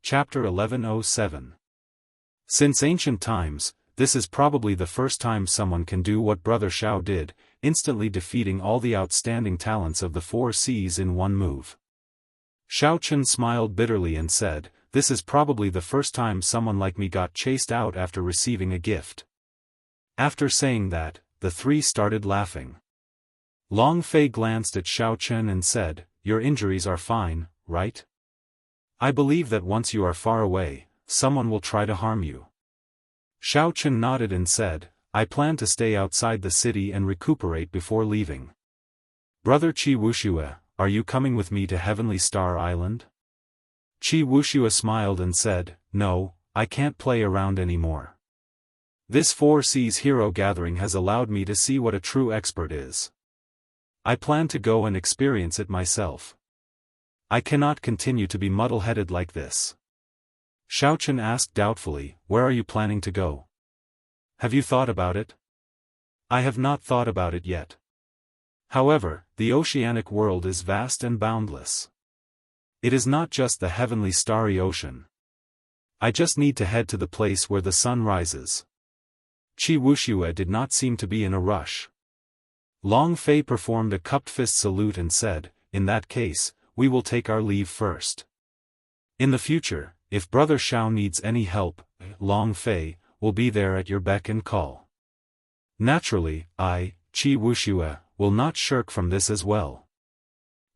Chapter 1107. Since ancient times, this is probably the first time someone can do what Brother Xiao did, instantly defeating all the outstanding talents of the 4 Cs in one move. Xiao Chen smiled bitterly and said, "This is probably the first time someone like me got chased out after receiving a gift." After saying that, the 3 started laughing. Long Fei glanced at Xiao Chen and said, "Your injuries are fine, right? I believe that once you are far away, someone will try to harm you." Xiao Chen nodded and said, "I plan to stay outside the city and recuperate before leaving." "Brother Qi Wuxia, are you coming with me to Heavenly Star Island?" Qi Wuxia smiled and said, "No, I can't play around anymore. This 4 Cs hero gathering has allowed me to see what a true expert is. I plan to go and experience it myself. I cannot continue to be muddle-headed like this." Xiao Chen asked doubtfully, "Where are you planning to go? Have you thought about it?" "I have not thought about it yet. However, the oceanic world is vast and boundless. It is not just the heavenly starry ocean. I just need to head to the place where the sun rises." Qi Wuxia did not seem to be in a rush. Long Fei performed a cupped fist salute and said, "In that case, we will take our leave first. In the future, if Brother Xiao needs any help, Long Fei will be there at your beck and call. Naturally, I, Qi Wuxia, will not shirk from this as well."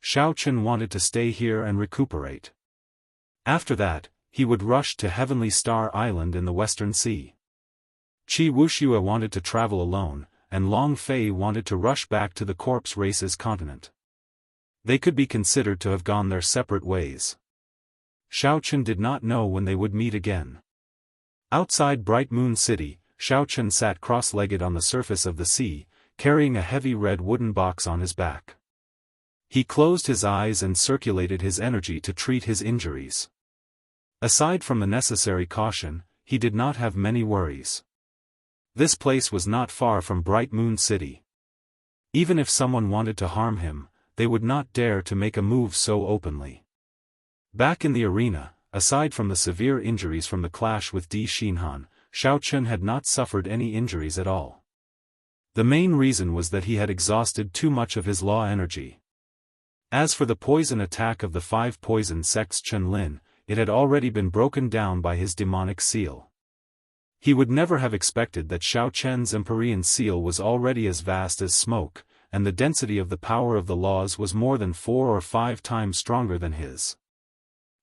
Xiao Chen wanted to stay here and recuperate. After that, he would rush to Heavenly Star Island in the Western Sea. Qi Wuxia wanted to travel alone, and Long Fei wanted to rush back to the corpse race's continent. They could be considered to have gone their separate ways. Xiao Chen did not know when they would meet again. Outside Bright Moon City, Xiao Chen sat cross-legged on the surface of the sea, carrying a heavy red wooden box on his back. He closed his eyes and circulated his energy to treat his injuries. Aside from the necessary caution, he did not have many worries. This place was not far from Bright Moon City. Even if someone wanted to harm him, they would not dare to make a move so openly. Back in the arena, aside from the severe injuries from the clash with Di Xinhan, Xiao Chen had not suffered any injuries at all. The main reason was that he had exhausted too much of his law energy. As for the poison attack of the 5 poison sects Chen Lin, it had already been broken down by his demonic seal. He would never have expected that Xiao Chen's Empyrean seal was already as vast as smoke, and the density of the power of the laws was more than 4 or 5 times stronger than his.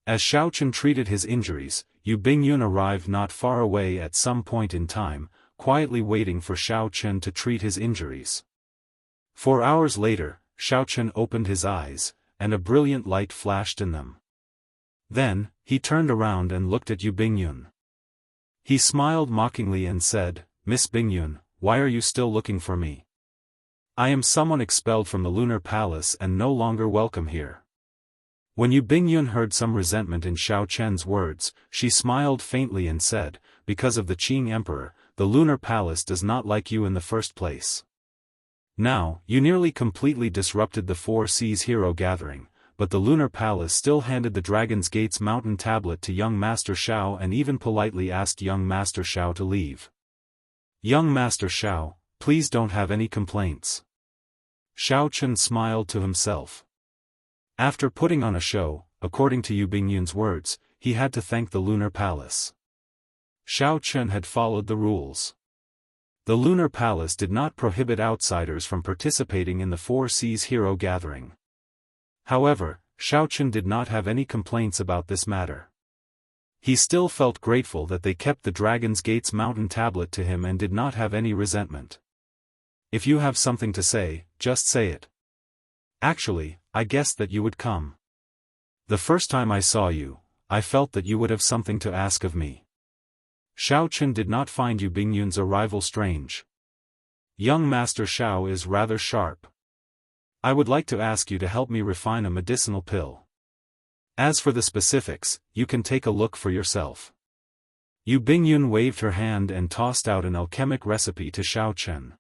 As Xiao Chen treated his injuries, Yu Bingyun arrived not far away at some point in time, quietly waiting for Xiao Chen to treat his injuries. 4 hours later, Xiao Chen opened his eyes, and a brilliant light flashed in them. Then, he turned around and looked at Yu Bingyun. He smiled mockingly and said, "Miss Bingyun, why are you still looking for me? I am someone expelled from the Lunar Palace and no longer welcome here." When Yu Bingyun heard some resentment in Xiao Chen's words, she smiled faintly and said, "Because of the Qing Emperor, the Lunar Palace does not like you in the first place. Now, you nearly completely disrupted the 4 Cs hero gathering, but the Lunar Palace still handed the Dragon's Gate's mountain tablet to young Master Xiao and even politely asked young Master Xiao to leave. Young Master Xiao, please don't have any complaints." Xiao Chen smiled to himself. After putting on a show, according to Yu Bingyun's words, he had to thank the Lunar Palace. Xiao Chen had followed the rules. The Lunar Palace did not prohibit outsiders from participating in the 4 Cs hero gathering. However, Xiao Chen did not have any complaints about this matter. He still felt grateful that they kept the Dragon's Gate's mountain tablet to him and did not have any resentment. "If you have something to say, just say it. Actually, I guessed that you would come. The first time I saw you, I felt that you would have something to ask of me." Xiao Chen did not find Yu Bingyun's arrival strange. "Young Master Xiao is rather sharp. I would like to ask you to help me refine a medicinal pill. As for the specifics, you can take a look for yourself." Yu Bingyun waved her hand and tossed out an alchemic recipe to Xiao Chen.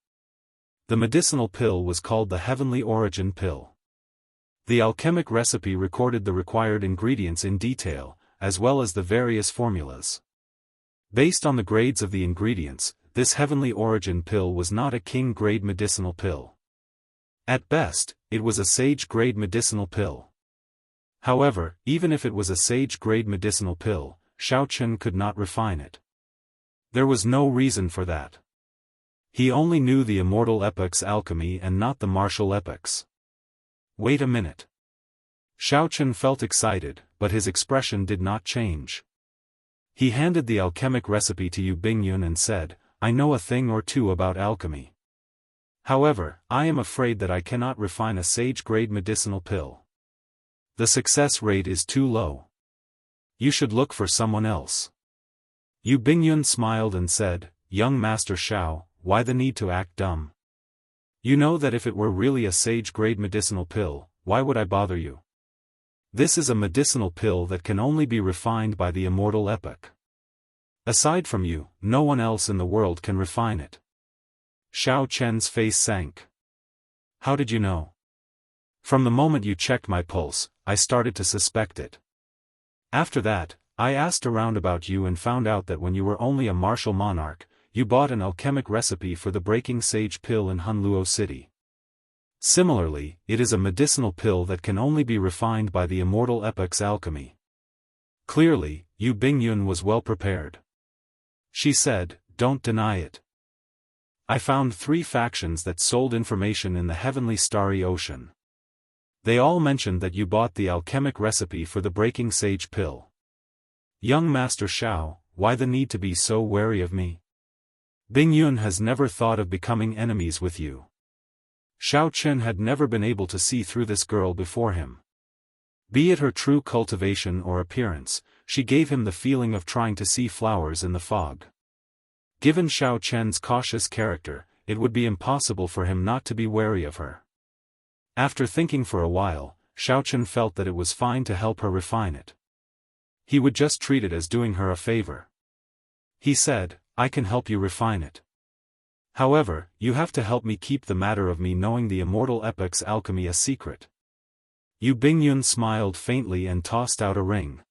The medicinal pill was called the Heavenly Origin Pill. The alchemic recipe recorded the required ingredients in detail, as well as the various formulas. Based on the grades of the ingredients, this heavenly origin pill was not a king-grade medicinal pill. At best, it was a sage-grade medicinal pill. However, even if it was a sage-grade medicinal pill, Xiao could not refine it. There was no reason for that. He only knew the immortal epoc's alchemy and not the martial epoc's. Wait a minute. Xiao felt excited, but his expression did not change. He handed the alchemic recipe to Yu Bingyun and said, I know a thing or two about alchemy. However, I am afraid that I cannot refine a sage-grade medicinal pill. The success rate is too low. You should look for someone else. Yu Bingyun smiled and said, Young Master Xiao, why the need to act dumb? You know that if it were really a sage-grade medicinal pill, why would I bother you? This is a medicinal pill that can only be refined by the immortal epoch. Aside from you, no one else in the world can refine it. Xiao Chen's face sank. How did you know? From the moment you checked my pulse, I started to suspect it. After that, I asked around about you and found out that when you were only a martial monarch, you bought an alchemic recipe for the breaking sage pill in Hunluo City. Similarly, it is a medicinal pill that can only be refined by the immortal epoch's alchemy. Clearly, Yu Bingyun was well prepared. She said, Don't deny it. I found 3 factions that sold information in the heavenly starry ocean. They all mentioned that you bought the alchemic recipe for the breaking sage pill. Young Master Xiao, why the need to be so wary of me? Bingyun has never thought of becoming enemies with you. Xiao Chen had never been able to see through this girl before him. Be it her true cultivation or appearance, she gave him the feeling of trying to see flowers in the fog. Given Xiao Chen's cautious character, it would be impossible for him not to be wary of her. After thinking for a while, Xiao Chen felt that it was fine to help her refine it. He would just treat it as doing her a favor. He said, I can help you refine it. However, you have to help me keep the matter of me knowing the immortal epoch's alchemy a secret. Yu Bingyun smiled faintly and tossed out a ring.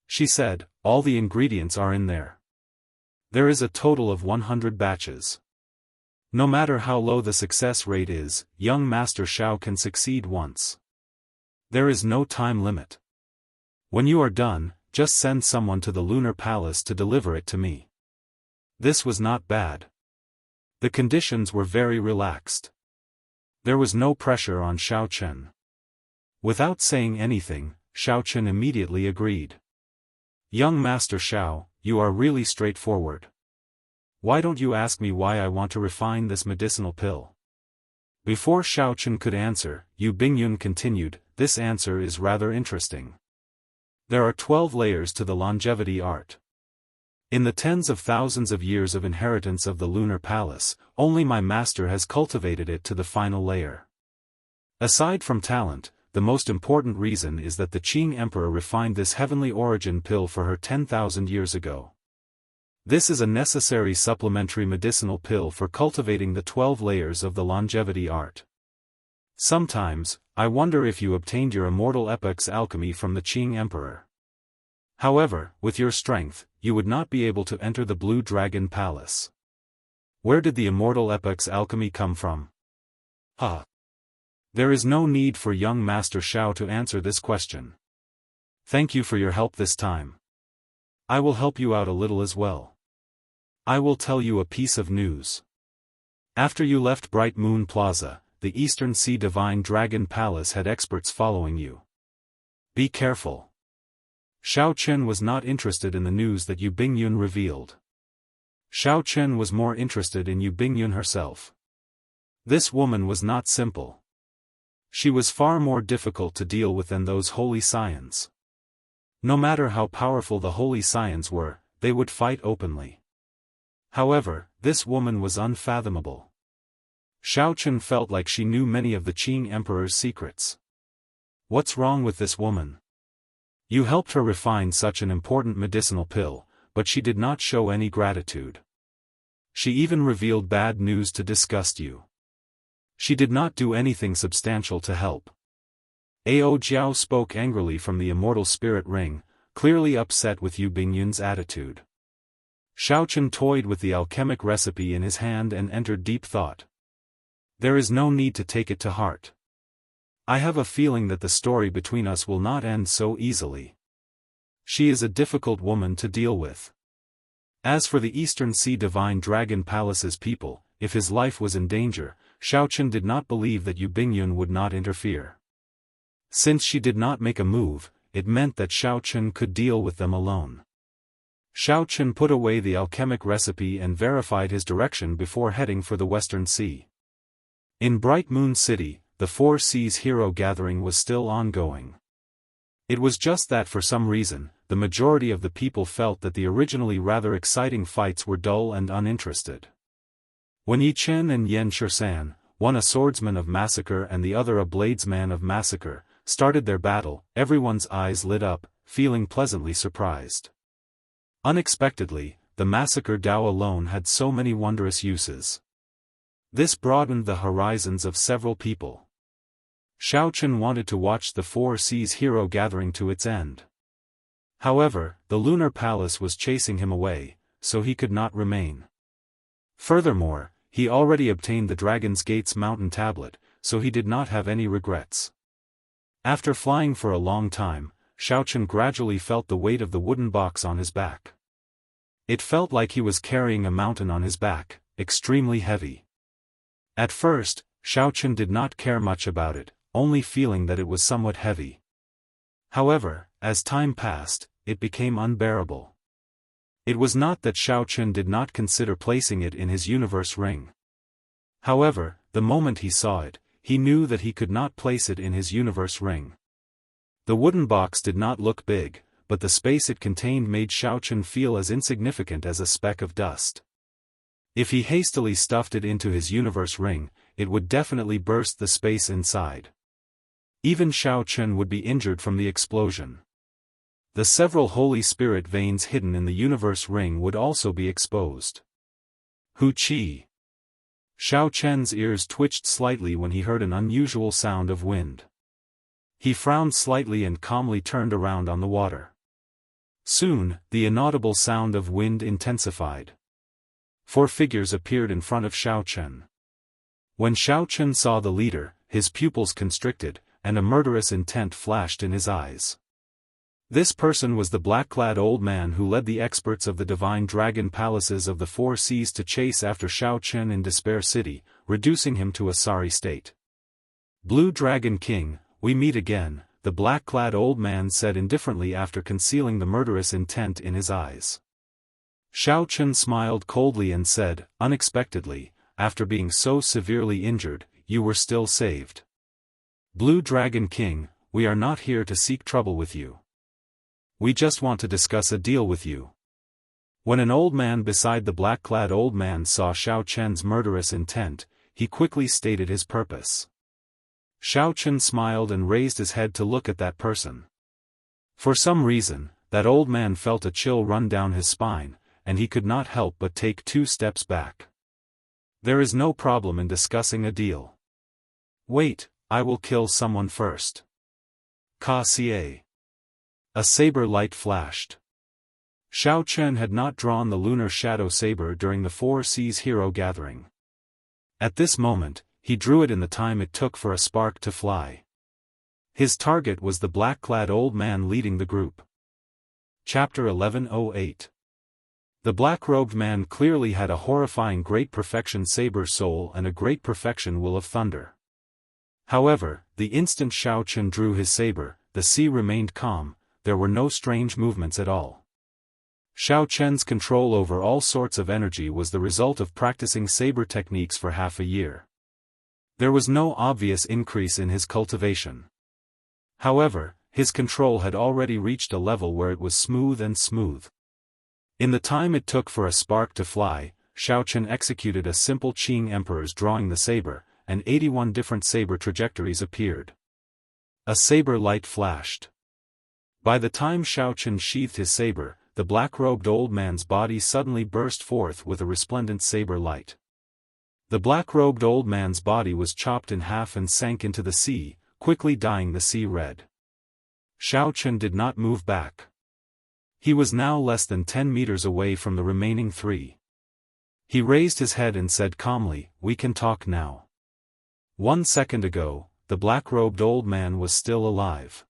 She said, all the ingredients are in there. There is a total of 100 batches. No matter how low the success rate is, young Master Xiao can succeed once. There is no time limit. When you are done, just send someone to the Lunar Palace to deliver it to me. This was not bad. The conditions were very relaxed. There was no pressure on Xiao Chen. Without saying anything, Xiao Chen immediately agreed. Young Master Xiao, you are really straightforward. Why don't you ask me why I want to refine this medicinal pill? Before Xiao Chen could answer, Yu Bingyun continued, this answer is rather interesting. There are 12 layers to the longevity art. In the tens of thousands of years of inheritance of the Lunar Palace, only my master has cultivated it to the final layer. Aside from talent, the most important reason is that the Qing Emperor refined this heavenly origin pill for her 10,000 years ago. This is a necessary supplementary medicinal pill for cultivating the 12 layers of the longevity art. Sometimes, I wonder if you obtained your immortal epoch's alchemy from the Qing Emperor. However, with your strength, you would not be able to enter the Blue Dragon Palace. Where did the immortal epoch's alchemy come from? There is no need for young Master Xiao to answer this question. Thank you for your help this time. I will help you out a little as well. I will tell you a piece of news. After you left Bright Moon Plaza, the Eastern Sea Divine Dragon Palace had experts following you. Be careful. Xiao Chen was not interested in the news that Yu Bingyun revealed. Xiao Chen was more interested in Yu Bingyun herself. This woman was not simple. She was far more difficult to deal with than those holy scions. No matter how powerful the holy scions were, they would fight openly. However, this woman was unfathomable. Xiao Chen felt like she knew many of the Qing Emperor's secrets. What's wrong with this woman? You helped her refine such an important medicinal pill, but she did not show any gratitude. She even revealed bad news to disgust you. She did not do anything substantial to help. Ao Jiao spoke angrily from the immortal spirit ring, clearly upset with Yu Bingyun's attitude. Xiaochen toyed with the alchemic recipe in his hand and entered deep thought. There is no need to take it to heart. I have a feeling that the story between us will not end so easily. She is a difficult woman to deal with. As for the Eastern Sea Divine Dragon Palace's people, if his life was in danger, Xiaochen did not believe that Yu Bingyun would not interfere. Since she did not make a move, it meant that Xiaochen could deal with them alone. Xiaochen put away the alchemic recipe and verified his direction before heading for the Western Sea. In Bright Moon City, the Four Seas hero gathering was still ongoing. It was just that for some reason, the majority of the people felt that the originally rather exciting fights were dull and uninterested. When Yi Chen and Yan Shisan, one a swordsman of massacre and the other a bladesman of massacre, started their battle, everyone's eyes lit up, feeling pleasantly surprised. Unexpectedly, the massacre Dao alone had so many wondrous uses. This broadened the horizons of several people. Xiaochen wanted to watch the Four Seas hero gathering to its end. However, the lunar palace was chasing him away, so he could not remain. Furthermore, he already obtained the Dragon's Gate's mountain tablet, so he did not have any regrets. After flying for a long time, Xiaochen gradually felt the weight of the wooden box on his back. It felt like he was carrying a mountain on his back, extremely heavy. At first, Xiaochen did not care much about it, only feeling that it was somewhat heavy. However, as time passed, it became unbearable. It was not that Xiaochen did not consider placing it in his universe ring. However, the moment he saw it, he knew that he could not place it in his universe ring. The wooden box did not look big, but the space it contained made Xiaochen feel as insignificant as a speck of dust. If he hastily stuffed it into his universe ring, it would definitely burst the space inside. Even Xiaochen would be injured from the explosion. The several Holy Spirit veins hidden in the universe ring would also be exposed. Hu Qi. Xiaochen's ears twitched slightly when he heard an unusual sound of wind. He frowned slightly and calmly turned around on the water. Soon, the inaudible sound of wind intensified. 4 figures appeared in front of Xiaochen. When Xiaochen saw the leader, his pupils constricted, and a murderous intent flashed in his eyes. This person was the black-clad old man who led the experts of the divine dragon palaces of the Four Seas to chase after Xiaochen in Despair City, reducing him to a sorry state. Blue Dragon King, we meet again, the black-clad old man said indifferently after concealing the murderous intent in his eyes. Xiaochen smiled coldly and said, unexpectedly, after being so severely injured, you were still saved. Blue Dragon King, we are not here to seek trouble with you. We just want to discuss a deal with you. When an old man beside the black-clad old man saw Xiaochen's murderous intent, he quickly stated his purpose. Xiaochen smiled and raised his head to look at that person. For some reason, that old man felt a chill run down his spine, and he could not help but take 2 steps back. There is no problem in discussing a deal. Wait, I will kill someone first. Ka Xie. A saber light flashed. Xiaochen had not drawn the lunar shadow saber during the Four Seas hero gathering. At this moment, he drew it in the time it took for a spark to fly. His target was the black-clad old man leading the group. Chapter 1108. The black-robed man clearly had a horrifying great perfection saber soul and a great perfection will of thunder. However, the instant Xiaochen drew his saber, the sea remained calm, there were no strange movements at all. Xiaochen's control over all sorts of energy was the result of practicing saber techniques for half a year. There was no obvious increase in his cultivation. However, his control had already reached a level where it was smooth and smooth. In the time it took for a spark to fly, Xiaochen executed a simple Qing Emperor's drawing the saber, and 81 different saber trajectories appeared. A saber light flashed. By the time Xiaochen sheathed his saber, the black-robed old man's body suddenly burst forth with a resplendent saber light. The black-robed old man's body was chopped in half and sank into the sea, quickly dyeing the sea red. Xiaochen did not move back. He was now less than 10 meters away from the remaining three. He raised his head and said calmly, "We can talk now." 1 second ago, the black-robed old man was still alive.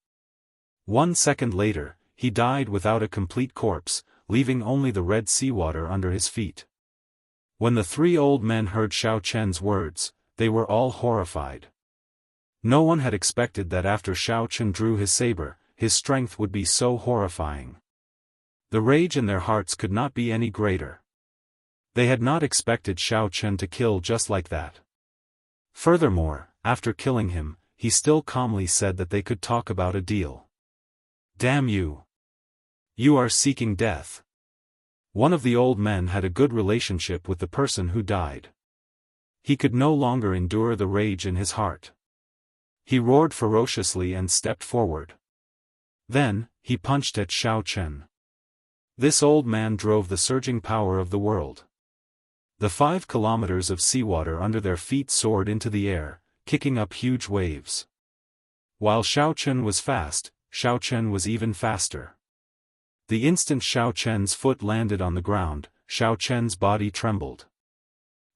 1 second later, he died without a complete corpse, leaving only the red seawater under his feet. When the three old men heard Xiao Chen's words, they were all horrified. No one had expected that after Xiao Chen drew his saber, his strength would be so horrifying. The rage in their hearts could not be any greater. They had not expected Xiao Chen to kill just like that. Furthermore, after killing him, he still calmly said that they could talk about a deal. Damn you! You are seeking death. One of the old men had a good relationship with the person who died. He could no longer endure the rage in his heart. He roared ferociously and stepped forward. Then, he punched at Xiao Chen. This old man drove the surging power of the world. The 5 kilometers of seawater under their feet soared into the air, kicking up huge waves. While Xiao Chen was fast, Xiao Chen was even faster. The instant Xiao Chen's foot landed on the ground, Xiao Chen's body trembled.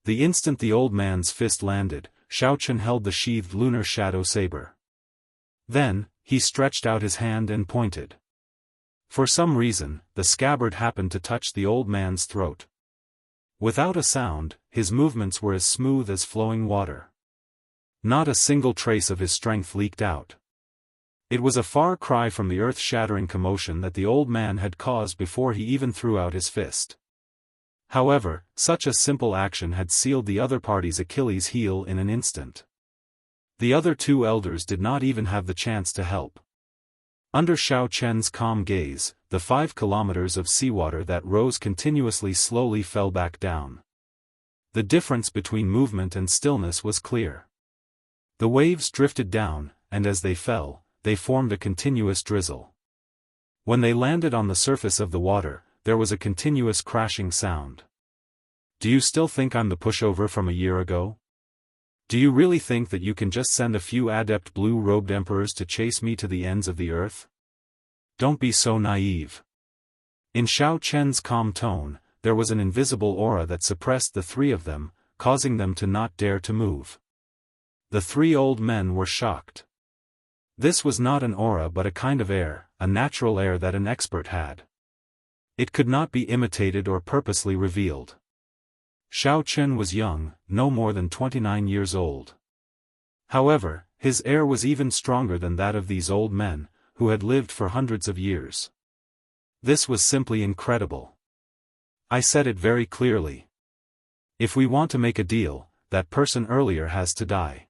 The instant the old man's fist landed, Xiao Chen held the sheathed lunar shadow saber. Then, he stretched out his hand and pointed. For some reason, the scabbard happened to touch the old man's throat. Without a sound, his movements were as smooth as flowing water. Not a single trace of his strength leaked out. It was a far cry from the earth-shattering commotion that the old man had caused before he even threw out his fist. However, such a simple action had sealed the other party's Achilles' heel in an instant. The other 2 elders did not even have the chance to help. Under Xiao Chen's calm gaze, the 5 kilometers of seawater that rose continuously slowly fell back down. The difference between movement and stillness was clear. The waves drifted down, and as they fell, they formed a continuous drizzle. When they landed on the surface of the water, there was a continuous crashing sound. Do you still think I'm the pushover from a year ago? Do you really think that you can just send a few adept blue-robed emperors to chase me to the ends of the earth? Don't be so naive. In Xiao Chen's calm tone, there was an invisible aura that suppressed the 3 of them, causing them to not dare to move. The 3 old men were shocked. This was not an aura but a kind of air, a natural air that an expert had. It could not be imitated or purposely revealed. Xiao Chen was young, no more than 29 years old. However, his air was even stronger than that of these old men, who had lived for hundreds of years. This was simply incredible. I said it very clearly. If we want to make a deal, that person earlier has to die.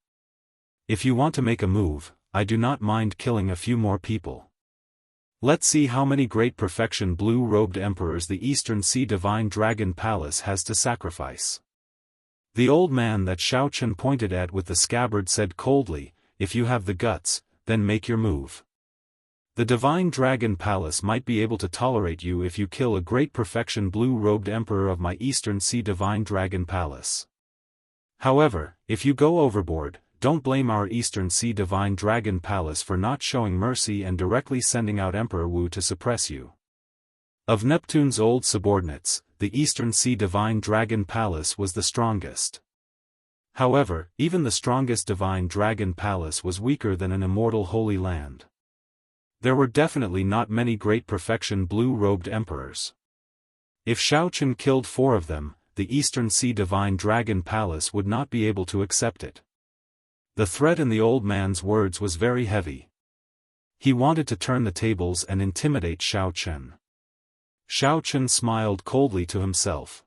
If you want to make a move, I do not mind killing a few more people. Let's see how many great perfection blue-robed emperors the Eastern Sea Divine Dragon Palace has to sacrifice. The old man that Xiao Chen pointed at with the scabbard said coldly, "If you have the guts, then make your move. The Divine Dragon Palace might be able to tolerate you if you kill a great perfection blue-robed emperor of my Eastern Sea Divine Dragon Palace. However, if you go overboard, don't blame our Eastern Sea Divine Dragon Palace for not showing mercy and directly sending out Emperor Wu to suppress you." Of Neptune's old subordinates, the Eastern Sea Divine Dragon Palace was the strongest. However, even the strongest Divine Dragon Palace was weaker than an immortal Holy Land. There were definitely not many great perfection blue-robed emperors. If Xiao Chen killed 4 of them, the Eastern Sea Divine Dragon Palace would not be able to accept it. The threat in the old man's words was very heavy. He wanted to turn the tables and intimidate Xiao Chen. Xiao Chen smiled coldly to himself.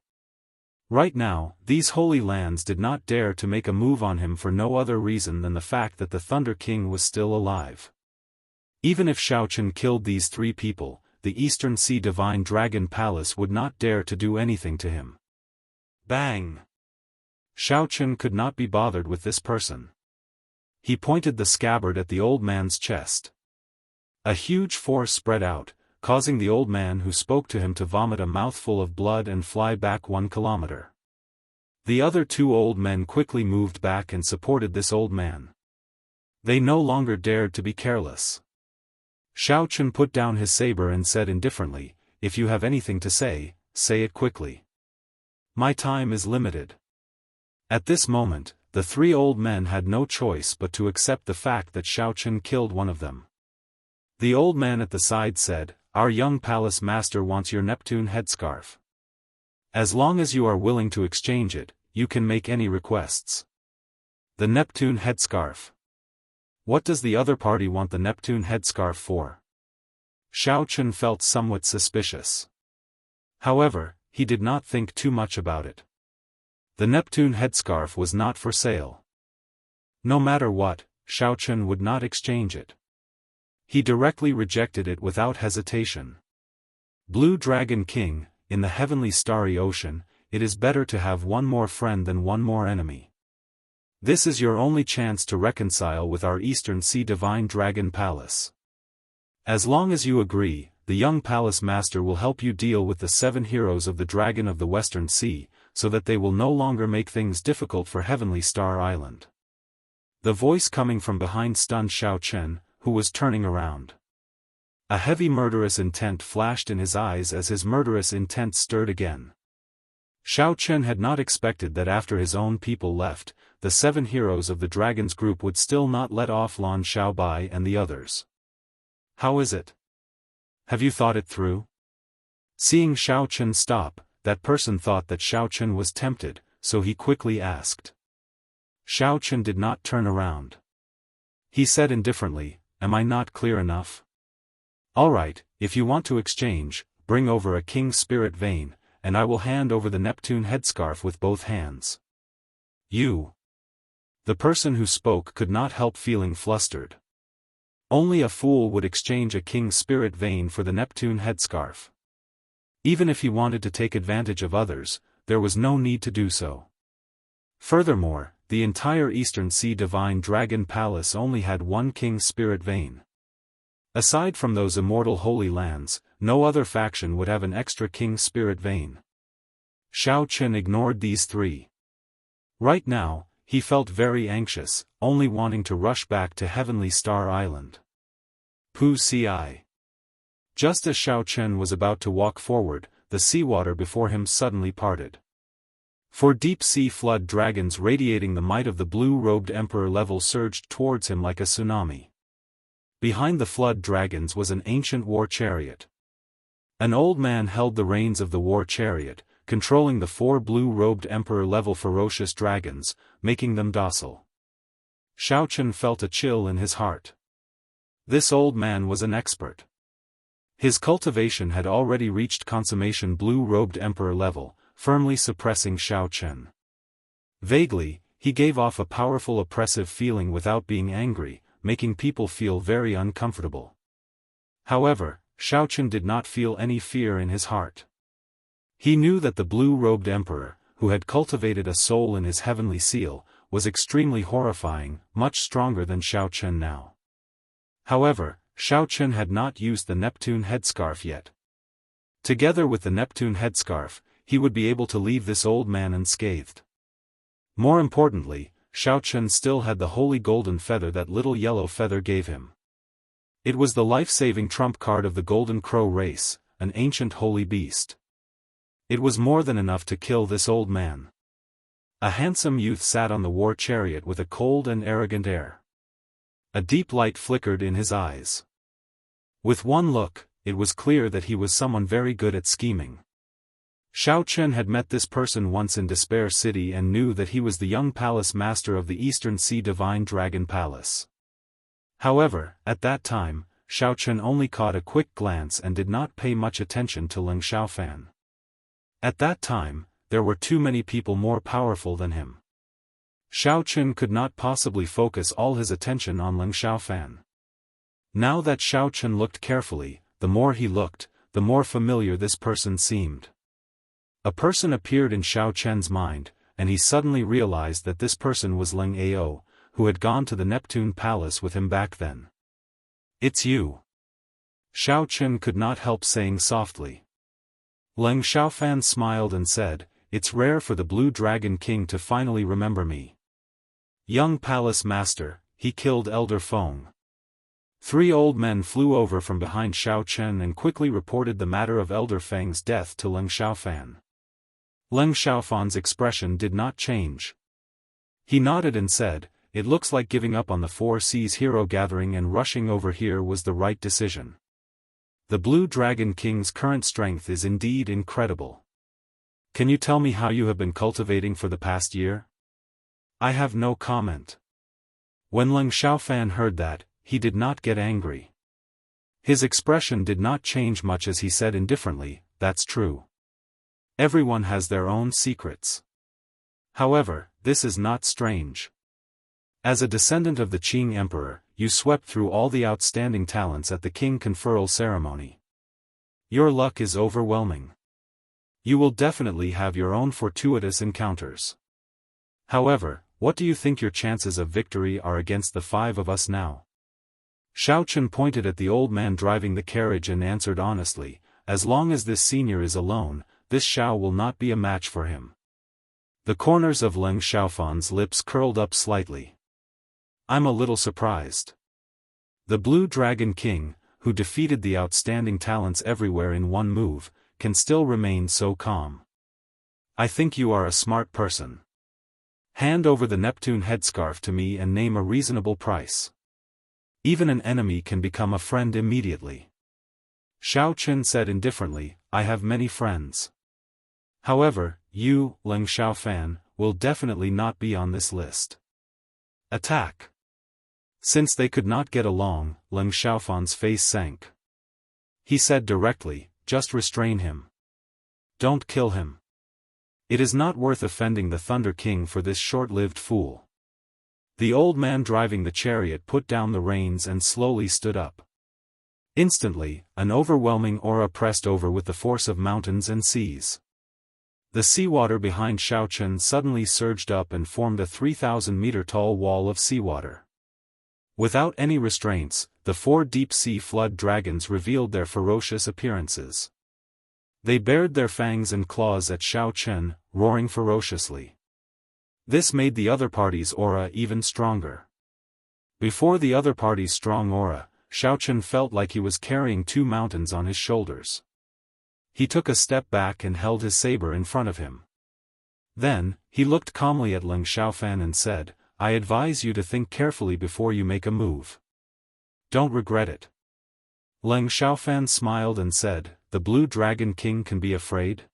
Right now, these holy lands did not dare to make a move on him for no other reason than the fact that the Thunder King was still alive. Even if Xiao Chen killed these 3 people, the Eastern Sea Divine Dragon Palace would not dare to do anything to him. Bang! Xiao Chen could not be bothered with this person. He pointed the scabbard at the old man's chest. A huge force spread out, causing the old man who spoke to him to vomit a mouthful of blood and fly back 1 kilometer. The other 2 old men quickly moved back and supported this old man. They no longer dared to be careless. Xiao Chen put down his saber and said indifferently, if you have anything to say, say it quickly. My time is limited. At this moment, the three old men had no choice but to accept the fact that Xiao Chen killed one of them. The old man at the side said, "Our young palace master wants your Neptune headscarf. As long as you are willing to exchange it, you can make any requests." The Neptune headscarf. What does the other party want the Neptune headscarf for? Xiao Chen felt somewhat suspicious. However, he did not think too much about it. The Neptune headscarf was not for sale. No matter what, Xiao Chen would not exchange it. He directly rejected it without hesitation. Blue Dragon King, in the heavenly starry ocean, it is better to have one more friend than one more enemy. This is your only chance to reconcile with our Eastern Sea Divine Dragon Palace. As long as you agree, the young palace master will help you deal with the 7 heroes of the Dragon of the Western Sea, so that they will no longer make things difficult for Heavenly Star Island. The voice coming from behind stunned Xiao Chen, who was turning around. A heavy murderous intent flashed in his eyes as his murderous intent stirred again. Xiao Chen had not expected that after his own people left, the 7 heroes of the Dragon's group would still not let off Lan Xiaobai and the others. How is it? Have you thought it through? Seeing Xiao Chen stop, that person thought that Xiao Chen was tempted, so he quickly asked. Xiao Chen did not turn around. He said indifferently, "Am I not clear enough? Alright, if you want to exchange, bring over a King's Spirit Vein, and I will hand over the Neptune headscarf with both hands." You. The person who spoke could not help feeling flustered. Only a fool would exchange a King's Spirit Vein for the Neptune headscarf. Even if he wanted to take advantage of others, there was no need to do so. Furthermore, the entire Eastern Sea Divine Dragon Palace only had one King's Spirit Vein. Aside from those immortal holy lands, no other faction would have an extra King's Spirit Vein. Xiao Chen ignored these three. Right now, he felt very anxious, only wanting to rush back to Heavenly Star Island. Pu Ci. Just as Xiao Chen was about to walk forward, the seawater before him suddenly parted. 4 deep-sea flood dragons radiating the might of the blue-robed emperor level surged towards him like a tsunami. Behind the flood dragons was an ancient war chariot. An old man held the reins of the war chariot, controlling the 4 blue-robed emperor-level ferocious dragons, making them docile. Xiao Chen felt a chill in his heart. This old man was an expert. His cultivation had already reached consummation blue-robed emperor level, firmly suppressing Xiao Chen. Vaguely, he gave off a powerful oppressive feeling without being angry, making people feel very uncomfortable. However, Xiao Chen did not feel any fear in his heart. He knew that the blue-robed emperor, who had cultivated a soul in his heavenly seal, was extremely horrifying, much stronger than Xiao Chen now. However, Xiao Chen had not used the Neptune headscarf yet. Together with the Neptune headscarf, he would be able to leave this old man unscathed. More importantly, Xiao Chen still had the holy golden feather that little yellow feather gave him. It was the life-saving trump card of the Golden Crow race, an ancient holy beast. It was more than enough to kill this old man. A handsome youth sat on the war chariot with a cold and arrogant air. A deep light flickered in his eyes. With one look, it was clear that he was someone very good at scheming. Xiao Chen had met this person once in Despair City and knew that he was the young palace master of the Eastern Sea Divine Dragon Palace. However, at that time, Xiao Chen only caught a quick glance and did not pay much attention to Ling Xiaofan. At that time, there were too many people more powerful than him. Xiao Chen could not possibly focus all his attention on Ling Xiaofan. Now that Xiao Chen looked carefully, the more he looked, the more familiar this person seemed. A person appeared in Xiao Chen's mind, and he suddenly realized that this person was Ling Ao, who had gone to the Neptune Palace with him back then. "It's you." Xiao Chen could not help saying softly. Ling Xiaofan smiled and said, "It's rare for the Blue Dragon King to finally remember me. Young Palace Master, he killed Elder Feng." 3 old men flew over from behind Xiao Chen and quickly reported the matter of Elder Feng's death to Leng Xiaofan. Leng Xiaofan's expression did not change. He nodded and said, "It looks like giving up on the 4 Seas hero gathering and rushing over here was the right decision. The Blue Dragon King's current strength is indeed incredible. Can you tell me how you have been cultivating for the past year?" "I have no comment." When Leng Xiaofan heard that, he did not get angry. His expression did not change much as he said indifferently, "That's true. Everyone has their own secrets. However, this is not strange. As a descendant of the Qing Emperor, you swept through all the outstanding talents at the King Conferral ceremony. Your luck is overwhelming. You will definitely have your own fortuitous encounters. However, what do you think your chances of victory are against the 5 of us now?" Xiao Chen pointed at the old man driving the carriage and answered honestly, "As long as this senior is alone, this Xiao will not be a match for him." The corners of Leng Xiaofan's lips curled up slightly. "I'm a little surprised. The Blue Dragon King, who defeated the outstanding talents everywhere in one move, can still remain so calm. I think you are a smart person. Hand over the Neptune headscarf to me and name a reasonable price. Even an enemy can become a friend immediately." Xiao Chen said indifferently, "I have many friends. However, you, Leng Xiaofan, will definitely not be on this list. Attack." Since they could not get along, Leng Xiaofan's face sank. He said directly, "Just restrain him. Don't kill him. It is not worth offending the Thunder King for this short-lived fool." The old man driving the chariot put down the reins and slowly stood up. Instantly, an overwhelming aura pressed over with the force of mountains and seas. The seawater behind Xiao Chen suddenly surged up and formed a 3,000-meter-tall wall of seawater. Without any restraints, the 4 deep-sea flood dragons revealed their ferocious appearances. They bared their fangs and claws at Xiao Chen, roaring ferociously. This made the other party's aura even stronger. Before the other party's strong aura, Xiao Chen felt like he was carrying 2 mountains on his shoulders. He took a step back and held his saber in front of him. Then, he looked calmly at Leng Xiaofan and said, "I advise you to think carefully before you make a move. Don't regret it." Leng Xiaofan smiled and said, "The Blue Dragon King can be afraid?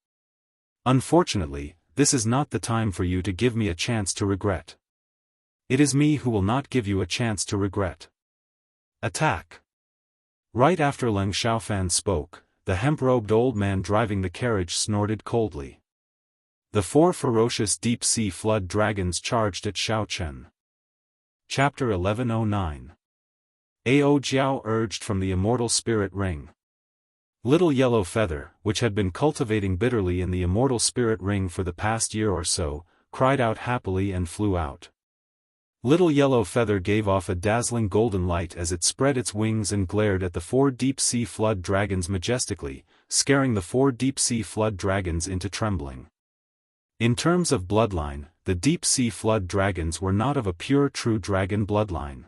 Unfortunately, this is not the time for you to give me a chance to regret. It is me who will not give you a chance to regret. Attack." Right after Leng Xiaofan spoke, the hemp-robed old man driving the carriage snorted coldly. The 4 ferocious deep-sea flood dragons charged at Xiao Chen. Chapter 1109. Ao Jiao urged from the immortal spirit ring. Little Yellow Feather, which had been cultivating bitterly in the immortal spirit ring for the past year or so, cried out happily and flew out. Little Yellow Feather gave off a dazzling golden light as it spread its wings and glared at the 4 deep-sea flood dragons majestically, scaring the 4 deep-sea flood dragons into trembling. In terms of bloodline, the deep-sea flood dragons were not of a pure true dragon bloodline.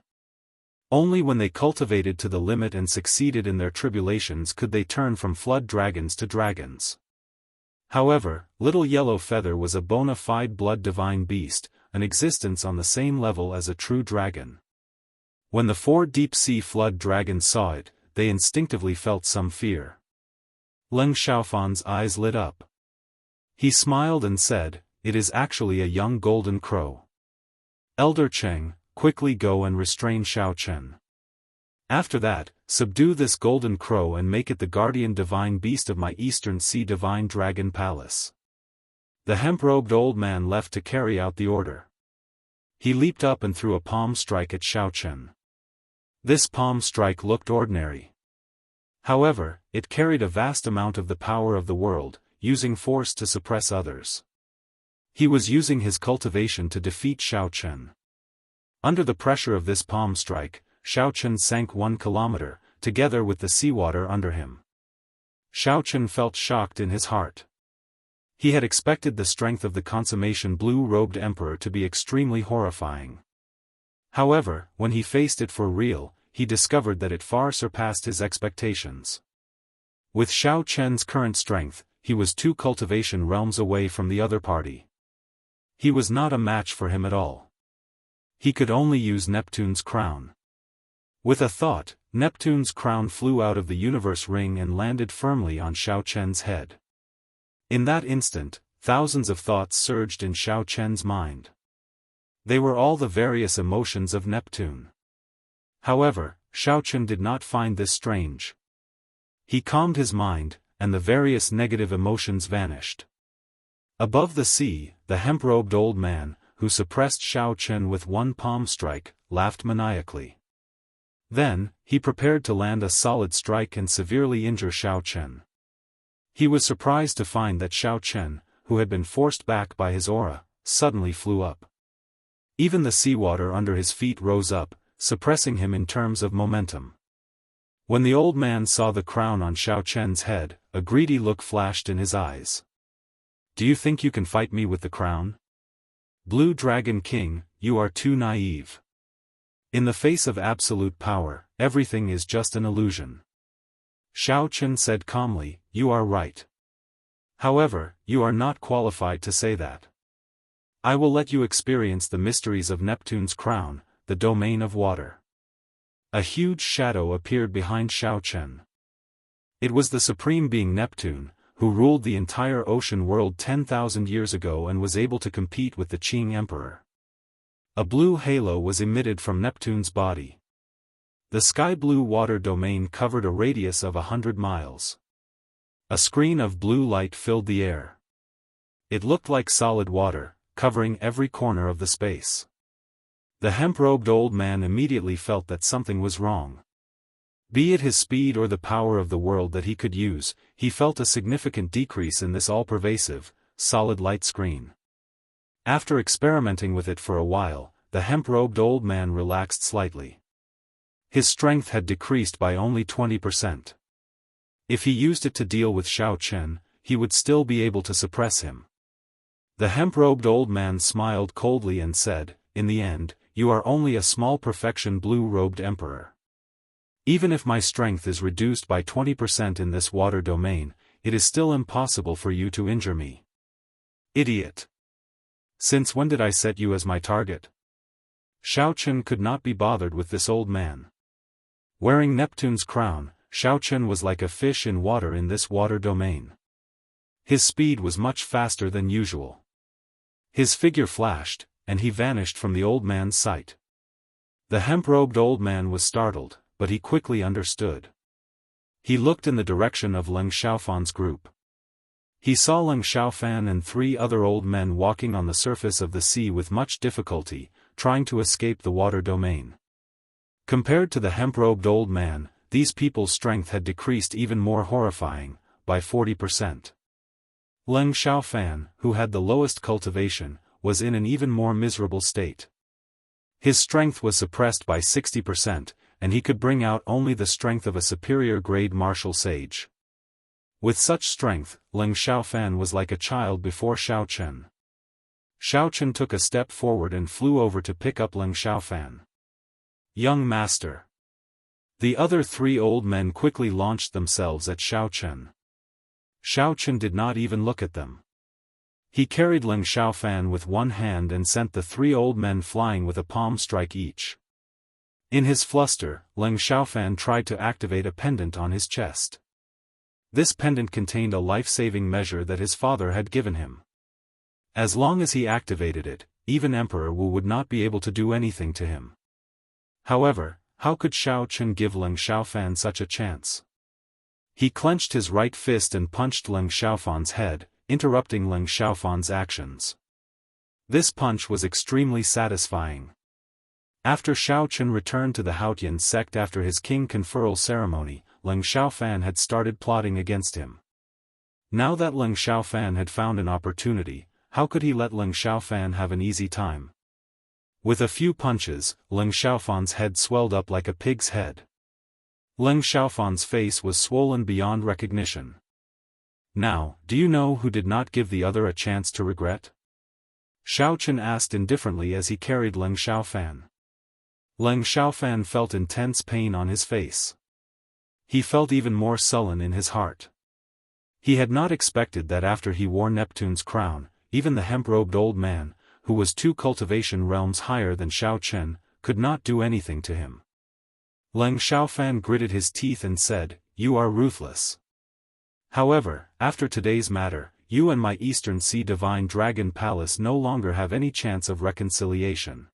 Only when they cultivated to the limit and succeeded in their tribulations could they turn from flood dragons to dragons. However, Little Yellow Feather was a bona fide blood divine beast, an existence on the same level as a true dragon. When the 4 deep-sea flood dragons saw it, they instinctively felt some fear. Leng Xiaofan's eyes lit up. He smiled and said, "It is actually a young golden crow. Elder Cheng, quickly go and restrain Xiao Chen. After that, subdue this golden crow and make it the guardian divine beast of my Eastern Sea Divine Dragon Palace." The hemp-robed old man left to carry out the order. He leaped up and threw a palm strike at Xiao Chen. This palm strike looked ordinary. However, it carried a vast amount of the power of the world, using force to suppress others. He was using his cultivation to defeat Xiao Chen. Under the pressure of this palm strike, Xiao Chen sank 1 kilometer, together with the seawater under him. Xiao Chen felt shocked in his heart. He had expected the strength of the consummation blue-robed emperor to be extremely horrifying. However, when he faced it for real, he discovered that it far surpassed his expectations. With Xiao Chen's current strength, he was 2 cultivation realms away from the other party. He was not a match for him at all. He could only use Neptune's crown. With a thought, Neptune's crown flew out of the universe ring and landed firmly on Xiao Chen's head. In that instant, thousands of thoughts surged in Xiao Chen's mind. They were all the various emotions of Neptune. However, Xiao Chen did not find this strange. He calmed his mind, and the various negative emotions vanished. Above the sea, the hemp-robed old man, who suppressed Xiao Chen with one palm strike, laughed maniacally. Then, he prepared to land a solid strike and severely injure Xiao Chen. He was surprised to find that Xiao Chen, who had been forced back by his aura, suddenly flew up. Even the seawater under his feet rose up, suppressing him in terms of momentum. When the old man saw the crown on Xiao Chen's head, a greedy look flashed in his eyes. "Do you think you can fight me with the crown? Blue Dragon King, you are too naive. In the face of absolute power, everything is just an illusion." Xiao Chen said calmly, "You are right. However, you are not qualified to say that. I will let you experience the mysteries of Neptune's crown, the domain of water." A huge shadow appeared behind Xiao Chen. It was the supreme being Neptune, who ruled the entire ocean world 10,000 years ago and was able to compete with the Qing Emperor. A blue halo was emitted from Neptune's body. The sky-blue water domain covered a radius of 100 miles. A screen of blue light filled the air. It looked like solid water, covering every corner of the space. The hemp-robed old man immediately felt that something was wrong. Be it his speed or the power of the world that he could use, he felt a significant decrease in this all-pervasive, solid light screen. After experimenting with it for a while, the hemp-robed old man relaxed slightly. His strength had decreased by only 20%. If he used it to deal with Xiao Chen, he would still be able to suppress him. The hemp-robed old man smiled coldly and said, "In the end, you are only a small perfection blue-robed emperor. Even if my strength is reduced by 20% in this water domain, it is still impossible for you to injure me. Idiot! Since when did I set you as my target?" Xiao Chen could not be bothered with this old man. Wearing Neptune's crown, Xiao Chen was like a fish in water in this water domain. His speed was much faster than usual. His figure flashed, and he vanished from the old man's sight. The hemp-robed old man was startled, but he quickly understood. He looked in the direction of Leng Xiaofan's group. He saw Leng Xiaofan and 3 other old men walking on the surface of the sea with much difficulty, trying to escape the water domain. Compared to the hemp-robed old man, these people's strength had decreased even more horrifying, by 40%. Leng Xiaofan, who had the lowest cultivation, was in an even more miserable state. His strength was suppressed by 60%, and he could bring out only the strength of a superior-grade martial sage. With such strength, Leng Xiaofan was like a child before Xiao Chen. Xiao Chen took a step forward and flew over to pick up Leng Xiaofan. "Young master." The other 3 old men quickly launched themselves at Xiao Chen. Xiao Chen did not even look at them. He carried Leng Xiaofan with one hand and sent the 3 old men flying with a palm strike each. In his fluster, Leng Xiaofan tried to activate a pendant on his chest. This pendant contained a life-saving measure that his father had given him. As long as he activated it, even Emperor Wu would not be able to do anything to him. However, how could Xiao Chen give Leng Xiaofan such a chance? He clenched his right fist and punched Leng Xiaofan's head, interrupting Leng Xiaofan's actions. This punch was extremely satisfying. After Xiao Chen returned to the Haotian sect after his king conferral ceremony, Leng Xiaofan had started plotting against him. Now that Leng Xiaofan had found an opportunity, how could he let Leng Xiaofan have an easy time? With a few punches, Leng Xiaofan's head swelled up like a pig's head. Leng Xiaofan's face was swollen beyond recognition. "Now, do you know who did not give the other a chance to regret?" Xiao Chen asked indifferently as he carried Leng Xiaofan. Leng Xiaofan felt intense pain on his face. He felt even more sullen in his heart. He had not expected that after he wore Neptune's crown, even the hemp-robed old man, who was 2 cultivation realms higher than Xiao Chen, could not do anything to him. Leng Xiaofan gritted his teeth and said, "You are ruthless. However, after today's matter, you and my Eastern Sea Divine Dragon Palace no longer have any chance of reconciliation.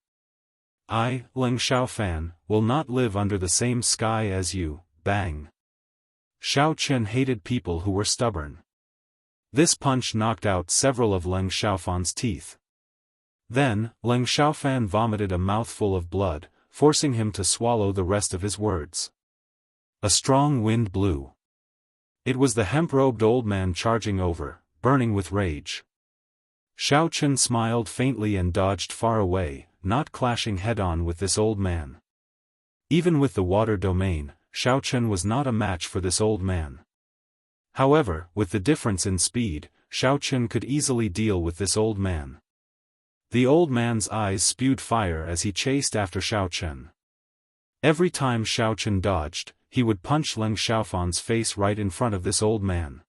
I, Leng Xiaofan, will not live under the same sky as you." Bang. Xiao Chen hated people who were stubborn. This punch knocked out several of Leng Xiaofan's teeth. Then, Leng Xiaofan vomited a mouthful of blood, forcing him to swallow the rest of his words. A strong wind blew. It was the hemp-robed old man charging over, burning with rage. Xiao Chen smiled faintly and dodged far away, not clashing head-on with this old man. Even with the water domain, Xiao Chen was not a match for this old man. However, with the difference in speed, Xiao Chen could easily deal with this old man. The old man's eyes spewed fire as he chased after Xiao Chen. Every time Xiao Chen dodged, he would punch Leng Xiaofan's face right in front of this old man.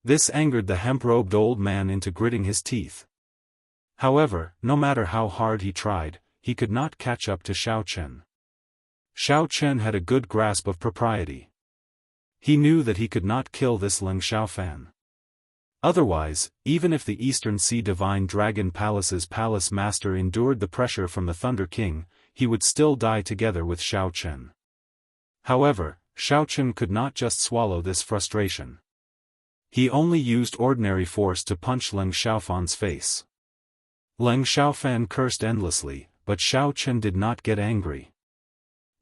This angered the hemp-robed old man into gritting his teeth. However, no matter how hard he tried, he could not catch up to Xiao Chen. Xiao Chen had a good grasp of propriety. He knew that he could not kill this Leng Xiaofan. Otherwise, even if the Eastern Sea Divine Dragon Palace's palace master endured the pressure from the Thunder King, he would still die together with Xiao Chen. However, Xiao Chen could not just swallow this frustration. He only used ordinary force to punch Leng Xiaofan's face. Leng Xiaofan cursed endlessly, but Xiao Chen did not get angry.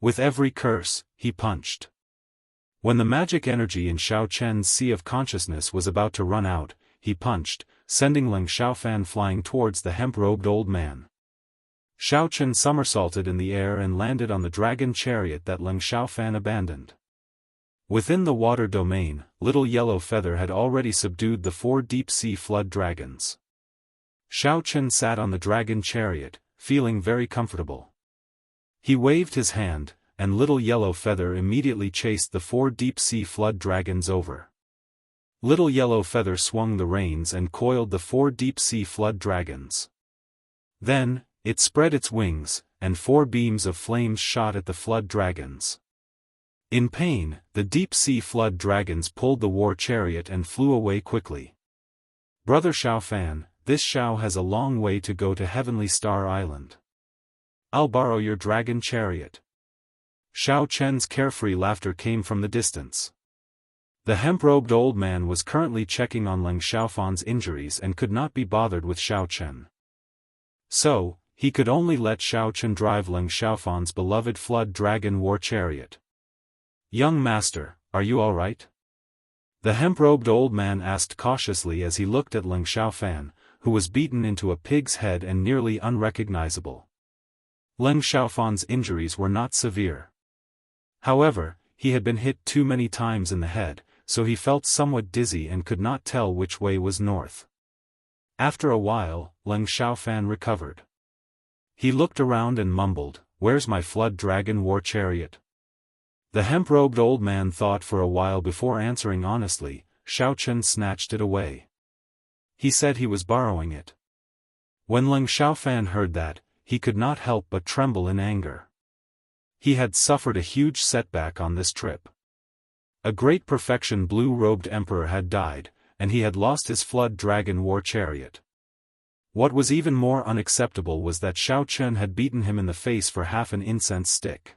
With every curse, he punched. When the magic energy in Xiao Chen's sea of consciousness was about to run out, he punched, sending Leng Xiaofan flying towards the hemp-robed old man. Xiao Chen somersaulted in the air and landed on the dragon chariot that Leng Xiaofan abandoned. Within the water domain, Little Yellow Feather had already subdued the 4 deep-sea flood dragons. Xiao Chen sat on the dragon chariot, feeling very comfortable. He waved his hand, and Little Yellow Feather immediately chased the 4 deep-sea flood dragons over. Little Yellow Feather swung the reins and coiled the 4 deep-sea flood dragons. Then, it spread its wings, and 4 beams of flames shot at the flood dragons. In pain, the deep-sea flood dragons pulled the war chariot and flew away quickly. "Brother Xiaofan, this Xiao has a long way to go to Heavenly Star Island. I'll borrow your dragon chariot." Xiao Chen's carefree laughter came from the distance. The hemp-robed old man was currently checking on Leng Xiaofan's injuries and could not be bothered with Xiao Chen. So, he could only let Xiao Chen drive Leng Xiaofan's beloved flood dragon war chariot. "Young master, are you all right?" The hemp-robed old man asked cautiously as he looked at Leng Xiaofan, who was beaten into a pig's head and nearly unrecognizable. Leng Xiaofan's injuries were not severe. However, he had been hit too many times in the head, so he felt somewhat dizzy and could not tell which way was north. After a while, Leng Xiaofan recovered. He looked around and mumbled, "Where's my flood dragon war chariot?" The hemp-robed old man thought for a while before answering honestly. Xiao Chen snatched it away. He said he was borrowing it. When Leng Xiaofan heard that, he could not help but tremble in anger. He had suffered a huge setback on this trip. A great perfection blue-robed emperor had died, and he had lost his flood dragon war chariot. What was even more unacceptable was that Xiao Chen had beaten him in the face for half an incense stick.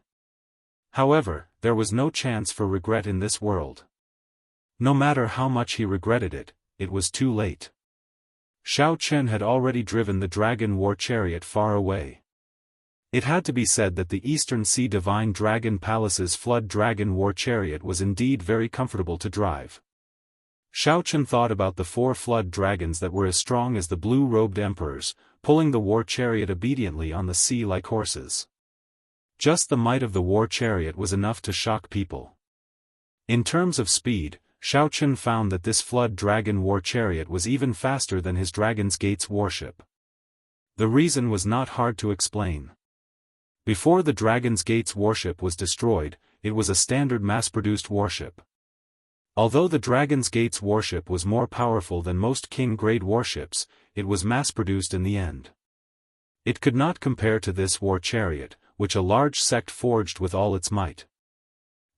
However, there was no chance for regret in this world. No matter how much he regretted it, it was too late. Xiao Chen had already driven the dragon war chariot far away. It had to be said that the Eastern Sea Divine Dragon Palace's flood dragon war chariot was indeed very comfortable to drive. Xiao Chen thought about the 4 flood dragons that were as strong as the blue-robed emperors, pulling the war chariot obediently on the sea like horses. Just the might of the war chariot was enough to shock people. In terms of speed, Xiao Chen found that this flood dragon war chariot was even faster than his Dragon's Gate's warship. The reason was not hard to explain. Before the Dragon's Gate's warship was destroyed, it was a standard mass-produced warship. Although the Dragon's Gate's warship was more powerful than most King-grade warships, it was mass-produced in the end. It could not compare to this war chariot, which a large sect forged with all its might.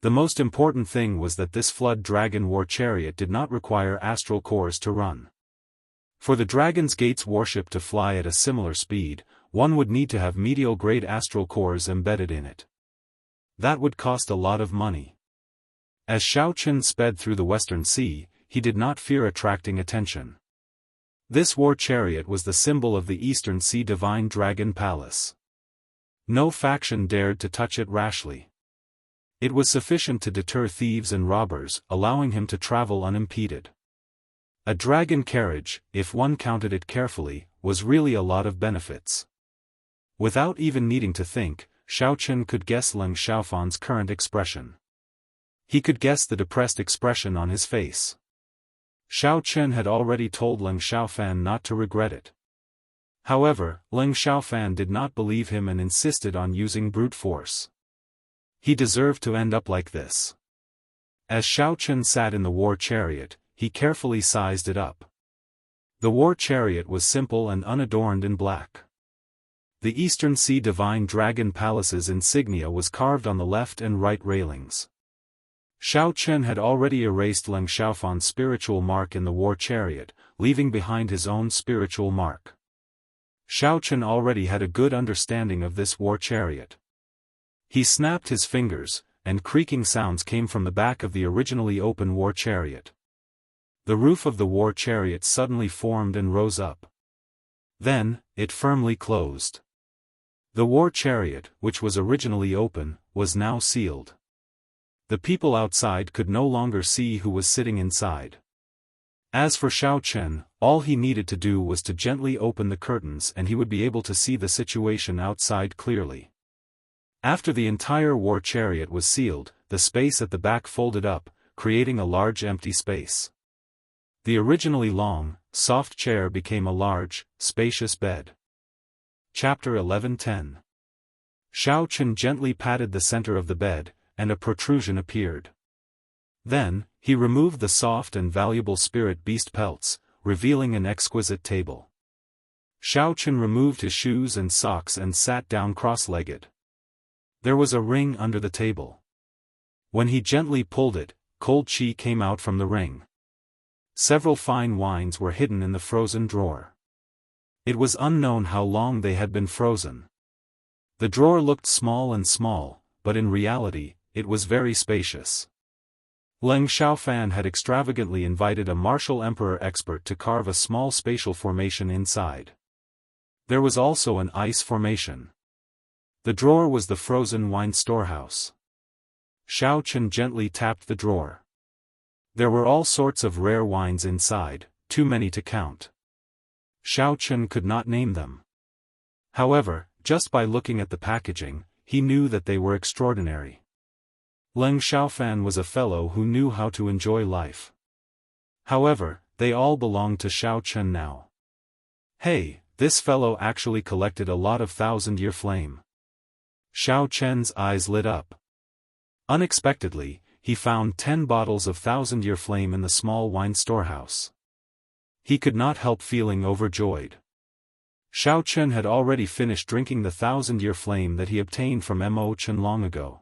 The most important thing was that this Flood Dragon war chariot did not require astral cores to run. For the Dragon's Gate's warship to fly at a similar speed, one would need to have medial-grade astral cores embedded in it. That would cost a lot of money. As Xiao Qin sped through the Western Sea, he did not fear attracting attention. This war chariot was the symbol of the Eastern Sea Divine Dragon Palace. No faction dared to touch it rashly. It was sufficient to deter thieves and robbers, allowing him to travel unimpeded. A dragon carriage, if one counted it carefully, was really a lot of benefits. Without even needing to think, Xiao Qin could guess Leng Xiaofan's current expression. He could guess the depressed expression on his face. Xiao Qin had already told Leng Xiaofan not to regret it. However, Leng Xiaofan did not believe him and insisted on using brute force. He deserved to end up like this. As Xiao Qin sat in the war chariot, he carefully sized it up. The war chariot was simple and unadorned in black. The Eastern Sea Divine Dragon Palace's insignia was carved on the left and right railings. Xiao Qin had already erased Leng Xiaofan's spiritual mark in the war chariot, leaving behind his own spiritual mark. Xiao Qin already had a good understanding of this war chariot. He snapped his fingers, and creaking sounds came from the back of the originally open war chariot. The roof of the war chariot suddenly formed and rose up. Then, it firmly closed. The war chariot, which was originally open, was now sealed. The people outside could no longer see who was sitting inside. As for Xiao Qin, all he needed to do was to gently open the curtains and he would be able to see the situation outside clearly. After the entire war chariot was sealed, the space at the back folded up, creating a large empty space. The originally long, soft chair became a large, spacious bed. Chapter 11:10. Xiao Qin gently patted the center of the bed, and a protrusion appeared. Then, he removed the soft and valuable spirit beast pelts, revealing an exquisite table. Xiao Qin removed his shoes and socks and sat down cross-legged. There was a ring under the table. When he gently pulled it, cold qi came out from the ring. Several fine wines were hidden in the frozen drawer. It was unknown how long they had been frozen. The drawer looked small, but in reality, it was very spacious. Leng Xiaofan had extravagantly invited a martial emperor expert to carve a small spatial formation inside. There was also an ice formation. The drawer was the frozen wine storehouse. Xiao Qin gently tapped the drawer. There were all sorts of rare wines inside, too many to count. Xiao Qin could not name them. However, just by looking at the packaging, he knew that they were extraordinary. Leng Xiaofan was a fellow who knew how to enjoy life. However, they all belonged to Xiao Qin now. Hey, this fellow actually collected a lot of thousand-year flame. Xiao Qin's eyes lit up. Unexpectedly, he found 10 bottles of thousand-year flame in the small wine storehouse. He could not help feeling overjoyed. Xiao Qin had already finished drinking the thousand-year flame that he obtained from Mo Chen long ago.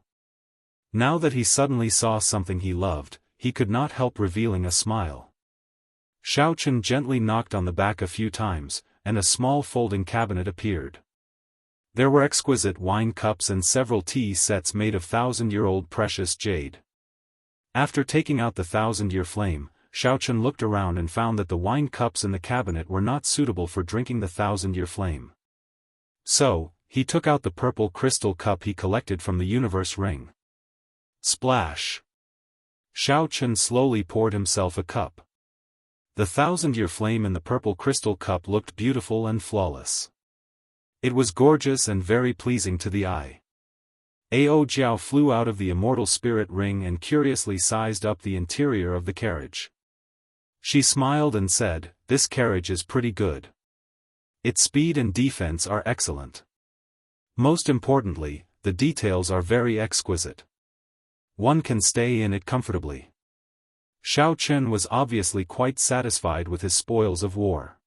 Now that he suddenly saw something he loved, he could not help revealing a smile. Xiao Qin gently knocked on the back a few times, and a small folding cabinet appeared. There were exquisite wine cups and several tea sets made of thousand-year-old precious jade. After taking out the thousand-year flame, Xiao Qin looked around and found that the wine cups in the cabinet were not suitable for drinking the thousand-year flame. So, he took out the purple crystal cup he collected from the universe ring. Splash! Xiao Qin slowly poured himself a cup. The thousand-year flame in the purple crystal cup looked beautiful and flawless. It was gorgeous and very pleasing to the eye. Ao Jiao flew out of the immortal spirit ring and curiously sized up the interior of the carriage. She smiled and said, "This carriage is pretty good. Its speed and defense are excellent. Most importantly, the details are very exquisite. One can stay in it comfortably. Xiao Chen was obviously quite satisfied with his spoils of war.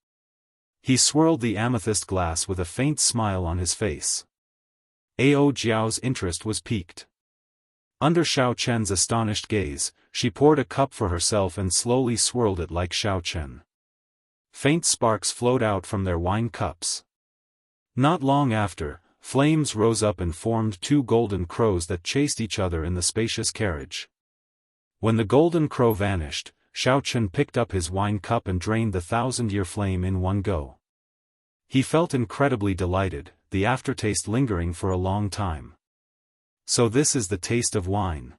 He swirled the amethyst glass with a faint smile on his face. Ao Jiao's interest was piqued. Under Xiao Chen's astonished gaze, she poured a cup for herself and slowly swirled it like Xiao Chen. Faint sparks flowed out from their wine cups. Not long after, flames rose up and formed two golden crows that chased each other in the spacious carriage. When the golden crow vanished, Xiao Chen picked up his wine cup and drained the 1,000-year flame in one go. He felt incredibly delighted, the aftertaste lingering for a long time. So this is the taste of wine.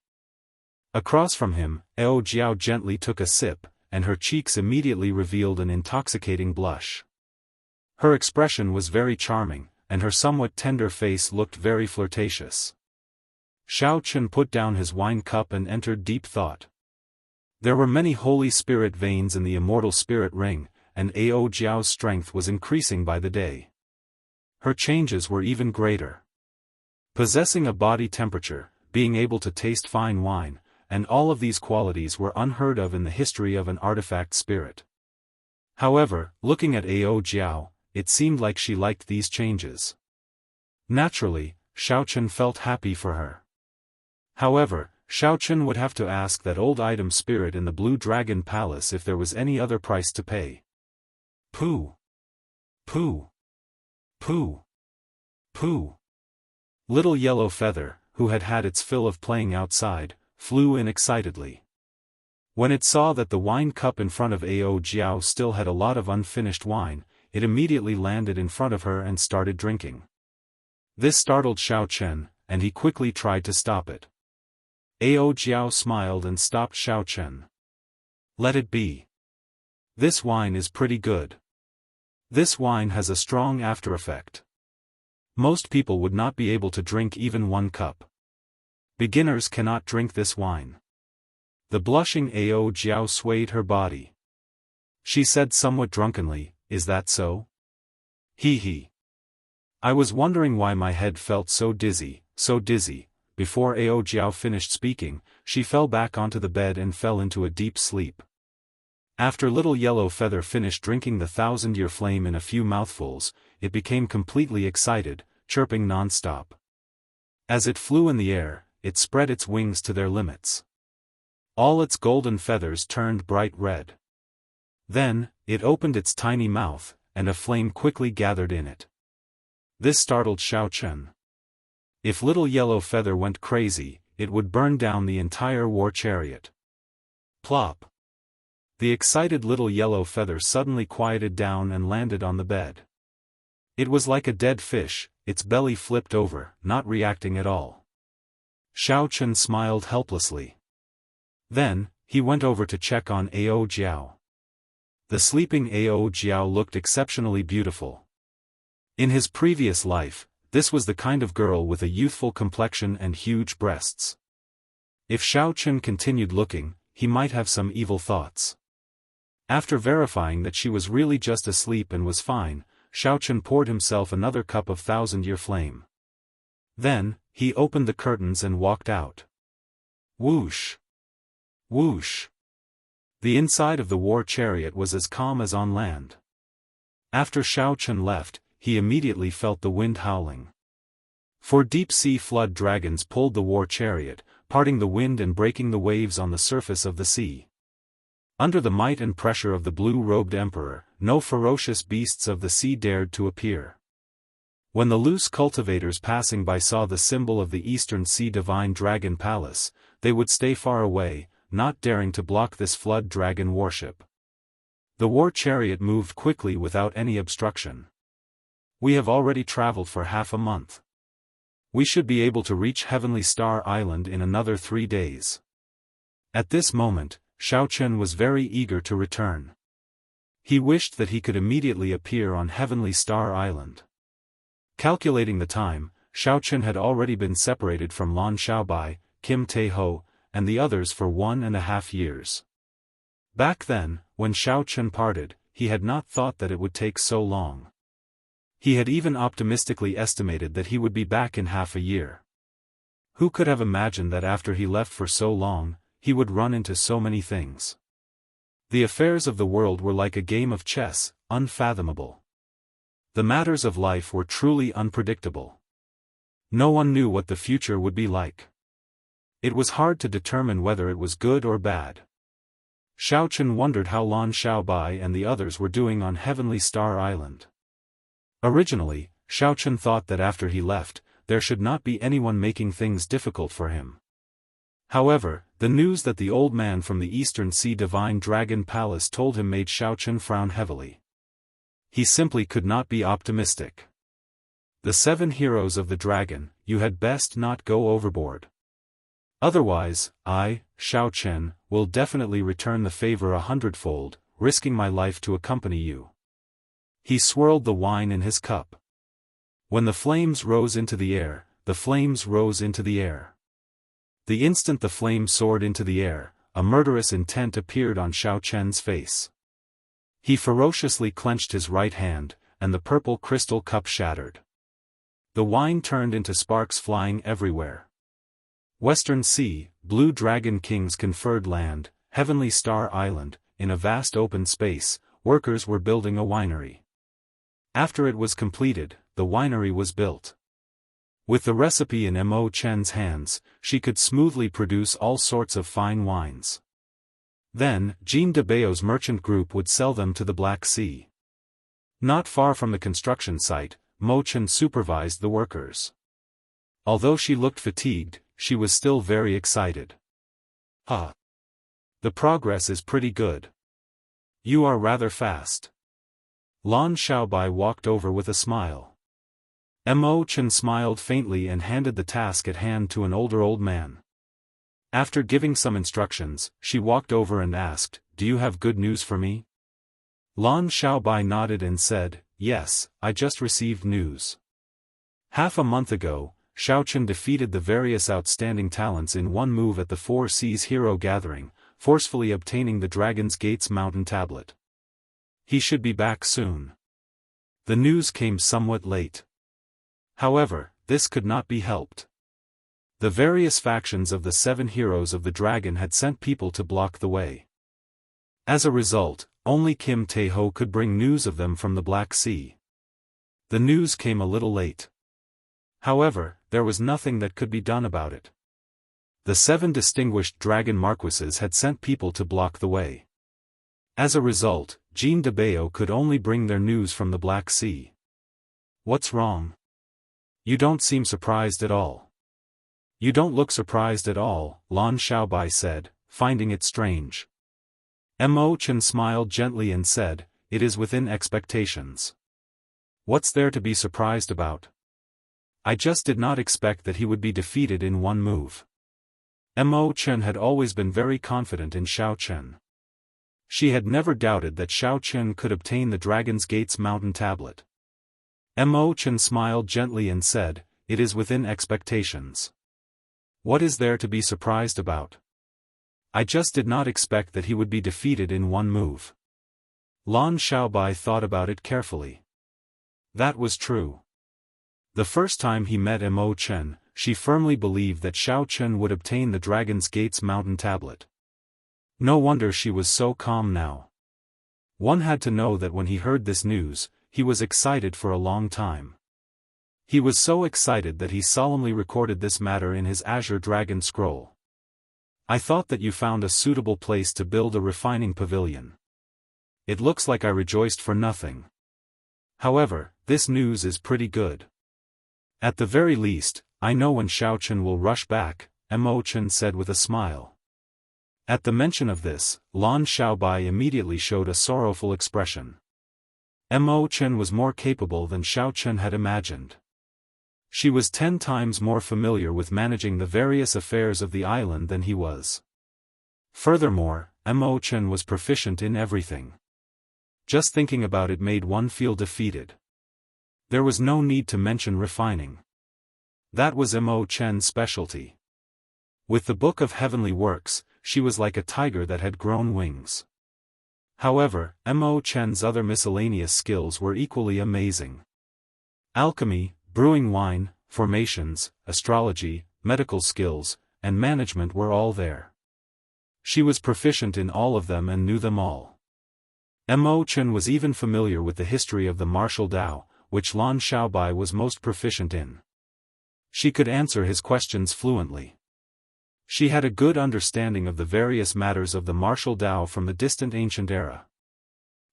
Across from him, Ao Jiao gently took a sip, and her cheeks immediately revealed an intoxicating blush. Her expression was very charming, and her somewhat tender face looked very flirtatious. Xiao Chen put down his wine cup and entered deep thought. There were many Holy Spirit veins in the immortal spirit ring, and Ao Jiao's strength was increasing by the day. Her changes were even greater. Possessing a body temperature, being able to taste fine wine, and all of these qualities were unheard of in the history of an artifact spirit. However, looking at Ao Jiao, it seemed like she liked these changes. Naturally, Xiao Chen felt happy for her. However, Xiao Chen would have to ask that old item spirit in the Blue Dragon Palace if there was any other price to pay. Pooh! Pooh! Pooh! Pooh! Little Yellow Feather, who had had its fill of playing outside, flew in excitedly. When it saw that the wine cup in front of Ao Jiao still had a lot of unfinished wine, it immediately landed in front of her and started drinking. This startled Xiao Chen, and he quickly tried to stop it. Ao Jiao smiled and stopped Xiao Chen. Let it be. This wine is pretty good. This wine has a strong after effect. Most people would not be able to drink even one cup. Beginners cannot drink this wine. The blushing Ao Jiao swayed her body. She said somewhat drunkenly, "Is that so?" He. I was wondering why my head felt so dizzy. Before Ao Jiao finished speaking, she fell back onto the bed and fell into a deep sleep. After Little Yellow Feather finished drinking the 1,000-year flame in a few mouthfuls, it became completely excited, chirping non-stop. As it flew in the air, it spread its wings to their limits. All its golden feathers turned bright red. Then, it opened its tiny mouth, and a flame quickly gathered in it. This startled Xiao Chen. If Little Yellow Feather went crazy, it would burn down the entire war chariot. Plop! The excited Little Yellow Feather suddenly quieted down and landed on the bed. It was like a dead fish, its belly flipped over, not reacting at all. Xiao Chen smiled helplessly. Then, he went over to check on Ao Jiao. The sleeping Ao Jiao looked exceptionally beautiful. In his previous life, this was the kind of girl with a youthful complexion and huge breasts. If Xiao Chen continued looking, he might have some evil thoughts. After verifying that she was really just asleep and was fine, Xiao Chen poured himself another cup of 1,000-year flame. Then, he opened the curtains and walked out. Whoosh! Whoosh! The inside of the war chariot was as calm as on land. After Xiao Chen left, he immediately felt the wind howling. For deep-sea flood dragons pulled the war chariot, parting the wind and breaking the waves on the surface of the sea. Under the might and pressure of the blue-robed emperor, no ferocious beasts of the sea dared to appear. When the loose cultivators passing by saw the symbol of the Eastern Sea Divine Dragon Palace, they would stay far away, not daring to block this flood dragon warship. The war chariot moved quickly without any obstruction. We have already traveled for half a month. We should be able to reach Heavenly Star Island in another 3 days. At this moment, Xiao Chen was very eager to return. He wished that he could immediately appear on Heavenly Star Island. Calculating the time, Xiao Chen had already been separated from Lan Xiaobai, Kim Tae-ho, and the others for 1.5 years. Back then, when Xiao Chen parted, he had not thought that it would take so long. He had even optimistically estimated that he would be back in half a year. Who could have imagined that after he left for so long, he would run into so many things? The affairs of the world were like a game of chess, unfathomable. The matters of life were truly unpredictable. No one knew what the future would be like. It was hard to determine whether it was good or bad. Xiao Chen wondered how Lan Xiaobai and the others were doing on Heavenly Star Island. Originally, Xiao Chen thought that after he left, there should not be anyone making things difficult for him. However, the news that the old man from the Eastern Sea Divine Dragon Palace told him made Xiao Chen frown heavily. He simply could not be optimistic. The 7 heroes of the dragon, you had best not go overboard. Otherwise, I, Xiao Chen, will definitely return the favor 100-fold, risking my life to accompany you. He swirled the wine in his cup. When the flames rose into the air, the flames rose into the air. The instant the flame soared into the air, a murderous intent appeared on Xiao Chen's face. He ferociously clenched his right hand, and the purple crystal cup shattered. The wine turned into sparks flying everywhere. Western Sea, Blue Dragon King's conferred land, Heavenly Star Island, in a vast open space, workers were building a winery. After it was completed, the winery was built. With the recipe in Mo Chen's hands, she could smoothly produce all sorts of fine wines. Then, Jean de Bao's merchant group would sell them to the Black Sea. Not far from the construction site, Mo Chen supervised the workers. Although she looked fatigued, she was still very excited. The progress is pretty good. You are rather fast. Lan Xiaobai walked over with a smile. Mo Chen smiled faintly and handed the task at hand to an older old man. After giving some instructions, she walked over and asked, "Do you have good news for me?" Lan Xiaobai nodded and said, "Yes, I just received news. Half a month ago, Xiao Chen defeated the various outstanding talents in one move at the Four Seas Hero Gathering, forcefully obtaining the Dragon's Gate's mountain tablet. He should be back soon." The news came somewhat late. However, this could not be helped. The various factions of the 7 heroes of the dragon had sent people to block the way. As a result, only Kim Tae-ho could bring news of them from the Black Sea. The news came a little late. However, there was nothing that could be done about it. The 7 distinguished dragon marquises had sent people to block the way. As a result, Jean de Bao could only bring their news from the Black Sea. What's wrong? You don't seem surprised at all. You don't look surprised at all, Lan Xiaobai said, finding it strange. Mo Chen smiled gently and said, "It is within expectations. What's there to be surprised about? I just did not expect that he would be defeated in one move." Mo Chen had always been very confident in Xiao Chen. She had never doubted that Xiao Chen could obtain the Dragon's Gate's mountain tablet. Mo Chen smiled gently and said, "It is within expectations. What is there to be surprised about? I just did not expect that he would be defeated in one move." Lan Xiaobai thought about it carefully. That was true. The first time he met Mo Chen, she firmly believed that Xiao Chen would obtain the Dragon's Gate's mountain tablet. No wonder she was so calm now. One had to know that when he heard this news, he was excited for a long time. He was so excited that he solemnly recorded this matter in his Azure Dragon Scroll. "I thought that you found a suitable place to build a refining pavilion. It looks like I rejoiced for nothing. However, this news is pretty good. At the very least, I know when Xiao Chen will rush back," Mo Chen said with a smile. At the mention of this, Lan Xiaobai immediately showed a sorrowful expression. Mo Chen was more capable than Xiao Chen had imagined. She was 10 times more familiar with managing the various affairs of the island than he was. Furthermore, Mo Chen was proficient in everything. Just thinking about it made one feel defeated. There was no need to mention refining. That was Mo Chen's specialty. With the Book of Heavenly Works, she was like a tiger that had grown wings. However, Mo Chen's other miscellaneous skills were equally amazing. Alchemy, brewing wine, formations, astrology, medical skills, and management were all there. She was proficient in all of them and knew them all. Mo Chen was even familiar with the history of the martial Tao, which Lan Xiaobai was most proficient in. She could answer his questions fluently. She had a good understanding of the various matters of the martial Tao from the distant ancient era.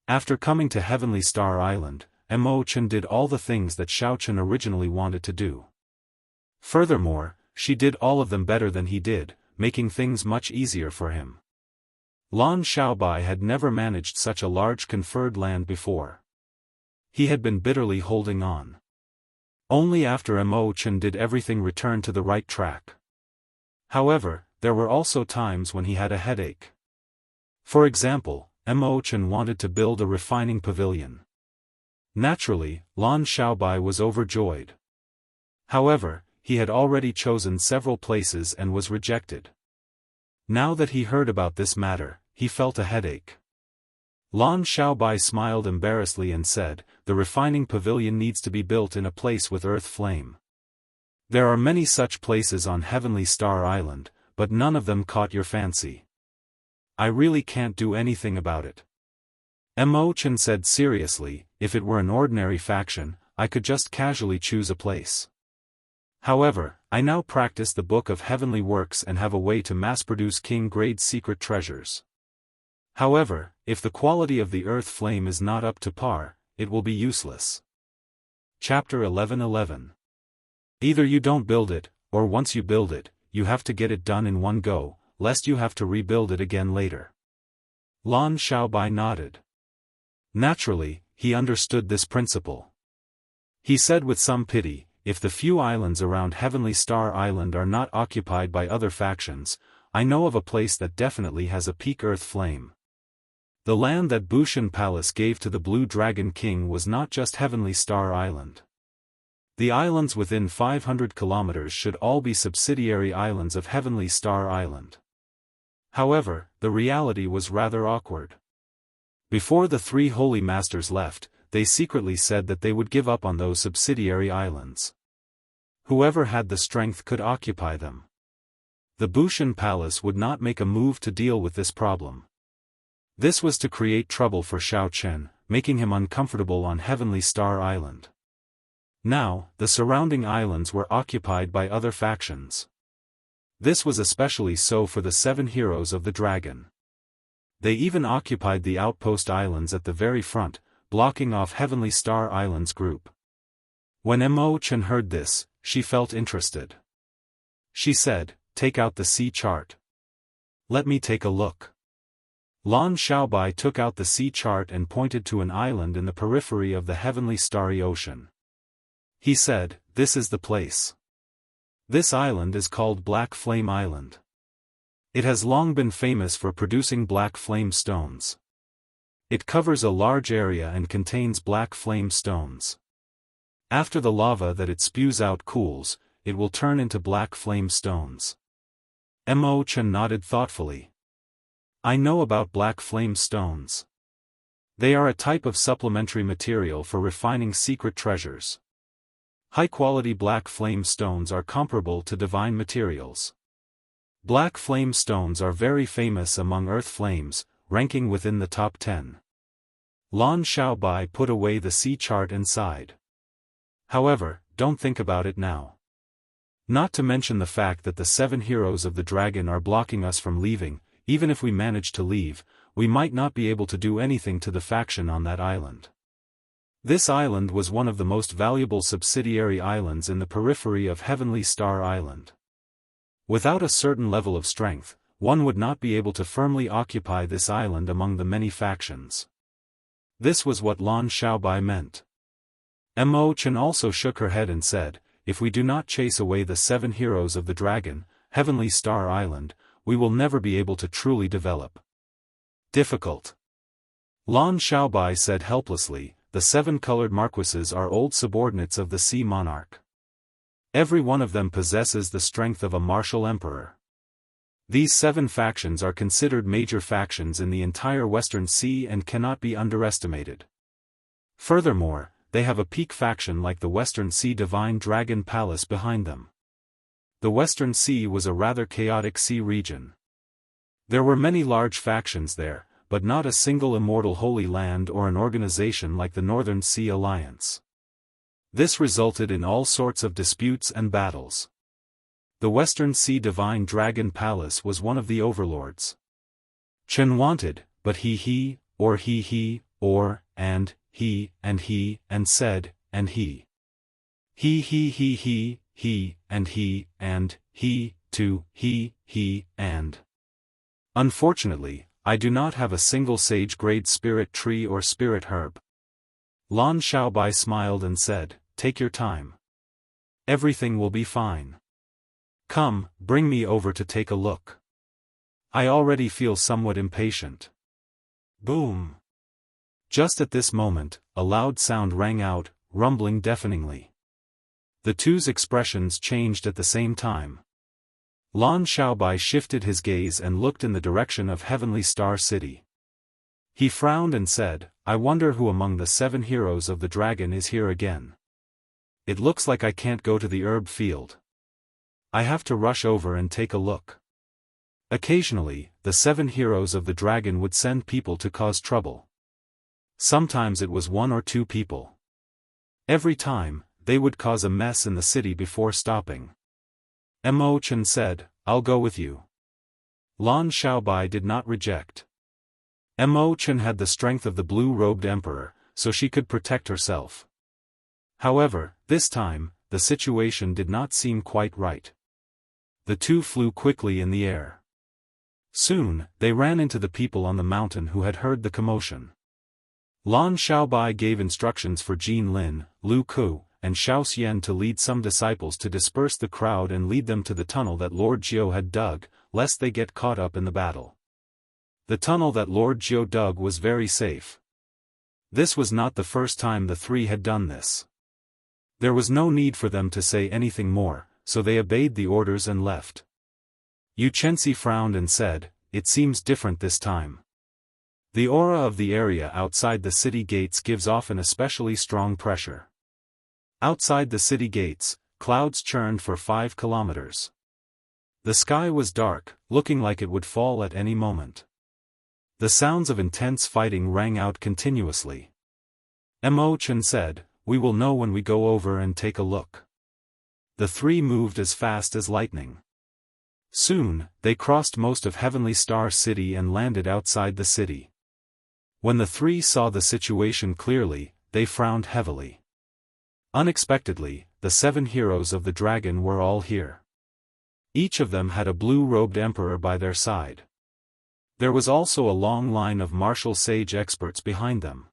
After coming to Heavenly Star Island, Mo Chen did all the things that Xiao Chen originally wanted to do. Furthermore, she did all of them better than he did, making things much easier for him. Lan Xiaobai had never managed such a large conferred land before. He had been bitterly holding on. Only after Mo Chen did everything return to the right track. However, there were also times when he had a headache. For example, Mo Chen wanted to build a refining pavilion. Naturally, Lan Xiaobai was overjoyed. However, he had already chosen several places and was rejected. Now that he heard about this matter, he felt a headache. Lan Xiaobai smiled embarrassedly and said, "The refining pavilion needs to be built in a place with earth flame. There are many such places on Heavenly Star Island, but none of them caught your fancy. I really can't do anything about it." Mo Chen said seriously, "If it were an ordinary faction, I could just casually choose a place. However, I now practice the Book of Heavenly Works and have a way to mass-produce king-grade secret treasures. However, if the quality of the earth flame is not up to par, it will be useless." Chapter 11:11. Either you don't build it, or once you build it, you have to get it done in one go, lest you have to rebuild it again later. Lan Xiaobai nodded. Naturally, he understood this principle. He said with some pity, "If the few islands around Heavenly Star Island are not occupied by other factions, I know of a place that definitely has a peak earth flame." The land that Bushan Palace gave to the Blue Dragon King was not just Heavenly Star Island. The islands within 500 kilometers should all be subsidiary islands of Heavenly Star Island. However, the reality was rather awkward. Before the three holy masters left, they secretly said that they would give up on those subsidiary islands. Whoever had the strength could occupy them. The Bushan Palace would not make a move to deal with this problem. This was to create trouble for Xiao Chen, making him uncomfortable on Heavenly Star Island. Now, the surrounding islands were occupied by other factions. This was especially so for the 7 heroes of the dragon. They even occupied the outpost islands at the very front, blocking off Heavenly Star Island's group. When Mo Chen heard this, she felt interested. She said, "Take out the sea chart. Let me take a look." Lan Xiaobai took out the sea chart and pointed to an island in the periphery of the Heavenly Starry Ocean. He said, "This is the place. This island is called Black Flame Island. It has long been famous for producing black flame stones. It covers a large area and contains black flame stones. After the lava that it spews out cools, it will turn into black flame stones." Mo Chen nodded thoughtfully. "I know about black flame stones. They are a type of supplementary material for refining secret treasures. High-quality black flame stones are comparable to divine materials. Black flame stones are very famous among earth flames, ranking within the top 10. Lan Xiaobai put away the sea chart and sighed. "However, don't think about it now. Not to mention the fact that the 7 heroes of the dragon are blocking us from leaving. Even if we manage to leave, we might not be able to do anything to the faction on that island. This island was one of the most valuable subsidiary islands in the periphery of Heavenly Star Island. Without a certain level of strength, one would not be able to firmly occupy this island among the many factions." This was what Lan Xiaobai meant. Mo Chen also shook her head and said, "If we do not chase away the 7 heroes of the dragon, Heavenly Star Island, we will never be able to truly develop." "Difficult." Lan Xiaobai said helplessly, "The 7 colored marquises are old subordinates of the Sea Monarch. Every one of them possesses the strength of a martial emperor. These 7 factions are considered major factions in the entire Western Sea and cannot be underestimated. Furthermore, they have a peak faction like the Western Sea Divine Dragon Palace behind them. The Western Sea was a rather chaotic sea region. There were many large factions there, but not a single immortal Holy Land or an organization like the Northern Sea Alliance. This resulted in all sorts of disputes and battles. The Western Sea Divine Dragon Palace was one of the overlords. Chen wanted, but he, or or, and he, and said, and he, and he, too, and. Unfortunately, I do not have a single sage-grade spirit tree or spirit herb. Lan Xiaobai smiled and said, take your time. Everything will be fine. Come, bring me over to take a look. I already feel somewhat impatient. Boom. Just at this moment, a loud sound rang out, rumbling deafeningly. The two's expressions changed at the same time. Lan Xiaobai shifted his gaze and looked in the direction of Heavenly Star City. He frowned and said, I wonder who among the 7 heroes of the dragon is here again. It looks like I can't go to the herb field. I have to rush over and take a look. Occasionally, the 7 heroes of the dragon would send people to cause trouble. Sometimes it was 1 or 2 people. Every time, they would cause a mess in the city before stopping. Mo Chen said, I'll go with you. Lan Xiaobai did not reject. Mo Chen had the strength of the blue-robed emperor, so she could protect herself. However, this time, the situation did not seem quite right. The two flew quickly in the air. Soon, they ran into the people on the mountain who had heard the commotion. Lan Xiaobai gave instructions for Jin Lin, Lu Ku, and Xiao Xian to lead some disciples to disperse the crowd and lead them to the tunnel that Lord Jiu had dug, lest they get caught up in the battle. The tunnel that Lord Jiu dug was very safe. This was not the first time the 3 had done this. There was no need for them to say anything more, so they obeyed the orders and left. Yu Chenxi frowned and said, it seems different this time. The aura of the area outside the city gates gives off an especially strong pressure. Outside the city gates, clouds churned for 5 kilometers. The sky was dark, looking like it would fall at any moment. The sounds of intense fighting rang out continuously. Mo Chen said, we will know when we go over and take a look. The 3 moved as fast as lightning. Soon, they crossed most of Heavenly Star City and landed outside the city. When the 3 saw the situation clearly, they frowned heavily. Unexpectedly, the 7 heroes of the dragon were all here. Each of them had a blue-robed emperor by their side. There was also a long line of martial sage experts behind them.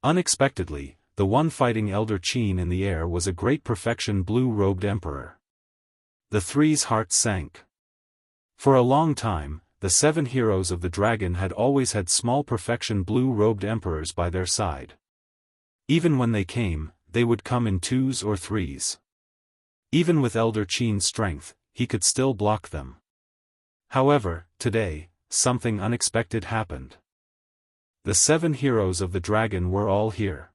Unexpectedly, the one fighting Elder Qin in the air was a great perfection blue-robed emperor. The 3's hearts sank. For a long time, the 7 heroes of the dragon had always had small perfection blue-robed emperors by their side. Even when they came, they would come in 2s or 3s. Even with Elder Qin's strength, he could still block them. However, today, something unexpected happened. The 7 heroes of the dragon were all here.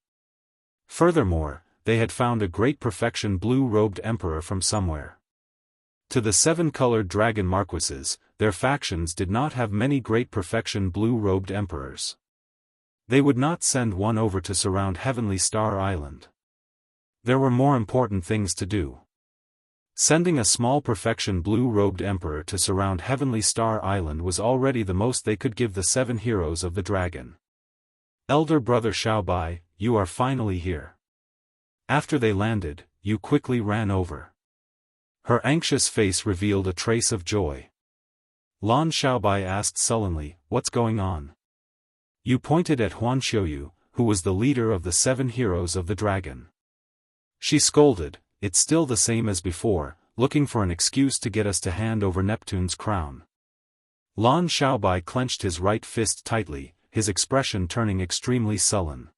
Furthermore, they had found a great perfection blue-robed emperor from somewhere. To the 7-colored dragon marquises, their factions did not have many great perfection blue-robed emperors. They would not send one over to surround Heavenly Star Island. There were more important things to do. Sending a small perfection blue-robed emperor to surround Heavenly Star Island was already the most they could give the 7 heroes of the dragon. Elder Brother Xiaobai, you are finally here. After they landed, Yu quickly ran over. Her anxious face revealed a trace of joy. Lan Xiaobai asked sullenly, what's going on? Yu pointed at Huan Xiuyu, who was the leader of the 7 heroes of the dragon. She scolded, it's still the same as before, looking for an excuse to get us to hand over Neptune's crown. Lan Xiaobai clenched his right fist tightly, his expression turning extremely sullen.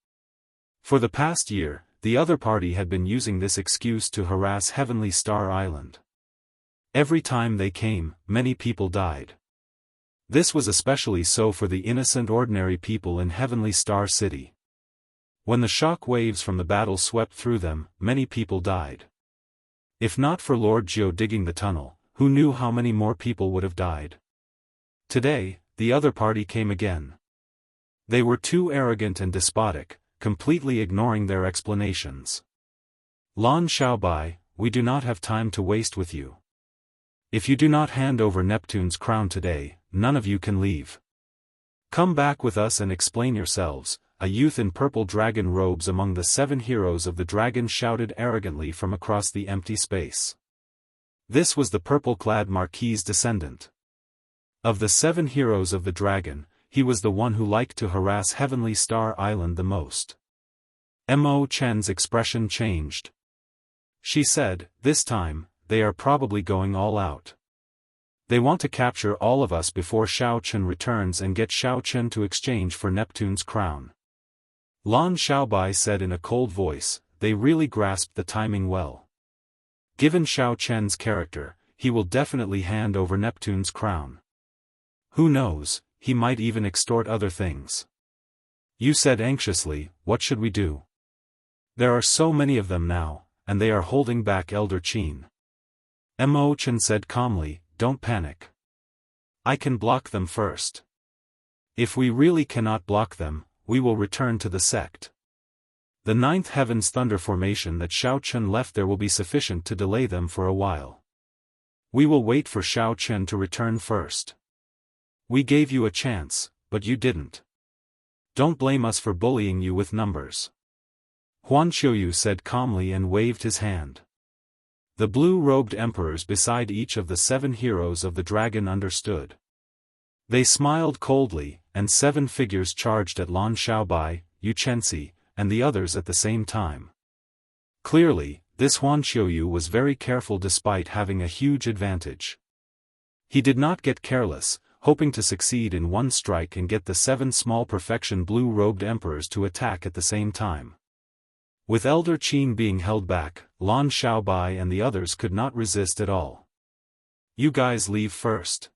For the past year, the other party had been using this excuse to harass Heavenly Star Island. Every time they came, many people died. This was especially so for the innocent ordinary people in Heavenly Star City. When the shock waves from the battle swept through them, many people died. If not for Lord Jiu digging the tunnel, who knew how many more people would have died? Today, the other party came again. They were too arrogant and despotic, completely ignoring their explanations. Lan Xiaobai, we do not have time to waste with you. If you do not hand over Neptune's crown today, none of you can leave. Come back with us and explain yourselves. A youth in purple dragon robes among the 7 heroes of the dragon shouted arrogantly from across the empty space. This was the purple-clad Marquis's descendant. Of the 7 heroes of the dragon, he was the one who liked to harass Heavenly Star Island the most. Mo Chen's expression changed. She said, this time, they are probably going all out. They want to capture all of us before Xiao Chen returns and get Xiao Chen to exchange for Neptune's crown. Lan Xiaobai said in a cold voice, they really grasped the timing well. Given Xiao Chen's character, he will definitely hand over Neptune's crown. Who knows, he might even extort other things. You said anxiously, what should we do? There are so many of them now, and they are holding back Elder Qin. Mo Chen said calmly, don't panic. I can block them first. If we really cannot block them, we will return to the sect. The 9th Heaven's thunder formation that Xiao Chen left there will be sufficient to delay them for a while. We will wait for Xiao Chen to return first. We gave you a chance, but you didn't. Don't blame us for bullying you with numbers. Huan Qiuyu said calmly and waved his hand. The blue-robed emperors beside each of the 7 heroes of the dragon understood. They smiled coldly, and 7 figures charged at Lan Xiaobai, Yu Chenxi, and the others at the same time. Clearly, this Huan Qiuyu was very careful despite having a huge advantage. He did not get careless, hoping to succeed in one strike and get the 7 small perfection blue-robed emperors to attack at the same time. With Elder Qin being held back, Lan Xiaobai and the others could not resist at all. You guys leave first.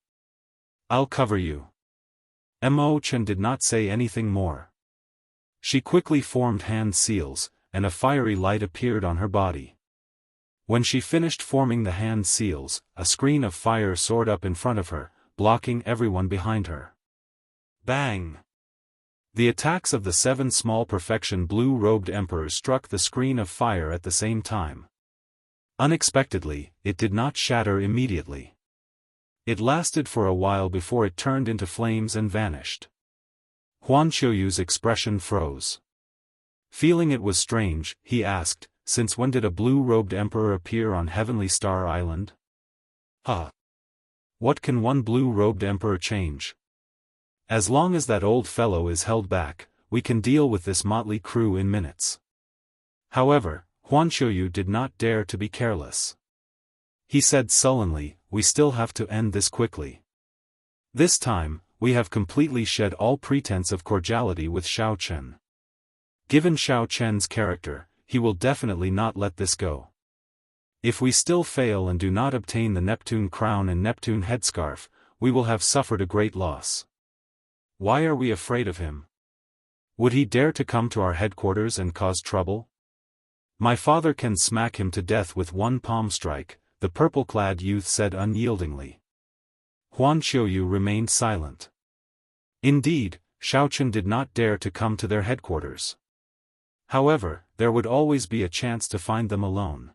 I'll cover you. Mo Chen did not say anything more. She quickly formed hand seals, and a fiery light appeared on her body. When she finished forming the hand seals, a screen of fire soared up in front of her, blocking everyone behind her. Bang! The attacks of the 7 small perfection blue-robed emperors struck the screen of fire at the same time. Unexpectedly, it did not shatter immediately. It lasted for a while before it turned into flames and vanished. Huan Qiuyu's expression froze. Feeling it was strange, he asked, since when did a blue-robed emperor appear on Heavenly Star Island? What can one blue-robed emperor change? As long as that old fellow is held back, we can deal with this motley crew in minutes. However, Huan Qiuyu did not dare to be careless. He said sullenly, we still have to end this quickly. This time, we have completely shed all pretense of cordiality with Xiao Chen. Given Xiao Chen's character, he will definitely not let this go. If we still fail and do not obtain the Neptune crown and Neptune headscarf, we will have suffered a great loss. Why are we afraid of him? Would he dare to come to our headquarters and cause trouble? My father can smack him to death with one palm strike, the purple-clad youth said unyieldingly. Huan Qiuyu remained silent. Indeed, Xiao Chen did not dare to come to their headquarters. However, there would always be a chance to find them alone.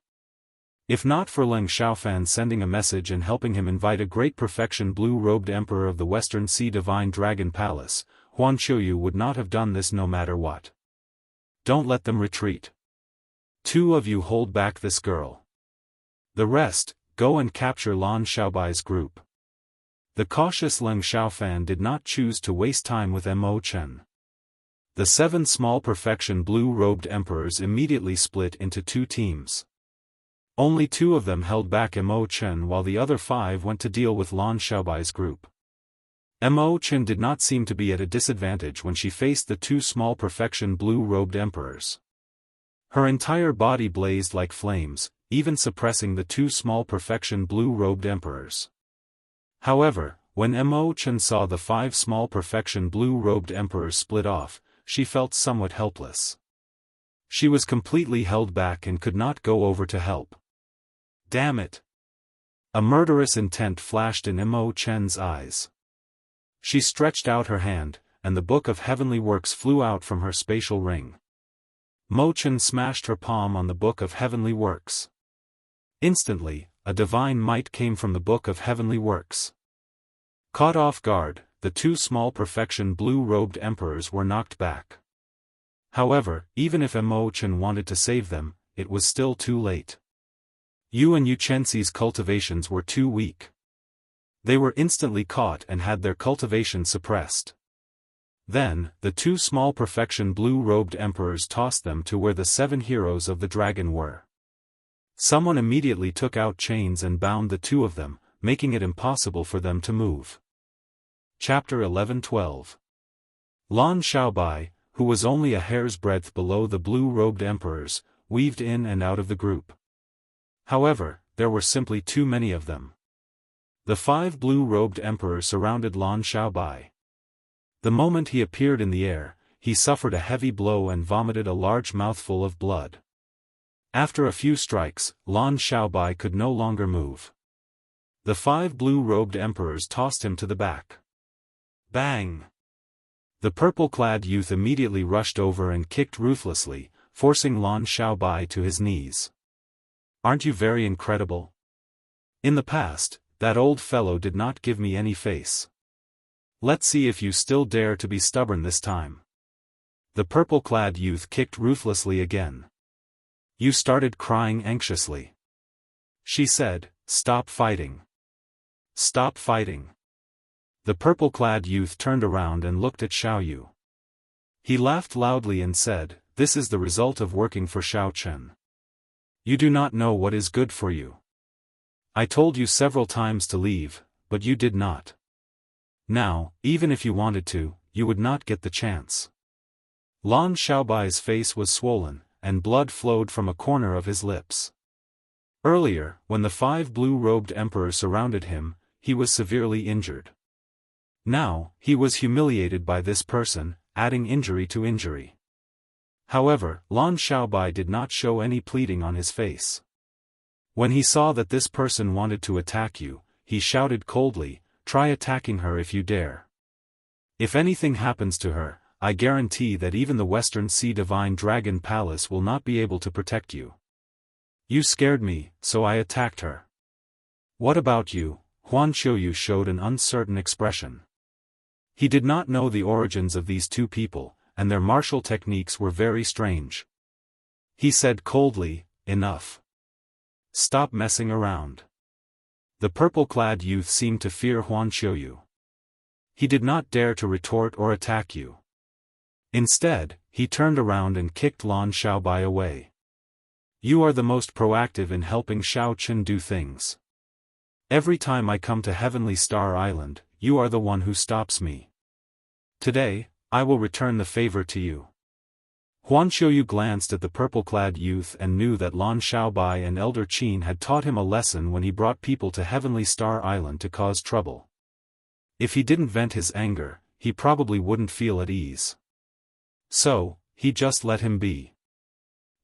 If not for Leng Xiaofan sending a message and helping him invite a great perfection blue-robed emperor of the Western Sea Divine Dragon Palace, Huan Qiuyu would not have done this no matter what. Don't let them retreat. 2 of you hold back this girl. The rest, go and capture Lan Xiaobai's group. The cautious Leng Xiaofan did not choose to waste time with Mo Chen. The 7 small perfection blue-robed emperors immediately split into 2 teams. Only 2 of them held back Mo Chen while the other 5 went to deal with Lan Xiaobai's group. Mo Chen did not seem to be at a disadvantage when she faced the 2 small perfection blue-robed emperors. Her entire body blazed like flames, even suppressing the 2 small perfection blue-robed emperors. However, when Mo Chen saw the 5 small perfection blue-robed emperors split off, she felt somewhat helpless. She was completely held back and could not go over to help. Damn it! A murderous intent flashed in Mo Chen's eyes. She stretched out her hand, and the Book of Heavenly Works flew out from her spatial ring. Mo Chen smashed her palm on the Book of Heavenly Works. Instantly, a divine might came from the Book of Heavenly Works. Caught off guard, the two small perfection blue-robed emperors were knocked back. However, even if Mo Chen wanted to save them, it was still too late. Yu and Yu Chenxi's cultivations were too weak. They were instantly caught and had their cultivation suppressed. Then, the two small perfection blue-robed emperors tossed them to where the 7 heroes of the dragon were. Someone immediately took out chains and bound the two of them, making it impossible for them to move. Chapter 11-12. Lan Xiaobai, who was only a hair's breadth below the blue-robed emperors, weaved in and out of the group. However, there were simply too many of them. The 5 blue-robed emperors surrounded Lan Xiaobai. The moment he appeared in the air, he suffered a heavy blow and vomited a large mouthful of blood. After a few strikes, Lan Xiaobai could no longer move. The 5 blue-robed emperors tossed him to the back. Bang! The purple-clad youth immediately rushed over and kicked ruthlessly, forcing Lan Xiaobai to his knees. Aren't you very incredible? In the past, that old fellow did not give me any face. Let's see if you still dare to be stubborn this time. The purple-clad youth kicked ruthlessly again. You started crying anxiously. She said, "Stop fighting. Stop fighting." The purple-clad youth turned around and looked at Xiaoyu. He laughed loudly and said, "This is the result of working for Xiao Chen. You do not know what is good for you. I told you several times to leave, but you did not. Now, even if you wanted to, you would not get the chance." Lan Xiaobai's face was swollen, and blood flowed from a corner of his lips. Earlier, when the 5 blue-robed emperors surrounded him, he was severely injured. Now, he was humiliated by this person, adding injury to injury. However, Lan Xiaobai did not show any pleading on his face. When he saw that this person wanted to attack you, he shouted coldly, "Try attacking her if you dare. If anything happens to her, I guarantee that even the Western Sea Divine Dragon Palace will not be able to protect you. You scared me, so I attacked her. What about you?" Huan Qiuyu showed an uncertain expression. He did not know the origins of these two people, and their martial techniques were very strange. He said coldly, "Enough. Stop messing around." The purple-clad youth seemed to fear Huan Qiuyu. He did not dare to retort or attack you. Instead, he turned around and kicked Lan Xiaobai away. "You are the most proactive in helping Xiao Chen do things. Every time I come to Heavenly Star Island, you are the one who stops me. Today, I will return the favor to you." Huan Qiuyu glanced at the purple-clad youth and knew that Lan Xiaobai and Elder Qin had taught him a lesson when he brought people to Heavenly Star Island to cause trouble. If he didn't vent his anger, he probably wouldn't feel at ease. So, he just let him be.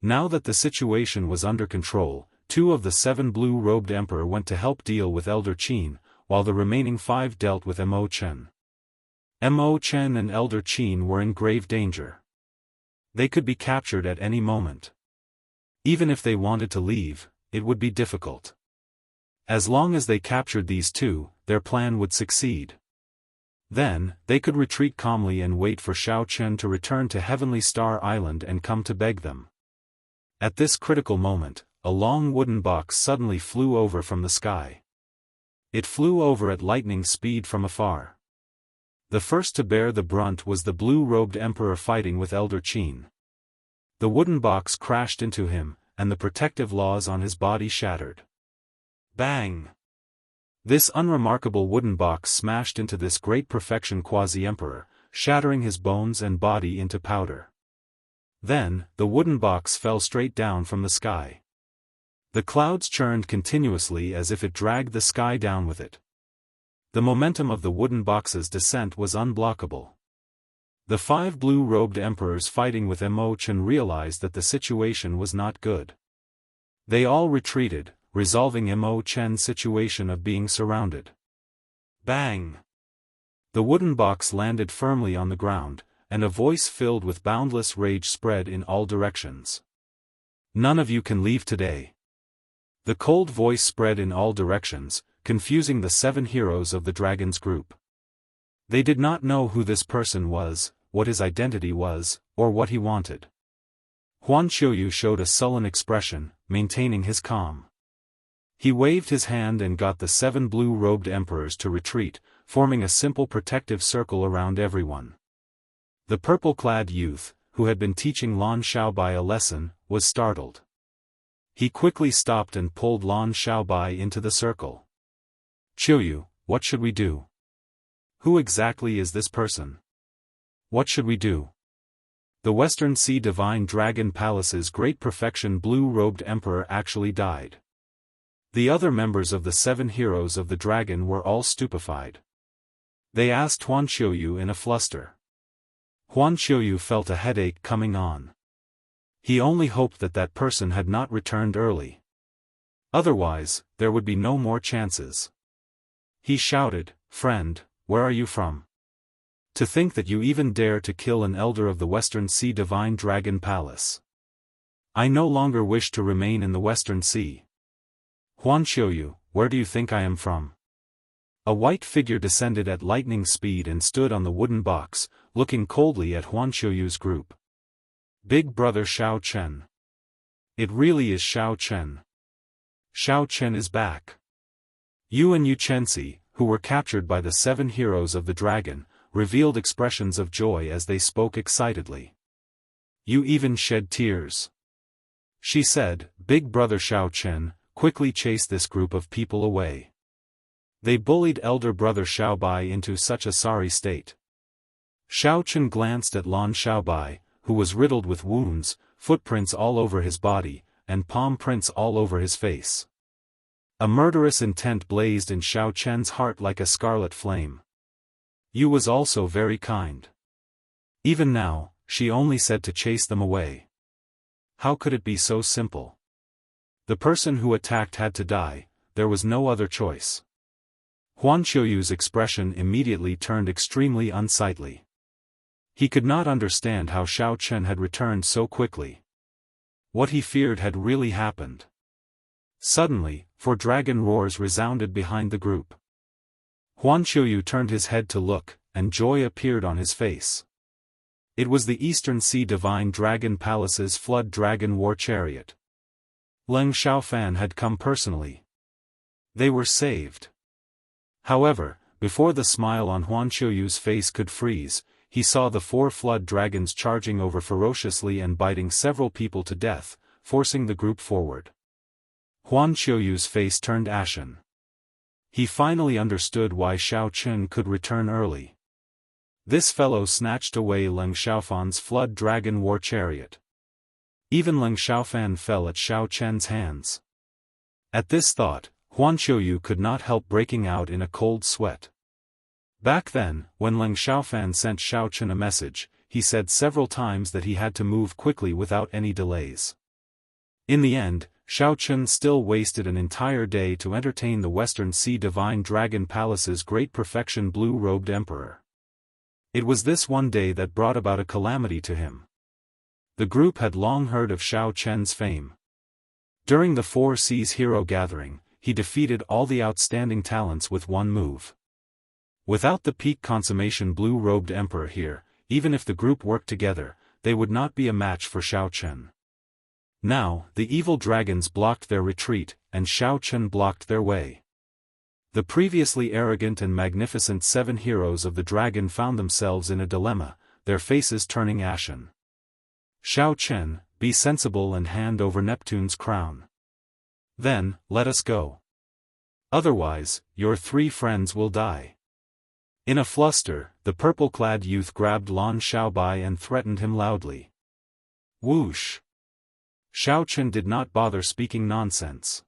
Now that the situation was under control, 2 of the 7 blue-robed emperor went to help deal with Elder Qin, while the remaining 5 dealt with Mo Chen. Mo Chen and Elder Qin were in grave danger. They could be captured at any moment. Even if they wanted to leave, it would be difficult. As long as they captured these 2, their plan would succeed. Then, they could retreat calmly and wait for Xiao Chen to return to Heavenly Star Island and come to beg them. At this critical moment, a long wooden box suddenly flew over from the sky. It flew over at lightning speed from afar. The first to bear the brunt was the blue-robed emperor fighting with Elder Qin. The wooden box crashed into him, and the protective laws on his body shattered. Bang! This unremarkable wooden box smashed into this great perfection quasi-emperor, shattering his bones and body into powder. Then, the wooden box fell straight down from the sky. The clouds churned continuously as if it dragged the sky down with it. The momentum of the wooden box's descent was unblockable. The 5 blue-robed emperors fighting with Mo Chen realized that the situation was not good. They all retreated, resolving Mo Chen's situation of being surrounded. Bang! The wooden box landed firmly on the ground, and a voice filled with boundless rage spread in all directions. None of you can leave today. The cold voice spread in all directions, confusing the 7 heroes of the dragon's group. They did not know who this person was, what his identity was, or what he wanted. Huan Qiuyu showed a sullen expression, maintaining his calm. He waved his hand and got the 7 blue-robed emperors to retreat, forming a simple protective circle around everyone. The purple-clad youth, who had been teaching Lan Xiaobai a lesson, was startled. He quickly stopped and pulled Lan Xiaobai into the circle. Qiuyu, what should we do? Who exactly is this person? What should we do? The Western Sea Divine Dragon Palace's great perfection blue-robed emperor actually died. The other members of the 7 heroes of the dragon were all stupefied. They asked Huan Qiuyu in a fluster. Huan Qiuyu felt a headache coming on. He only hoped that that person had not returned early. Otherwise, there would be no more chances. He shouted, "Friend, where are you from? To think that you even dare to kill an elder of the Western Sea Divine Dragon Palace. I no longer wish to remain in the Western Sea. Huan Qiuyu, where do you think I am from?" A white figure descended at lightning speed and stood on the wooden box, looking coldly at Huan Qiuyu's group. Big brother Xiao Chen. It really is Xiao Chen. Xiao Chen is back. Yu and Yu Chenxi, who were captured by the 7 heroes of the dragon, revealed expressions of joy as they spoke excitedly. You even shed tears. She said, "Big brother Xiao Chen, quickly chase this group of people away. They bullied elder brother Xiaobai into such a sorry state." Xiao Chen glanced at Lan Xiaobai, who was riddled with wounds, footprints all over his body, and palm prints all over his face. A murderous intent blazed in Xiao Chen's heart like a scarlet flame. Yu was also very kind. Even now, she only said to chase them away. How could it be so simple? The person who attacked had to die, there was no other choice. Huan Qiuyu's expression immediately turned extremely unsightly. He could not understand how Xiao Chen had returned so quickly. What he feared had really happened. Suddenly, 4 dragon roars resounded behind the group. Huan Qiuyu turned his head to look, and joy appeared on his face. It was the Eastern Sea Divine Dragon Palace's Flood Dragon War Chariot. Leng Xiaofan had come personally. They were saved. However, before the smile on Huan Qiuyu's face could freeze, he saw the 4 flood dragons charging over ferociously and biting several people to death, forcing the group forward. Huan Qiuyu's face turned ashen. He finally understood why Xiao Chen could return early. This fellow snatched away Leng Xiaofan's Flood Dragon War Chariot. Even Leng Xiaofan fell at Xiao Chen's hands. At this thought, Huan Qiuyu could not help breaking out in a cold sweat. Back then, when Leng Xiaofan sent Xiao Chen a message, he said several times that he had to move quickly without any delays. In the end, Xiao Chen still wasted an entire day to entertain the Western Sea Divine Dragon Palace's great perfection blue-robed emperor. It was this one day that brought about a calamity to him. The group had long heard of Xiao Chen's fame. During the 4 Seas Hero Gathering, he defeated all the outstanding talents with one move. Without the peak consummation blue-robed emperor here, even if the group worked together, they would not be a match for Xiao Chen. Now, the evil dragons blocked their retreat, and Xiao Chen blocked their way. The previously arrogant and magnificent 7 heroes of the dragon found themselves in a dilemma, their faces turning ashen. Xiao Chen, be sensible and hand over Neptune's crown. Then, let us go. Otherwise, your 3 friends will die. In a fluster, the purple-clad youth grabbed Lan Xiaobai and threatened him loudly. Whoosh! Xiao Chen did not bother speaking nonsense.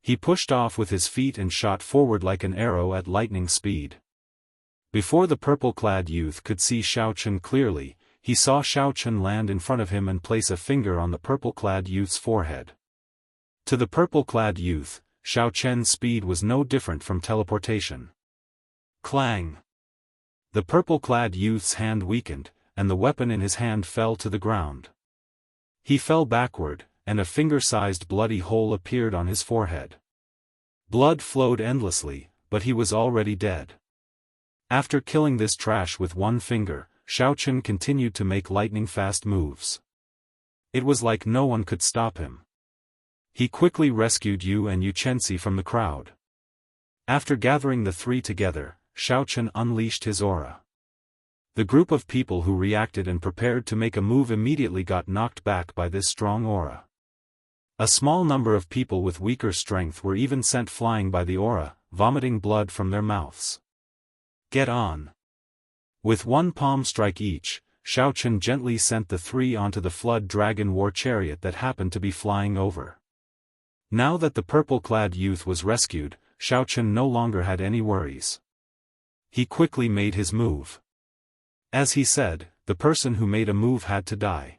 He pushed off with his feet and shot forward like an arrow at lightning speed. Before the purple-clad youth could see Xiao Chen clearly, he saw Xiao Chen land in front of him and place a finger on the purple-clad youth's forehead. To the purple-clad youth, Xiao Chen's speed was no different from teleportation. Clang! The purple-clad youth's hand weakened, and the weapon in his hand fell to the ground. He fell backward, and a finger-sized bloody hole appeared on his forehead. Blood flowed endlessly, but he was already dead. After killing this trash with one finger, Xiao Chen continued to make lightning-fast moves. It was like no one could stop him. He quickly rescued Yu and Yuchensi from the crowd. After gathering the three together, Xiao Chen unleashed his aura. The group of people who reacted and prepared to make a move immediately got knocked back by this strong aura. A small number of people with weaker strength were even sent flying by the aura, vomiting blood from their mouths. Get on! With one palm strike each, Xiao Chen gently sent the three onto the flood dragon war chariot that happened to be flying over. Now that the purple-clad youth was rescued, Xiao Chen no longer had any worries. He quickly made his move. As he said, the person who made a move had to die.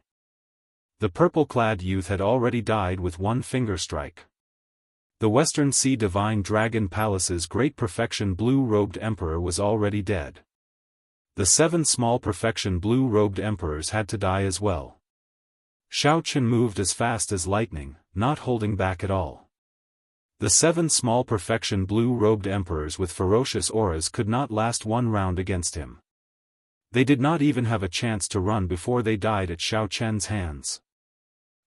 The purple-clad youth had already died with one finger strike. The Western Sea Divine Dragon Palace's great perfection blue-robed emperor was already dead. The 7 small perfection blue-robed emperors had to die as well. Xiao Chen moved as fast as lightning, not holding back at all. The 7 small perfection blue-robed emperors with ferocious auras could not last one round against him. They did not even have a chance to run before they died at Xiao Chen's hands.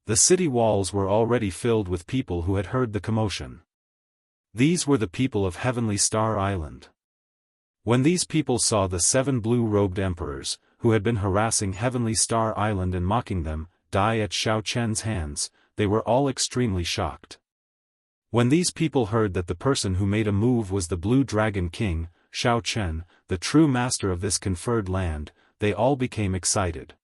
The city walls were already filled with people who had heard the commotion. These were the people of Heavenly Star Island. When these people saw the 7 blue-robed emperors, who had been harassing Heavenly Star Island and mocking them, die at Xiao Chen's hands, they were all extremely shocked. When these people heard that the person who made a move was the Blue Dragon King, Xiao Chen, the true master of this conferred land, they all became excited.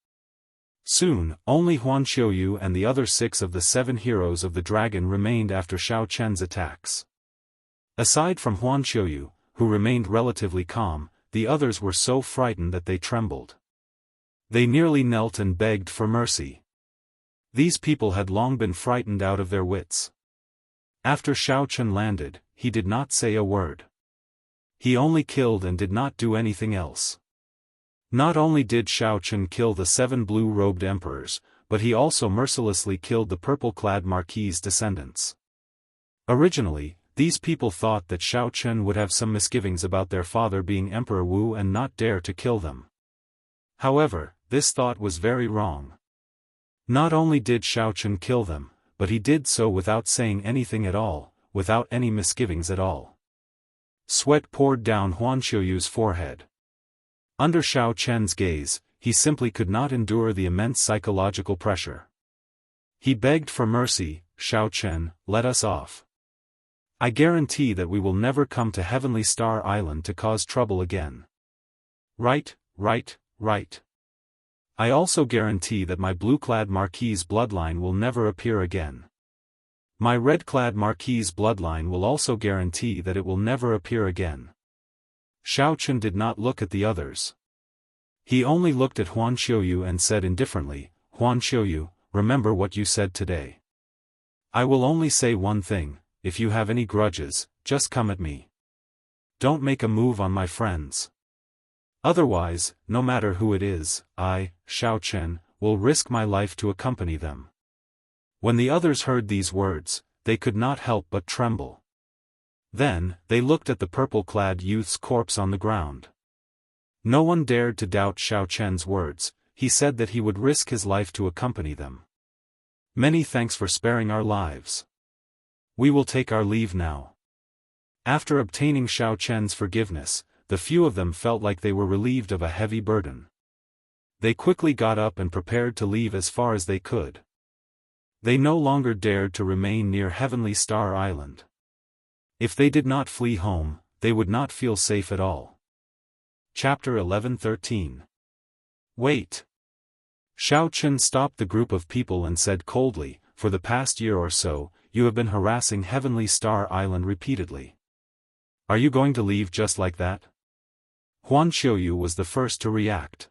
Soon, only Huan Xiuyu and the other 6 of the 7 heroes of the dragon remained after Xiao Chen's attacks. Aside from Huan Xiuyu, who remained relatively calm, the others were so frightened that they trembled. They nearly knelt and begged for mercy. These people had long been frightened out of their wits. After Xiao Chen landed, he did not say a word. He only killed and did not do anything else. Not only did Xiao Chen kill the 7 blue-robed emperors, but he also mercilessly killed the purple-clad marquis's descendants. Originally, these people thought that Xiao Chen would have some misgivings about their father being Emperor Wu and not dare to kill them. However, this thought was very wrong. Not only did Xiao Chen kill them, but he did so without saying anything at all, without any misgivings at all. Sweat poured down Huan Xiuyu's forehead. Under Xiao Chen's gaze, he simply could not endure the immense psychological pressure. He begged for mercy, "Xiao Chen, let us off. I guarantee that we will never come to Heavenly Star Island to cause trouble again." Right. I also guarantee that my blue-clad marquis's bloodline will never appear again. My red-clad marquis's bloodline will also guarantee that it will never appear again. Xiao Chen did not look at the others. He only looked at Huan Xiuyu and said indifferently, "Huan Xiuyu, remember what you said today. I will only say one thing, if you have any grudges, just come at me. Don't make a move on my friends. Otherwise, no matter who it is, I, Xiao Chen, will risk my life to accompany them." When the others heard these words, they could not help but tremble. Then, they looked at the purple-clad youth's corpse on the ground. No one dared to doubt Xiao Chen's words. He said that he would risk his life to accompany them. "Many thanks for sparing our lives. We will take our leave now." After obtaining Xiao Chen's forgiveness, the few of them felt like they were relieved of a heavy burden. They quickly got up and prepared to leave as far as they could. They no longer dared to remain near Heavenly Star Island. If they did not flee home, they would not feel safe at all. Chapter 11:13. Wait. Xiao Chen stopped the group of people and said coldly, "For the past year or so, you have been harassing Heavenly Star Island repeatedly. Are you going to leave just like that? Huan Xiuyu was the first to react.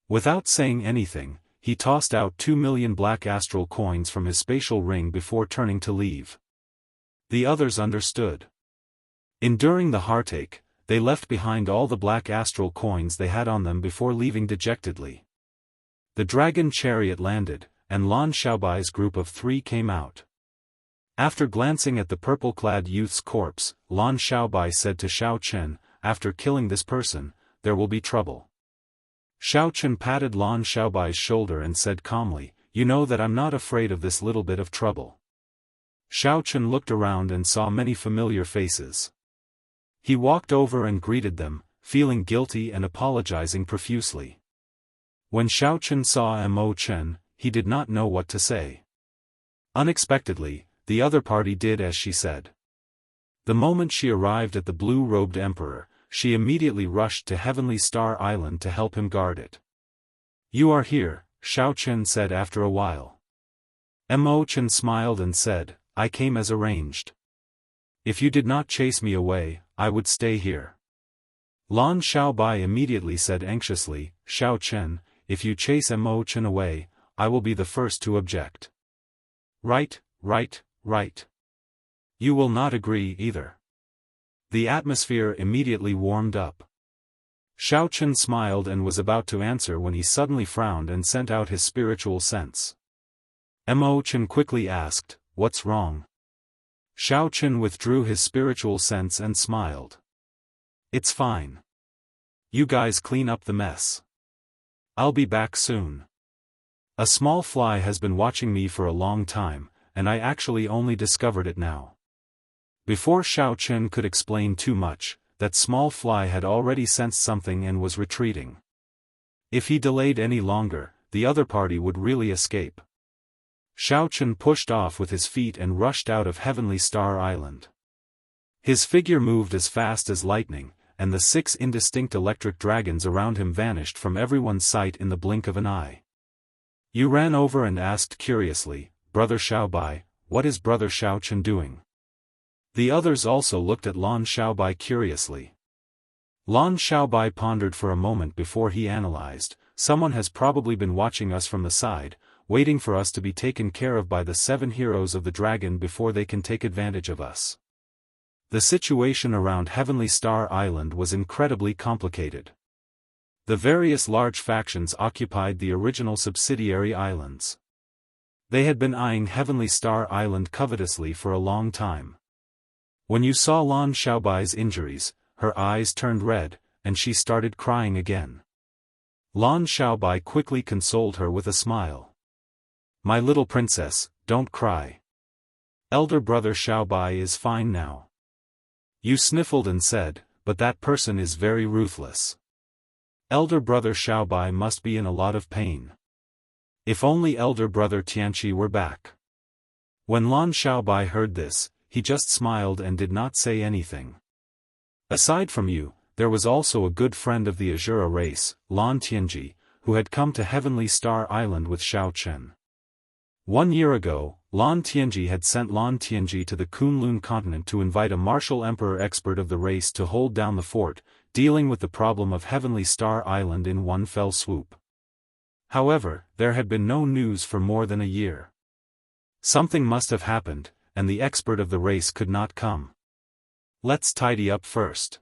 Without saying anything, he tossed out 2 million black astral coins from his spatial ring before turning to leave. The others understood. Enduring the heartache, they left behind all the black astral coins they had on them before leaving dejectedly. The dragon chariot landed, and Lan Xiaobai's group of 3 came out. After glancing at the purple-clad youth's corpse, Lan Xiaobai said to Xiao Chen, "After killing this person, there will be trouble." Xiao Chen patted Lan Xiaobai's shoulder and said calmly, "You know that I'm not afraid of this little bit of trouble." Xiao Chen looked around and saw many familiar faces. He walked over and greeted them, feeling guilty and apologizing profusely. When Xiao Chen saw Mo Chen, he did not know what to say. Unexpectedly, the other party did as she said. The moment she arrived at the blue-robed emperor, she immediately rushed to Heavenly Star Island to help him guard it. "You are here," Xiao Chen said after a while. Mo Chen smiled and said, "I came as arranged. If you did not chase me away, I would stay here." Lan Xiaobai immediately said anxiously, "Xiao Chen, if you chase Mo Chen away, I will be the first to object." Right. You will not agree either." The atmosphere immediately warmed up. Xiao Chen smiled and was about to answer when he suddenly frowned and sent out his spiritual sense. Mo Chen quickly asked, "What's wrong?" Xiao Chen withdrew his spiritual sense and smiled. "It's fine. You guys clean up the mess. I'll be back soon. A small fly has been watching me for a long time, and I actually only discovered it now." Before Xiao Chen could explain too much, that small fly had already sensed something and was retreating. If he delayed any longer, the other party would really escape. Xiao Chen pushed off with his feet and rushed out of Heavenly Star Island. His figure moved as fast as lightning, and the 6 indistinct electric dragons around him vanished from everyone's sight in the blink of an eye. Yu ran over and asked curiously, "Brother Xiaobai, what is Brother Xiao Chen doing?" The others also looked at Lan Xiaobai curiously. Lan Xiaobai pondered for a moment before he analyzed, "Someone has probably been watching us from the side, waiting for us to be taken care of by the 7 heroes of the dragon before they can take advantage of us." The situation around Heavenly Star Island was incredibly complicated. The various large factions occupied the original subsidiary islands. They had been eyeing Heavenly Star Island covetously for a long time. When you saw Lan Xiaobai's injuries, her eyes turned red, and she started crying again. Lan Xiaobai quickly consoled her with a smile. "My little princess, don't cry. Elder brother Xiaobai is fine now." Yu sniffled and said, "But that person is very ruthless. Elder brother Xiaobai must be in a lot of pain. If only elder brother Tianqi were back." When Lan Xiaobai heard this, he just smiled and did not say anything. Aside from Yu, there was also a good friend of the Azura race, Lan Tianji, who had come to Heavenly Star Island with Xiao Chen. 1 year ago, Lan Tianji had sent Lan Tianji to the Kunlun continent to invite a martial emperor expert of the race to hold down the fort, dealing with the problem of Heavenly Star Island in one fell swoop. However, there had been no news for more than a year. Something must have happened, and the expert of the race could not come. Let's tidy up first.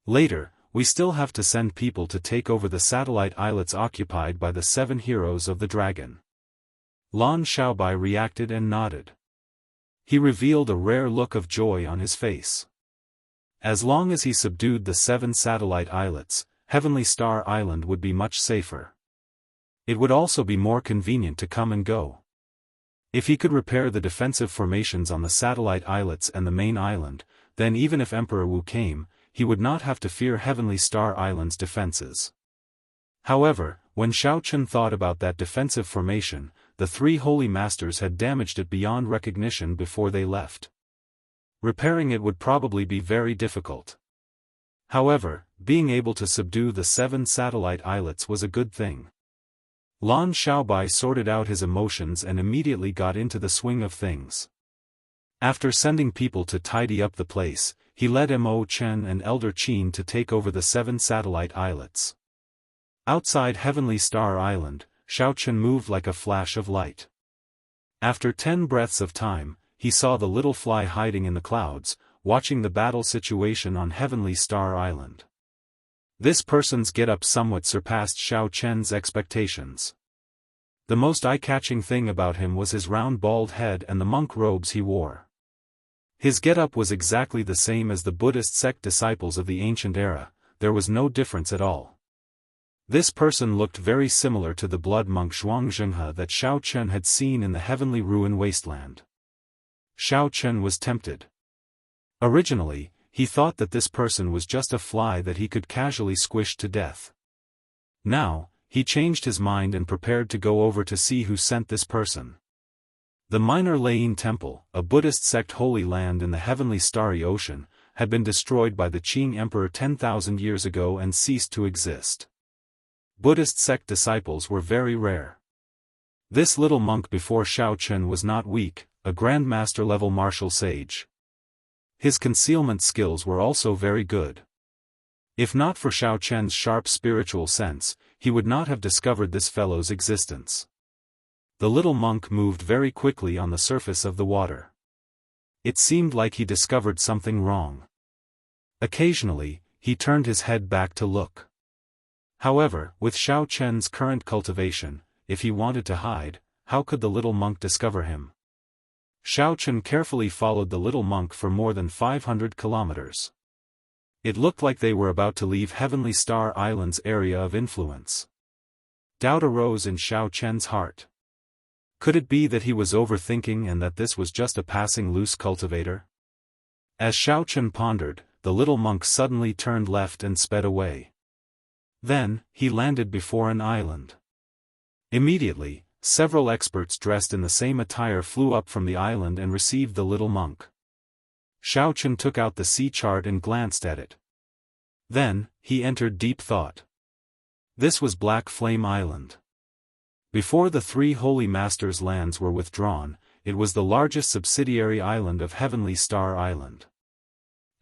Later, we still have to send people to take over the satellite islets occupied by the 7 heroes of the dragon. Lan Xiaobai reacted and nodded. He revealed a rare look of joy on his face. As long as he subdued the 7 satellite islets, Heavenly Star Island would be much safer. It would also be more convenient to come and go. If he could repair the defensive formations on the satellite islets and the main island, then even if Emperor Wu came, he would not have to fear Heavenly Star Island's defenses. However, when Xiao Chen thought about that defensive formation, the 3 holy masters had damaged it beyond recognition before they left. Repairing it would probably be very difficult. However, being able to subdue the 7 satellite islets was a good thing. Lan Xiaobai sorted out his emotions and immediately got into the swing of things. After sending people to tidy up the place, he led Mo Chen and Elder Qin to take over the 7 satellite islets. Outside Heavenly Star Island, Xiao Chen moved like a flash of light. After 10 breaths of time, he saw the little fly hiding in the clouds, watching the battle situation on Heavenly Star Island. This person's get-up somewhat surpassed Xiao Chen's expectations. The most eye-catching thing about him was his round bald head and the monk robes he wore. His get-up was exactly the same as the Buddhist sect disciples of the ancient era, there was no difference at all. This person looked very similar to the blood monk Zhuangzhenhe that Xiao Chen had seen in the heavenly ruin wasteland. Xiao Chen was tempted. Originally, he thought that this person was just a fly that he could casually squish to death. Now, he changed his mind and prepared to go over to see who sent this person. The Minor Lain Temple, a Buddhist sect holy land in the heavenly starry ocean, had been destroyed by the Qing Emperor 10,000 years ago and ceased to exist. Buddhist sect disciples were very rare. This little monk before Xiao Chen was not weak, a grandmaster-level martial sage. His concealment skills were also very good. If not for Xiao Chen's sharp spiritual sense, he would not have discovered this fellow's existence. The little monk moved very quickly on the surface of the water. It seemed like he discovered something wrong. Occasionally, he turned his head back to look. However, with Xiao Chen's current cultivation, if he wanted to hide, how could the little monk discover him? Xiao Chen carefully followed the little monk for more than 500 kilometers. It looked like they were about to leave Heavenly Star Island's area of influence. Doubt arose in Xiao Chen's heart. Could it be that he was overthinking and that this was just a passing loose cultivator? As Xiao Chen pondered, the little monk suddenly turned left and sped away. Then, he landed before an island. Immediately, several experts dressed in the same attire flew up from the island and received the little monk. Xiao Chen took out the sea chart and glanced at it. Then, he entered deep thought. This was Black Flame Island. Before the 3 Holy Masters' lands were withdrawn, it was the largest subsidiary island of Heavenly Star Island.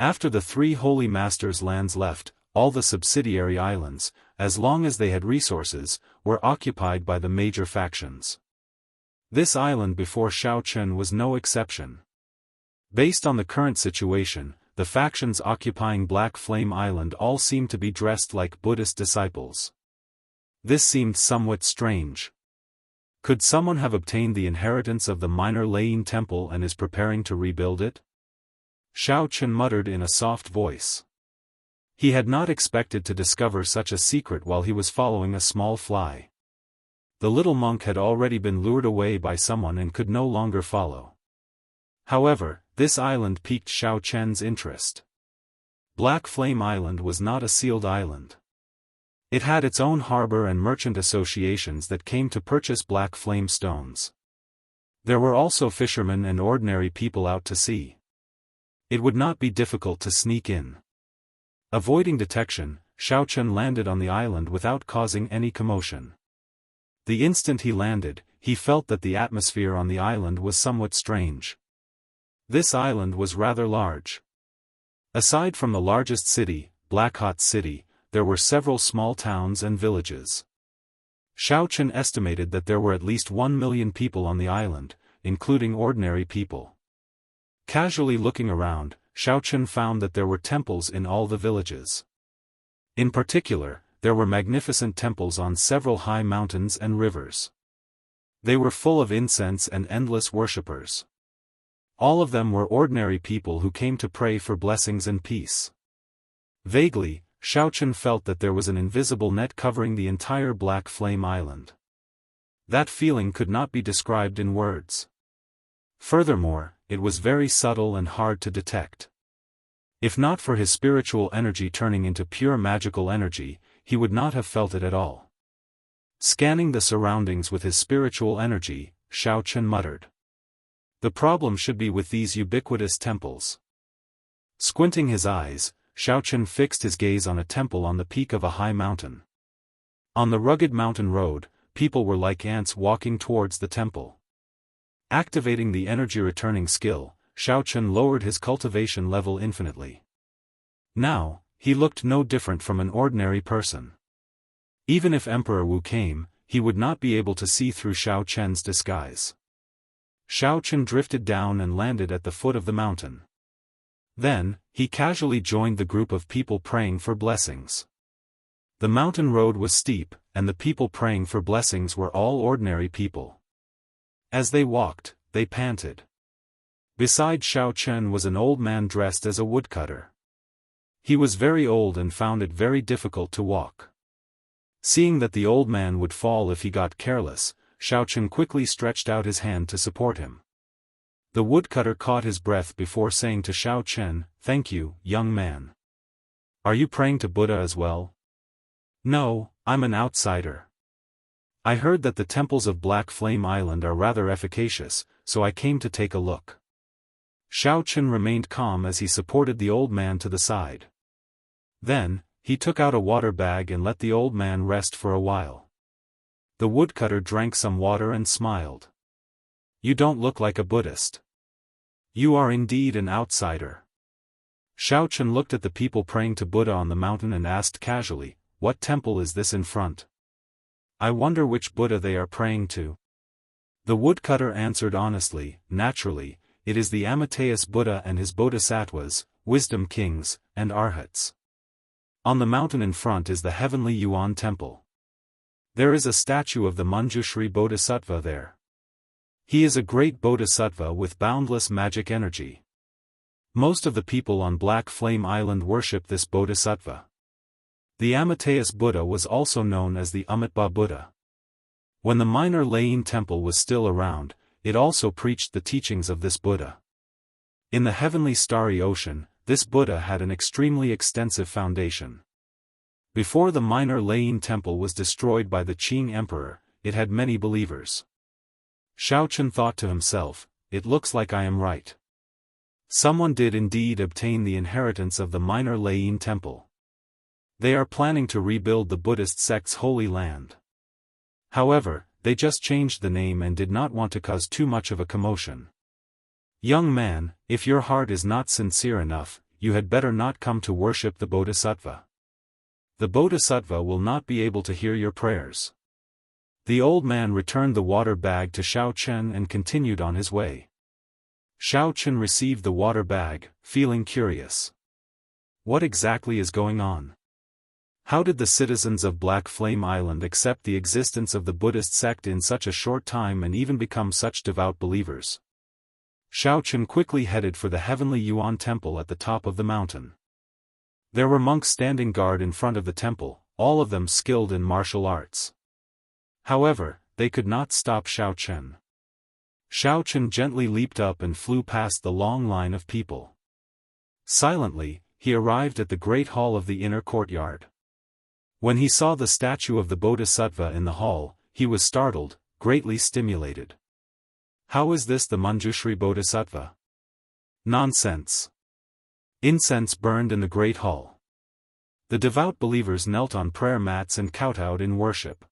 After the 3 Holy Masters' lands left, all the subsidiary islands, as long as they had resources, were occupied by the major factions. This island before Xiao Chen was no exception. Based on the current situation, the factions occupying Black Flame Island all seemed to be dressed like Buddhist disciples. This seemed somewhat strange. Could someone have obtained the inheritance of the Minor Lain Temple and is preparing to rebuild it? Xiao Chen muttered in a soft voice. He had not expected to discover such a secret while he was following a small fly. The little monk had already been lured away by someone and could no longer follow. However, this island piqued Xiao Chen's interest. Black Flame Island was not a sealed island. It had its own harbor and merchant associations that came to purchase black flame stones. There were also fishermen and ordinary people out to sea. It would not be difficult to sneak in. Avoiding detection, Xiao Chen landed on the island without causing any commotion. The instant he landed, he felt that the atmosphere on the island was somewhat strange. This island was rather large. Aside from the largest city, Black Hot City, there were several small towns and villages. Xiao Chen estimated that there were at least 1 million people on the island, including ordinary people. Casually looking around, Xiao Chen found that there were temples in all the villages. In particular, there were magnificent temples on several high mountains and rivers. They were full of incense and endless worshippers. All of them were ordinary people who came to pray for blessings and peace. Vaguely, Xiao Chen felt that there was an invisible net covering the entire Black Flame Island. That feeling could not be described in words. Furthermore, it was very subtle and hard to detect. If not for his spiritual energy turning into pure magical energy, he would not have felt it at all. Scanning the surroundings with his spiritual energy, Xiao Chen muttered. The problem should be with these ubiquitous temples. Squinting his eyes, Xiao Chen fixed his gaze on a temple on the peak of a high mountain. On the rugged mountain road, people were like ants walking towards the temple. Activating the energy returning skill, Xiao Chen lowered his cultivation level infinitely. Now, he looked no different from an ordinary person. Even if Emperor Wu came, he would not be able to see through Xiao Chen's disguise. Xiao Chen drifted down and landed at the foot of the mountain. Then, he casually joined the group of people praying for blessings. The mountain road was steep, and the people praying for blessings were all ordinary people. As they walked, they panted. Beside Xiao Chen was an old man dressed as a woodcutter. He was very old and found it very difficult to walk. Seeing that the old man would fall if he got careless, Xiao Chen quickly stretched out his hand to support him. The woodcutter caught his breath before saying to Xiao Chen, "Thank you, young man. Are you praying to Buddha as well?" "No, I'm an outsider. I heard that the temples of Black Flame Island are rather efficacious, so I came to take a look." Xiao Chen remained calm as he supported the old man to the side. Then, he took out a water bag and let the old man rest for a while. The woodcutter drank some water and smiled. "You don't look like a Buddhist. You are indeed an outsider." Xiao Chen looked at the people praying to Buddha on the mountain and asked casually, "What temple is this in front? I wonder which Buddha they are praying to." The woodcutter answered honestly, "Naturally, it is the Amitayus Buddha and his bodhisattvas, wisdom kings, and arhats. On the mountain in front is the heavenly Yuan temple. There is a statue of the Manjushri Bodhisattva there. He is a great bodhisattva with boundless magic energy. Most of the people on Black Flame Island worship this bodhisattva. The Amitayus Buddha was also known as the Amitabha Buddha. When the minor Lain temple was still around, it also preached the teachings of this Buddha. In the heavenly starry ocean, this Buddha had an extremely extensive foundation. Before the minor Lain temple was destroyed by the Qing emperor, it had many believers. Xiao Chen thought to himself, "It looks like I am right. Someone did indeed obtain the inheritance of the minor Lain temple. They are planning to rebuild the Buddhist sect's holy land. However, they just changed the name and did not want to cause too much of a commotion. Young man, if your heart is not sincere enough, you had better not come to worship the Bodhisattva. The Bodhisattva will not be able to hear your prayers." The old man returned the water bag to Xiao Chen and continued on his way. Xiao Chen received the water bag, feeling curious. What exactly is going on? How did the citizens of Black Flame Island accept the existence of the Buddhist sect in such a short time and even become such devout believers? Xiao Chen quickly headed for the heavenly Yuan temple at the top of the mountain. There were monks standing guard in front of the temple, all of them skilled in martial arts. However, they could not stop Xiao Chen. Xiao Chen gently leaped up and flew past the long line of people. Silently, he arrived at the great hall of the inner courtyard. When he saw the statue of the Bodhisattva in the hall, he was startled, greatly stimulated. How is this the Manjushri Bodhisattva? Nonsense. Incense burned in the great hall. The devout believers knelt on prayer mats and kowtowed in worship.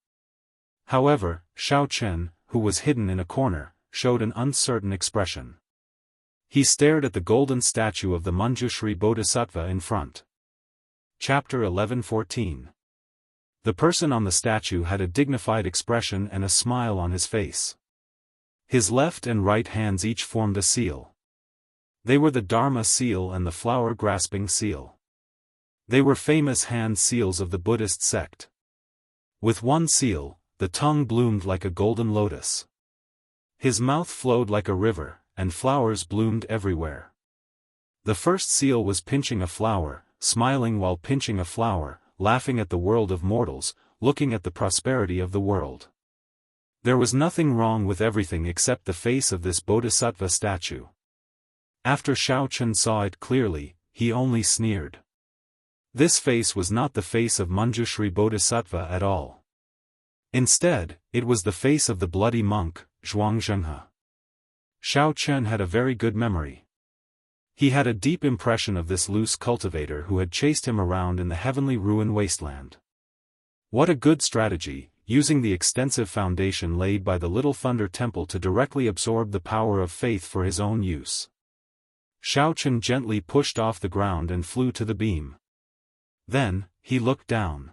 However, Xiao Chen, who was hidden in a corner, showed an uncertain expression. He stared at the golden statue of the Manjushri Bodhisattva in front. Chapter 11:14. The person on the statue had a dignified expression and a smile on his face. His left and right hands each formed a seal. They were the Dharma seal and the flower-grasping seal. They were famous hand seals of the Buddhist sect. With one seal, the tongue bloomed like a golden lotus. His mouth flowed like a river, and flowers bloomed everywhere. The first seal was pinching a flower, smiling while pinching a flower, laughing at the world of mortals, looking at the prosperity of the world. There was nothing wrong with everything except the face of this Bodhisattva statue. After Xiao Chen saw it clearly, he only sneered. This face was not the face of Manjushri Bodhisattva at all. Instead, it was the face of the bloody monk, Jianghu. Xiao Chen had a very good memory. He had a deep impression of this loose cultivator who had chased him around in the heavenly ruin wasteland. What a good strategy, using the extensive foundation laid by the Little Thunder Temple to directly absorb the power of faith for his own use. Xiao gently pushed off the ground and flew to the beam. Then, he looked down.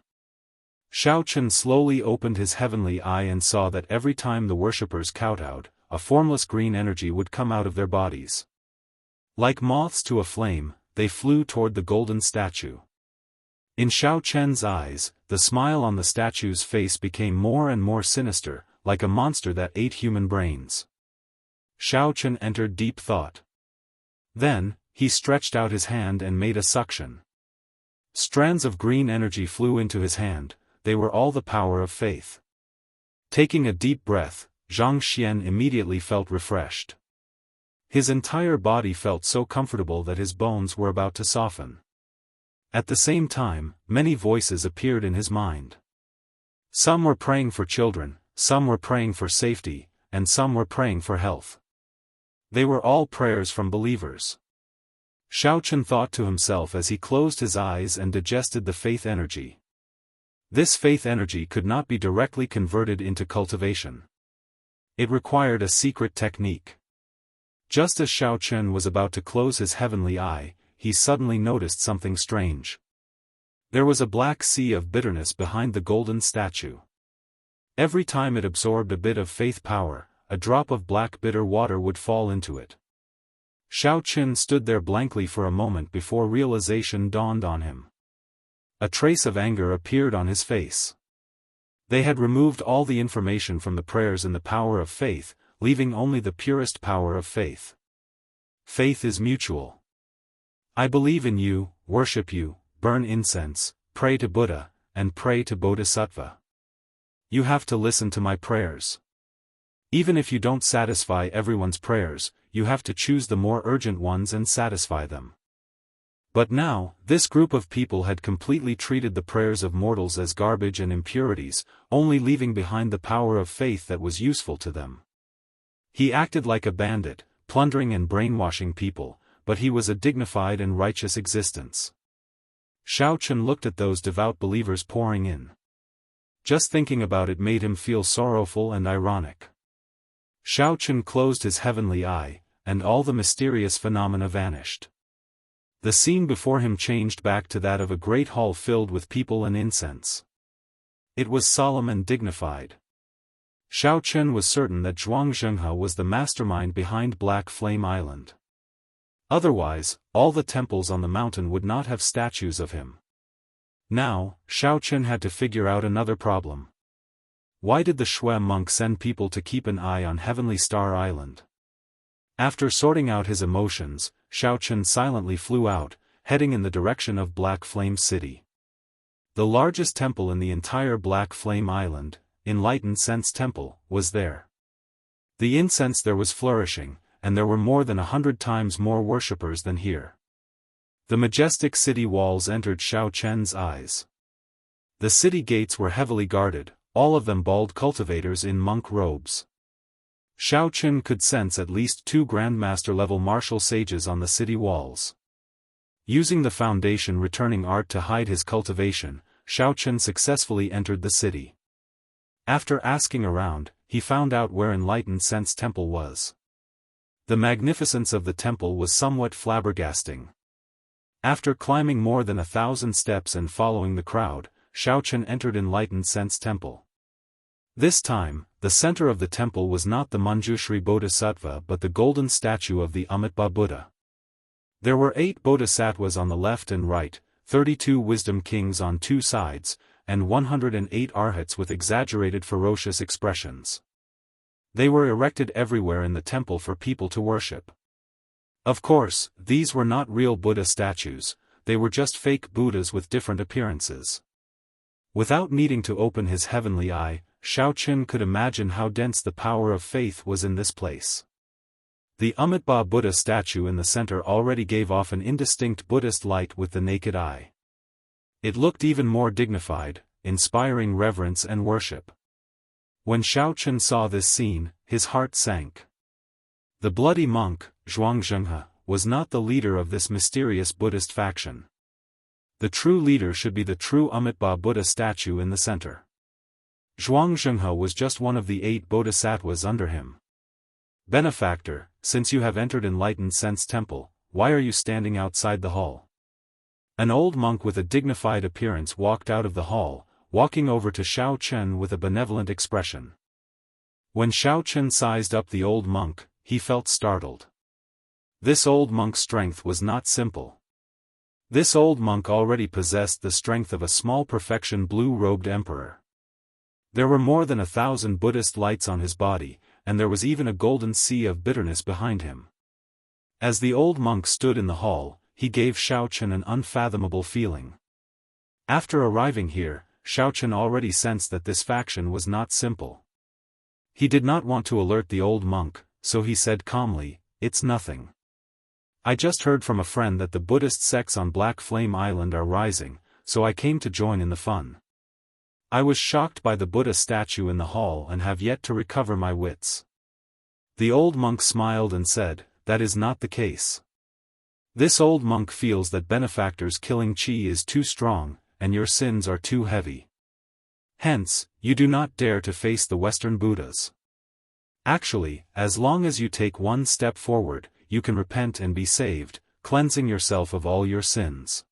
Xiao slowly opened his heavenly eye and saw that every time the worshippers kowtowed, a formless green energy would come out of their bodies. Like moths to a flame, they flew toward the golden statue. In Xiao eyes, the smile on the statue's face became more and more sinister, like a monster that ate human brains. Xiao entered deep thought. Then, he stretched out his hand and made a suction. Strands of green energy flew into his hand, they were all the power of faith. Taking a deep breath, Zhang Xian immediately felt refreshed. His entire body felt so comfortable that his bones were about to soften. At the same time, many voices appeared in his mind. Some were praying for children, some were praying for safety, and some were praying for health. They were all prayers from believers. Xiao thought to himself as he closed his eyes and digested the faith energy. This faith energy could not be directly converted into cultivation. It required a secret technique. Just as Xiao was about to close his heavenly eye, he suddenly noticed something strange. There was a black sea of bitterness behind the golden statue. Every time it absorbed a bit of faith power, a drop of black bitter water would fall into it. Xiao stood there blankly for a moment before realization dawned on him. A trace of anger appeared on his face. They had removed all the information from the prayers in the power of faith, leaving only the purest power of faith. Faith is mutual. I believe in you, worship you, burn incense, pray to Buddha, and pray to Bodhisattva. You have to listen to my prayers. Even if you don't satisfy everyone's prayers, you have to choose the more urgent ones and satisfy them. But now, this group of people had completely treated the prayers of mortals as garbage and impurities, only leaving behind the power of faith that was useful to them. He acted like a bandit, plundering and brainwashing people, but he was a dignified and righteous existence. Xiao looked at those devout believers pouring in. Just thinking about it made him feel sorrowful and ironic. Xiao closed his heavenly eye, and all the mysterious phenomena vanished. The scene before him changed back to that of a great hall filled with people and incense. It was solemn and dignified. Xiao was certain that Jianghu was the mastermind behind Black Flame Island. Otherwise, all the temples on the mountain would not have statues of him. Now, Xiao had to figure out another problem. Why did the Shui monk send people to keep an eye on Heavenly Star Island? After sorting out his emotions, Xiao silently flew out, heading in the direction of Black Flame City. The largest temple in the entire Black Flame Island, Enlightened Sense Temple, was there. The incense there was flourishing, and there were more than 100 times more worshippers than here. The majestic city walls entered Xiao eyes. The city gates were heavily guarded, all of them bald cultivators in monk robes. Xiao could sense at least 2 Grandmaster-level martial sages on the city walls. Using the foundation returning art to hide his cultivation, Xiao successfully entered the city. After asking around, he found out where Enlightened Sense Temple was. The magnificence of the temple was somewhat flabbergasting. After climbing more than 1,000 steps and following the crowd, Xiao entered Enlightened Sense Temple. This time, the center of the temple was not the Manjushri Bodhisattva but the golden statue of the Amitabha Buddha. There were 8 bodhisattvas on the left and right, 32 wisdom kings on 2 sides, and 108 arhats with exaggerated ferocious expressions. They were erected everywhere in the temple for people to worship. Of course, these were not real Buddha statues, they were just fake Buddhas with different appearances. Without needing to open his heavenly eye, Xiao could imagine how dense the power of faith was in this place. The Amitabha Buddha statue in the center already gave off an indistinct Buddhist light with the naked eye. It looked even more dignified, inspiring reverence and worship. When Xiao saw this scene, his heart sank. The bloody monk, Jianghu, was not the leader of this mysterious Buddhist faction. The true leader should be the true Amitabha Buddha statue in the center. Jianghu was just one of the 8 bodhisattvas under him. Benefactor, since you have entered Enlightened Sense Temple, why are you standing outside the hall? An old monk with a dignified appearance walked out of the hall, walking over to Xiao Chen with a benevolent expression. When Xiao Chen sized up the old monk, he felt startled. This old monk's strength was not simple. This old monk already possessed the strength of a small perfection blue-robed emperor. There were more than 1,000 Buddhist lights on his body, and there was even a golden sea of bitterness behind him. As the old monk stood in the hall, he gave Xiao Chen an unfathomable feeling. After arriving here, Xiao Chen already sensed that this faction was not simple. He did not want to alert the old monk, so he said calmly, "It's nothing. I just heard from a friend that the Buddhist sects on Black Flame Island are rising, so I came to join in the fun. I was shocked by the Buddha statue in the hall and have yet to recover my wits." The old monk smiled and said, "That is not the case. This old monk feels that benefactors killing qi is too strong, and your sins are too heavy. Hence, you do not dare to face the Western Buddhas. Actually, as long as you take one step forward, you can repent and be saved, cleansing yourself of all your sins."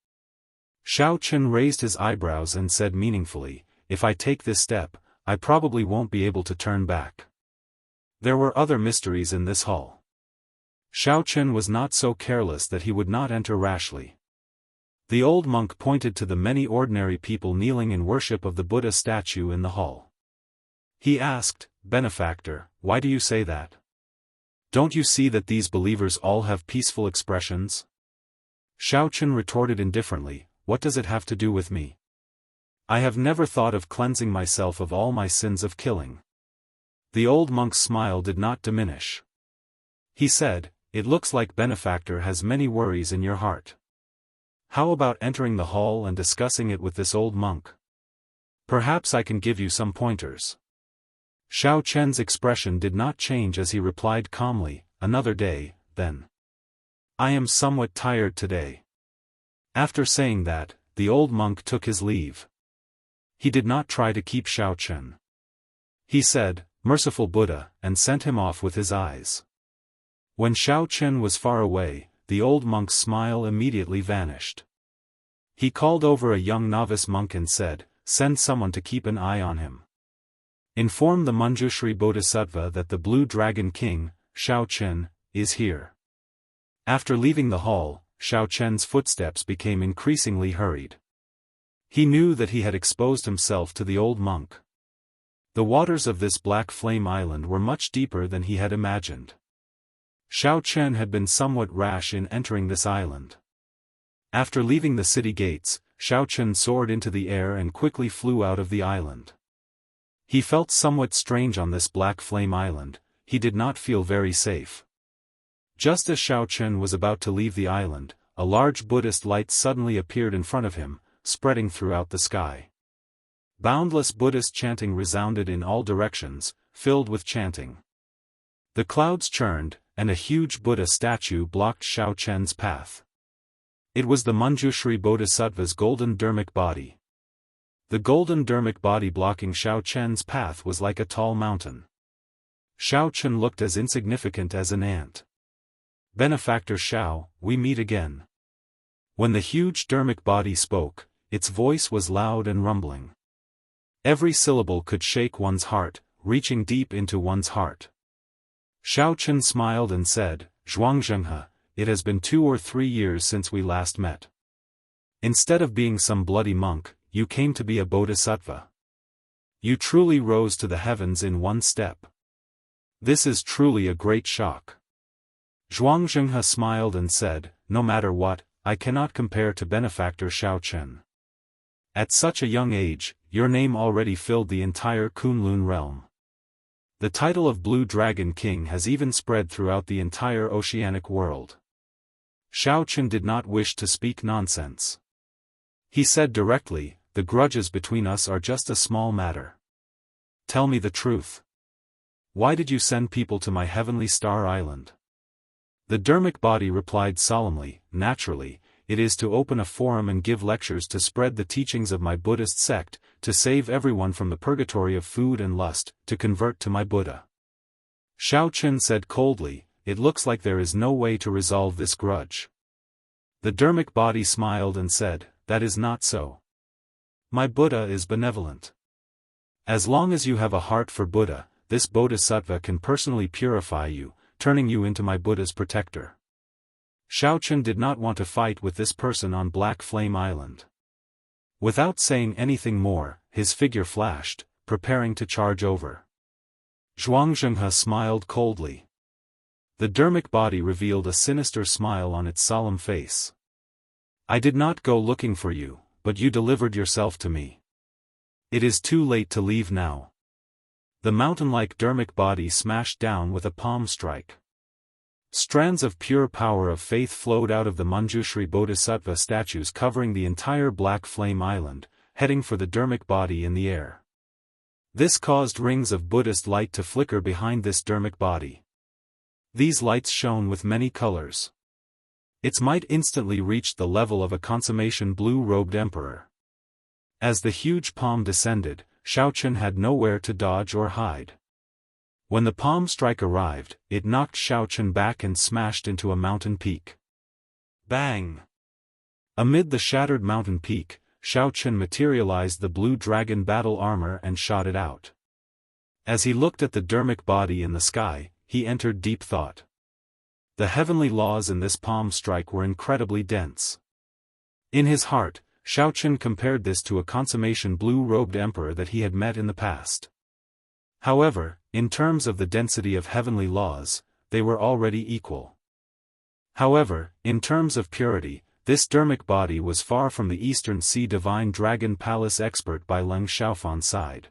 Xiao Chen raised his eyebrows and said meaningfully, "If I take this step, I probably won't be able to turn back." There were other mysteries in this hall. Xiao Chen was not so careless that he would not enter rashly. The old monk pointed to the many ordinary people kneeling in worship of the Buddha statue in the hall. He asked, "Benefactor, why do you say that? Don't you see that these believers all have peaceful expressions?" Xiao Chen retorted indifferently, "What does it have to do with me? I have never thought of cleansing myself of all my sins of killing." The old monk's smile did not diminish. He said, "It looks like Benefactor has many worries in your heart. How about entering the hall and discussing it with this old monk? Perhaps I can give you some pointers." Xiao Chen's expression did not change as he replied calmly, "Another day, then. I am somewhat tired today." After saying that, the old monk took his leave. He did not try to keep Xiao Chen. He said, "Merciful Buddha," and sent him off with his eyes. When Xiao Chen was far away, the old monk's smile immediately vanished. He called over a young novice monk and said, "Send someone to keep an eye on him. Inform the Manjushri Bodhisattva that the Blue Dragon King, Xiao Chen, is here." After leaving the hall, Xiao Chen's footsteps became increasingly hurried. He knew that he had exposed himself to the old monk. The waters of this Black Flame Island were much deeper than he had imagined. Xiao Chen had been somewhat rash in entering this island. After leaving the city gates, Xiao Chen soared into the air and quickly flew out of the island. He felt somewhat strange on this Black Flame Island. He did not feel very safe. Just as Xiao Chen was about to leave the island, a large Buddhist light suddenly appeared in front of him, spreading throughout the sky. Boundless Buddhist chanting resounded in all directions, filled with chanting. The clouds churned, and a huge Buddha statue blocked Xiao Chen's path. It was the Manjushri Bodhisattva's golden dharmic body. The golden dharmic body blocking Xiao Chen's path was like a tall mountain. Xiao Chen looked as insignificant as an ant. "Benefactor Xiao, we meet again." When the huge dharmic body spoke, its voice was loud and rumbling. Every syllable could shake one's heart, reaching deep into one's heart. Xiao Chen smiled and said, "Zhuangzhenghe, it has been 2 or 3 years since we last met. Instead of being some bloody monk, you came to be a bodhisattva. You truly rose to the heavens in one step. This is truly a great shock." Zhuangzhenghe smiled and said, "No matter what, I cannot compare to Benefactor Xiao Chen. At such a young age, your name already filled the entire Kunlun realm. The title of Blue Dragon King has even spread throughout the entire oceanic world." Xiao Chen did not wish to speak nonsense. He said directly, "The grudges between us are just a small matter. Tell me the truth. Why did you send people to my heavenly star island?" The dharmic body replied solemnly, "Naturally, it is to open a forum and give lectures to spread the teachings of my Buddhist sect, to save everyone from the purgatory of food and lust, to convert to my Buddha." Xiao Chen said coldly, "It looks like there is no way to resolve this grudge. The dermic body smiled and said, "That is not so. My Buddha is benevolent. As long as you have a heart for Buddha, this bodhisattva can personally purify you, turning you into my Buddha's protector." Xiaochen did not want to fight with this person on Black Flame Island. Without saying anything more, his figure flashed, preparing to charge over. Xianxia smiled coldly. The dermic body revealed a sinister smile on its solemn face. "I did not go looking for you, but you delivered yourself to me. It is too late to leave now." The mountain-like dermic body smashed down with a palm strike. Strands of pure power of faith flowed out of the Manjushri Bodhisattva statues covering the entire Black Flame Island, heading for the dermic body in the air. This caused rings of Buddhist light to flicker behind this dermic body. These lights shone with many colors. Its might instantly reached the level of a consummation blue-robed emperor. As the huge palm descended, Xiaochen had nowhere to dodge or hide. When the palm strike arrived, it knocked Xiaochen back and smashed into a mountain peak. Bang! Amid the shattered mountain peak, Xiaochen materialized the blue dragon battle armor and shot it out. As he looked at the dermic body in the sky, he entered deep thought. The heavenly laws in this palm strike were incredibly dense. In his heart, Xiaochen compared this to a consummation blue-robed emperor that he had met in the past. However, in terms of the density of heavenly laws, they were already equal. However, in terms of purity, this dermic body was far from the Eastern Sea Divine Dragon Palace expert by Leng Xiaofan's side.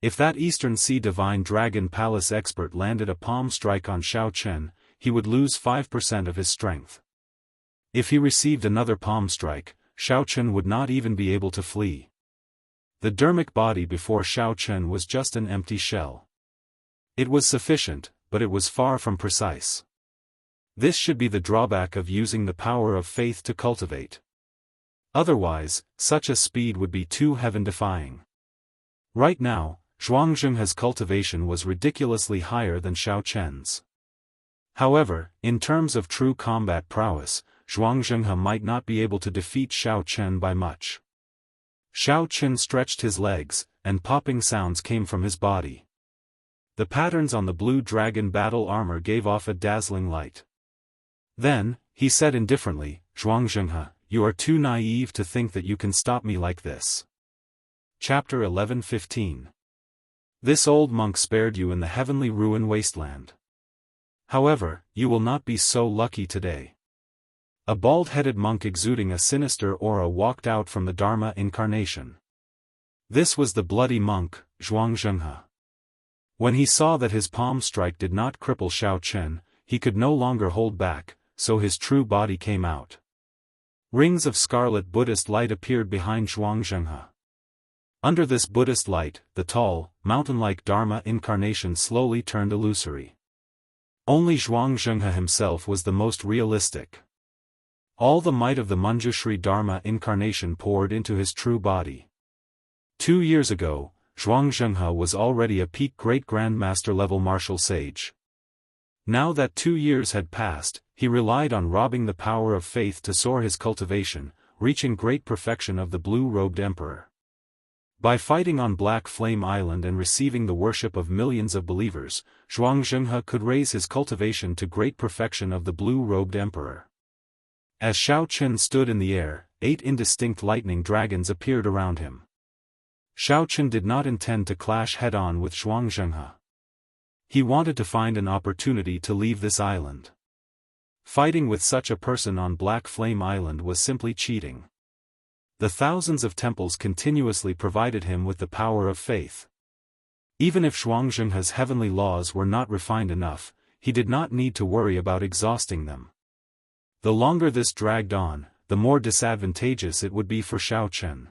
If that Eastern Sea Divine Dragon Palace expert landed a palm strike on Xiaochen, he would lose 5% of his strength. If he received another palm strike, Xiaochen would not even be able to flee. The dermic body before Xiaochen was just an empty shell. It was sufficient, but it was far from precise. This should be the drawback of using the power of faith to cultivate. Otherwise, such a speed would be too heaven-defying. Right now, Zhuangzhenghe's cultivation was ridiculously higher than Xiaochen's. However, in terms of true combat prowess, Zhuangzhenghe might not be able to defeat Xiaochen by much. Xiaochen stretched his legs, and popping sounds came from his body. The patterns on the blue dragon battle armor gave off a dazzling light. Then, he said indifferently, "Zhuangzhenghe, you are too naive to think that you can stop me like this." Chapter 11:15. This old monk spared you in the heavenly ruin wasteland. However, you will not be so lucky today. A bald-headed monk exuding a sinister aura walked out from the Dharma incarnation. This was the bloody monk, Zhuangzhenghe. When he saw that his palm strike did not cripple Xiaochen, he could no longer hold back, so his true body came out. Rings of scarlet Buddhist light appeared behind Zhuangzhenghe. Under this Buddhist light, the tall, mountain-like Dharma incarnation slowly turned illusory. Only Zhuangzhenghe himself was the most realistic. All the might of the Manjushri Dharma incarnation poured into his true body. 2 years ago, Zhuangzhenghe was already a peak great-grandmaster level martial sage. Now that 2 years had passed, he relied on robbing the power of faith to soar his cultivation, reaching great perfection of the blue-robed emperor. By fighting on Black Flame Island and receiving the worship of millions of believers, Zhuangzhenghe could raise his cultivation to great perfection of the blue-robed emperor. As Xiaochen stood in the air, 8 indistinct lightning dragons appeared around him. Xiaochen did not intend to clash head-on with Zhuangzhenghe. He wanted to find an opportunity to leave this island. Fighting with such a person on Black Flame Island was simply cheating. The thousands of temples continuously provided him with the power of faith. Even if Zhuangzhenghe's heavenly laws were not refined enough, he did not need to worry about exhausting them. The longer this dragged on, the more disadvantageous it would be for Xiaochen.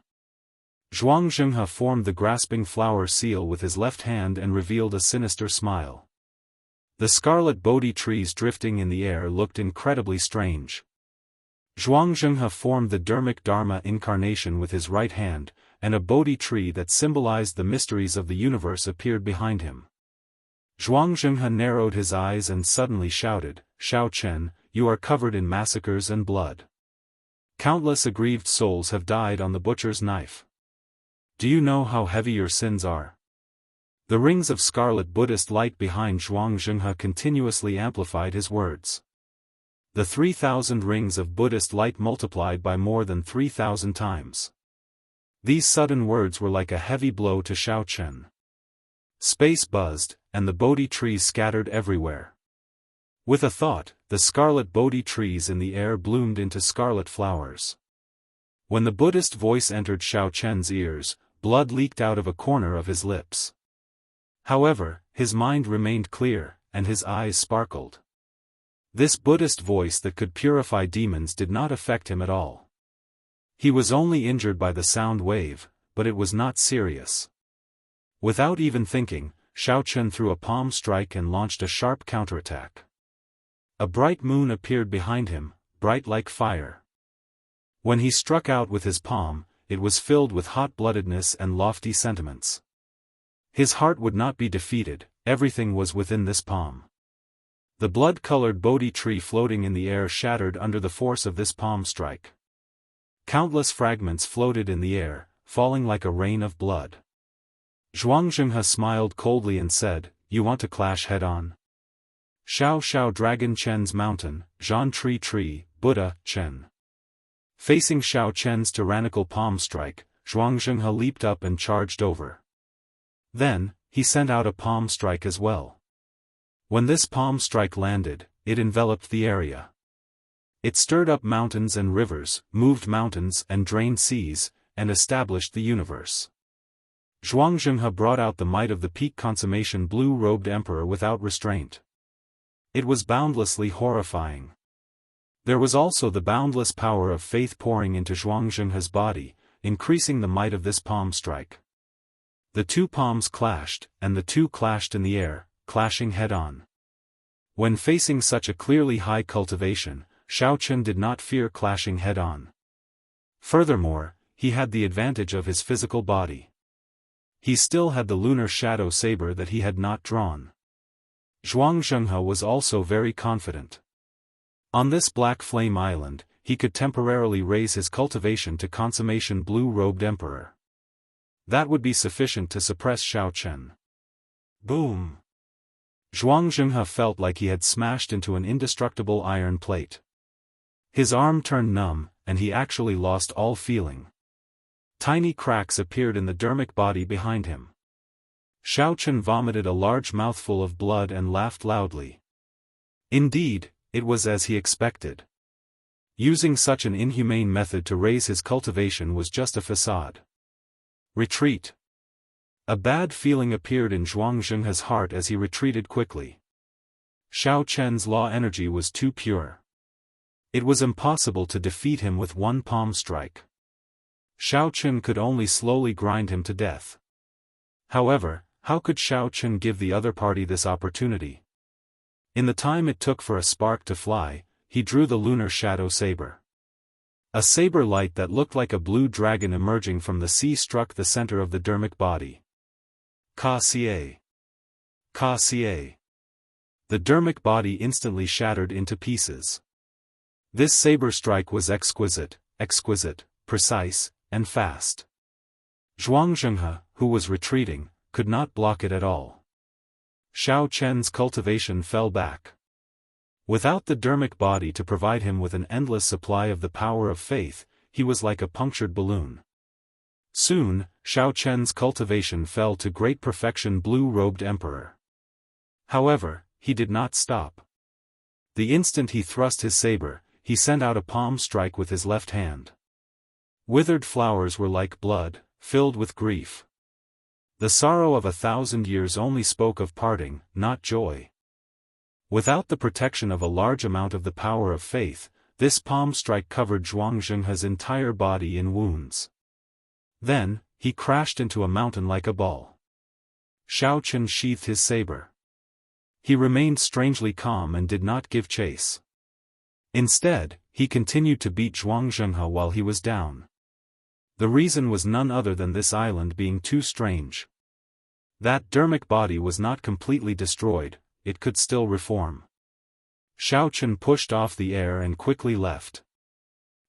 Zhuangzhenghe formed the grasping flower seal with his left hand and revealed a sinister smile. The scarlet Bodhi trees drifting in the air looked incredibly strange. Zhuangzhenghe formed the dermic Dharma incarnation with his right hand, and a Bodhi tree that symbolized the mysteries of the universe appeared behind him. Zhuangzhenghe narrowed his eyes and suddenly shouted, "Xiaochen, you are covered in massacres and blood. Countless aggrieved souls have died on the butcher's knife. Do you know how heavy your sins are? The rings of scarlet Buddhist light behind Zhuangzhenghe continuously amplified his words. The 3,000 rings of Buddhist light multiplied by more than 3,000 times. These sudden words were like a heavy blow to Xiao Chen. Space buzzed, and the Bodhi trees scattered everywhere. With a thought, the scarlet Bodhi trees in the air bloomed into scarlet flowers. When the Buddhist voice entered Xiao Chen's ears, blood leaked out of a corner of his lips. However, his mind remained clear, and his eyes sparkled. This Buddhist voice that could purify demons did not affect him at all. He was only injured by the sound wave, but it was not serious. Without even thinking, Xiao Chen threw a palm strike and launched a sharp counterattack. A bright moon appeared behind him, bright like fire. When he struck out with his palm, it was filled with hot-bloodedness and lofty sentiments. His heart would not be defeated, everything was within this palm. The blood-colored Bodhi tree floating in the air shattered under the force of this palm strike. Countless fragments floated in the air, falling like a rain of blood. Zhuangzhenghe smiled coldly and said, "You want to clash head-on?" Xiao Xiao Dragon Chen's mountain, Zhan Tree, Buddha, Chen. Facing Xiao Chen's tyrannical palm strike, Zhuangzhenghe leaped up and charged over. Then, he sent out a palm strike as well. When this palm strike landed, it enveloped the area. It stirred up mountains and rivers, moved mountains and drained seas, and established the universe. Zhuangzhenghe brought out the might of the peak consummation blue-robed emperor without restraint. It was boundlessly horrifying. There was also the boundless power of faith pouring into Zhuangzhenghe's body, increasing the might of this palm strike. The two palms clashed, and the two clashed in the air, clashing head-on. When facing such a clearly high cultivation, Xiao Chen did not fear clashing head-on. Furthermore, he had the advantage of his physical body. He still had the lunar shadow saber that he had not drawn. Zhuangzhenghe was also very confident. On this Black Flame Island, he could temporarily raise his cultivation to consummation blue-robed emperor. That would be sufficient to suppress Xiao Chen. Boom! Zhuangzhenghe felt like he had smashed into an indestructible iron plate. His arm turned numb, and he actually lost all feeling. Tiny cracks appeared in the dermic body behind him. Xiao Chen vomited a large mouthful of blood and laughed loudly. Indeed, it was as he expected. Using such an inhumane method to raise his cultivation was just a facade. Retreat. A bad feeling appeared in Zhuangzhenghe's heart as he retreated quickly. Xiao Chen's law energy was too pure. It was impossible to defeat him with one palm strike. Xiao Chen could only slowly grind him to death. However, how could Xiao Chen give the other party this opportunity? In the time it took for a spark to fly, he drew the lunar shadow saber. A saber light that looked like a blue dragon emerging from the sea struck the center of the dermic body. Ka-Cie. Ka-Cie. The dermic body instantly shattered into pieces. This saber strike was exquisite, precise, and fast. Zhuangzhenghe, who was retreating, could not block it at all. Xiao Chen's cultivation fell back. Without the dermic body to provide him with an endless supply of the power of faith, he was like a punctured balloon. Soon, Xiao Chen's cultivation fell to great perfection blue-robed emperor. However, he did not stop. The instant he thrust his saber, he sent out a palm strike with his left hand. Withered flowers were like blood, filled with grief. The sorrow of 1,000 years only spoke of parting, not joy. Without the protection of a large amount of the power of faith, this palm strike covered Zhuangzhenghe's entire body in wounds. Then, he crashed into a mountain like a ball. Xiao Chen sheathed his saber. He remained strangely calm and did not give chase. Instead, he continued to beat Zhuangzhenghe while he was down. The reason was none other than this island being too strange. That dermic body was not completely destroyed, it could still reform. Xiao Chen pushed off the air and quickly left.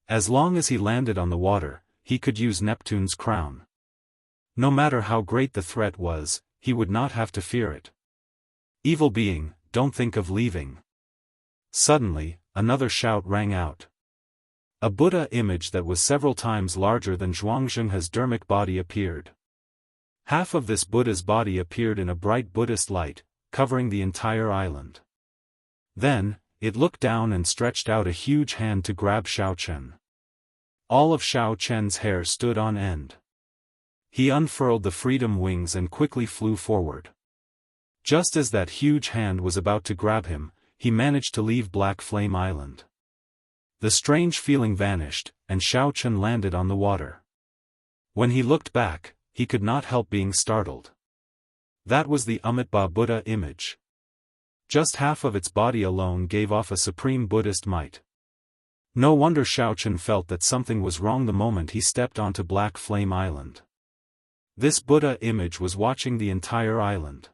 As long as he landed on the water, he could use Neptune's crown. No matter how great the threat was, he would not have to fear it. Evil being, don't think of leaving. Suddenly, another shout rang out. A Buddha image that was several times larger than Zhuangzhenghe's dermic body appeared. Half of this Buddha's body appeared in a bright Buddhist light, covering the entire island. Then, it looked down and stretched out a huge hand to grab Xiao Chen. All of Xiao Chen's hair stood on end. He unfurled the freedom wings and quickly flew forward. Just as that huge hand was about to grab him, he managed to leave Black Flame Island. The strange feeling vanished, and Xiao Chen landed on the water. When he looked back, he could not help being startled. That was the Amitabha Buddha image. Just half of its body alone gave off a supreme Buddhist might. No wonder Xiao Chen felt that something was wrong the moment he stepped onto Black Flame Island. This Buddha image was watching the entire island.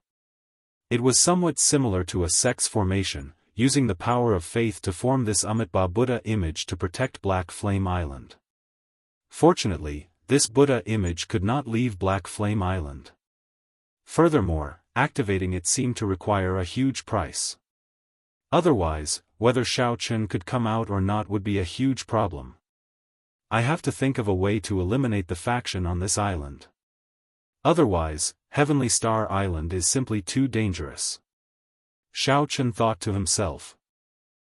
It was somewhat similar to a sect's formation, using the power of faith to form this Amitabha Buddha image to protect Black Flame Island. Fortunately, this Buddha image could not leave Black Flame Island. Furthermore, activating it seemed to require a huge price. Otherwise, whether Xiao Chen could come out or not would be a huge problem. I have to think of a way to eliminate the faction on this island. Otherwise, Heavenly Star Island is simply too dangerous. Xiao Chen thought to himself.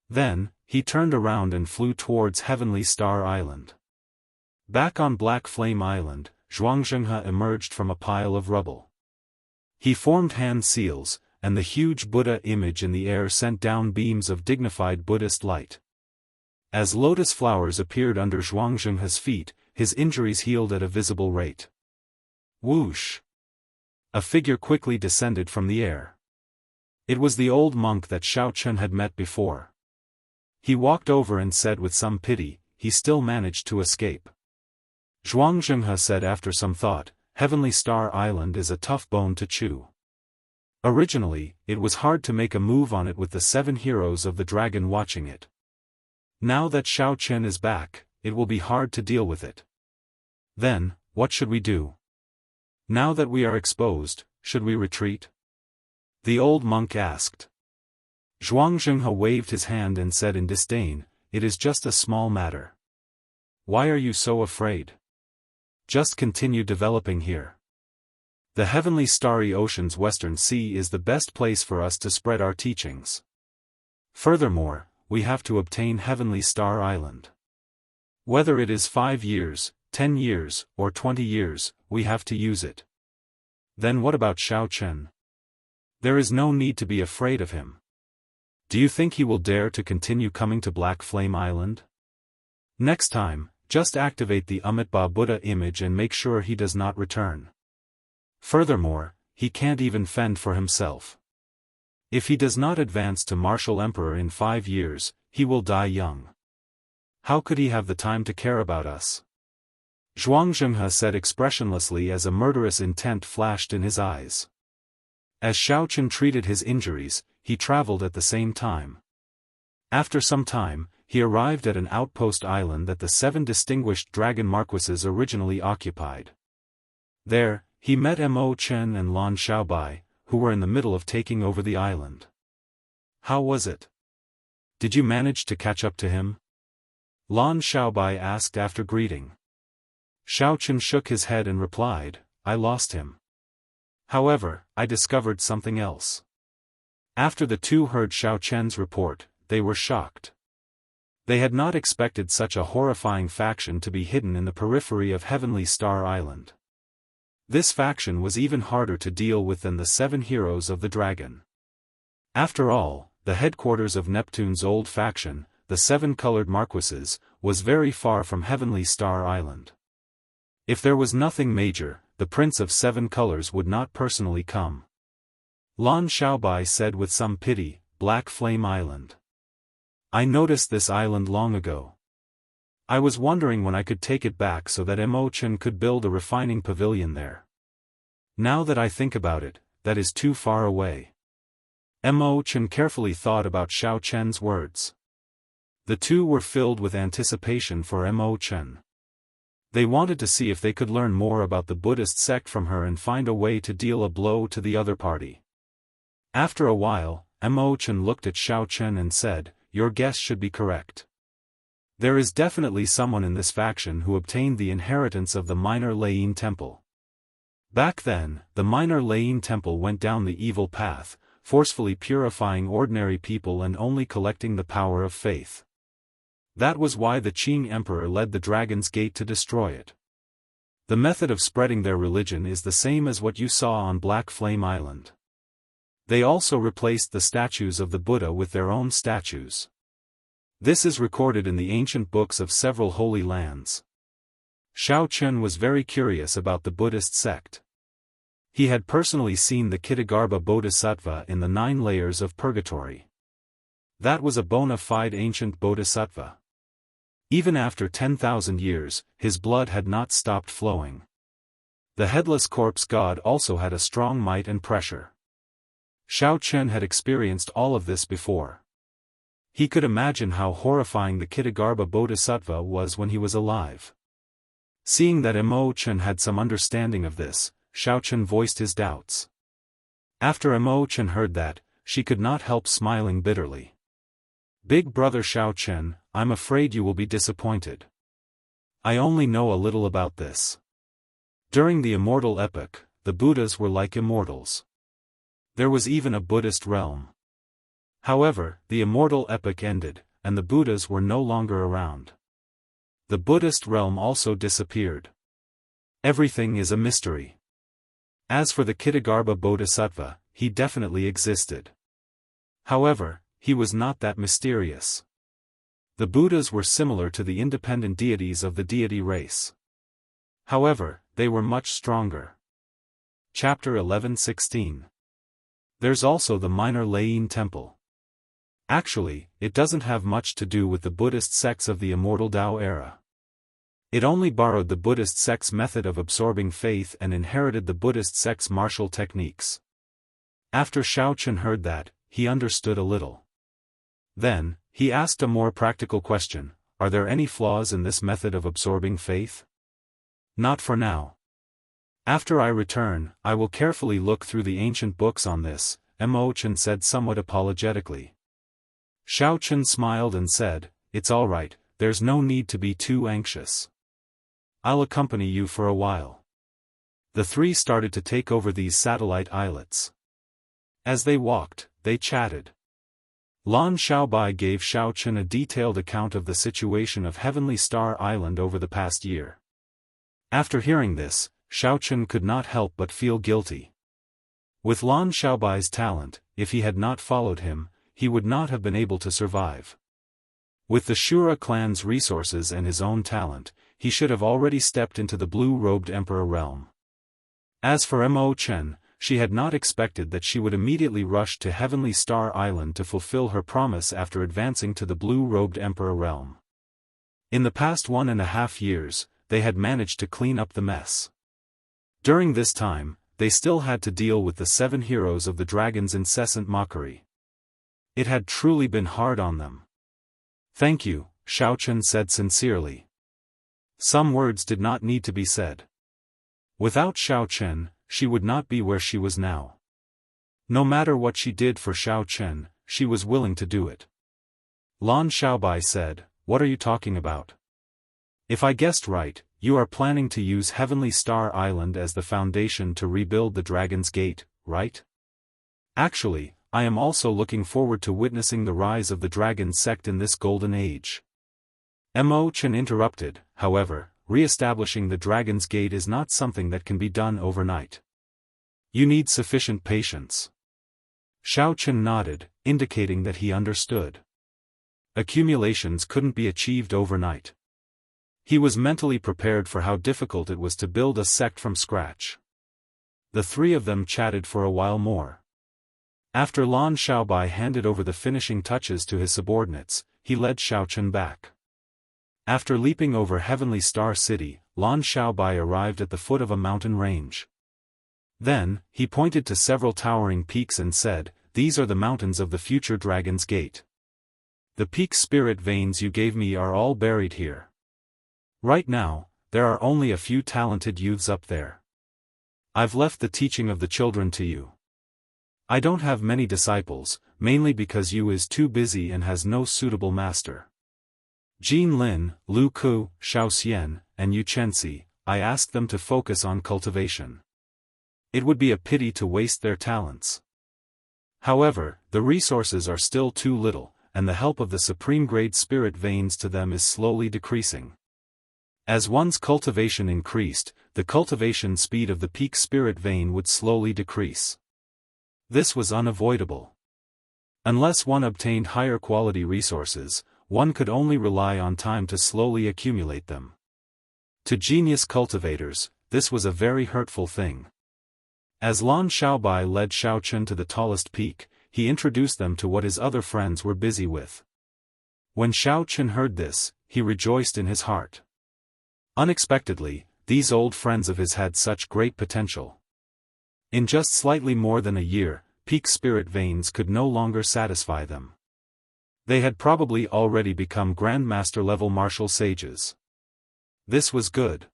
Then, he turned around and flew towards Heavenly Star Island. Back on Black Flame Island, Zhuangzhenghe emerged from a pile of rubble. He formed hand seals, and the huge Buddha image in the air sent down beams of dignified Buddhist light. As lotus flowers appeared under Zhuangzhenghe's feet, his injuries healed at a visible rate. Whoosh! A figure quickly descended from the air. It was the old monk that Xiao Chen had met before. He walked over and said with some pity, "He still managed to escape." Zhuangzhenghe said after some thought, "Heavenly Star Island is a tough bone to chew. Originally, it was hard to make a move on it with the 7 heroes of the dragon watching it. Now that Xiao Chen is back, it will be hard to deal with it. Then, what should we do? Now that we are exposed, should we retreat?" The old monk asked. Zhuangzhenghe waved his hand and said in disdain, "It is just a small matter. Why are you so afraid? Just continue developing here. The Heavenly Starry Ocean's Western Sea is the best place for us to spread our teachings. Furthermore, we have to obtain Heavenly Star Island. Whether it is 5 years, 10 years, or 20 years, we have to use it." Then what about Xiao Chen? There is no need to be afraid of him. Do you think he will dare to continue coming to Black Flame Island? Next time, just activate the Amitabha Buddha image and make sure he does not return. Furthermore, he can't even fend for himself. If he does not advance to Martial Emperor in 5 years, he will die young. How could he have the time to care about us? Zhuangzhenghe said expressionlessly as a murderous intent flashed in his eyes. As Xiao Chen treated his injuries, he traveled at the same time. After some time, he arrived at an outpost island that the 7 distinguished dragon marquises originally occupied. There, he met Mo Chen and Lan Xiaobai, who were in the middle of taking over the island. "How was it? Did you manage to catch up to him?" Lan Xiaobai asked after greeting. Xiao Chen shook his head and replied, "I lost him. However, I discovered something else." After the two heard Xiao Chen's report, they were shocked. They had not expected such a horrifying faction to be hidden in the periphery of Heavenly Star Island. This faction was even harder to deal with than the 7 heroes of the dragon. After all, the headquarters of Neptune's old faction, the 7 colored marquises, was very far from Heavenly Star Island. If there was nothing major, the Prince of 7 Colors would not personally come. Lan Xiaobai said with some pity, "Black Flame Island. I noticed this island long ago. I was wondering when I could take it back so that Mo Chen could build a refining pavilion there. Now that I think about it, that is too far away." Mo Chen carefully thought about Xiao Chen's words. The two were filled with anticipation for Mo Chen. They wanted to see if they could learn more about the Buddhist sect from her and find a way to deal a blow to the other party. After a while, Mo Chen looked at Xiao Chen and said, "Your guess should be correct. There is definitely someone in this faction who obtained the inheritance of the minor Lane Temple." Back then, the minor Lane Temple went down the evil path, forcefully purifying ordinary people and only collecting the power of faith. That was why the Qing Emperor led the Dragon's Gate to destroy it. The method of spreading their religion is the same as what you saw on Black Flame Island. They also replaced the statues of the Buddha with their own statues. This is recorded in the ancient books of several holy lands. Xiao Chen was very curious about the Buddhist sect. He had personally seen the Kitagarbha Bodhisattva in the 9 layers of purgatory. That was a bona fide ancient bodhisattva. Even after 10,000 years, his blood had not stopped flowing. The headless corpse god also had a strong might and pressure. Xiao Chen had experienced all of this before. He could imagine how horrifying the Kitagarbha Bodhisattva was when he was alive. Seeing that Mo Chen had some understanding of this, Xiao Chen voiced his doubts. After Mo Chen heard that, she could not help smiling bitterly. "Big brother Xiao Chen, I'm afraid you will be disappointed. I only know a little about this. During the Immortal epoch, the Buddhas were like immortals. There was even a Buddhist realm. However, the Immortal epoch ended, and the Buddhas were no longer around. The Buddhist realm also disappeared. Everything is a mystery. As for the Kitagarbha Bodhisattva, he definitely existed. However, he was not that mysterious. The Buddhas were similar to the independent deities of the deity race. However, they were much stronger." Chapter 11:16. There's also the minor Lane Temple. Actually, it doesn't have much to do with the Buddhist sects of the Immortal Tao era. It only borrowed the Buddhist sect's method of absorbing faith and inherited the Buddhist sect's martial techniques. After Xiao Chen heard that, he understood a little. Then, he asked a more practical question: are there any flaws in this method of absorbing faith? Not for now. After I return, I will carefully look through the ancient books on this, Mo Chen said somewhat apologetically. Xiao Chen smiled and said, "It's all right, there's no need to be too anxious. I'll accompany you for a while." The three started to take over these satellite islets. As they walked, they chatted. Lan Xiaobai gave Xiao Chen a detailed account of the situation of Heavenly Star Island over the past year. After hearing this, Xiao Chen could not help but feel guilty. With Lan Xiaobai's talent, if he had not followed him, he would not have been able to survive. With the Shura clan's resources and his own talent, he should have already stepped into the blue-robed emperor realm. As for Mo Chen, she had not expected that she would immediately rush to Heavenly Star Island to fulfill her promise after advancing to the blue-robed emperor realm. In the past 1.5 years, they had managed to clean up the mess. During this time, they still had to deal with the 7 heroes of the dragon's incessant mockery. It had truly been hard on them. "Thank you," Xiao Chen said sincerely. Some words did not need to be said. Without Xiao Chen, she would not be where she was now. No matter what she did for Xiao Chen, she was willing to do it. Lan Xiaobai said, "What are you talking about? If I guessed right, you are planning to use Heavenly Star Island as the foundation to rebuild the Dragon's Gate, right?" "Actually, I am also looking forward to witnessing the rise of the Dragon sect in this golden age." Mo Chen interrupted, however, re-establishing the Dragon's Gate is not something that can be done overnight. You need sufficient patience. Xiao Chen nodded, indicating that he understood. Accumulations couldn't be achieved overnight. He was mentally prepared for how difficult it was to build a sect from scratch. The three of them chatted for a while more. After Lan Xiaobai handed over the finishing touches to his subordinates, he led Xiao Chen back. After leaping over Heavenly Star City, Lan Xiaobai arrived at the foot of a mountain range. Then, he pointed to several towering peaks and said, "These are the mountains of the future Dragon's Gate." The peak spirit veins you gave me are all buried here. Right now, there are only a few talented youths up there. I've left the teaching of the children to you. I don't have many disciples, mainly because you is too busy and has no suitable master. Jin Lin, Lu Ku, Xiao Xian, and Yu Chenxi, I asked them to focus on cultivation. It would be a pity to waste their talents. However, the resources are still too little, and the help of the supreme grade spirit veins to them is slowly decreasing. As one's cultivation increased, the cultivation speed of the peak spirit vein would slowly decrease. This was unavoidable. Unless one obtained higher quality resources, one could only rely on time to slowly accumulate them. To genius cultivators, this was a very hurtful thing. As Lan Xiaobai led Xiaochen to the tallest peak, he introduced them to what his other friends were busy with. When Xiaochen heard this, he rejoiced in his heart. Unexpectedly, these old friends of his had such great potential. In just slightly more than a year, peak spirit veins could no longer satisfy them. They had probably already become grandmaster-level martial sages. This was good.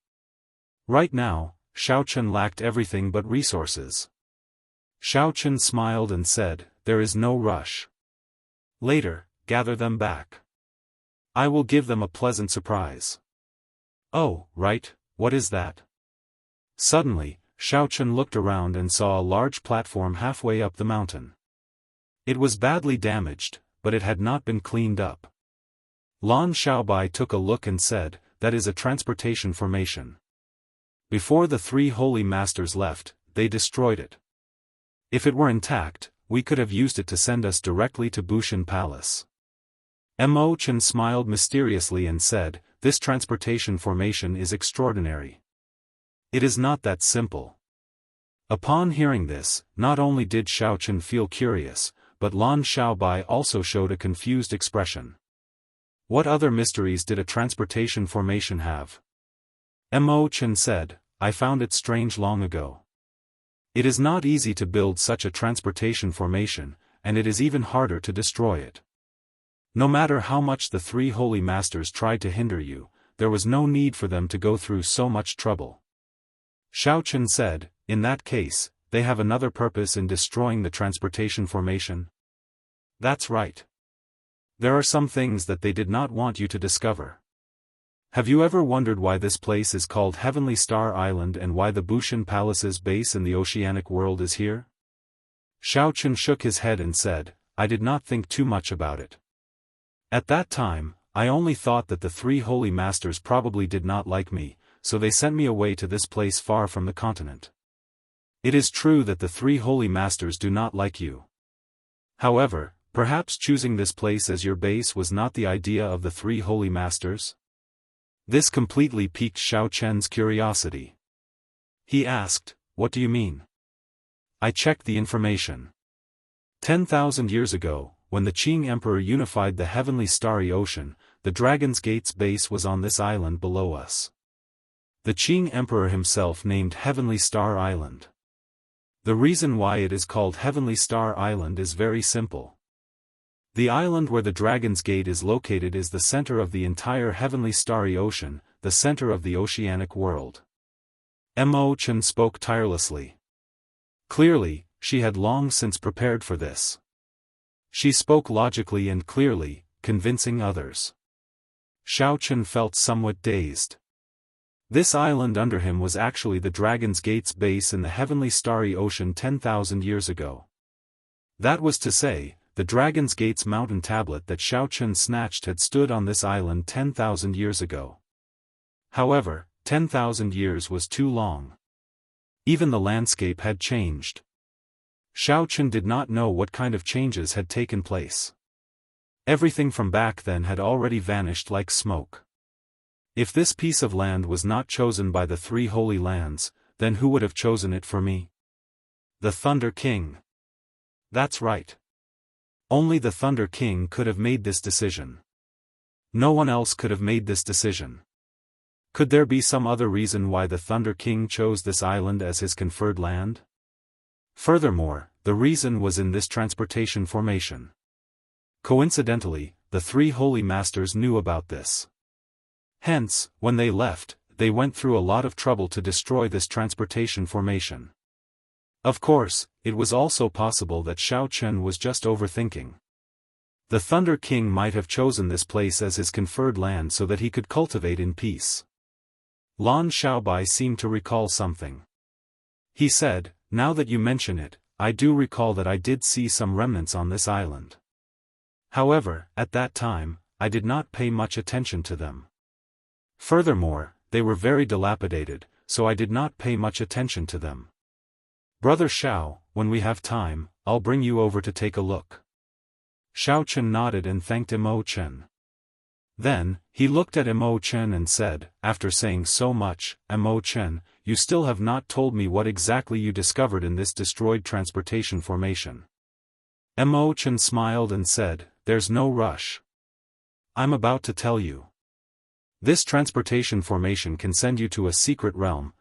Right now, Xiaochen lacked everything but resources. Xiaochen smiled and said, "There is no rush. Later, gather them back. I will give them a pleasant surprise." "Oh, right, what is that?" Suddenly, Xiaochen looked around and saw a large platform halfway up the mountain. It was badly damaged, but it had not been cleaned up. Lan Xiaobai took a look and said, "That is a transportation formation. Before the three holy masters left, they destroyed it. If it were intact, we could have used it to send us directly to Bushan Palace." Mo Chen smiled mysteriously and said, "This transportation formation is extraordinary. It is not that simple." Upon hearing this, not only did Xiaochen feel curious, but Lan Xiaobai also showed a confused expression. What other mysteries did a transportation formation have? Mo Chen said, "I found it strange long ago. It is not easy to build such a transportation formation, and it is even harder to destroy it. No matter how much the three holy masters tried to hinder you, there was no need for them to go through so much trouble." Xiaochen said, "In that case, they have another purpose in destroying the transportation formation?" "That's right. There are some things that they did not want you to discover. Have you ever wondered why this place is called Heavenly Star Island and why the Bushan Palace's base in the oceanic world is here?" Xiaochen shook his head and said, "I did not think too much about it. At that time, I only thought that the three holy masters probably did not like me, so they sent me away to this place far from the continent. It is true that the three holy masters do not like you. However, perhaps choosing this place as your base was not the idea of the three holy masters?" This completely piqued Xiaochen's curiosity. He asked, "What do you mean?" I checked the information. 10,000 years ago, when the Qing Emperor unified the heavenly starry ocean, the Dragon's Gate's base was on this island below us. The Qing Emperor himself named Heavenly Star Island. The reason why it is called Heavenly Star Island is very simple. The island where the Dragon's Gate is located is the center of the entire heavenly starry ocean, the center of the oceanic world. Mo Chen spoke tirelessly. Clearly, she had long since prepared for this. She spoke logically and clearly, convincing others. Xiaochen felt somewhat dazed. This island under him was actually the Dragon's Gate's base in the heavenly starry ocean 10,000 years ago. That was to say, the Dragon's Gate's mountain tablet that Xiaochen snatched had stood on this island 10,000 years ago. However, 10,000 years was too long. Even the landscape had changed. Xiaochen did not know what kind of changes had taken place. Everything from back then had already vanished like smoke. If this piece of land was not chosen by the three holy lands, then who would have chosen it for me? The Thunder King. That's right. Only the Thunder King could have made this decision. No one else could have made this decision. Could there be some other reason why the Thunder King chose this island as his conferred land? Furthermore, the reason was in this transportation formation. Coincidentally, the three holy masters knew about this. Hence, when they left, they went through a lot of trouble to destroy this transportation formation. Of course, it was also possible that Xiao Chen was just overthinking. The Thunder King might have chosen this place as his conferred land so that he could cultivate in peace. Lan Xiaobai seemed to recall something. He said, "Now that you mention it, I do recall that I did see some remnants on this island. However, at that time, I did not pay much attention to them. Furthermore, they were very dilapidated, so I did not pay much attention to them. Brother Xiao, when we have time, I'll bring you over to take a look." Xiao Chen nodded and thanked Mo Chen. Then, he looked at Mo Chen and said, "After saying so much, Mo Chen, you still have not told me what exactly you discovered in this destroyed transportation formation." Mo Chen smiled and said, "There's no rush. I'm about to tell you. This transportation formation can send you to a secret realm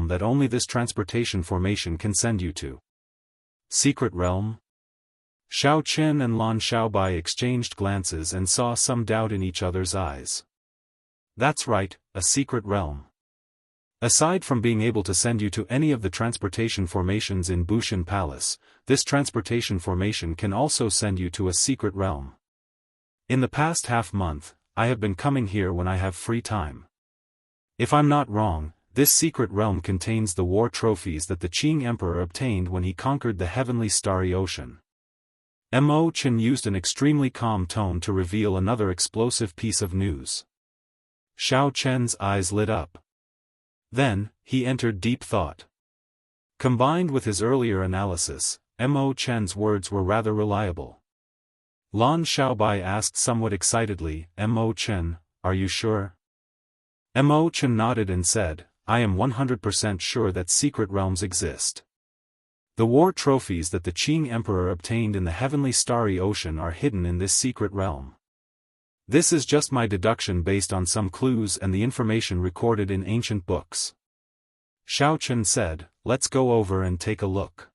that only this transportation formation can send you to." Secret realm? Xiao Chen and Lan Xiaobai exchanged glances and saw some doubt in each other's eyes. That's right, a secret realm. Aside from being able to send you to any of the transportation formations in Bushan Palace, this transportation formation can also send you to a secret realm. In the past half-month, I have been coming here when I have free time. If I'm not wrong, this secret realm contains the war trophies that the Qing Emperor obtained when he conquered the heavenly starry ocean. Mo Chen used an extremely calm tone to reveal another explosive piece of news. Xiao Chen's eyes lit up. Then, he entered deep thought. Combined with his earlier analysis, Mo Chen's words were rather reliable. Lan Xiaobai asked somewhat excitedly, "Mo Chen, are you sure?" Mo Chen nodded and said, "I am 100% sure that secret realms exist. The war trophies that the Qing Emperor obtained in the heavenly starry ocean are hidden in this secret realm. This is just my deduction based on some clues and the information recorded in ancient books." Xiao Chen said, "Let's go over and take a look."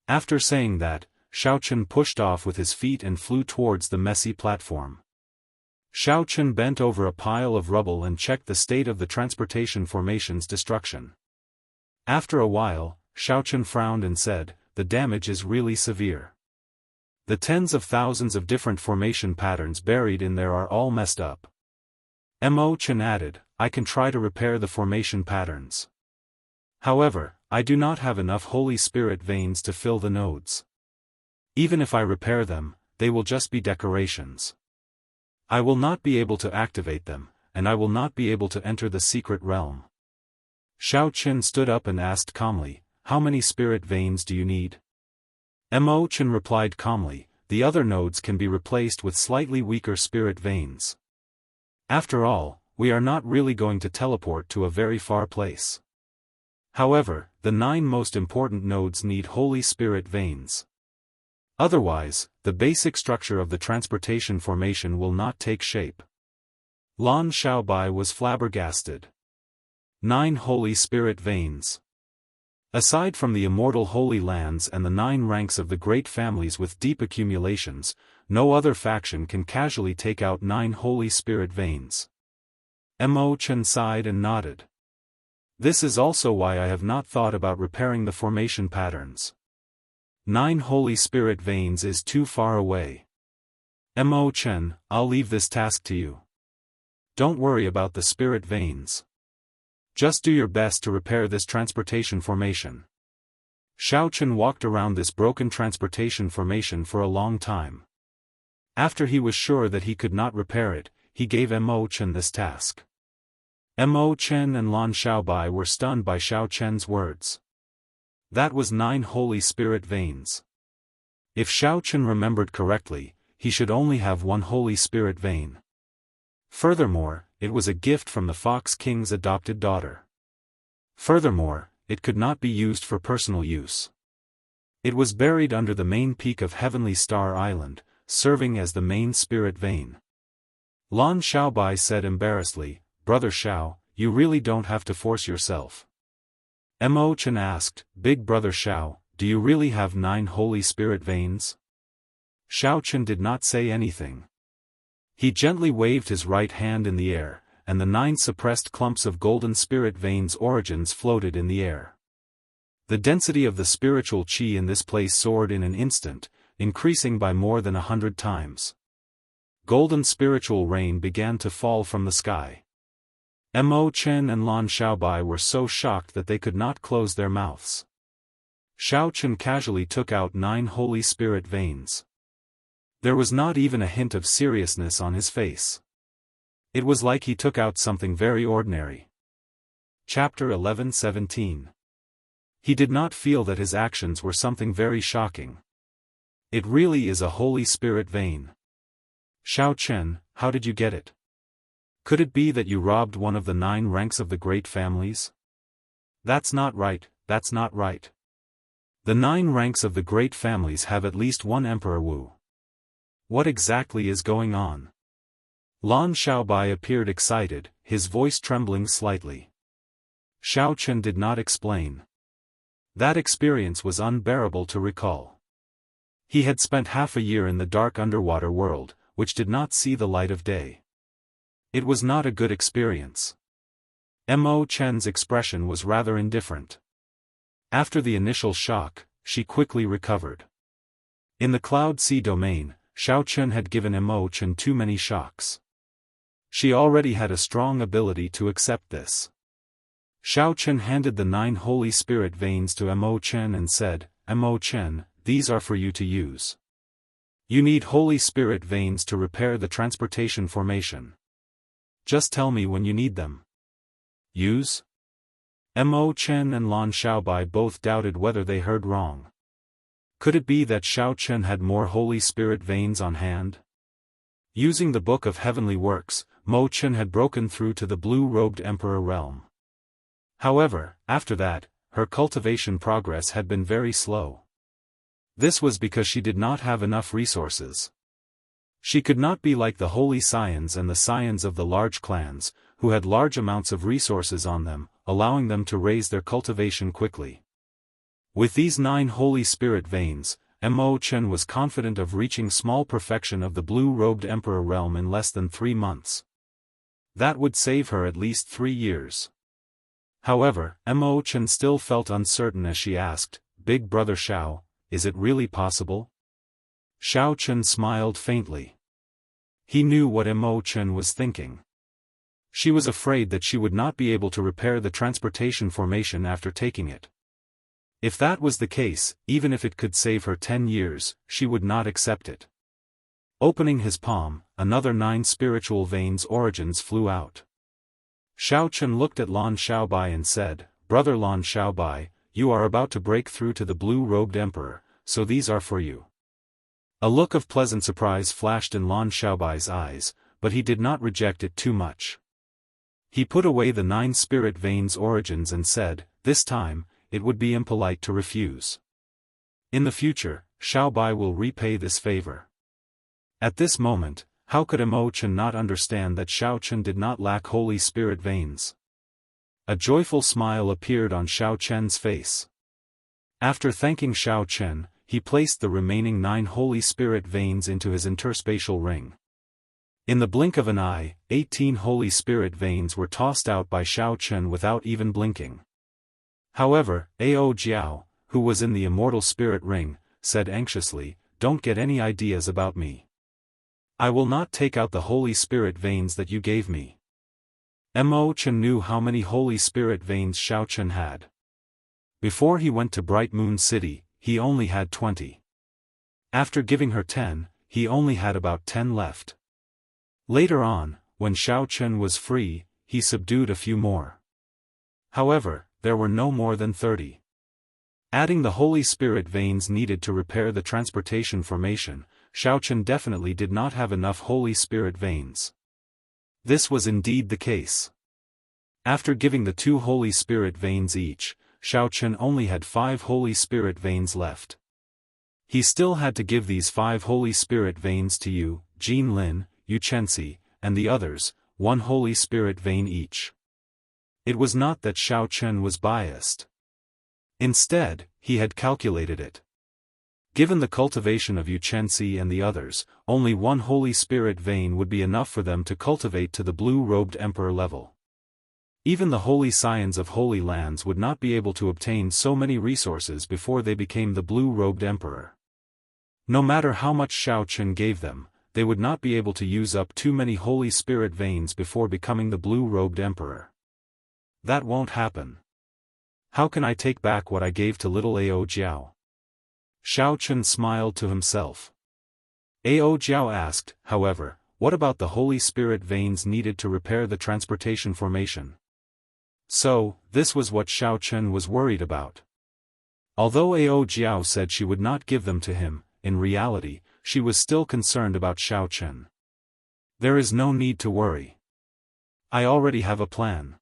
After saying that, Xiao Chen pushed off with his feet and flew towards the messy platform. Xiao Chen bent over a pile of rubble and checked the state of the transportation formation's destruction. After a while, Xiao Chen frowned and said, "The damage is really severe. The tens of thousands of different formation patterns buried in there are all messed up." Mo Chen added, "I can try to repair the formation patterns. However, I do not have enough Holy Spirit veins to fill the nodes. Even if I repair them, they will just be decorations. I will not be able to activate them, and I will not be able to enter the secret realm." Xiao Chen stood up and asked calmly, "How many spirit veins do you need?" Mo Chen replied calmly, "The other nodes can be replaced with slightly weaker spirit veins. After all, we are not really going to teleport to a very far place. However, the 9 most important nodes need Holy Spirit veins. Otherwise, the basic structure of the transportation formation will not take shape." Lan Xiaobai was flabbergasted. 9 Holy Spirit veins. Aside from the immortal holy lands and the 9 ranks of the great families with deep accumulations, no other faction can casually take out 9 Holy Spirit veins. Mo Chen sighed and nodded. "This is also why I have not thought about repairing the formation patterns. 9 Holy Spirit veins is too far away. Mo Chen, I'll leave this task to you. Don't worry about the spirit veins. Just do your best to repair this transportation formation." Xiao Chen walked around this broken transportation formation for a long time. After he was sure that he could not repair it, he gave Mo Chen this task. Mo Chen and Lan Xiaobai were stunned by Xiao Chen's words. That was 9 Holy Spirit veins. If Xiao Chen remembered correctly, he should only have 1 Holy Spirit vein. Furthermore, it was a gift from the Fox King's adopted daughter. Furthermore, it could not be used for personal use. It was buried under the main peak of Heavenly Star Island, serving as the main spirit vein. Lan Xiaobai said embarrassedly, "Brother Xiao, you really don't have to force yourself." Mo Chen asked, "Big Brother Xiao, do you really have 9 Holy Spirit veins?" Xiao Chen did not say anything. He gently waved his right hand in the air, and the 9 suppressed clumps of golden spirit veins origins floated in the air. The density of the spiritual qi in this place soared in an instant, increasing by more than 100 times. Golden spiritual rain began to fall from the sky. Mo Chen and Lan Xiaobai were so shocked that they could not close their mouths. Xiao Chen casually took out 9 holy spirit veins. There was not even a hint of seriousness on his face. It was like he took out something very ordinary. Chapter 11:17. He did not feel that his actions were something very shocking. It really is a holy spirit vein. Xiao Chen, how did you get it? Could it be that you robbed one of the 9 ranks of the great families? That's not right, that's not right. The 9 ranks of the great families have at least one Emperor Wu. What exactly is going on? Lan Xiaobai appeared excited, his voice trembling slightly. Xiao Chen did not explain. That experience was unbearable to recall. He had spent half a year in the dark underwater world, which did not see the light of day. It was not a good experience. Mo Chen's expression was rather indifferent. After the initial shock, she quickly recovered. In the Cloud Sea domain, Xiao Chen had given Mo Chen too many shocks. She already had a strong ability to accept this. Xiao Chen handed the 9 holy spirit veins to Mo Chen and said, Mo Chen, these are for you to use. You need holy spirit veins to repair the transportation formation. Just tell me when you need them. Use? Mo Chen and Lan Xiaobai both doubted whether they heard wrong. Could it be that Xiao Chen had more holy spirit veins on hand? Using the Book of Heavenly Works, Mo Chen had broken through to the blue-robed Emperor realm. However, after that, her cultivation progress had been very slow. This was because she did not have enough resources. She could not be like the holy scions and the scions of the large clans, who had large amounts of resources on them, allowing them to raise their cultivation quickly. With these 9 holy spirit veins, Mo Chen was confident of reaching small perfection of the blue-robed Emperor realm in less than 3 months. That would save her at least 3 years. However, Mo Chen still felt uncertain as she asked, Big Brother Xiao, is it really possible? Xiao Chen smiled faintly. He knew what Mo Chen was thinking. She was afraid that she would not be able to repair the transportation formation after taking it. If that was the case, even if it could save her 10 years, she would not accept it. Opening his palm, another 9 spiritual veins origins flew out. Xiao Chen looked at Lan Xiaobai and said, Brother Lan Xiaobai, you are about to break through to the blue-robed emperor, so these are for you. A look of pleasant surprise flashed in Lan Xiaobai's eyes, but he did not reject it too much. He put away the 9 spirit veins origins and said, this time, it would be impolite to refuse. In the future, Xiaobai will repay this favor. At this moment, how could Mo Chen not understand that Xiao Chen did not lack holy spirit veins? A joyful smile appeared on Xiao Chen's face. After thanking Xiao Chen, he placed the remaining 9 holy spirit veins into his interspatial ring. In the blink of an eye, 18 holy spirit veins were tossed out by Xiao Chen without even blinking. However, Ao Jiao, who was in the immortal spirit ring, said anxiously, Don't get any ideas about me. I will not take out the holy spirit veins that you gave me. Mo Chen knew how many holy spirit veins Xiao Chen had. Before he went to Bright Moon City, he only had 20. After giving her 10, he only had about 10 left. Later on, when Xiao Chen was free, he subdued a few more. However, there were no more than 30. Adding the holy spirit veins needed to repair the transportation formation, Xiao Chen definitely did not have enough holy spirit veins. This was indeed the case. After giving the 2 holy spirit veins each, Xiao Chen only had 5 holy spirit veins left. He still had to give these 5 holy spirit veins to Yu, Jin Lin, Yu Chenxi, and the others, 1 holy spirit vein each. It was not that Xiao Chen was biased. Instead, he had calculated it. Given the cultivation of Xianxia and the others, only one Holy Spirit vein would be enough for them to cultivate to the blue-robed emperor level. Even the holy scions of holy lands would not be able to obtain so many resources before they became the blue-robed emperor. No matter how much Shao Chen gave them, they would not be able to use up too many Holy Spirit veins before becoming the blue-robed emperor. That won't happen. How can I take back what I gave to little Ao Jiao? Shao Chen smiled to himself. Ao Jiao asked, however, what about the Holy Spirit veins needed to repair the transportation formation? So, this was what Shao Chen was worried about. Although Ao Jiao said she would not give them to him, in reality, she was still concerned about Shao Chen. There is no need to worry. I already have a plan.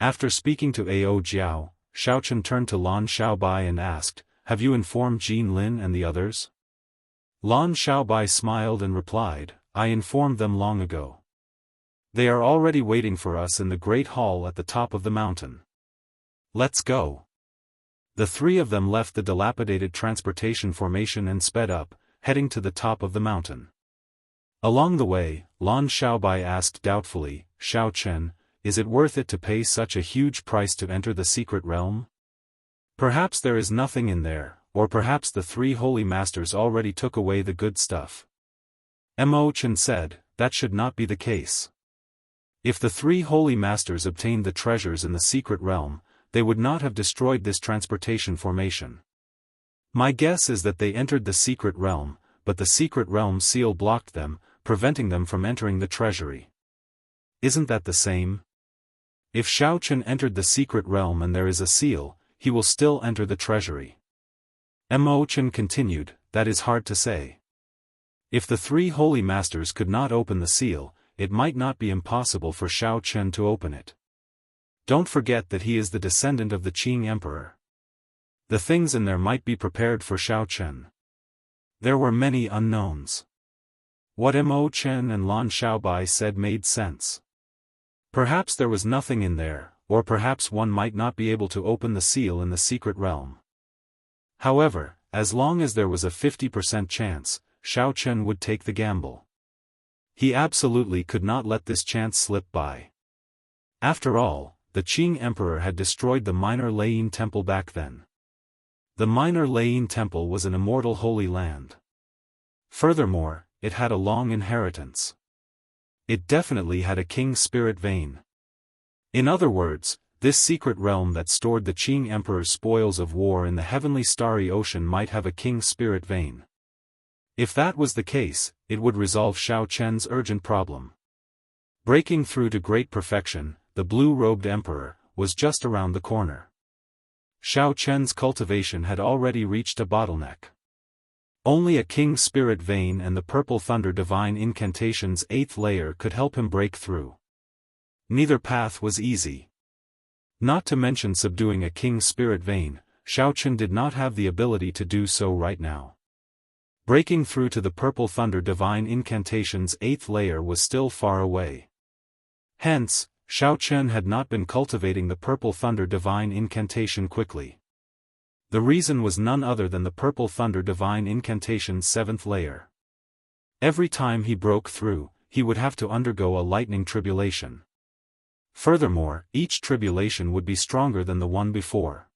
After speaking to Ao Jiao, Shao Chen turned to Lan Xiaobai and asked, have you informed Jin Lin and the others? Lan Xiaobai smiled and replied, I informed them long ago. They are already waiting for us in the great hall at the top of the mountain. Let's go. The three of them left the dilapidated transportation formation and sped up, heading to the top of the mountain. Along the way, Lan Xiaobai asked doubtfully, Shao Chen, is it worth it to pay such a huge price to enter the secret realm? Perhaps there is nothing in there, or perhaps the three holy masters already took away the good stuff. Mo Chen said, that should not be the case. If the three holy masters obtained the treasures in the secret realm, they would not have destroyed this transportation formation. My guess is that they entered the secret realm, but the secret realm seal blocked them, preventing them from entering the treasury. Isn't that the same? If Shao Chen entered the secret realm and there is a seal, he will still enter the treasury. Mo Chen continued, that is hard to say. If the three holy masters could not open the seal, it might not be impossible for Shao Chen to open it. Don't forget that he is the descendant of the Qing emperor. The things in there might be prepared for Shao Chen. There were many unknowns. What Mo Chen and Lan Xiaobai said made sense. Perhaps there was nothing in there, or perhaps one might not be able to open the seal in the secret realm. However, as long as there was a 50% chance, Shao Chen would take the gamble. He absolutely could not let this chance slip by. After all, the Qing emperor had destroyed the Minor Leyin Temple back then. The Minor Leyin Temple was an immortal holy land. Furthermore, it had a long inheritance. It definitely had a king spirit vein. In other words, this secret realm that stored the Qing emperor's spoils of war in the heavenly starry ocean might have a king spirit vein. If that was the case, it would resolve Shao Chen's urgent problem. Breaking through to great perfection, the blue-robed emperor, was just around the corner. Shao Chen's cultivation had already reached a bottleneck. Only a king spirit vein and the purple thunder divine incantation's 8th layer could help him break through. Neither path was easy. Not to mention subduing a king spirit vein, Shao Chen did not have the ability to do so right now. Breaking through to the purple thunder divine incantation's 8th layer was still far away. Hence, Shao Chen had not been cultivating the purple thunder divine incantation quickly. The reason was none other than the purple thunder divine incantation's 7th layer. Every time he broke through, he would have to undergo a lightning tribulation. Furthermore, each tribulation would be stronger than the one before.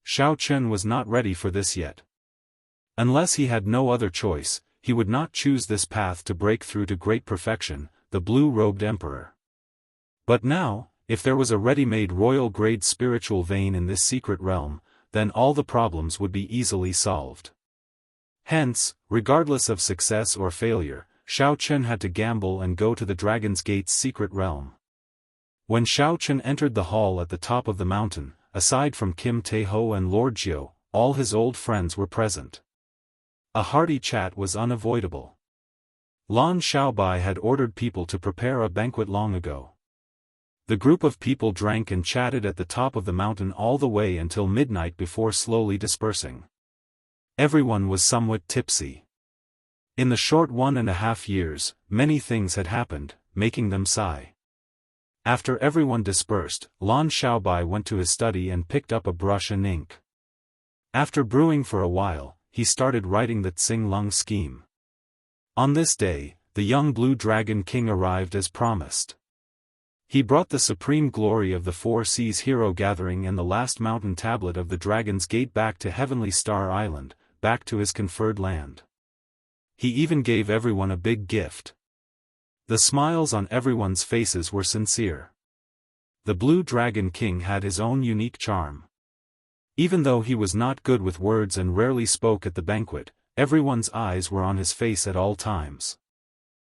Shao Chen was not ready for this yet. Unless he had no other choice, he would not choose this path to break through to great perfection, the blue-robed emperor. But now, if there was a ready-made royal-grade spiritual vein in this secret realm, then all the problems would be easily solved. Hence, regardless of success or failure, Shao Chen had to gamble and go to the Dragon's Gate's secret realm. When Shao Chen entered the hall at the top of the mountain, aside from Kim Taeho and Lord Jiu, all his old friends were present. A hearty chat was unavoidable. Lan Xiaobai had ordered people to prepare a banquet long ago. The group of people drank and chatted at the top of the mountain all the way until midnight before slowly dispersing. Everyone was somewhat tipsy. In the short 1.5 years, many things had happened, making them sigh. After everyone dispersed, Lan Xiaobai went to his study and picked up a brush and ink. After brewing for a while, he started writing the Tsing Lung scheme. On this day, the young Blue Dragon King arrived as promised. He brought the supreme glory of the Four Seas hero gathering and the last mountain tablet of the Dragon's Gate back to Heavenly Star Island, back to his conferred land. He even gave everyone a big gift. The smiles on everyone's faces were sincere. The Blue Dragon King had his own unique charm. Even though he was not good with words and rarely spoke at the banquet, everyone's eyes were on his face at all times.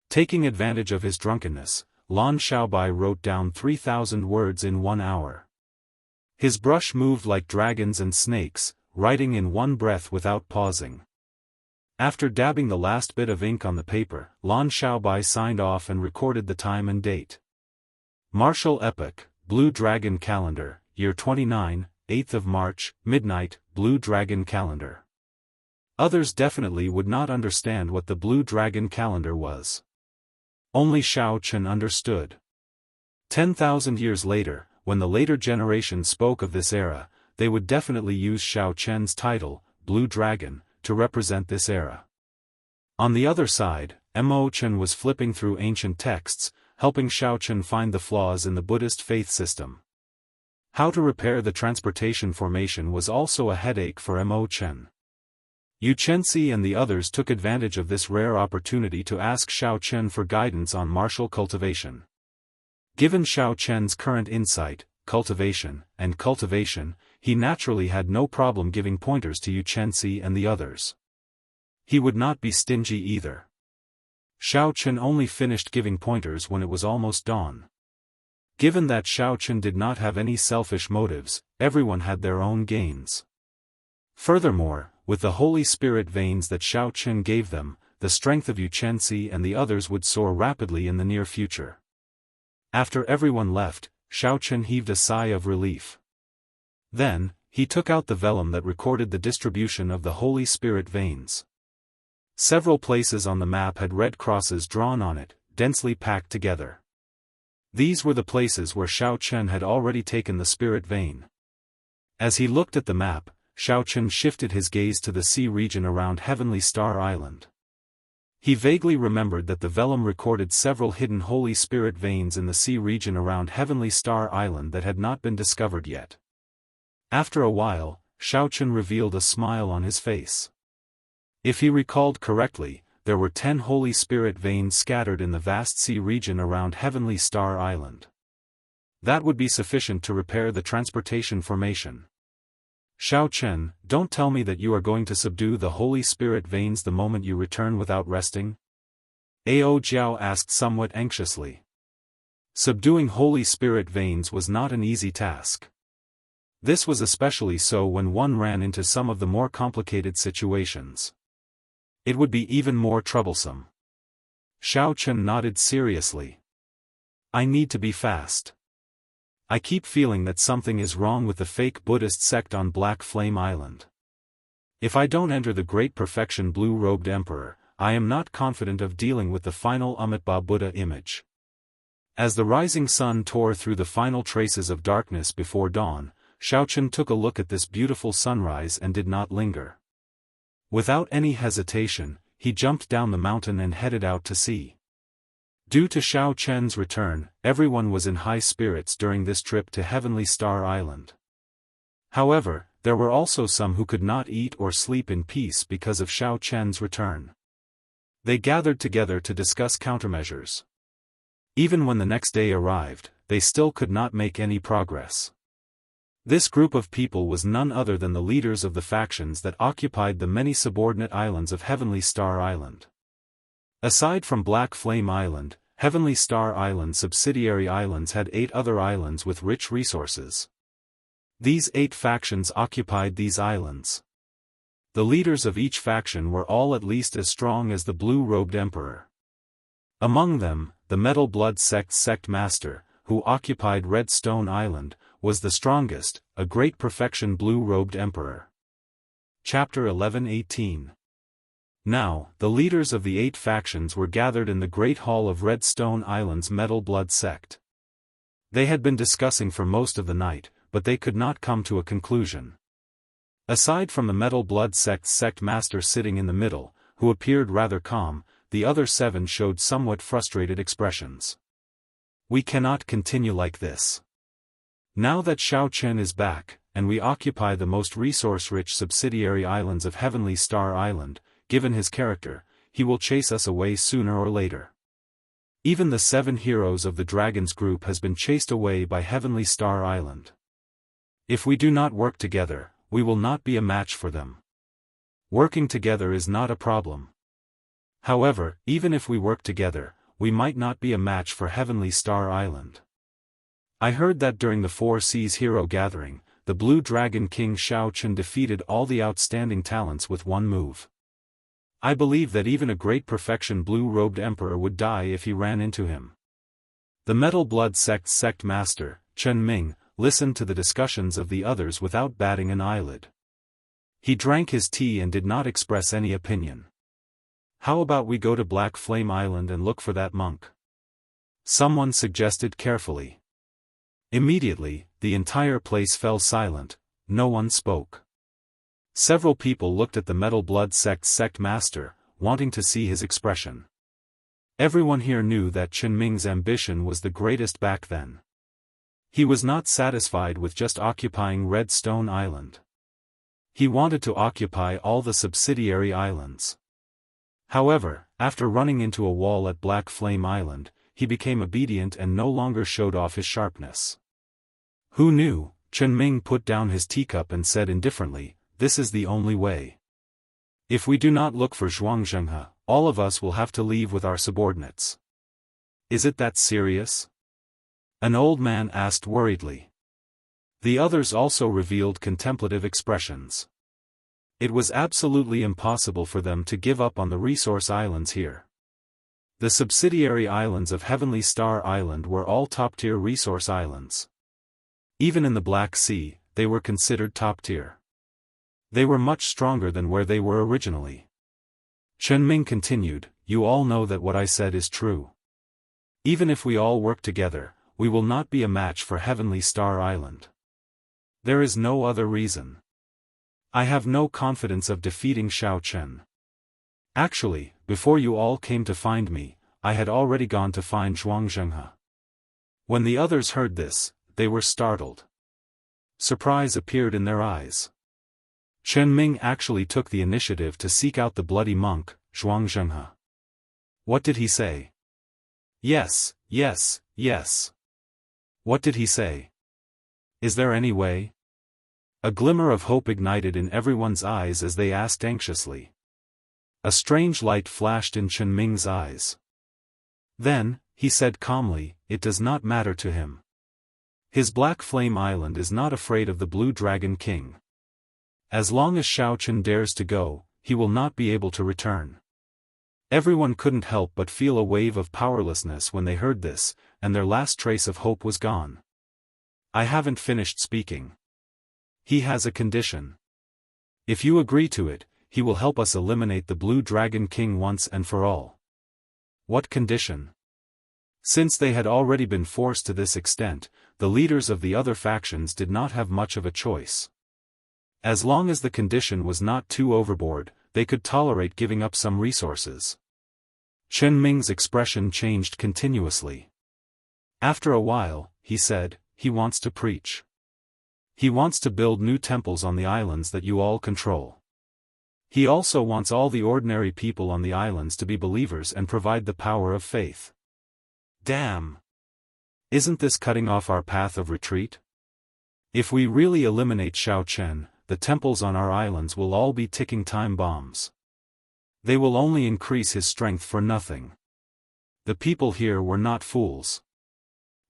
Taking advantage of his drunkenness, Lan Xiaobai wrote down 3,000 words in 1 hour. His brush moved like dragons and snakes, writing in one breath without pausing. After dabbing the last bit of ink on the paper, Lan Xiaobai signed off and recorded the time and date. Martial Epoch, Blue Dragon Calendar, Year 29, 8th of March, midnight, Blue Dragon Calendar. Others definitely would not understand what the Blue Dragon Calendar was. Only Shao Chen understood. 10,000 years later, when the later generation spoke of this era, they would definitely use Shao Chen's title, Blue Dragon, to represent this era. On the other side, Mo Chen was flipping through ancient texts, helping Shao Chen find the flaws in the Buddhist faith system. How to repair the transportation formation was also a headache for Mo Chen. Yu Chenxi and the others took advantage of this rare opportunity to ask Shao Chen for guidance on martial cultivation. Given Shao Chen's current insight, cultivation, he naturally had no problem giving pointers to Yu Chenxi and the others. He would not be stingy either. Shao Chen only finished giving pointers when it was almost dawn. Given that Shao Chen did not have any selfish motives, everyone had their own gains. Furthermore, with the Holy Spirit veins that Shao Chen gave them, the strength of Yu Chenxi and the others would soar rapidly in the near future. After everyone left, Shao Chen heaved a sigh of relief. Then, he took out the vellum that recorded the distribution of the Holy Spirit veins. Several places on the map had red crosses drawn on it, densely packed together. These were the places where Shao Chen had already taken the spirit vein. As he looked at the map, Shao Chen shifted his gaze to the sea region around Heavenly Star Island. He vaguely remembered that the vellum recorded several hidden Holy Spirit veins in the sea region around Heavenly Star Island that had not been discovered yet. After a while, Shao Chen revealed a smile on his face. If he recalled correctly, there were 10 Holy Spirit veins scattered in the vast sea region around Heavenly Star Island. That would be sufficient to repair the transportation formation. Shao Chen, don't tell me that you are going to subdue the Holy Spirit veins the moment you return without resting? Ao Jiao asked somewhat anxiously. Subduing Holy Spirit veins was not an easy task. This was especially so when one ran into some of the more complicated situations. It would be even more troublesome. Shao Chen nodded seriously. I need to be fast. I keep feeling that something is wrong with the fake Buddhist sect on Black Flame Island. If I don't enter the Great Perfection Blue-Robed Emperor, I am not confident of dealing with the final Amitabha Buddha image. As the rising sun tore through the final traces of darkness before dawn, Shao Chen took a look at this beautiful sunrise and did not linger. Without any hesitation, he jumped down the mountain and headed out to sea. Due to Shao Chen's return, everyone was in high spirits during this trip to Heavenly Star Island. However, there were also some who could not eat or sleep in peace because of Shao Chen's return. They gathered together to discuss countermeasures. Even when the next day arrived, they still could not make any progress. This group of people was none other than the leaders of the factions that occupied the many subordinate islands of Heavenly Star Island. Aside from Black Flame Island, Heavenly Star Island's subsidiary islands had 8 other islands with rich resources. These 8 factions occupied these islands. The leaders of each faction were all at least as strong as the Blue-Robed Emperor. Among them, the Metal Blood Sect's sect master, who occupied Red Stone Island, was the strongest, a Great Perfection Blue-Robed Emperor. Chapter 11:18. Now, the leaders of the 8 factions were gathered in the Great Hall of Red Stone Island's Metal Blood Sect. They had been discussing for most of the night, but they could not come to a conclusion. Aside from the Metal Blood Sect's sect master sitting in the middle, who appeared rather calm, the other 7 showed somewhat frustrated expressions. We cannot continue like this. Now that Xiao Chen is back, and we occupy the most resource-rich subsidiary islands of Heavenly Star Island, given his character, he will chase us away sooner or later. Even the 7 heroes of the Dragon's group has been chased away by Heavenly Star Island. If we do not work together, we will not be a match for them. Working together is not a problem. However, even if we work together, we might not be a match for Heavenly Star Island. I heard that during the 4 Seas Hero Gathering, the Blue Dragon King Xiao Chen defeated all the outstanding talents with one move. I believe that even a great perfection blue-robed emperor would die if he ran into him. The Metal Blood Sect's sect master, Chen Ming, listened to the discussions of the others without batting an eyelid. He drank his tea and did not express any opinion. How about we go to Black Flame Island and look for that monk? Someone suggested carefully. Immediately, the entire place fell silent, no one spoke. Several people looked at the Metal Blood Sect's sect master, wanting to see his expression. Everyone here knew that Chen Ming's ambition was the greatest back then. He was not satisfied with just occupying Red Stone Island. He wanted to occupy all the subsidiary islands. However, after running into a wall at Black Flame Island, he became obedient and no longer showed off his sharpness. Who knew? Chen Ming put down his teacup and said indifferently, "This is the only way. If we do not look for Zhuangzhenghe, all of us will have to leave with our subordinates." Is it that serious? An old man asked worriedly. The others also revealed contemplative expressions. It was absolutely impossible for them to give up on the resource islands here. The subsidiary islands of Heavenly Star Island were all top-tier resource islands. Even in the Black Sea, they were considered top-tier. They were much stronger than where they were originally. Chen Ming continued, "You all know that what I said is true. Even if we all work together, we will not be a match for Heavenly Star Island. There is no other reason. I have no confidence of defeating Xiao Chen. Actually, before you all came to find me, I had already gone to find Zhuangzhenghe." When the others heard this, they were startled. Surprise appeared in their eyes. Chen Ming actually took the initiative to seek out the bloody monk, Zhuangzhenghe. What did he say? Yes, yes, yes. What did he say? Is there any way? A glimmer of hope ignited in everyone's eyes as they asked anxiously. A strange light flashed in Chen Ming's eyes. Then, he said calmly, "It does not matter to him. His Black Flame Island is not afraid of the Blue Dragon King. As long as Xiao Chen dares to go, he will not be able to return." Everyone couldn't help but feel a wave of powerlessness when they heard this, and their last trace of hope was gone. I haven't finished speaking. He has a condition. If you agree to it, he will help us eliminate the Blue Dragon King once and for all. What condition? Since they had already been forced to this extent, the leaders of the other factions did not have much of a choice. As long as the condition was not too overboard, they could tolerate giving up some resources. Chen Ming's expression changed continuously. After a while, he said, "He wants to preach. He wants to build new temples on the islands that you all control. He also wants all the ordinary people on the islands to be believers and provide the power of faith." Damn! Isn't this cutting off our path of retreat? If we really eliminate Xiao Chen, the temples on our islands will all be ticking time bombs. They will only increase his strength for nothing. The people here were not fools.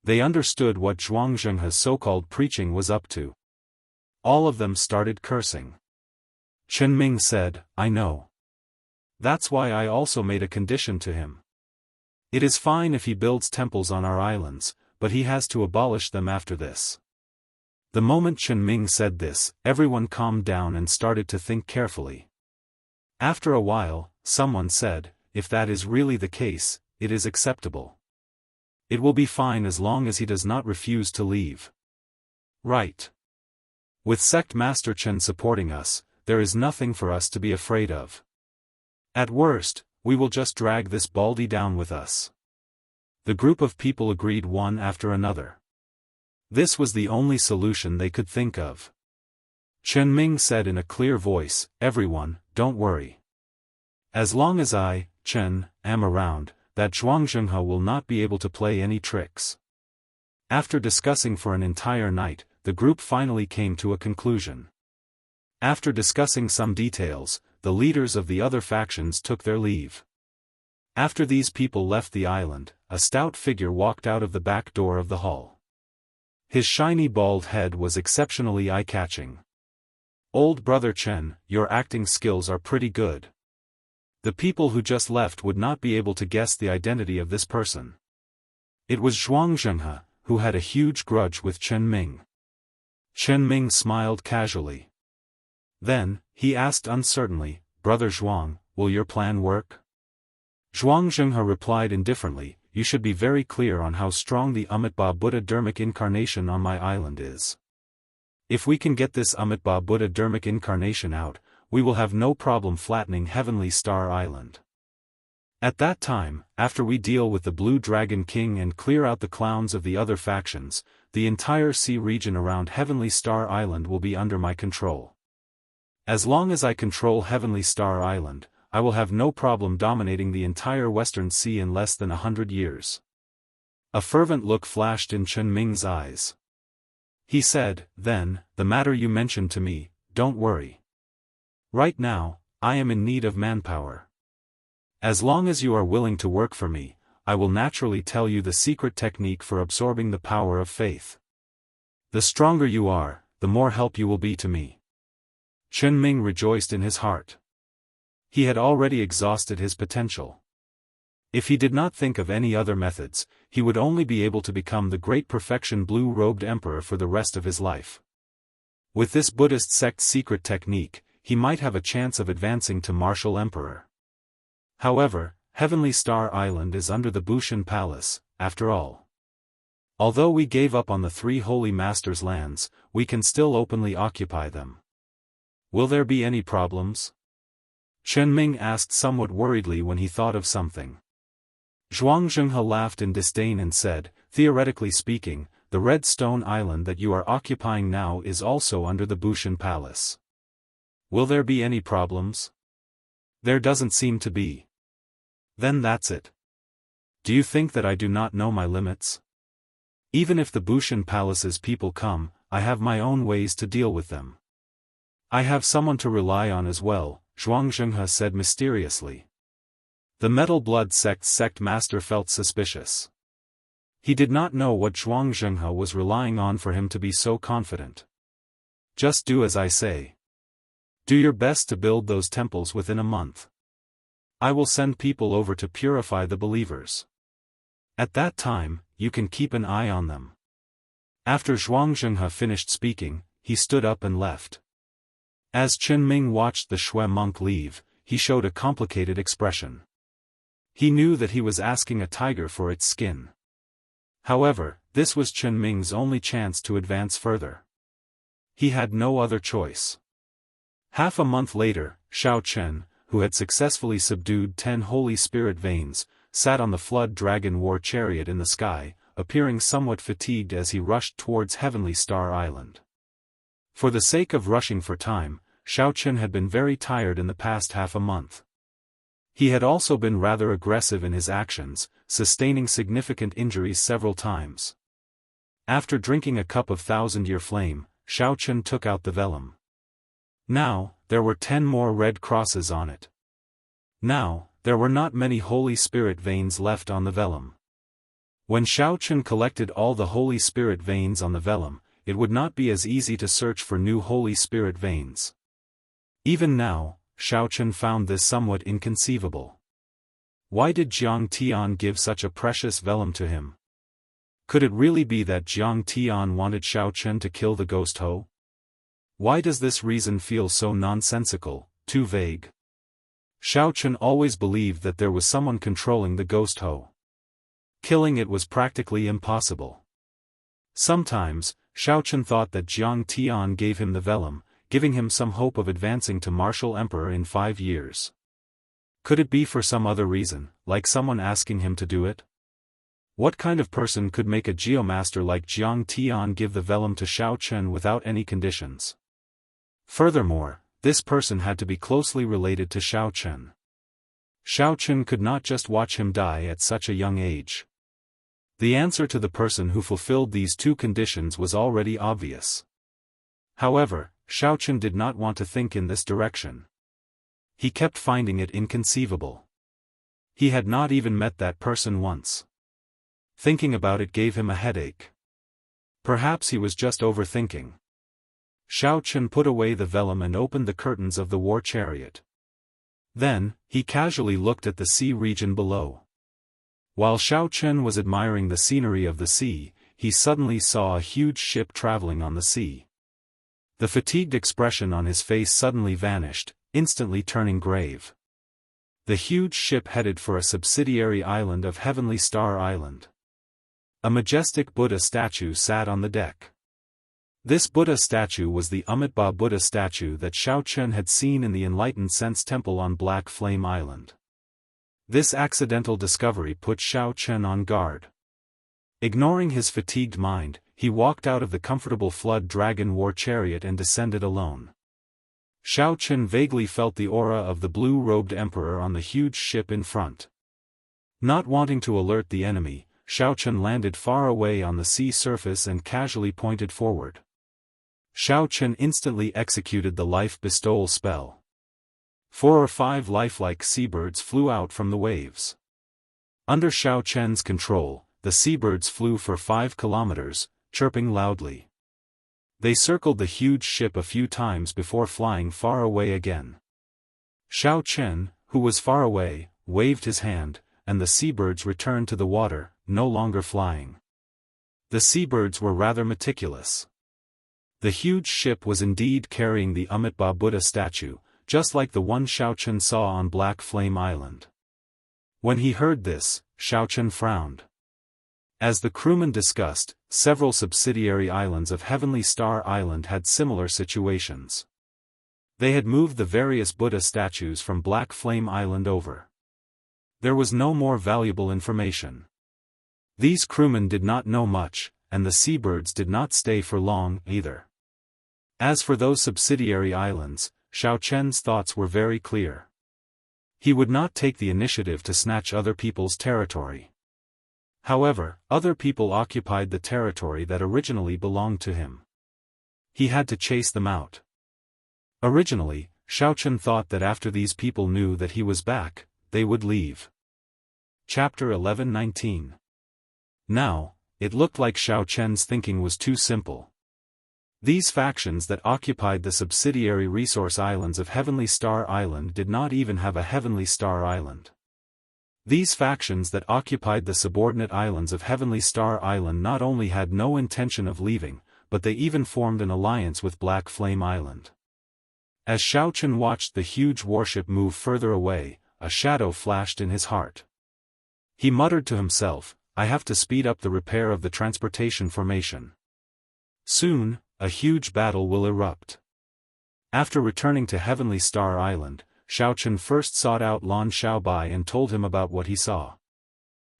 They understood what Zhuangzhenghe's so-called preaching was up to. All of them started cursing. Chen Ming said, "I know. That's why I also made a condition to him. It is fine if he builds temples on our islands, but he has to abolish them after this." The moment Chen Ming said this, everyone calmed down and started to think carefully. After a while, someone said, "If that is really the case, it is acceptable. It will be fine as long as he does not refuse to leave." Right. With Sect Master Chen supporting us, there is nothing for us to be afraid of. At worst, we will just drag this baldy down with us. The group of people agreed one after another. This was the only solution they could think of. Chen Ming said in a clear voice, "Everyone, don't worry. As long as I, Chen, am around, that Zhuangzhenhe will not be able to play any tricks." After discussing for an entire night, the group finally came to a conclusion. After discussing some details, the leaders of the other factions took their leave. After these people left the island, a stout figure walked out of the back door of the hall. His shiny bald head was exceptionally eye-catching. "Old brother Chen, your acting skills are pretty good." The people who just left would not be able to guess the identity of this person. It was Zhuangzhenhe, who had a huge grudge with Chen Ming. Chen Ming smiled casually. Then, he asked uncertainly, "Brother Zhuang, will your plan work?" Zhuangzhenhe replied indifferently, "You should be very clear on how strong the Amitabha Buddha Dharmic incarnation on my island is. If we can get this Amitabha Buddha Dharmic incarnation out, we will have no problem flattening Heavenly Star Island. At that time, after we deal with the Blue Dragon King and clear out the clowns of the other factions, the entire sea region around Heavenly Star Island will be under my control. As long as I control Heavenly Star Island, I will have no problem dominating the entire Western Sea in less than 100 years." A fervent look flashed in Chen Ming's eyes. He said, "Then, the matter you mentioned to me, don't worry. Right now, I am in need of manpower. As long as you are willing to work for me, I will naturally tell you the secret technique for absorbing the power of faith. The stronger you are, the more help you will be to me." Chen Ming rejoiced in his heart. He had already exhausted his potential. If he did not think of any other methods, he would only be able to become the great perfection blue-robed emperor for the rest of his life. With this Buddhist sect's secret technique, he might have a chance of advancing to martial emperor. However, Heavenly Star Island is under the Bushan Palace, after all. Although we gave up on the three Holy Masters' lands, we can still openly occupy them. Will there be any problems? Chen Ming asked somewhat worriedly when he thought of something. Zhuangzhenhe laughed in disdain and said, "Theoretically speaking, the Red Stone Island that you are occupying now is also under the Bushan Palace. Will there be any problems? There doesn't seem to be. Then that's it. Do you think that I do not know my limits? Even if the Bushan Palace's people come, I have my own ways to deal with them. I have someone to rely on as well," Zhuangzhenhe said mysteriously. The Metal Blood Sect's sect master felt suspicious. He did not know what Zhuangzhenhe was relying on for him to be so confident. "Just do as I say. Do your best to build those temples within a month. I will send people over to purify the believers. At that time, you can keep an eye on them." After Zhuangzhenhe finished speaking, he stood up and left. As Chen Ming watched the Shui monk leave, he showed a complicated expression. He knew that he was asking a tiger for its skin. However, this was Chen Ming's only chance to advance further. He had no other choice. Half a month later, Shao Chen, who had successfully subdued 10 Holy Spirit veins, sat on the Flood Dragon War chariot in the sky, appearing somewhat fatigued as he rushed towards Heavenly Star Island. For the sake of rushing for time, Shao Chen had been very tired in the past half a month. He had also been rather aggressive in his actions, sustaining significant injuries several times. After drinking a cup of thousand-year flame, Shao Chen took out the vellum. Now, there were 10 more red crosses on it. Now, there were not many Holy Spirit veins left on the vellum. When Shao Chen collected all the Holy Spirit veins on the vellum, it would not be as easy to search for new Holy Spirit veins. Even now, Shao Chen found this somewhat inconceivable. Why did Jiang Tian give such a precious vellum to him? Could it really be that Jiang Tian wanted Shao Chen to kill the ghost Ho? Why does this reason feel so nonsensical, too vague? Shao Chen always believed that there was someone controlling the ghost Ho. Killing it was practically impossible. Sometimes, Xiao Chen thought that Jiang Tian gave him the vellum, giving him some hope of advancing to martial emperor in 5 years. Could it be for some other reason, like someone asking him to do it? What kind of person could make a geomaster like Jiang Tian give the vellum to Xiao Chen without any conditions? Furthermore, this person had to be closely related to Xiao Chen. Xiao Chen could not just watch him die at such a young age. The answer to the person who fulfilled these 2 conditions was already obvious. However, Xiao Chen did not want to think in this direction. He kept finding it inconceivable. He had not even met that person once. Thinking about it gave him a headache. Perhaps he was just overthinking. Xiao Chen put away the vellum and opened the curtains of the war chariot. Then, he casually looked at the sea region below. While Xiao Chen was admiring the scenery of the sea, he suddenly saw a huge ship traveling on the sea. The fatigued expression on his face suddenly vanished, instantly turning grave. The huge ship headed for a subsidiary island of Heavenly Star Island. A majestic Buddha statue sat on the deck. This Buddha statue was the Amitabha Buddha statue that Xiao Chen had seen in the Enlightened Sense Temple on Black Flame Island. This accidental discovery put Xiao Chen on guard. Ignoring his fatigued mind, he walked out of the comfortable Flood Dragon war chariot and descended alone. Xiao Chen vaguely felt the aura of the blue-robed emperor on the huge ship in front. Not wanting to alert the enemy, Xiao Chen landed far away on the sea surface and casually pointed forward. Xiao Chen instantly executed the life bestowal spell. 4 or 5 lifelike seabirds flew out from the waves. Under Xiao Chen's control, the seabirds flew for 5 kilometers, chirping loudly. They circled the huge ship a few times before flying far away again. Xiao Chen, who was far away, waved his hand, and the seabirds returned to the water, no longer flying. The seabirds were rather meticulous. The huge ship was indeed carrying the Amitabha Buddha statue, just like the one Xiao Chen saw on Black Flame Island. When he heard this, Xiao Chen frowned. As the crewmen discussed, several subsidiary islands of Heavenly Star Island had similar situations. They had moved the various Buddha statues from Black Flame Island over. There was no more valuable information. These crewmen did not know much, and the seabirds did not stay for long either. As for those subsidiary islands, Xiao Chen's thoughts were very clear. He would not take the initiative to snatch other people's territory. However, other people occupied the territory that originally belonged to him. He had to chase them out. Originally, Xiao Chen thought that after these people knew that he was back, they would leave. Chapter 11:19. Now, it looked like Xiao Chen's thinking was too simple. These factions that occupied the subsidiary resource islands of Heavenly Star Island did not even have a Heavenly Star Island. These factions that occupied the subordinate islands of Heavenly Star Island not only had no intention of leaving, but they even formed an alliance with Black Flame Island. As Xiao Chen watched the huge warship move further away, a shadow flashed in his heart. He muttered to himself, "I have to speed up the repair of the transportation formation. Soon, a huge battle will erupt." After returning to Heavenly Star Island, Xiao Chen first sought out Lan Xiaobai and told him about what he saw.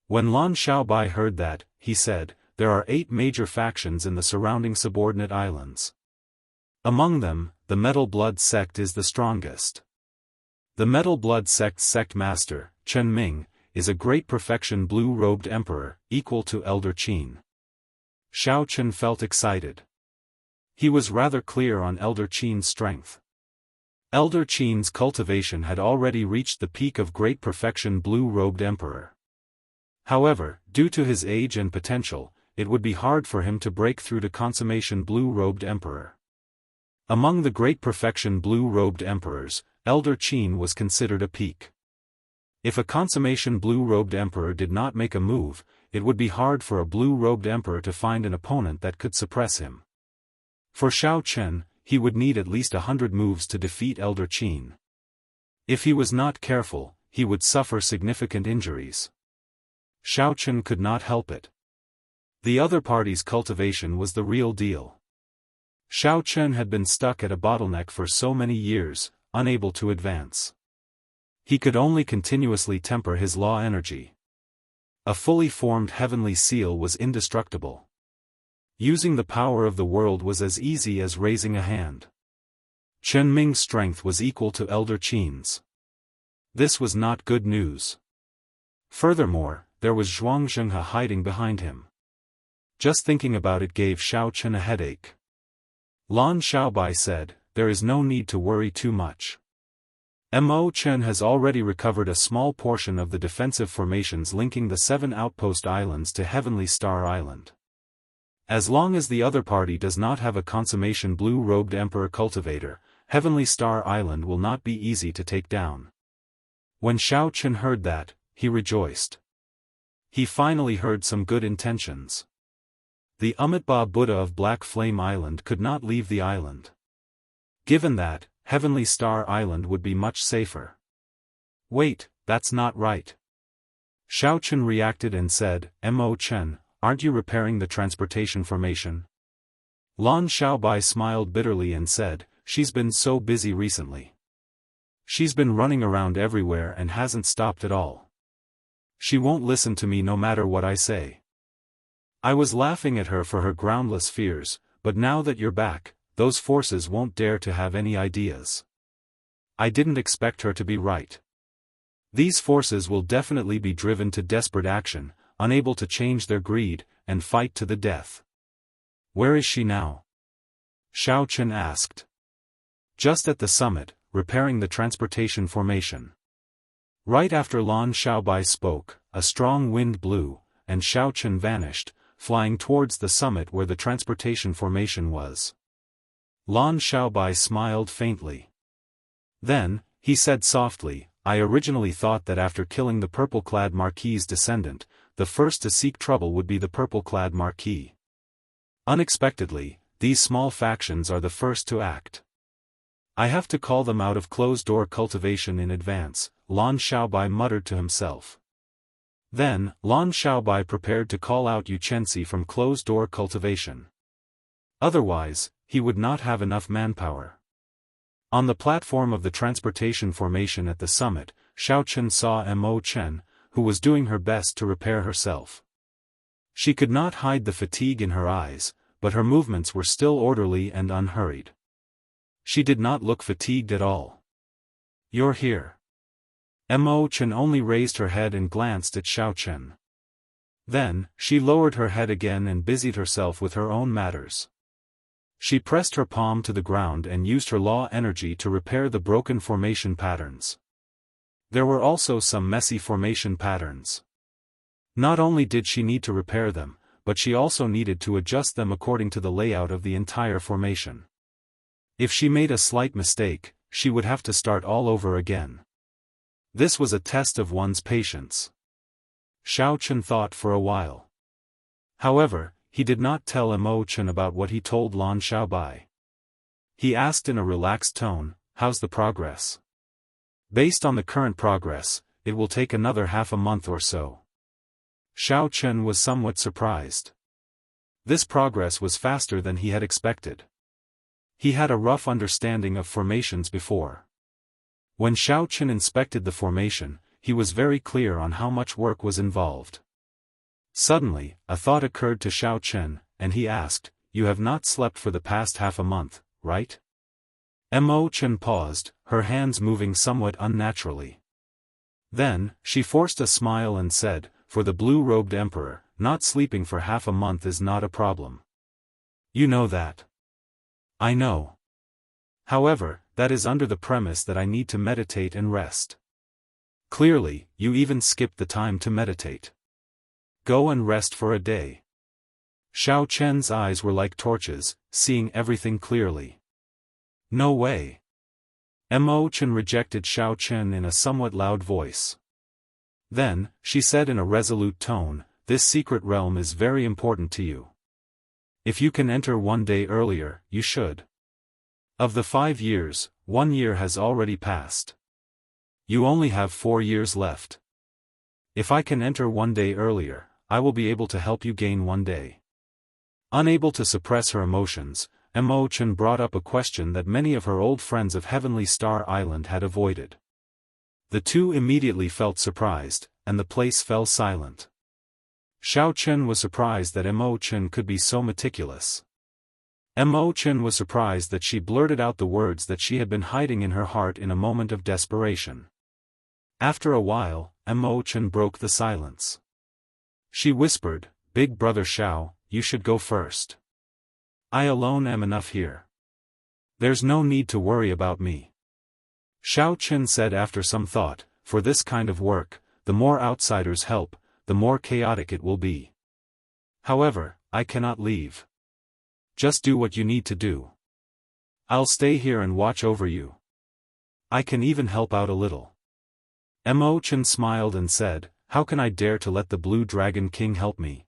When Lan Xiaobai heard that, he said, "There are 8 major factions in the surrounding subordinate islands. Among them, the Metal Blood sect is the strongest. The Metal Blood sect's sect master, Chen Ming, is a great perfection blue-robed emperor, equal to Elder Qin." Xiao Chen felt excited. He was rather clear on Elder Qin's strength. Elder Qin's cultivation had already reached the peak of great perfection blue-robed emperor. However, due to his age and potential, it would be hard for him to break through to consummation blue-robed emperor. Among the great perfection blue-robed emperors, Elder Qin was considered a peak. If a consummation blue-robed emperor did not make a move, it would be hard for a blue-robed emperor to find an opponent that could suppress him. For Xiao Chen, he would need at least 100 moves to defeat Elder Qin. If he was not careful, he would suffer significant injuries. Xiao Chen could not help it. The other party's cultivation was the real deal. Xiao Chen had been stuck at a bottleneck for so many years, unable to advance. He could only continuously temper his law energy. A fully formed heavenly seal was indestructible. Using the power of the world was as easy as raising a hand. Chen Ming's strength was equal to Elder Qin's. This was not good news. Furthermore, there was Zhuang Zhenghe hiding behind him. Just thinking about it gave Xiao Chen a headache. Lan Xiaobai said, "There is no need to worry too much. Mo Chen has already recovered a small portion of the defensive formations linking the 7 outpost islands to Heavenly Star Island. As long as the other party does not have a consummation blue-robed Emperor cultivator, Heavenly Star Island will not be easy to take down." When Xiao Chen heard that, he rejoiced. He finally heard some good intentions. The Amitabha Buddha of Black Flame Island could not leave the island. Given that, Heavenly Star Island would be much safer. Wait, that's not right. Xiao Chen reacted and said, "Mo Chen, aren't you repairing the transportation formation?" Lan Xiaobai smiled bitterly and said, "She's been so busy recently. She's been running around everywhere and hasn't stopped at all. She won't listen to me no matter what I say." I was laughing at her for her groundless fears, but now that you're back, those forces won't dare to have any ideas. I didn't expect her to be right. These forces will definitely be driven to desperate action, unable to change their greed, and fight to the death. Where is she now? Xiao Chen asked. Just at the summit, repairing the transportation formation. Right after Lan Xiaobai spoke, a strong wind blew, and Xiao Chen vanished, flying towards the summit where the transportation formation was. Lan Xiaobai smiled faintly. Then, he said softly, "I originally thought that after killing the purple-clad Marquis's descendant, the first to seek trouble would be the purple-clad Marquis. Unexpectedly, these small factions are the first to act. I have to call them out of closed-door cultivation in advance," Lan Xiaobai muttered to himself. Then, Lan Xiaobai prepared to call out Yu Chenxi from closed-door cultivation. Otherwise, he would not have enough manpower. On the platform of the transportation formation at the summit, Xiao Chen saw Mo Chen, who was doing her best to repair herself. She could not hide the fatigue in her eyes, but her movements were still orderly and unhurried. She did not look fatigued at all. "You're here." Mo Chen only raised her head and glanced at Xiao Chen. Then, she lowered her head again and busied herself with her own matters. She pressed her palm to the ground and used her law energy to repair the broken formation patterns. There were also some messy formation patterns. Not only did she need to repair them, but she also needed to adjust them according to the layout of the entire formation. If she made a slight mistake, she would have to start all over again. This was a test of one's patience. Xiao Chen thought for a while. However, he did not tell Mo Chen about what he told Lan Xiaobai. He asked in a relaxed tone, "How's the progress?" "Based on the current progress, it will take another half a month or so." Xiao Chen was somewhat surprised. This progress was faster than he had expected. He had a rough understanding of formations before. When Xiao Chen inspected the formation, he was very clear on how much work was involved. Suddenly, a thought occurred to Xiao Chen, and he asked, "You have not slept for the past half a month, right?" Mo Chen paused, her hands moving somewhat unnaturally. Then, she forced a smile and said, "For the blue-robed emperor, not sleeping for half a month is not a problem. You know that." "I know. However, that is under the premise that I need to meditate and rest." "Clearly, you even skipped the time to meditate. Go and rest for a day." Xiao Chen's eyes were like torches, seeing everything clearly. "No way." Mo Chen rejected Xiao Chen in a somewhat loud voice. Then, she said in a resolute tone, "This secret realm is very important to you. If you can enter 1 day earlier, you should. Of the 5 years, 1 year has already passed. You only have 4 years left. If I can enter 1 day earlier, I will be able to help you gain one day. Unable to suppress her emotions, Imochen brought up a question that many of her old friends of Heavenly Star Island had avoided. The two immediately felt surprised, and the place fell silent. Xiao Chen was surprised that Imochen could be so meticulous. Imochen was surprised that she blurted out the words that she had been hiding in her heart in a moment of desperation. After a while, Imochen broke the silence. She whispered, "Big brother Xiao, you should go first. I alone am enough here. There's no need to worry about me." Xiao Chen said after some thought, "For this kind of work, the more outsiders help, the more chaotic it will be. However, I cannot leave. Just do what you need to do. I'll stay here and watch over you. I can even help out a little." Imochen smiled and said, "How can I dare to let the Blue Dragon King help me?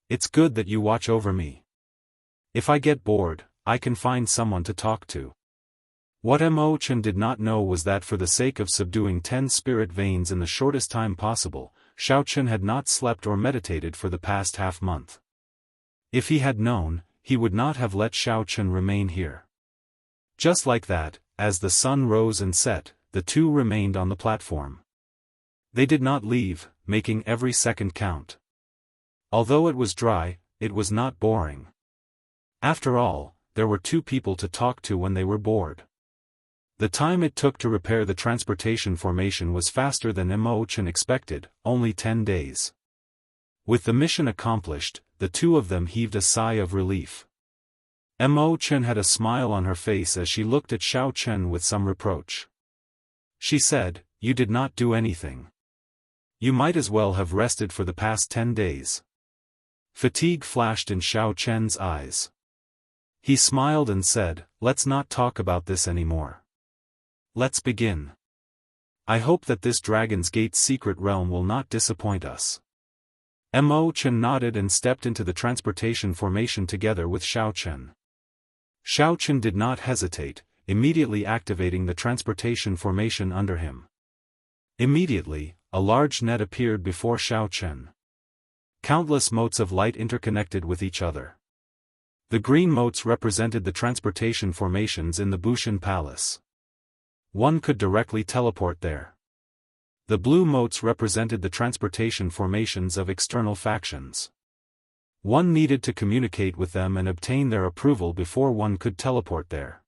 It's good that you watch over me. If I get bored, I can find someone to talk to." What Imochen did not know was that for the sake of subduing 10 spirit veins in the shortest time possible, Xiao Chen had not slept or meditated for the past half-month. If he had known, he would not have let Xiao Chen remain here. Just like that, as the sun rose and set, the two remained on the platform. They did not leave, making every second count. Although it was dry, it was not boring. After all, there were two people to talk to when they were bored. The time it took to repair the transportation formation was faster than Imochen expected, only 10 days. With the mission accomplished, the two of them heaved a sigh of relief. Imochen had a smile on her face as she looked at Xiao Chen with some reproach. She said, "You did not do anything. You might as well have rested for the past 10 days. Fatigue flashed in Xiao Chen's eyes. He smiled and said, "Let's not talk about this anymore. Let's begin. I hope that this Dragon's Gate's secret realm will not disappoint us." Imochen nodded and stepped into the transportation formation together with Xiao Chen. Xiao Chen did not hesitate, immediately activating the transportation formation under him. Immediately, a large net appeared before Xiao Chen. Countless motes of light interconnected with each other. The green motes represented the transportation formations in the Bushan Palace. One could directly teleport there. The blue motes represented the transportation formations of external factions. One needed to communicate with them and obtain their approval before one could teleport there.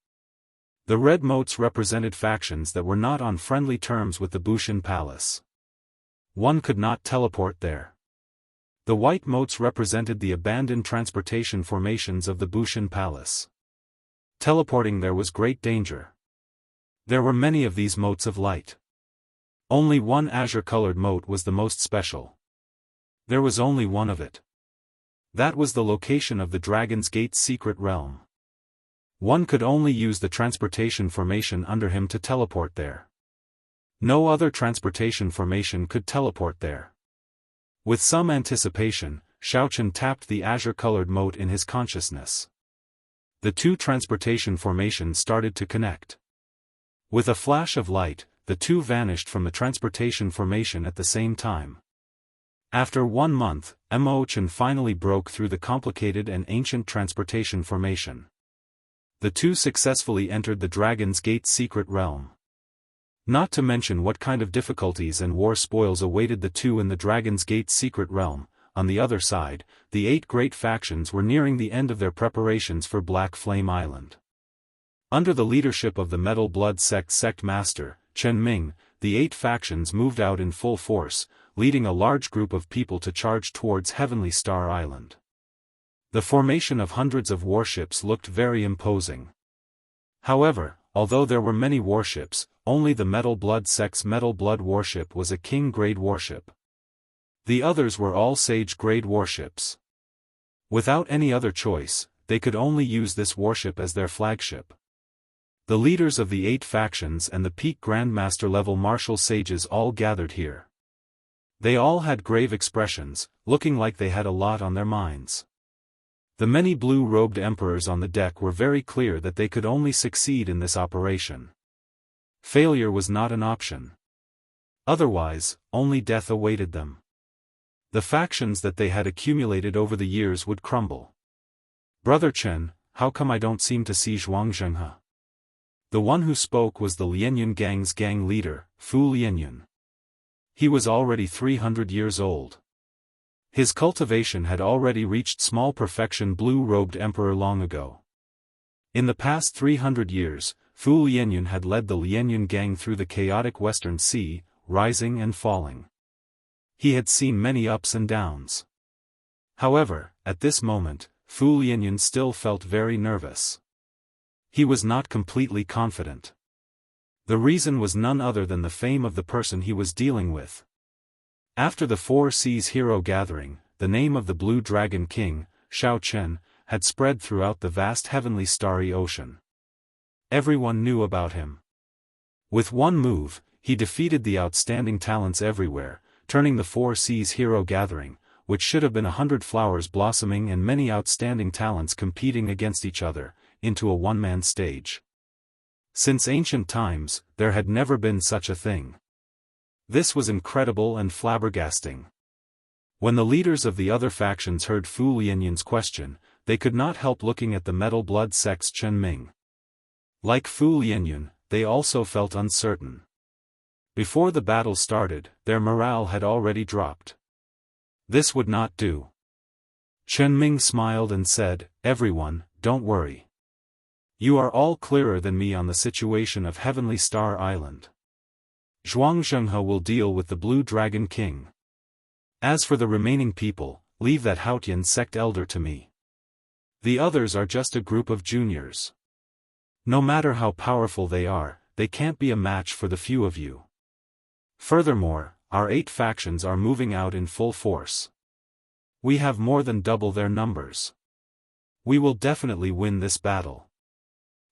The red motes represented factions that were not on friendly terms with the Bushan Palace. One could not teleport there. The white motes represented the abandoned transportation formations of the Bushan Palace. Teleporting there was great danger. There were many of these motes of light. Only one azure-colored mote was the most special. There was only one of it. That was the location of the Dragon's Gate's secret realm. One could only use the transportation formation under him to teleport there. No other transportation formation could teleport there. With some anticipation, Xiao Chen tapped the azure-colored mote in his consciousness. The two transportation formations started to connect. With a flash of light, the two vanished from the transportation formation at the same time. After 1 month, Imochen finally broke through the complicated and ancient transportation formation. The two successfully entered the Dragon's Gate's secret realm. Not to mention what kind of difficulties and war spoils awaited the two in the Dragon's Gate's secret realm. On the other side, the 8 great factions were nearing the end of their preparations for Black Flame Island. Under the leadership of the Metal Blood sect master, Chen Ming, the 8 factions moved out in full force, leading a large group of people to charge towards Heavenly Star Island. The formation of hundreds of warships looked very imposing. However, although there were many warships, only the Metal Blood sect's Metal Blood warship was a King-grade warship. The others were all Sage-grade warships. Without any other choice, they could only use this warship as their flagship. The leaders of the 8 factions and the peak Grandmaster level martial sages all gathered here. They all had grave expressions, looking like they had a lot on their minds. The many blue-robed emperors on the deck were very clear that they could only succeed in this operation. Failure was not an option. Otherwise, only death awaited them. The factions that they had accumulated over the years would crumble. Brother Chen, how come I don't seem to see Xianxia? The one who spoke was the Lianyun gang's gang leader, Fu Lianyun. He was already 300 years old. His cultivation had already reached small perfection blue-robed emperor long ago. In the past 300 years, Fu Lianyun had led the Lianyun gang through the chaotic Western Sea, rising and falling. He had seen many ups and downs. However, at this moment, Fu Lianyun still felt very nervous. He was not completely confident. The reason was none other than the fame of the person he was dealing with. After the Four Seas hero gathering, the name of the Blue Dragon King, Shao Chen, had spread throughout the vast heavenly starry ocean. Everyone knew about him. With one move, he defeated the outstanding talents everywhere, turning the Four Seas hero gathering, which should have been 100 flowers blossoming and many outstanding talents competing against each other, into a one-man stage. Since ancient times, there had never been such a thing. This was incredible and flabbergasting. When the leaders of the other factions heard Fu Lianyun's question, they could not help looking at the Metal Blood sect's Chen Ming. Like Fu Lianyun, they also felt uncertain. Before the battle started, their morale had already dropped. This would not do. Chen Ming smiled and said, "Everyone, don't worry. You are all clearer than me on the situation of Heavenly Star Island. Xianxia will deal with the Blue Dragon King. As for the remaining people, leave that Haotian sect elder to me. The others are just a group of juniors. No matter how powerful they are, they can't be a match for the few of you. Furthermore, our 8 factions are moving out in full force. We have more than double their numbers. We will definitely win this battle.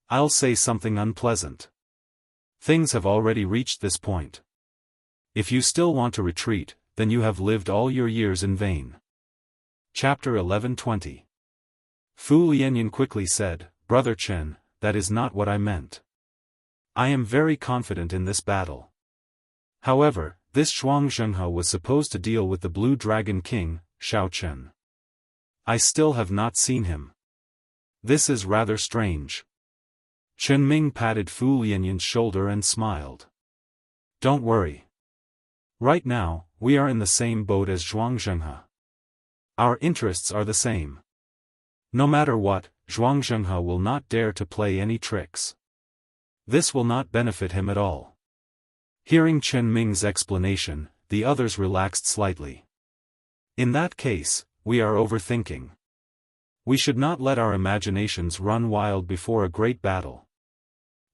I'll say something unpleasant. Things have already reached this point. If you still want to retreat, then you have lived all your years in vain." Chapter 11:20. Fu Lianyun quickly said, "Brother Chen, that is not what I meant. I am very confident in this battle. However, this Xianxia was supposed to deal with the Blue Dragon King, Shao Chen. I still have not seen him. This is rather strange." Chen Ming patted Fu Lianyun's shoulder and smiled. "Don't worry. Right now, we are in the same boat as Xianxia. Our interests are the same. No matter what, Xianxia will not dare to play any tricks. This will not benefit him at all." Hearing Chen Ming's explanation, the others relaxed slightly. "In that case, we are overthinking. We should not let our imaginations run wild before a great battle.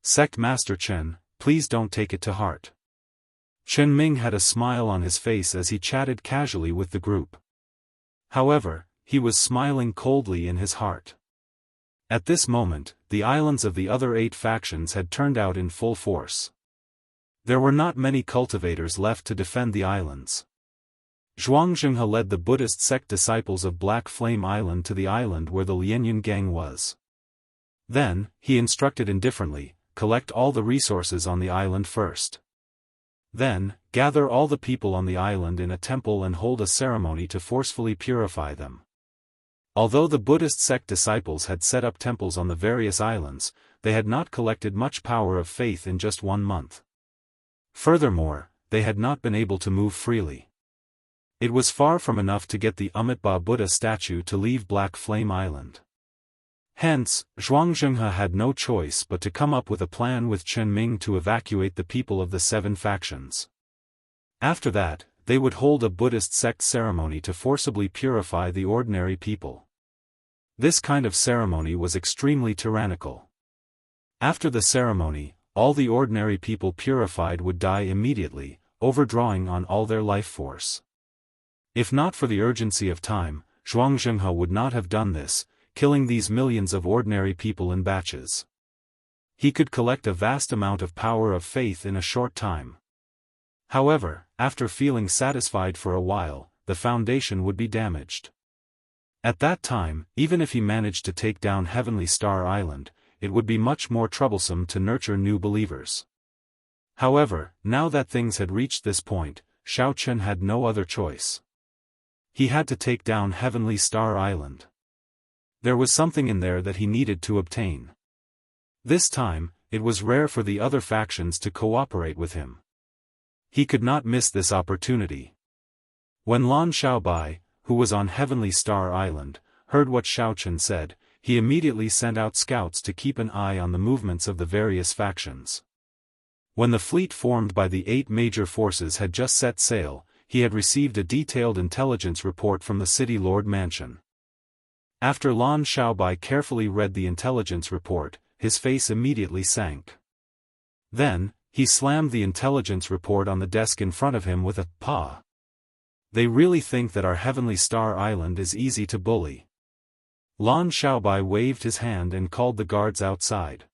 Sect Master Chen, please don't take it to heart." Chen Ming had a smile on his face as he chatted casually with the group. However, he was smiling coldly in his heart. At this moment, the islands of the other 8 factions had turned out in full force. There were not many cultivators left to defend the islands. Xianxia led the Buddhist sect disciples of Black Flame Island to the island where the Lianyun gang was. Then, he instructed indifferently, collect all the resources on the island first. Then, gather all the people on the island in a temple and hold a ceremony to forcefully purify them. Although the Buddhist sect disciples had set up temples on the various islands, they had not collected much power of faith in just 1 month. Furthermore, they had not been able to move freely. It was far from enough to get the Amitabha Buddha statue to leave Black Flame Island. Hence, Xianxia had no choice but to come up with a plan with Chen Ming to evacuate the people of the 7 factions. After that, they would hold a Buddhist sect ceremony to forcibly purify the ordinary people. This kind of ceremony was extremely tyrannical. After the ceremony, all the ordinary people purified would die immediately, overdrawing on all their life force. If not for the urgency of time, Xianxia would not have done this, killing these millions of ordinary people in batches. He could collect a vast amount of power of faith in a short time. However, after feeling satisfied for a while, the foundation would be damaged. At that time, even if he managed to take down Heavenly Star Island, it would be much more troublesome to nurture new believers. However, now that things had reached this point, Shao Chen had no other choice. he had to take down Heavenly Star Island. There was something in there that he needed to obtain. This time, it was rare for the other factions to cooperate with him. He could not miss this opportunity. When Lan Xiaobai, who was on Heavenly Star Island, heard what Xiao Chen said, he immediately sent out scouts to keep an eye on the movements of the various factions. When the fleet formed by the 8 major forces had just set sail, he had received a detailed intelligence report from the City Lord Mansion. After Lan Xiaobai carefully read the intelligence report, his face immediately sank. Then, he slammed the intelligence report on the desk in front of him with a paw. They really think that our Heavenly Star Island is easy to bully. Lan Xiaobai waved his hand and called the guards outside.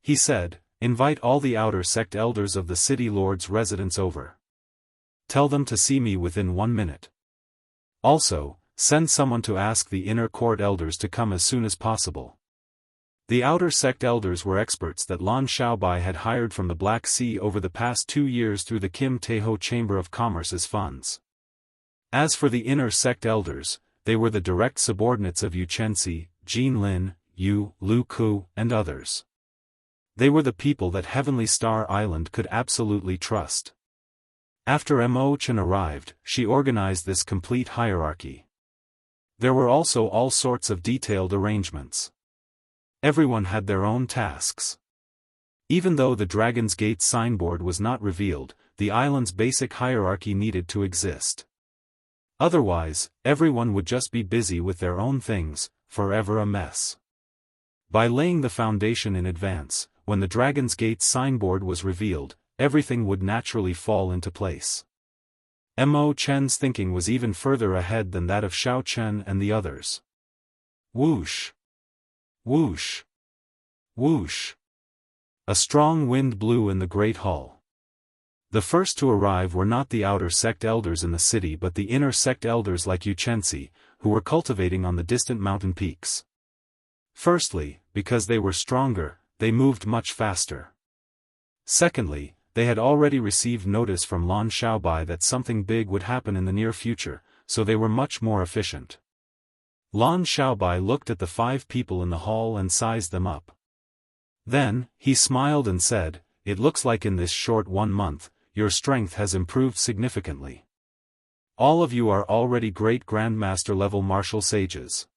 He said, "Invite all the outer sect elders of the city lord's residence over. Tell them to see me within 1 minute. Also, send someone to ask the inner court elders to come as soon as possible." The outer sect elders were experts that Lan Xiaobai had hired from the Black Sea over the past 2 years through the Kim Taeho Chamber of Commerce's funds. As for the inner sect elders, they were the direct subordinates of Yu Chenxi, Jin Lin, Yu, Lu Ku, and others. They were the people that Heavenly Star Island could absolutely trust. After Mo Chen arrived, she organized this complete hierarchy. There were also all sorts of detailed arrangements. Everyone had their own tasks. Even though the Dragon's Gate signboard was not revealed, the island's basic hierarchy needed to exist. Otherwise, everyone would just be busy with their own things, forever a mess. By laying the foundation in advance, when the Dragon's Gate signboard was revealed, everything would naturally fall into place. Mo Chen's thinking was even further ahead than that of Xiao Chen and the others. Whoosh! Whoosh! Whoosh! A strong wind blew in the great hall. The first to arrive were not the outer sect elders in the city but the inner sect elders like Yu Chenxi, who were cultivating on the distant mountain peaks. Firstly, because they were stronger, they moved much faster. Secondly, they had already received notice from Lan Xiaobai that something big would happen in the near future, so they were much more efficient. Lan Xiaobai looked at the 5 people in the hall and sized them up. Then, he smiled and said, "It looks like in this short 1 month, your strength has improved significantly. All of you are already great Grandmaster level martial sages."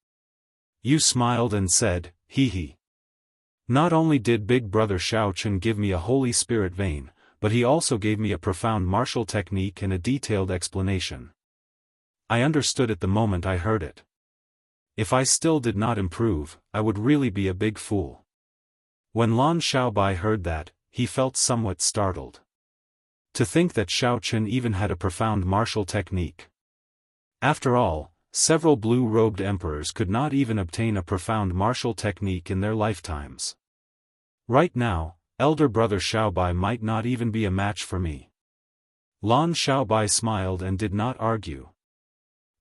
Yu smiled and said, "Hee hee. Not only did Big Brother Xiao Chen give me a Holy Spirit vein, but he also gave me a profound martial technique and a detailed explanation. I understood it the moment I heard it. If I still did not improve, I would really be a big fool." When Lan Xiaobai heard that, he felt somewhat startled. To think that Xiao Chen even had a profound martial technique. After all, several blue-robed emperors could not even obtain a profound martial technique in their lifetimes. Right now, elder brother Xiaobai might not even be a match for me. Lan Xiaobai smiled and did not argue.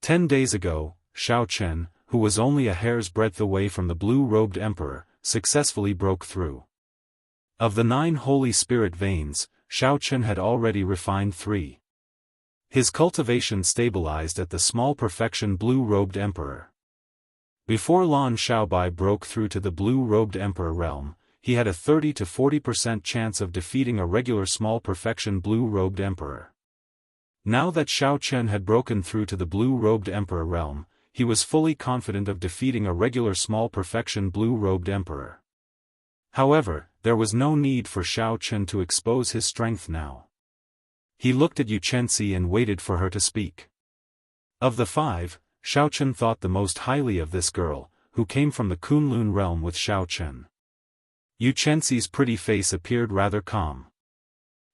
10 days ago, Xiao Chen, who was only a hair's breadth away from the blue-robed emperor, successfully broke through. Of the 9 Holy Spirit veins, Xiao Chen had already refined 3. His cultivation stabilized at the small perfection blue-robed emperor. Before Lan Xiaobai broke through to the blue-robed emperor realm, he had a 30 to 40% chance of defeating a regular small perfection blue-robed emperor. Now that Xiao Chen had broken through to the blue-robed emperor realm, he was fully confident of defeating a regular small perfection blue-robed emperor. However, there was no need for Xiao Chen to expose his strength now. He looked at Yu Chenxi and waited for her to speak. Of the 5, Xiao Chen thought the most highly of this girl, who came from the Kunlun realm with Xiao Chen. Yu Chenxi's pretty face appeared rather calm.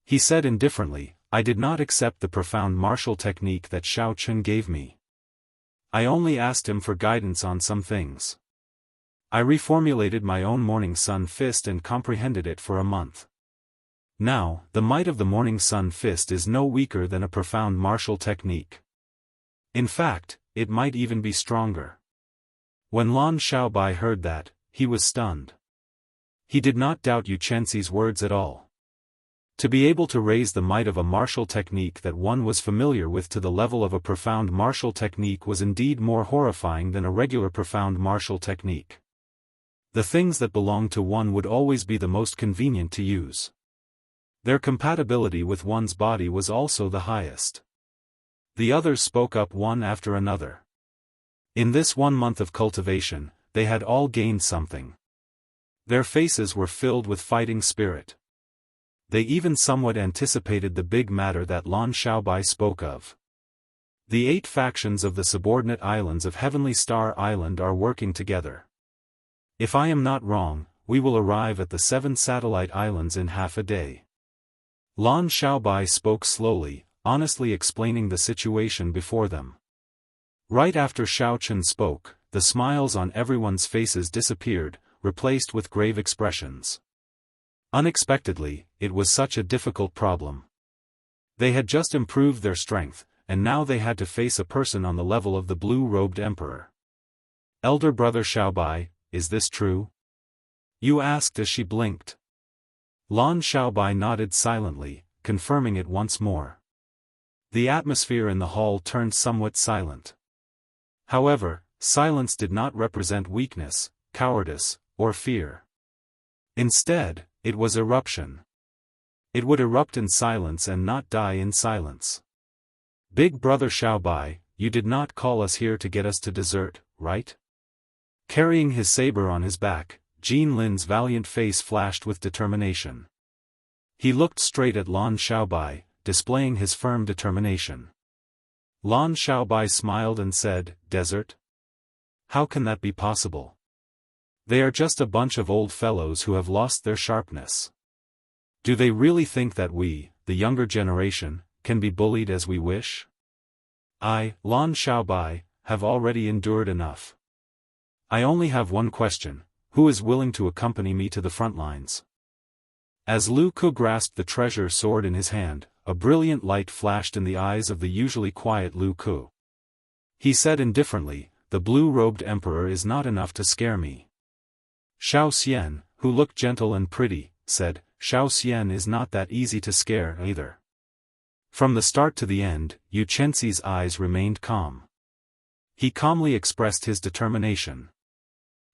He said indifferently, "I did not accept the profound martial technique that Xiao Chen gave me. I only asked him for guidance on some things. I reformulated my own Morning Sun Fist and comprehended it for a month. Now, the might of the Morning Sun Fist is no weaker than a profound martial technique. In fact, it might even be stronger." When Lan Xiaobai heard that, he was stunned. He did not doubt Yu Chenxi's words at all. To be able to raise the might of a martial technique that one was familiar with to the level of a profound martial technique was indeed more horrifying than a regular profound martial technique. The things that belonged to one would always be the most convenient to use. Their compatibility with one's body was also the highest. The others spoke up one after another. In this 1 month of cultivation, they had all gained something. Their faces were filled with fighting spirit. They even somewhat anticipated the big matter that Lan Xiaobai spoke of. The 8 factions of the subordinate islands of Heavenly Star Island are working together. If I am not wrong, we will arrive at the 7 satellite islands in half a day. Lan Xiaobai spoke slowly, honestly explaining the situation before them. Right after Xiao Chen spoke, the smiles on everyone's faces disappeared, replaced with grave expressions. Unexpectedly, it was such a difficult problem. They had just improved their strength, and now they had to face a person on the level of the blue-robed emperor. Elder brother Xiaobai, is this true? You asked as she blinked. Lan Xiaobai nodded silently, confirming it once more. The atmosphere in the hall turned somewhat silent. However, silence did not represent weakness, cowardice, or fear. Instead, it was eruption. It would erupt in silence and not die in silence. Big brother Xiaobai, you did not call us here to get us to desert, right? Carrying his saber on his back, Jin Lin's valiant face flashed with determination. He looked straight at Lan Xiaobai, displaying his firm determination. Lan Xiaobai smiled and said, "Desert? How can that be possible? They are just a bunch of old fellows who have lost their sharpness. Do they really think that we, the younger generation, can be bullied as we wish? I, Lan Xiaobai, have already endured enough. I only have one question, who is willing to accompany me to the front lines?" As Lu Ku grasped the treasure sword in his hand, a brilliant light flashed in the eyes of the usually quiet Lu Ku. He said indifferently, "The blue-robed emperor is not enough to scare me." Xiao Xian, who looked gentle and pretty, said, "Xiao Xian is not that easy to scare either." From the start to the end, Yu Chenxi's eyes remained calm. He calmly expressed his determination.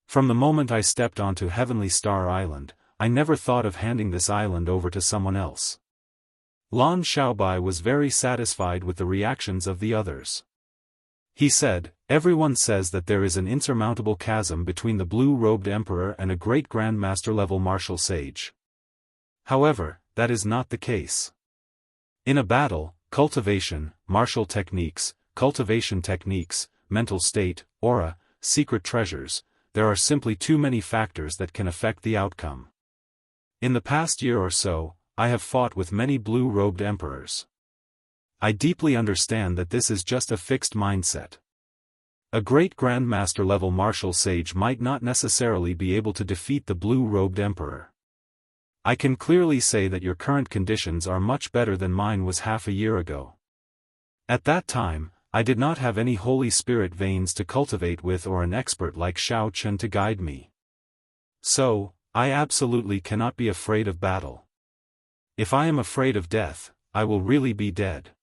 "From the moment I stepped onto Heavenly Star Island, I never thought of handing this island over to someone else." Lan Xiaobai was very satisfied with the reactions of the others. He said, "Everyone says that there is an insurmountable chasm between the blue-robed emperor and a great grandmaster-level martial sage. However, that is not the case. In a battle, cultivation, martial techniques, cultivation techniques, mental state, aura, secret treasures, there are simply too many factors that can affect the outcome. In the past year or so, I have fought with many blue-robed emperors. I deeply understand that this is just a fixed mindset. A great grandmaster-level martial sage might not necessarily be able to defeat the blue-robed emperor. I can clearly say that your current conditions are much better than mine was half a year ago. At that time, I did not have any Holy Spirit veins to cultivate with or an expert like Xiao Chen to guide me. So, I absolutely cannot be afraid of battle. If I am afraid of death, I will really be dead."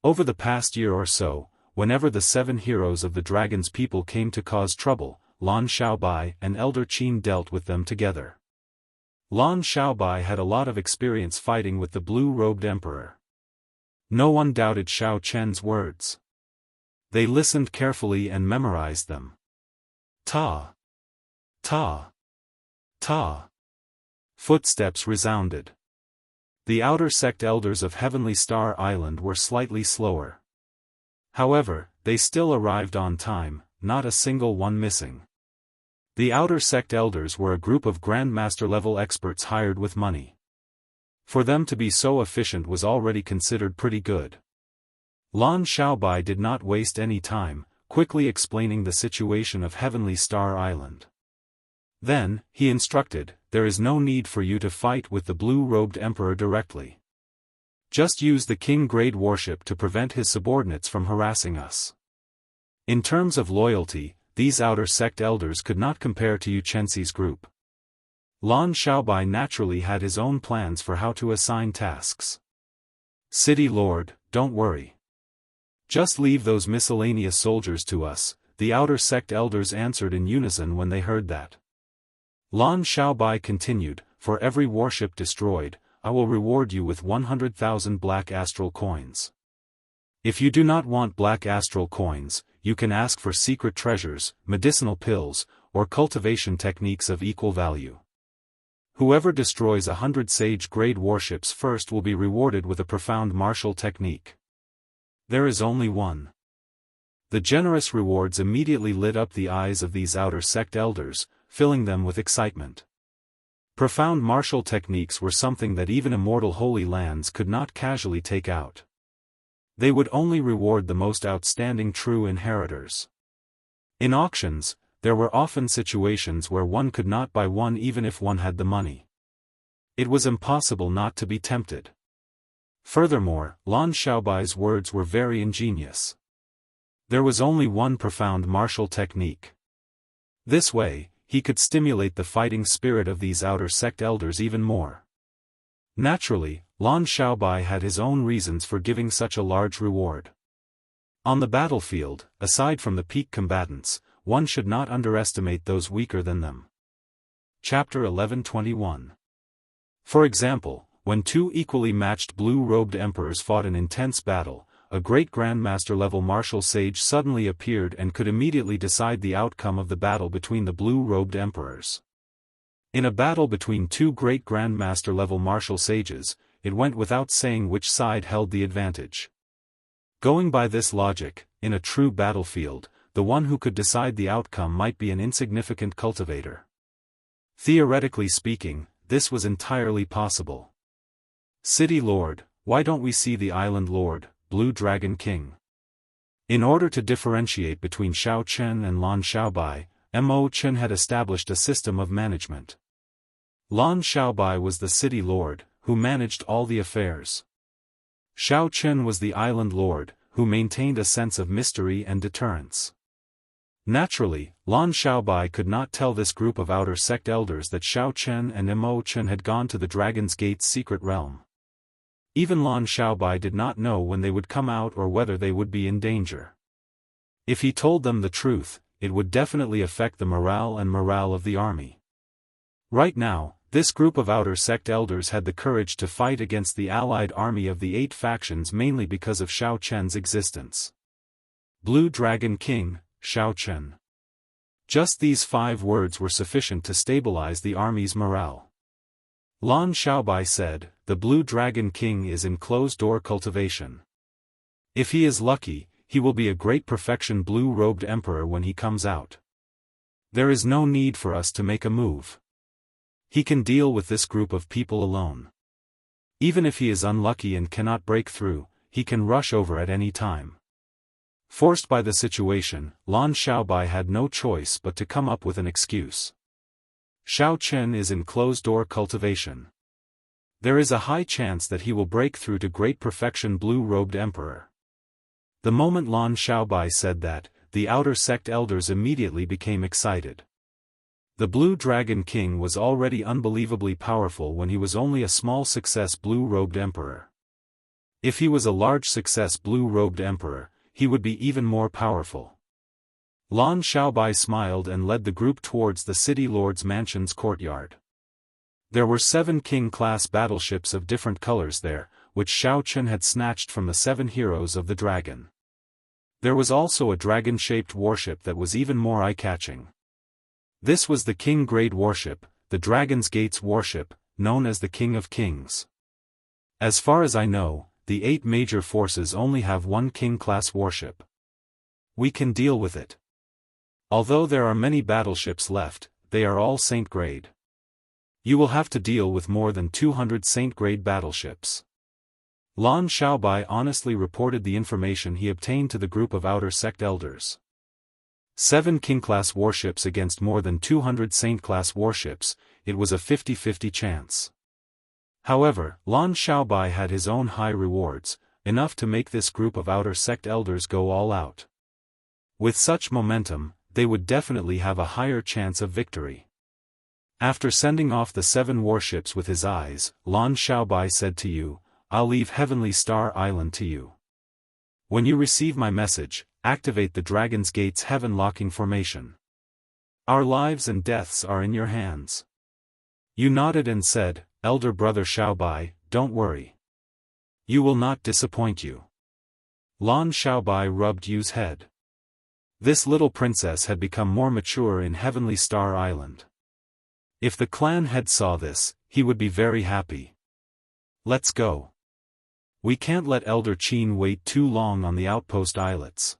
Over the past year or so, whenever the 7 heroes of the dragon's people came to cause trouble, Lan Xiaobai and Elder Qin dealt with them together. Lan Xiaobai had a lot of experience fighting with the blue-robed emperor. No one doubted Xiao Chen's words. They listened carefully and memorized them. Ta! Ta! Ta! Footsteps resounded. The outer sect elders of Heavenly Star Island were slightly slower. However, they still arrived on time, not a single one missing. The outer sect elders were a group of grandmaster-level experts hired with money. For them to be so efficient was already considered pretty good. Lan Xiaobai did not waste any time, quickly explaining the situation of Heavenly Star Island. Then, he instructed, "There is no need for you to fight with the blue-robed emperor directly. Just use the king-grade warship to prevent his subordinates from harassing us." In terms of loyalty, these outer sect elders could not compare to Yu Chenxi's group. Lan Xiaobai naturally had his own plans for how to assign tasks. City Lord, don't worry. Just leave those miscellaneous soldiers to us, the outer sect elders answered in unison when they heard that. Lan Xiaobai continued, for every warship destroyed, I will reward you with 100,000 black astral coins. If you do not want black astral coins, you can ask for secret treasures, medicinal pills, or cultivation techniques of equal value. Whoever destroys 100 sage-grade warships first will be rewarded with a profound martial technique. There is only one. The generous rewards immediately lit up the eyes of these outer sect elders, filling them with excitement. Profound martial techniques were something that even immortal holy lands could not casually take out. They would only reward the most outstanding true inheritors. In auctions, there were often situations where one could not buy one even if one had the money. It was impossible not to be tempted. Furthermore, Lan Xiaobai's words were very ingenious. There was only one profound martial technique. This way, he could stimulate the fighting spirit of these outer sect elders even more. Naturally, Lan Xiaobai had his own reasons for giving such a large reward. On the battlefield, aside from the peak combatants, one should not underestimate those weaker than them. Chapter 11:21. For example, when two equally matched blue-robed emperors fought an intense battle, a great grandmaster-level martial sage suddenly appeared and could immediately decide the outcome of the battle between the blue-robed emperors. In a battle between two great grandmaster-level martial sages, it went without saying which side held the advantage. Going by this logic, in a true battlefield, the one who could decide the outcome might be an insignificant cultivator. Theoretically speaking, this was entirely possible. City Lord, why don't we see the Island Lord, Blue Dragon King? In order to differentiate between Xiao Chen and Lan Xiaobai, Mo Chen had established a system of management. Lan Xiaobai was the City Lord, who managed all the affairs. Xiao Chen was the Island Lord, who maintained a sense of mystery and deterrence. Naturally, Lan Xiaobai could not tell this group of outer sect elders that Xiao Chen and Mo Chen had gone to the Dragon's Gate's secret realm. Even Lan Xiaobai did not know when they would come out or whether they would be in danger. If he told them the truth, it would definitely affect the morale of the army. Right now, this group of outer sect elders had the courage to fight against the allied army of the 8 factions mainly because of Xiao Chen's existence. Blue Dragon King, Xiao Chen. Just these 5 words were sufficient to stabilize the army's morale. Lan Xiaobai said, the Blue Dragon King is in closed-door cultivation. If he is lucky, he will be a great perfection blue-robed emperor when he comes out. There is no need for us to make a move. He can deal with this group of people alone. Even if he is unlucky and cannot break through, he can rush over at any time. Forced by the situation, Lan Xiaobai had no choice but to come up with an excuse. Xiao Chen is in closed-door cultivation. There is a high chance that he will break through to great perfection blue-robed emperor. The moment Lan Xiaobai said that, the outer sect elders immediately became excited. The Blue Dragon King was already unbelievably powerful when he was only a small success blue-robed emperor. If he was a large success blue-robed emperor, he would be even more powerful. Lan Xiaobai smiled and led the group towards the City Lord's mansion's courtyard. There were 7 king-class battleships of different colors there, which Xiao Chen had snatched from the 7 heroes of the dragon. There was also a dragon-shaped warship that was even more eye-catching. This was the King-grade warship, the Dragon's Gate's warship, known as the King of Kings. As far as I know, the 8 major forces only have 1 King-class warship. We can deal with it. Although there are many battleships left, they are all Saint-grade. You will have to deal with more than 200 Saint-grade battleships. Lan Xiaobai honestly reported the information he obtained to the group of outer sect elders. 7 King-class warships against more than 200 Saint-class warships, it was a 50-50 chance. However, Lan Xiaobai had his own high rewards, enough to make this group of outer sect elders go all out. With such momentum, they would definitely have a higher chance of victory. After sending off the 7 warships with his eyes, Lan Xiaobai said to you, I'll leave Heavenly Star Island to you. When you receive my message, activate the Dragon's Gate's heaven locking formation. Our lives and deaths are in your hands. You nodded and said, Elder Brother Xiaobai, don't worry. You will not disappoint you. Lan Xiaobai rubbed Yu's head. This little princess had become more mature in Heavenly Star Island. If the clan head saw this, he would be very happy. Let's go. We can't let Elder Qin wait too long on the outpost islets.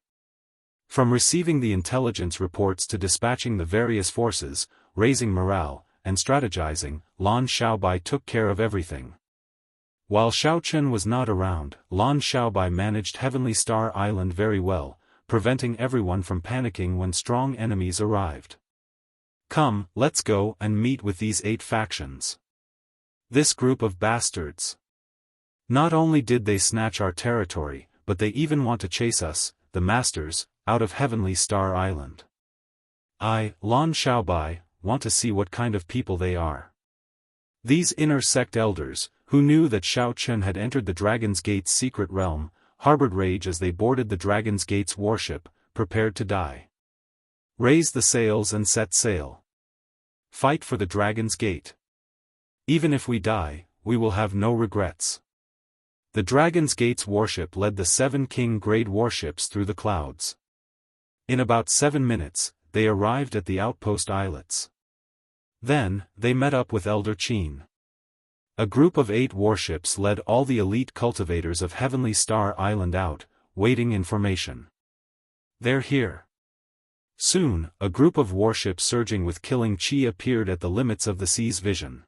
From receiving the intelligence reports to dispatching the various forces, raising morale, and strategizing, Lan Xiaobai took care of everything. While Xiao Chen was not around, Lan Xiaobai managed Heavenly Star Island very well, preventing everyone from panicking when strong enemies arrived. Come, let's go and meet with these 8 factions. This group of bastards. Not only did they snatch our territory, but they even want to chase us, the masters, out of Heavenly Star Island. I, Lan Xiaobai, want to see what kind of people they are. These inner sect elders, who knew that Xiao Chen had entered the Dragon's Gate's secret realm, harbored rage as they boarded the Dragon's Gate's warship, prepared to die. Raise the sails and set sail. Fight for the Dragon's Gate. Even if we die, we will have no regrets. The Dragon's Gate's warship led the 7 king-grade warships through the clouds. In about 7 minutes, they arrived at the outpost islets. Then, they met up with Elder Qin. A group of 8 warships led all the elite cultivators of Heavenly Star Island out, waiting in formation. They're here. Soon, a group of warships surging with killing chi appeared at the limits of the sea's vision.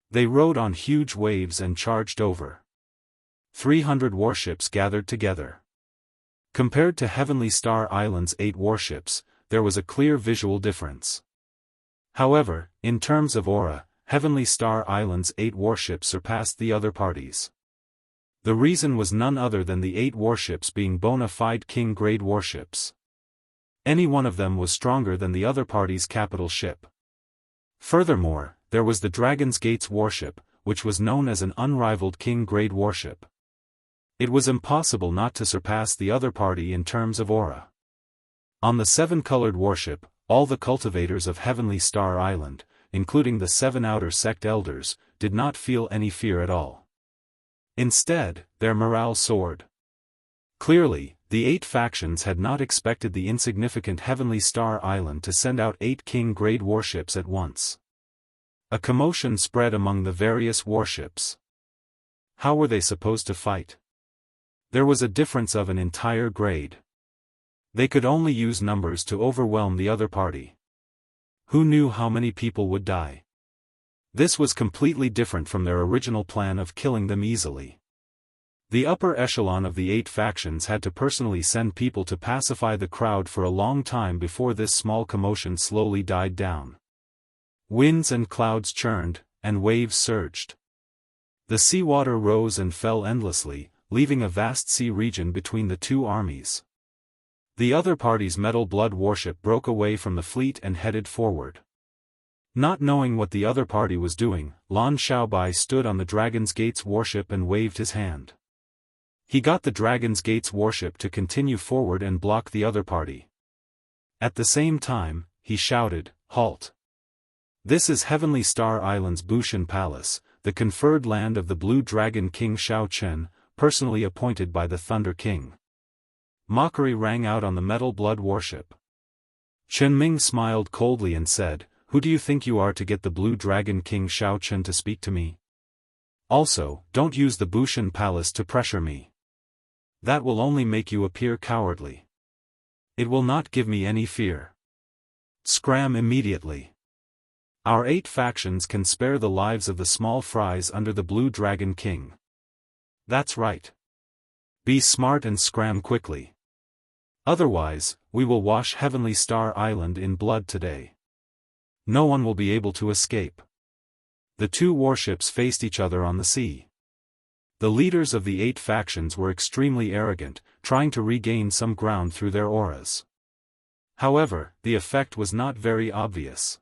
They rode on huge waves and charged over. 300 warships gathered together. Compared to Heavenly Star Island's 8 warships, there was a clear visual difference. However, in terms of aura, Heavenly Star Island's 8 warships surpassed the other parties. The reason was none other than the 8 warships being bona fide king-grade warships. Any one of them was stronger than the other party's capital ship. Furthermore, there was the Dragon's Gate's warship, which was known as an unrivaled king-grade warship. It was impossible not to surpass the other party in terms of aura. On the 7-colored warship, all the cultivators of Heavenly Star Island, including the 7 outer sect elders, did not feel any fear at all. Instead, their morale soared. Clearly, the 8 factions had not expected the insignificant Heavenly Star Island to send out 8 king-grade warships at once. A commotion spread among the various warships. How were they supposed to fight? There was a difference of an entire grade. They could only use numbers to overwhelm the other party. Who knew how many people would die? This was completely different from their original plan of killing them easily. The upper echelon of the 8 factions had to personally send people to pacify the crowd for a long time before this small commotion slowly died down. Winds and clouds churned, and waves surged. The seawater rose and fell endlessly, leaving a vast sea region between the 2 armies. The other party's Metal Blood warship broke away from the fleet and headed forward. Not knowing what the other party was doing, Lan Xiaobai stood on the Dragon's Gate's warship and waved his hand. He got the Dragon's Gate's warship to continue forward and block the other party. At the same time, he shouted, "Halt! This is Heavenly Star Island's Bushan Palace, the conferred land of the Blue Dragon King Xiao Chen, personally appointed by the Thunder King." Mockery rang out on the Metal Blood warship. Chen Ming smiled coldly and said, "Who do you think you are to get the Blue Dragon King Xiao Chen to speak to me? Also, don't use the Bushan Palace to pressure me. That will only make you appear cowardly. It will not give me any fear. Scram immediately. Our 8 factions can spare the lives of the small fries under the Blue Dragon King. That's right. Be smart and scram quickly. Otherwise, we will wash Heavenly Star Island in blood today. No one will be able to escape." The 2 warships faced each other on the sea. The leaders of the 8 factions were extremely arrogant, trying to regain some ground through their auras. However, the effect was not very obvious.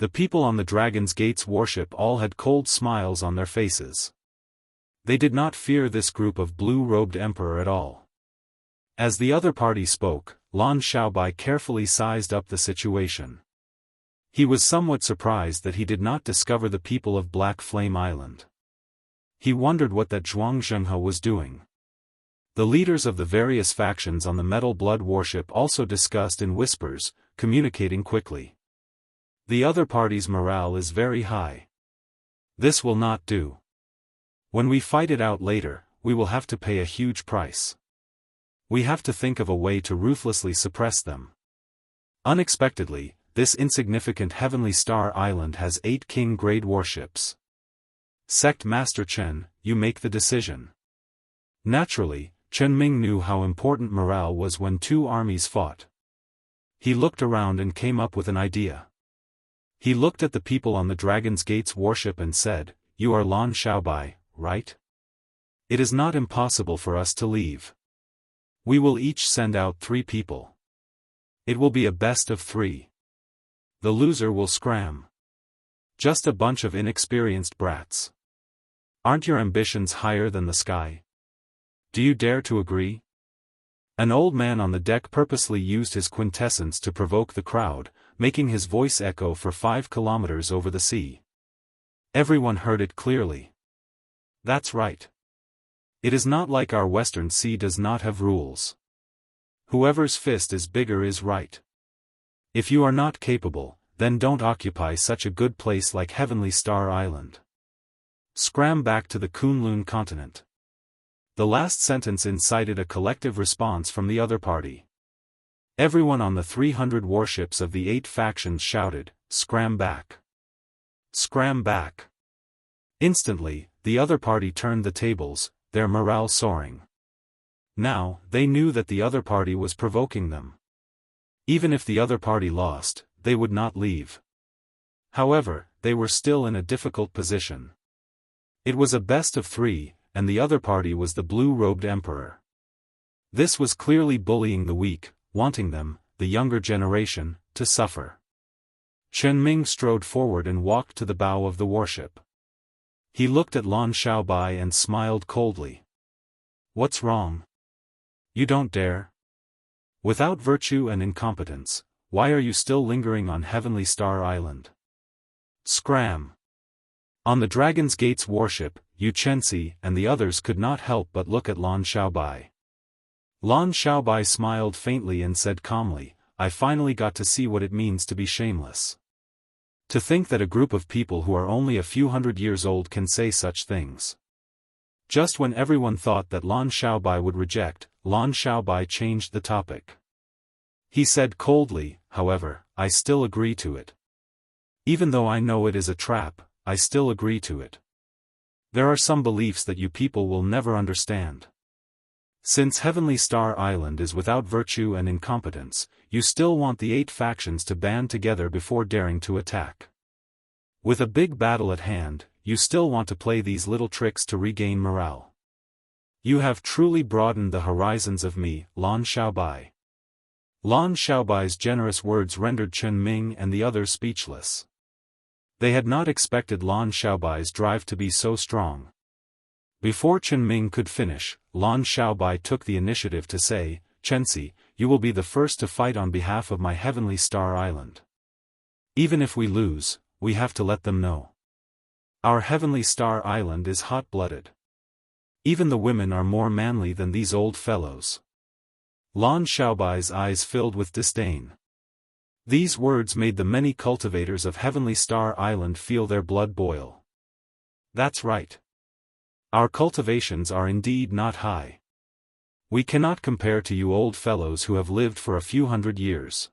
The people on the Dragon's Gate's warship all had cold smiles on their faces. They did not fear this group of blue-robed emperor at all. As the other party spoke, Lan Xiaobai carefully sized up the situation. He was somewhat surprised that he did not discover the people of Black Flame Island. He wondered what that Jianghu was doing. The leaders of the various factions on the Metal Blood warship also discussed in whispers, communicating quickly. The other party's morale is very high. This will not do. When we fight it out later, we will have to pay a huge price. We have to think of a way to ruthlessly suppress them. Unexpectedly, this insignificant Heavenly Star Island has 8 king-grade warships. Sect Master Chen, you make the decision. Naturally, Chen Ming knew how important morale was when 2 armies fought. He looked around and came up with an idea. He looked at the people on the Dragon's Gate's warship and said, "You are Lan Xiaobai, right? It is not impossible for us to leave. We will each send out 3 people. It will be a best of 3. The loser will scram. Just a bunch of inexperienced brats. Aren't your ambitions higher than the sky? Do you dare to agree?" An old man on the deck purposely used his quintessence to provoke the crowd, making his voice echo for 5 kilometers over the sea. Everyone heard it clearly. That's right. It is not like our Western Sea does not have rules. Whoever's fist is bigger is right. If you are not capable, then don't occupy such a good place like Heavenly Star Island. Scram back to the Kunlun continent. The last sentence incited a collective response from the other party. Everyone on the 300 warships of the 8 factions shouted, "Scram back! Scram back!" Instantly, the other party turned the tables, their morale soaring. Now, they knew that the other party was provoking them. Even if the other party lost, they would not leave. However, they were still in a difficult position. It was a best of 3, and the other party was the blue-robed emperor. This was clearly bullying the weak, wanting them, the younger generation, to suffer. Chen Ming strode forward and walked to the bow of the warship. He looked at Lan Xiaobai and smiled coldly. "What's wrong? You don't dare? Without virtue and incompetence, why are you still lingering on Heavenly Star Island? Scram!" On the Dragon's Gate's warship, Yu Chenxi and the others could not help but look at Lan Xiaobai. Lan Xiaobai smiled faintly and said calmly, "I finally got to see what it means to be shameless. To think that a group of people who are only a few hundred years old can say such things." Just when everyone thought that Lan Xiaobai would reject, Lan Xiaobai changed the topic. He said coldly, "However, I still agree to it. Even though I know it is a trap, I still agree to it. There are some beliefs that you people will never understand. Since Heavenly Star Island is without virtue and incompetence, you still want the 8 factions to band together before daring to attack. With a big battle at hand, you still want to play these little tricks to regain morale. You have truly broadened the horizons of me, Lan Xiaobai." Lan Xiaobai's generous words rendered Chen Ming and the others speechless. They had not expected Lan Xiaobai's drive to be so strong. Before Chen Ming could finish, Lan Xiaobai took the initiative to say, "Chenxi, you will be the first to fight on behalf of my Heavenly Star Island. Even if we lose, we have to let them know. Our Heavenly Star Island is hot-blooded. Even the women are more manly than these old fellows." Lan Xiaobai's eyes filled with disdain. These words made the many cultivators of Heavenly Star Island feel their blood boil. "That's right. Our cultivations are indeed not high. We cannot compare to you old fellows who have lived for a few hundred years.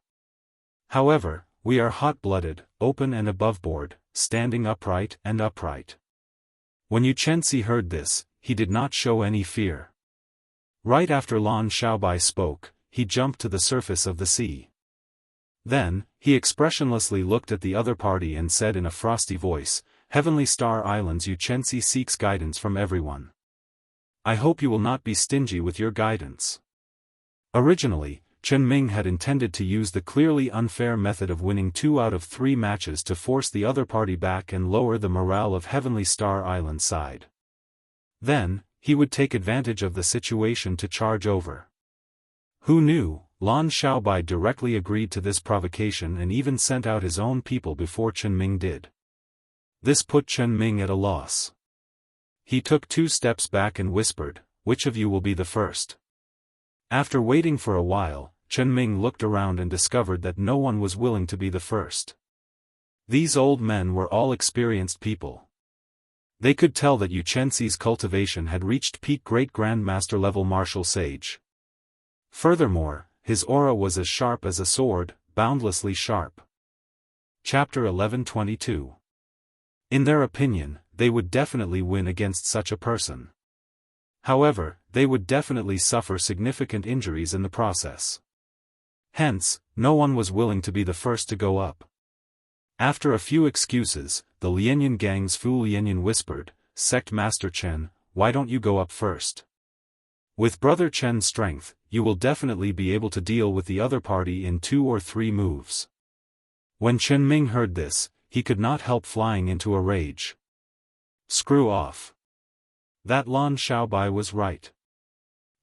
However, we are hot-blooded, open and above-board, standing upright and upright." When Yu Chenxi heard this, he did not show any fear. Right after Lan Xiaobai spoke, he jumped to the surface of the sea. Then, he expressionlessly looked at the other party and said in a frosty voice, "Heavenly Star Island's Yu Chenxi seeks guidance from everyone. I hope you will not be stingy with your guidance." Originally, Chen Ming had intended to use the clearly unfair method of winning 2 out of 3 matches to force the other party back and lower the morale of Heavenly Star Island side. Then, he would take advantage of the situation to charge over. Who knew? Lan Xiaobai directly agreed to this provocation and even sent out his own people before Chen Ming did. This put Chen Ming at a loss. He took 2 steps back and whispered, "Which of you will be the first?" After waiting for a while, Chen Ming looked around and discovered that no one was willing to be the first. These old men were all experienced people. They could tell that Yu Chenxi's cultivation had reached peak Great Grandmaster level martial sage. Furthermore, his aura was as sharp as a sword, boundlessly sharp. Chapter 11:22. In their opinion, they would definitely win against such a person. However, they would definitely suffer significant injuries in the process. Hence, no one was willing to be the first to go up. After a few excuses, the Lianyan gang's Fu Lianyan whispered, "Sect Master Chen, why don't you go up first? With Brother Chen's strength, you will definitely be able to deal with the other party in 2 or 3 moves." When Chen Ming heard this, he could not help flying into a rage. Screw off. That Lan Xiaobai was right.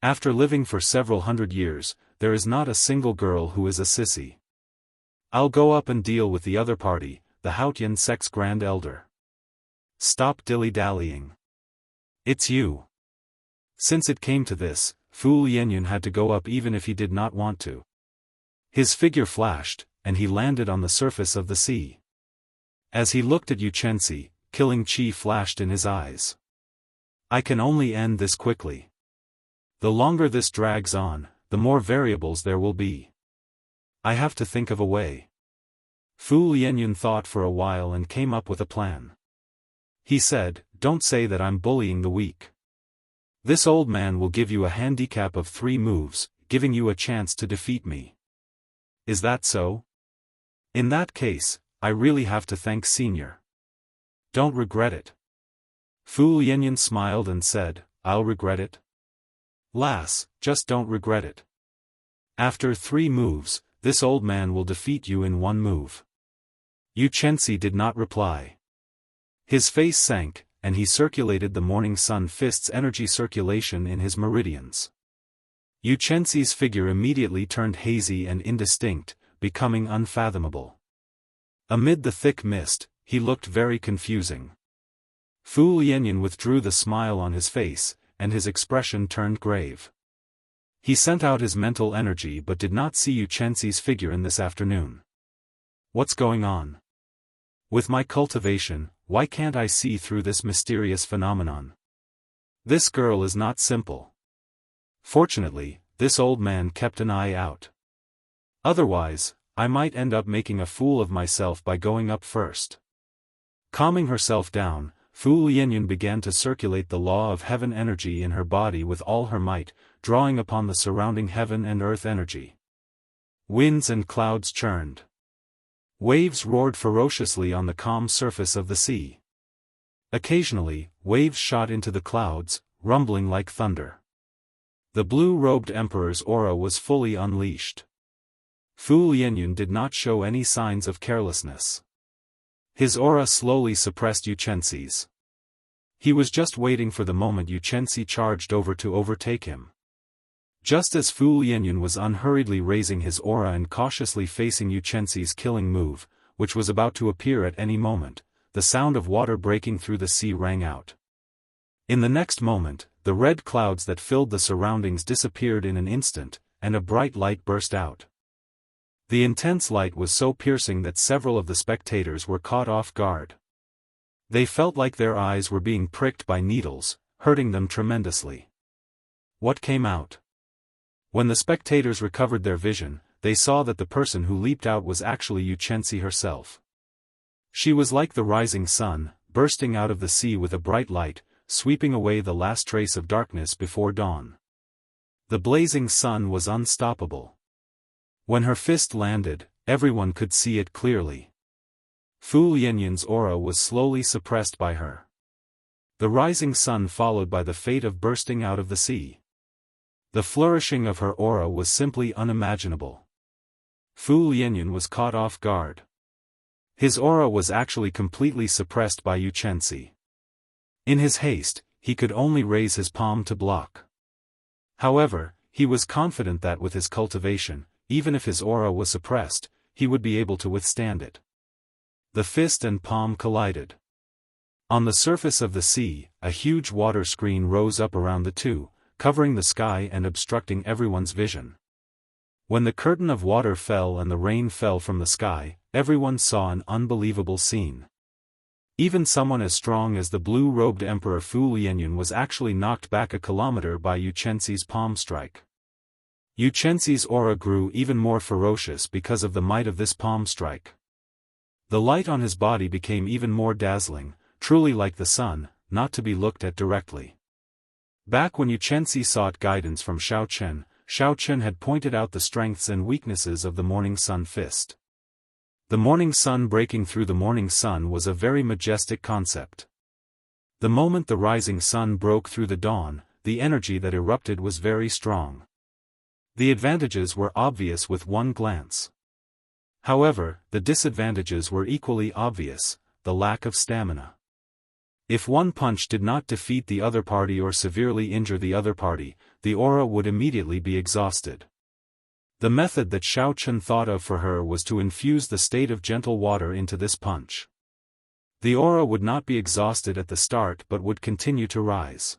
After living for several hundred years, there is not a single girl who is a sissy. I'll go up and deal with the other party, the Haotian sect's Grand Elder. Stop dilly-dallying. It's you. Since it came to this, Fu Lianyan had to go up even if he did not want to. His figure flashed, and he landed on the surface of the sea. As he looked at Yu Chenxi, killing chi flashed in his eyes. I can only end this quickly. The longer this drags on, the more variables there will be. I have to think of a way. Fu Lianyan thought for a while and came up with a plan. He said, "Don't say that I'm bullying the weak. This old man will give you a handicap of 3 moves, giving you a chance to defeat me. Is that so? In that case, I really have to thank Senior. Don't regret it." Fu Lianyan smiled and said, "I'll regret it. Lass, just don't regret it. After 3 moves, this old man will defeat you in 1 move." Yu Chenxi did not reply. His face sank, and he circulated the morning sun fist's energy circulation in his meridians. Yu Chenxi's figure immediately turned hazy and indistinct, becoming unfathomable. Amid the thick mist, he looked very confusing. Fu Lianyan withdrew the smile on his face, and his expression turned grave. He sent out his mental energy but did not see Yu Chenxi's figure in this afternoon. What's going on? With my cultivation, why can't I see through this mysterious phenomenon? This girl is not simple. Fortunately, this old man kept an eye out. Otherwise, I might end up making a fool of myself by going up first. Calming herself down, Fu Lianyan began to circulate the law of heaven energy in her body with all her might, drawing upon the surrounding heaven and earth energy. Winds and clouds churned. Waves roared ferociously on the calm surface of the sea. Occasionally, waves shot into the clouds, rumbling like thunder. The blue-robed emperor's aura was fully unleashed. Fu Lianyan did not show any signs of carelessness. His aura slowly suppressed Yu Chenxi's. He was just waiting for the moment Yu Chenxi charged over to overtake him. Just as Fu Lianyan was unhurriedly raising his aura and cautiously facing Yu Chenxi's killing move, which was about to appear at any moment, the sound of water breaking through the sea rang out. In the next moment, the red clouds that filled the surroundings disappeared in an instant, and a bright light burst out. The intense light was so piercing that several of the spectators were caught off guard. They felt like their eyes were being pricked by needles, hurting them tremendously. What came out? When the spectators recovered their vision, they saw that the person who leaped out was actually Yu Chenxi herself. She was like the rising sun, bursting out of the sea with a bright light, sweeping away the last trace of darkness before dawn. The blazing sun was unstoppable. When her fist landed, everyone could see it clearly. Fu Lianyan's aura was slowly suppressed by her. The rising sun followed by the fate of bursting out of the sea. The flourishing of her aura was simply unimaginable. Fu Lianyan was caught off guard. His aura was actually completely suppressed by Yu Chenxi. In his haste, he could only raise his palm to block. However, he was confident that with his cultivation, even if his aura was suppressed, he would be able to withstand it. The fist and palm collided. On the surface of the sea, a huge water screen rose up around the two, covering the sky and obstructing everyone's vision. When the curtain of water fell and the rain fell from the sky, everyone saw an unbelievable scene. Even someone as strong as the blue-robed Emperor Fu Lianyan was actually knocked back a kilometer by Yu Chenxi's palm strike. Yu Chenxi's aura grew even more ferocious because of the might of this palm strike. The light on his body became even more dazzling, truly like the sun, not to be looked at directly. Back when Yu Chenxi sought guidance from Xiao Chen had pointed out the strengths and weaknesses of the morning sun fist. The morning sun breaking through the morning sun was a very majestic concept. The moment the rising sun broke through the dawn, the energy that erupted was very strong. The advantages were obvious with one glance. However, the disadvantages were equally obvious, the lack of stamina. If one punch did not defeat the other party or severely injure the other party, the aura would immediately be exhausted. The method that Xiao Chen thought of for her was to infuse the state of gentle water into this punch. The aura would not be exhausted at the start but would continue to rise.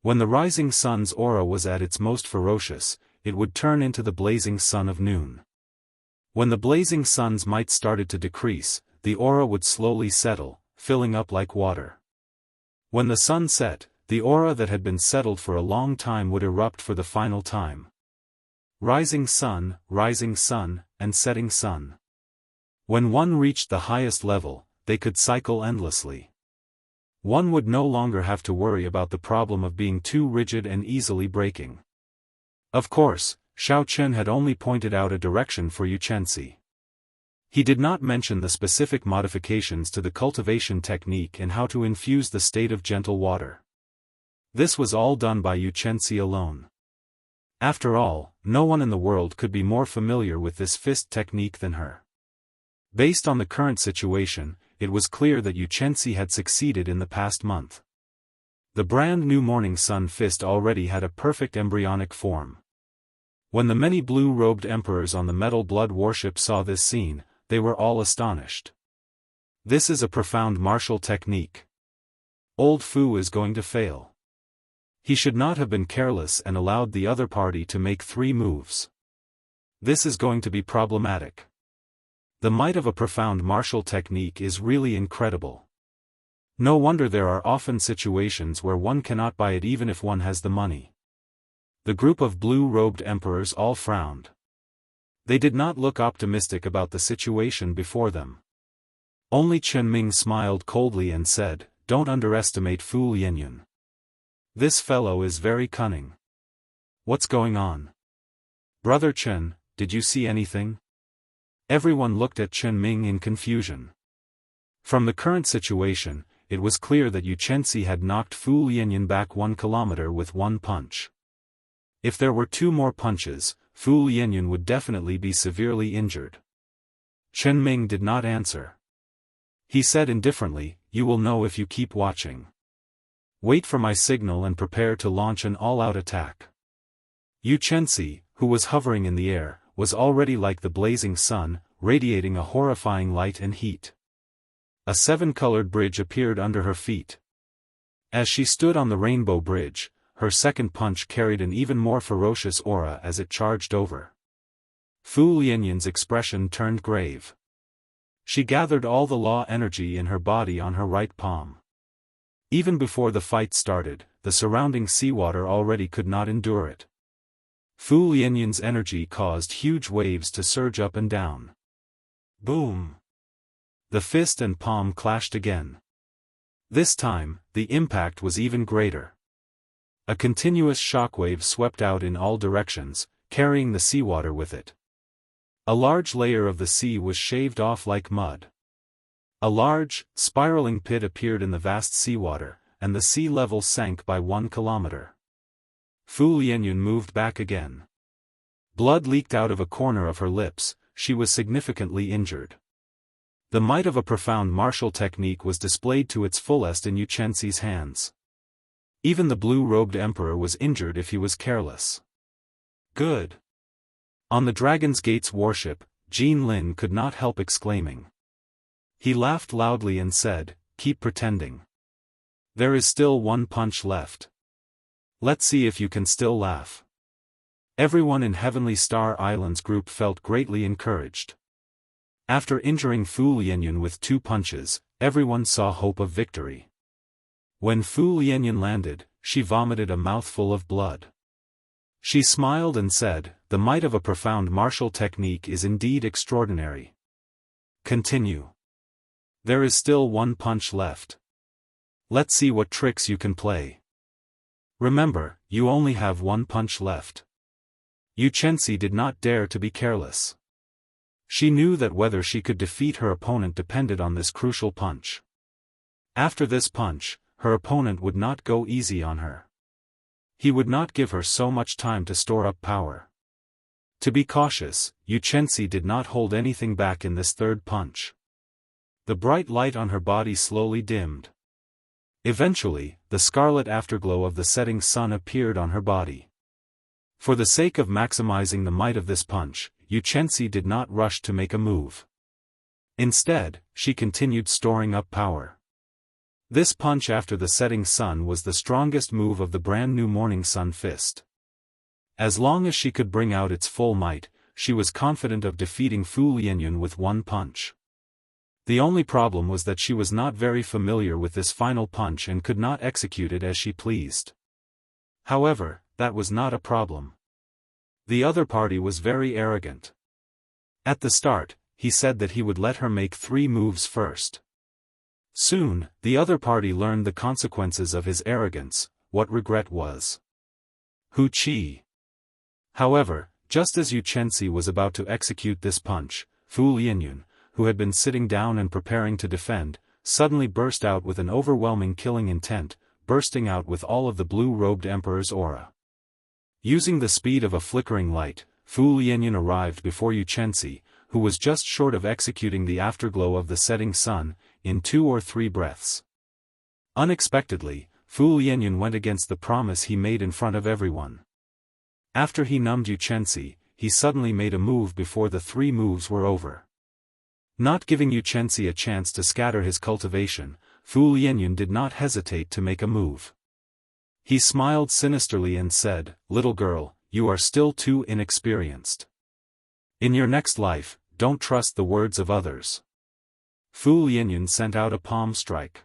When the rising sun's aura was at its most ferocious, it would turn into the blazing sun of noon. When the blazing sun's might started to decrease, the aura would slowly settle, filling up like water. When the sun set, the aura that had been settled for a long time would erupt for the final time. Rising sun, and setting sun. When one reached the highest level, they could cycle endlessly. One would no longer have to worry about the problem of being too rigid and easily breaking. Of course, Xiao Chen had only pointed out a direction for Yu Chenxi. He did not mention the specific modifications to the cultivation technique and how to infuse the state of gentle water. This was all done by Yu Chenxi alone. After all, no one in the world could be more familiar with this fist technique than her. Based on the current situation, it was clear that Yu Chenxi had succeeded in the past month. The brand new morning sun fist already had a perfect embryonic form. When the many blue-robed emperors on the metal blood warship saw this scene, they were all astonished. This is a profound martial technique. Old Fu is going to fail. He should not have been careless and allowed the other party to make 3 moves. This is going to be problematic. The might of a profound martial technique is really incredible. No wonder there are often situations where one cannot buy it even if one has the money. The group of blue-robed emperors all frowned. They did not look optimistic about the situation before them. Only Chen Ming smiled coldly and said, "Don't underestimate Fu Lianyan. This fellow is very cunning. What's going on? Brother Chen, did you see anything?" Everyone looked at Chen Ming in confusion. From the current situation, it was clear that Yu Chenxi had knocked Fu Lianyan back 1 kilometer with 1 punch. If there were 2 more punches, Fu Lianyan would definitely be severely injured. Chen Ming did not answer. He said indifferently, "You will know if you keep watching. Wait for my signal and prepare to launch an all-out attack." Yu Chenxi, who was hovering in the air, was already like the blazing sun, radiating a horrifying light and heat. A 7-colored bridge appeared under her feet. As she stood on the rainbow bridge, her second punch carried an even more ferocious aura as it charged over. Fu Lianyan's expression turned grave. She gathered all the law energy in her body on her right palm. Even before the fight started, the surrounding seawater already could not endure it. Fu Lianyan's energy caused huge waves to surge up and down. Boom! The fist and palm clashed again. This time, the impact was even greater. A continuous shockwave swept out in all directions, carrying the seawater with it. A large layer of the sea was shaved off like mud. A large, spiraling pit appeared in the vast seawater, and the sea level sank by 1 kilometer. Fu Lianyun moved back again. Blood leaked out of a corner of her lips. She was significantly injured. The might of a profound martial technique was displayed to its fullest in Yu Chenxi's hands. Even the blue-robed emperor was injured if he was careless. Good. On the Dragon's Gate's warship, Jean Lin could not help exclaiming. He laughed loudly and said, "Keep pretending. There is still one punch left. Let's see if you can still laugh." Everyone in Heavenly Star Island's group felt greatly encouraged. After injuring Fu Lianyun with 2 punches, everyone saw hope of victory. When Fu Lianyun landed, she vomited a mouthful of blood. She smiled and said, "The might of a profound martial technique is indeed extraordinary. Continue. There is still 1 punch left. Let's see what tricks you can play. Remember, you only have 1 punch left." Yu Chenxi did not dare to be careless. She knew that whether she could defeat her opponent depended on this crucial punch. After this punch, her opponent would not go easy on her. He would not give her so much time to store up power. To be cautious, Yu Chenxi did not hold anything back in this 3rd punch. The bright light on her body slowly dimmed. Eventually, the scarlet afterglow of the setting sun appeared on her body. For the sake of maximizing the might of this punch, Yu Chenxi did not rush to make a move. Instead, she continued storing up power. This punch after the setting sun was the strongest move of the brand new Morning Sun Fist. As long as she could bring out its full might, she was confident of defeating Fu Lianyun with 1 punch. The only problem was that she was not very familiar with this final punch and could not execute it as she pleased. However, that was not a problem. The other party was very arrogant. At the start, he said that he would let her make 3 moves first. Soon, the other party learned the consequences of his arrogance, what regret was. Hu Qi. However, just as Yu Chenxi was about to execute this punch, Fu Lianyun, who had been sitting down and preparing to defend, suddenly burst out with an overwhelming killing intent, bursting out with all of the blue-robed emperor's aura. Using the speed of a flickering light, Fu Lianyun arrived before Yu Chenxi, who was just short of executing the afterglow of the setting sun, in 2 or 3 breaths. Unexpectedly, Fu Lianyun went against the promise he made in front of everyone. After he numbed Yu Chenxi, he suddenly made a move before the 3 moves were over. Not giving Yu Chenxi a chance to scatter his cultivation, Fu Lianyun did not hesitate to make a move. He smiled sinisterly and said, "Little girl, you are still too inexperienced. In your next life, don't trust the words of others." Fu Lianyun sent out a palm strike.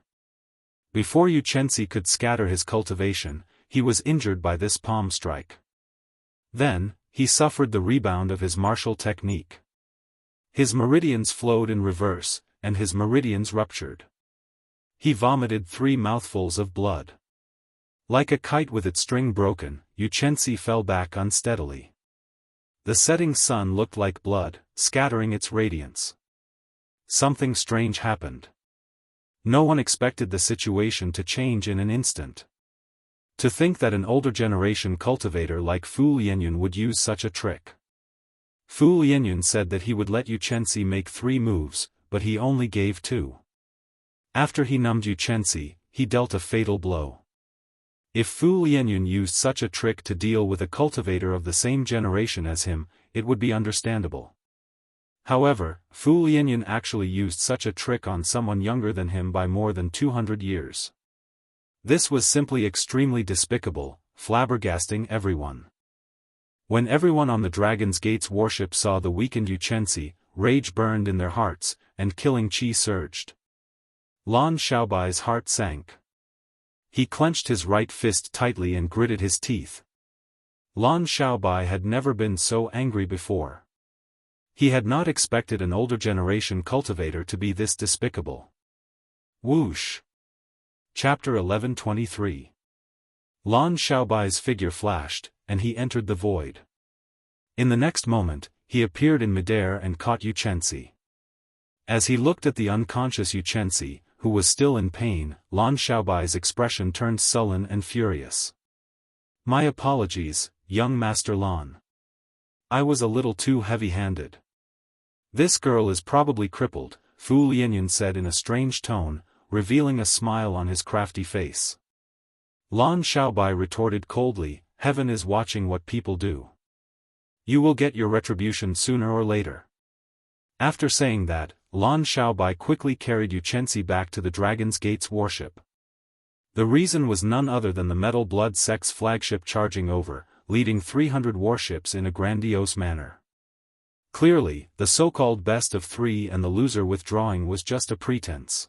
Before Yu Chenxi could scatter his cultivation, he was injured by this palm strike. Then, he suffered the rebound of his martial technique. His meridians flowed in reverse, and his meridians ruptured. He vomited 3 mouthfuls of blood. Like a kite with its string broken, Yu Chenxi fell back unsteadily. The setting sun looked like blood, scattering its radiance. Something strange happened. No one expected the situation to change in an instant. To think that an older generation cultivator like Fu Lianyun would use such a trick. Fu Lianyun said that he would let Yu Chenxi make 3 moves, but he only gave 2. After he numbed Yu Chenxi, he dealt a fatal blow. If Fu Lianyun used such a trick to deal with a cultivator of the same generation as him, it would be understandable. However, Fu Lianyun actually used such a trick on someone younger than him by more than 200 years. This was simply extremely despicable, flabbergasting everyone. When everyone on the Dragon's Gate's warship saw the weakened Yu Chenxi, rage burned in their hearts, and killing chi surged. Lan Xiaobai's heart sank. He clenched his right fist tightly and gritted his teeth. Lan Xiaobai had never been so angry before. He had not expected an older generation cultivator to be this despicable. Whoosh! Chapter 1123. Lan Xiaobai's figure flashed, and he entered the void. In the next moment, he appeared in midair and caught Yu Chenxi. As he looked at the unconscious Yu Chenxi, who was still in pain, Lan Xiaobai's expression turned sullen and furious. My apologies, young Master Lan. I was a little too heavy-handed. This girl is probably crippled, Fu Lianyan said in a strange tone, revealing a smile on his crafty face. Lan Xiaobai retorted coldly, heaven is watching what people do. You will get your retribution sooner or later. After saying that, Lan Xiaobai quickly carried Yu Chenxi back to the Dragon's Gate's warship. The reason was none other than the Metal Blood sect's flagship charging over, leading 300 warships in a grandiose manner. Clearly, the so-called best of three and the loser withdrawing was just a pretense.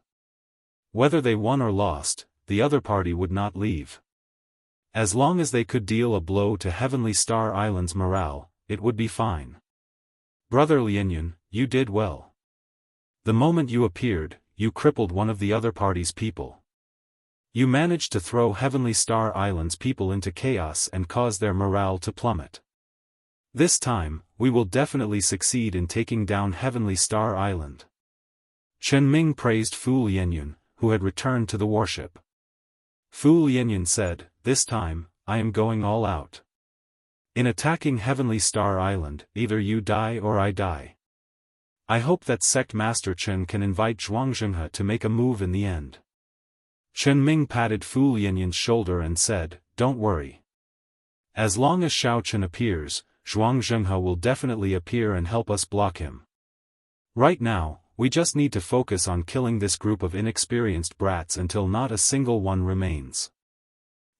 Whether they won or lost, the other party would not leave. As long as they could deal a blow to Heavenly Star Island's morale, it would be fine. Brother Lianyan, you did well. The moment you appeared, you crippled one of the other party's people. You managed to throw Heavenly Star Island's people into chaos and cause their morale to plummet. This time, we will definitely succeed in taking down Heavenly Star Island. Chen Ming praised Fu Lianyan, who had returned to the warship. Fu Lianyan said, this time, I am going all out. In attacking Heavenly Star Island, either you die or I die. I hope that Sect Master Chen can invite Zhuangzhenghe to make a move in the end. Chen Ming patted Fu Lianyan's shoulder and said, don't worry. As long as Xiao Chen appears, Zhuangzhenghe will definitely appear and help us block him. Right now, we just need to focus on killing this group of inexperienced brats until not a single one remains.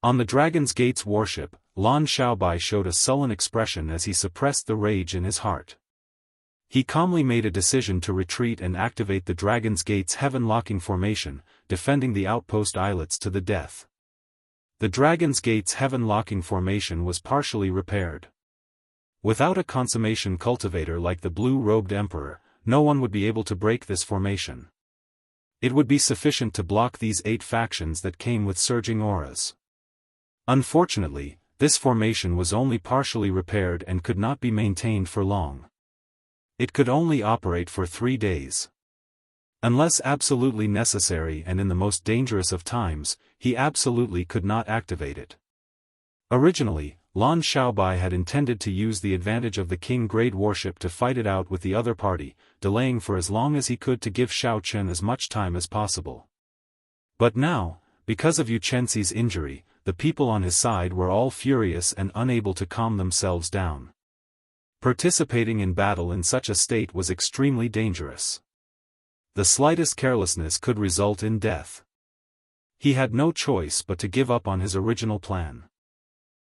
On the Dragon's Gate's warship, Lan Xiaobai showed a sullen expression as he suppressed the rage in his heart. He calmly made a decision to retreat and activate the Dragon's Gate's heaven-locking formation, defending the outpost islets to the death. The Dragon's Gate's heaven-locking formation was partially repaired. Without a consummation cultivator like the blue-robed emperor, no one would be able to break this formation. It would be sufficient to block these 8 factions that came with surging auras. Unfortunately, this formation was only partially repaired and could not be maintained for long. It could only operate for 3 days. Unless absolutely necessary and in the most dangerous of times, he absolutely could not activate it. Originally, Lan Xiaobai had intended to use the advantage of the King-grade warship to fight it out with the other party, delaying for as long as he could to give Xiao Chen as much time as possible. But now, because of Yu Chenxi's injury, the people on his side were all furious and unable to calm themselves down. Participating in battle in such a state was extremely dangerous. The slightest carelessness could result in death. He had no choice but to give up on his original plan.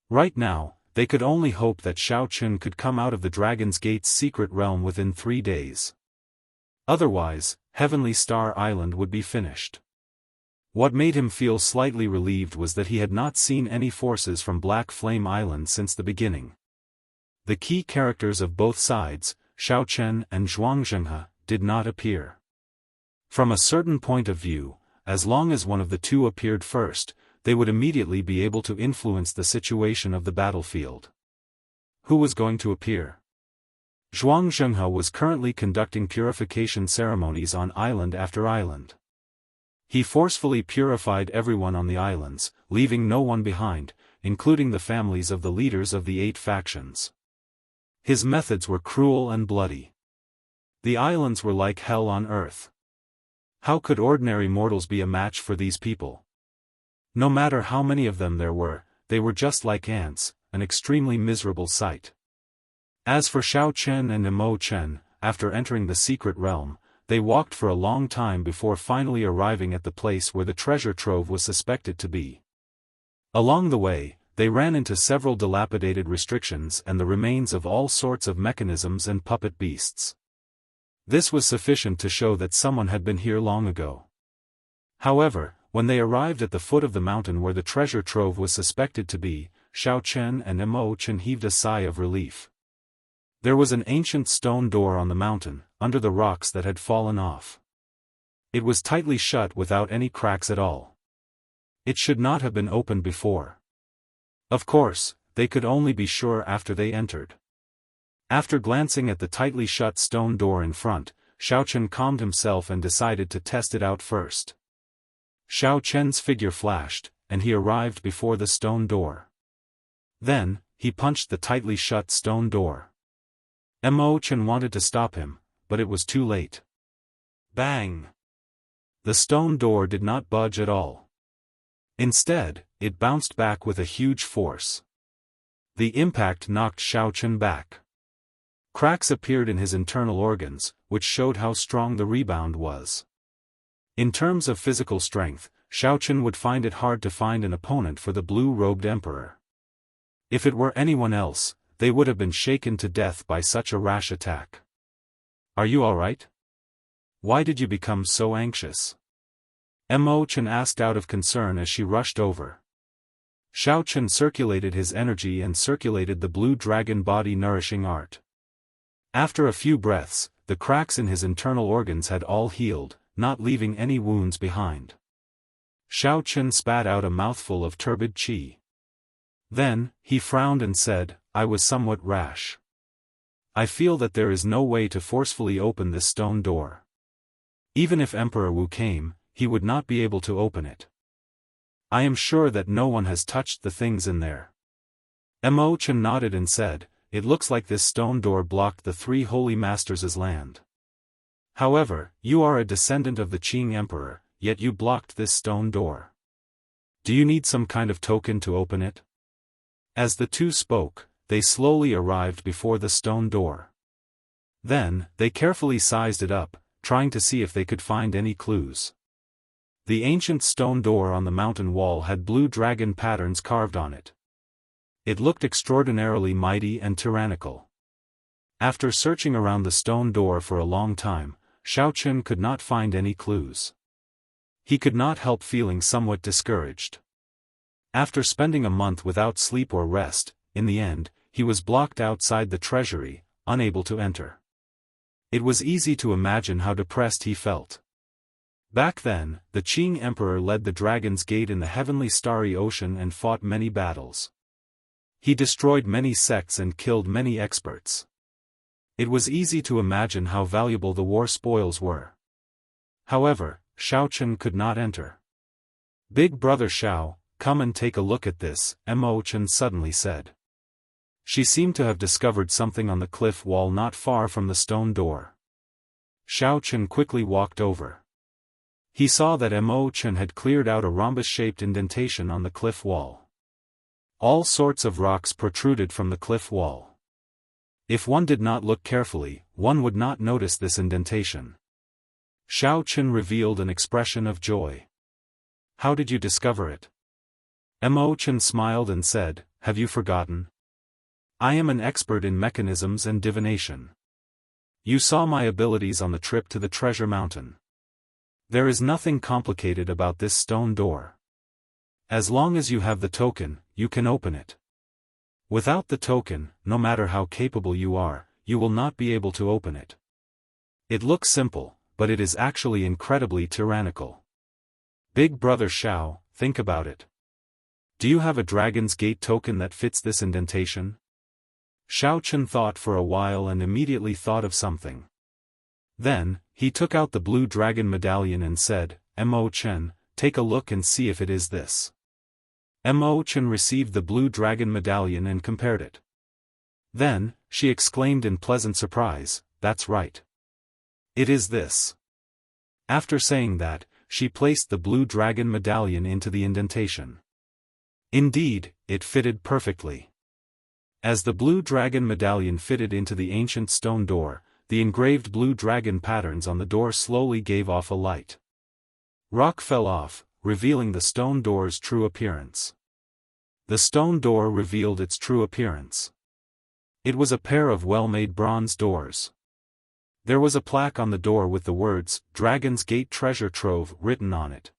Right now, they could only hope that Xiao Chen could come out of the Dragon's Gate's secret realm within 3 days. Otherwise, Heavenly Star Island would be finished. What made him feel slightly relieved was that he had not seen any forces from Black Flame Island since the beginning. The key characters of both sides, Xiao Chen and Zhuangzhenghe, did not appear. From a certain point of view, as long as one of the two appeared first, they would immediately be able to influence the situation of the battlefield. Who was going to appear? Zhuangzhenghe was currently conducting purification ceremonies on island after island. He forcefully purified everyone on the islands, leaving no one behind, including the families of the leaders of the 8 factions. His methods were cruel and bloody. The islands were like hell on earth. How could ordinary mortals be a match for these people? No matter how many of them there were, they were just like ants, an extremely miserable sight. As for Xiao Chen and Imo Chen, after entering the secret realm, they walked for a long time before finally arriving at the place where the treasure trove was suspected to be. Along the way, they ran into several dilapidated restrictions and the remains of all sorts of mechanisms and puppet beasts. This was sufficient to show that someone had been here long ago. However, when they arrived at the foot of the mountain where the treasure trove was suspected to be, Xiao Chen and Imo Chen heaved a sigh of relief. There was an ancient stone door on the mountain, under the rocks that had fallen off. It was tightly shut without any cracks at all. It should not have been opened before. Of course, they could only be sure after they entered. After glancing at the tightly shut stone door in front, Xiao Chen calmed himself and decided to test it out first. Xiao Chen's figure flashed, and he arrived before the stone door. Then, he punched the tightly shut stone door. Mo Chen wanted to stop him, but it was too late. Bang! The stone door did not budge at all. Instead, it bounced back with a huge force. The impact knocked Xiao Chen back. Cracks appeared in his internal organs, which showed how strong the rebound was. In terms of physical strength, Xiao Chen would find it hard to find an opponent for the blue-robed emperor. If it were anyone else, they would have been shaken to death by such a rash attack. Are you alright? Why did you become so anxious? Mo Chen asked out of concern as she rushed over. Xiao Chen circulated his energy and circulated the blue dragon body nourishing art. After a few breaths, the cracks in his internal organs had all healed, not leaving any wounds behind. Xiao Chen spat out a mouthful of turbid qi. Then, he frowned and said, I was somewhat rash. I feel that there is no way to forcefully open this stone door. Even if Emperor Wu came, he would not be able to open it. I am sure that no one has touched the things in there. Mo Chen nodded and said, it looks like this stone door blocked the three holy masters' land. However, you are a descendant of the Qing Emperor, yet you blocked this stone door. Do you need some kind of token to open it? As the two spoke, they slowly arrived before the stone door. Then, they carefully sized it up, trying to see if they could find any clues. The ancient stone door on the mountain wall had blue dragon patterns carved on it. It looked extraordinarily mighty and tyrannical. After searching around the stone door for a long time, Xiao Chen could not find any clues. He could not help feeling somewhat discouraged. After spending a month without sleep or rest, in the end, he was blocked outside the treasury, unable to enter. It was easy to imagine how depressed he felt. Back then, the Qing Emperor led the Dragon's Gate in the heavenly starry ocean and fought many battles. He destroyed many sects and killed many experts. It was easy to imagine how valuable the war spoils were. However, Xiao Chen could not enter. Big brother Xiao, come and take a look at this, Mo Chen suddenly said. She seemed to have discovered something on the cliff wall not far from the stone door. Xiao Chen quickly walked over. He saw that Mo Chen had cleared out a rhombus-shaped indentation on the cliff wall. All sorts of rocks protruded from the cliff wall. If one did not look carefully, one would not notice this indentation. Xiao Chen revealed an expression of joy. How did you discover it? Mo Chen smiled and said, have you forgotten? I am an expert in mechanisms and divination. You saw my abilities on the trip to the treasure mountain. There is nothing complicated about this stone door. As long as you have the token, you can open it. Without the token, no matter how capable you are, you will not be able to open it. It looks simple, but it is actually incredibly tyrannical. Big brother Xiao, think about it. Do you have a Dragon's Gate token that fits this indentation? Xiao Chen thought for a while and immediately thought of something. Then, he took out the blue dragon medallion and said, Mo Chen, take a look and see if it is this. Mo Chen received the blue dragon medallion and compared it. Then, she exclaimed in pleasant surprise, that's right. It is this. After saying that, she placed the blue dragon medallion into the indentation. Indeed, it fitted perfectly. As the blue dragon medallion fitted into the ancient stone door, the engraved blue dragon patterns on the door slowly gave off a light. Rock fell off, revealing the stone door's true appearance. The stone door revealed its true appearance. It was a pair of well-made bronze doors. There was a plaque on the door with the words, Dragon's Gate Treasure Trove, written on it.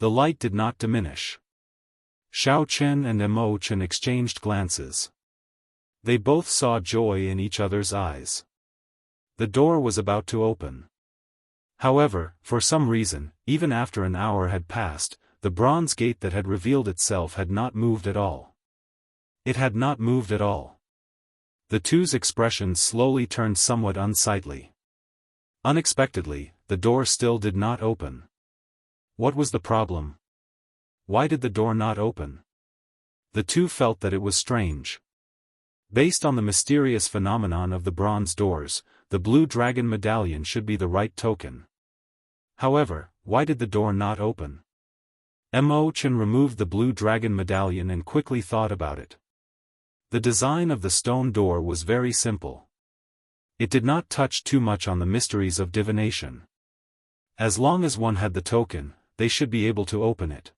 The light did not diminish. Xiao Chen and Mo Chen exchanged glances. They both saw joy in each other's eyes. The door was about to open. However, for some reason, even after an hour had passed, the bronze gate that had revealed itself had not moved at all. It had not moved at all. The two's expressions slowly turned somewhat unsightly. Unexpectedly, the door still did not open. What was the problem? Why did the door not open? The two felt that it was strange. Based on the mysterious phenomenon of the bronze doors, the blue dragon medallion should be the right token. However, why did the door not open? Mo Chen removed the blue dragon medallion and quickly thought about it. The design of the stone door was very simple. It did not touch too much on the mysteries of divination. As long as one had the token, they should be able to open it.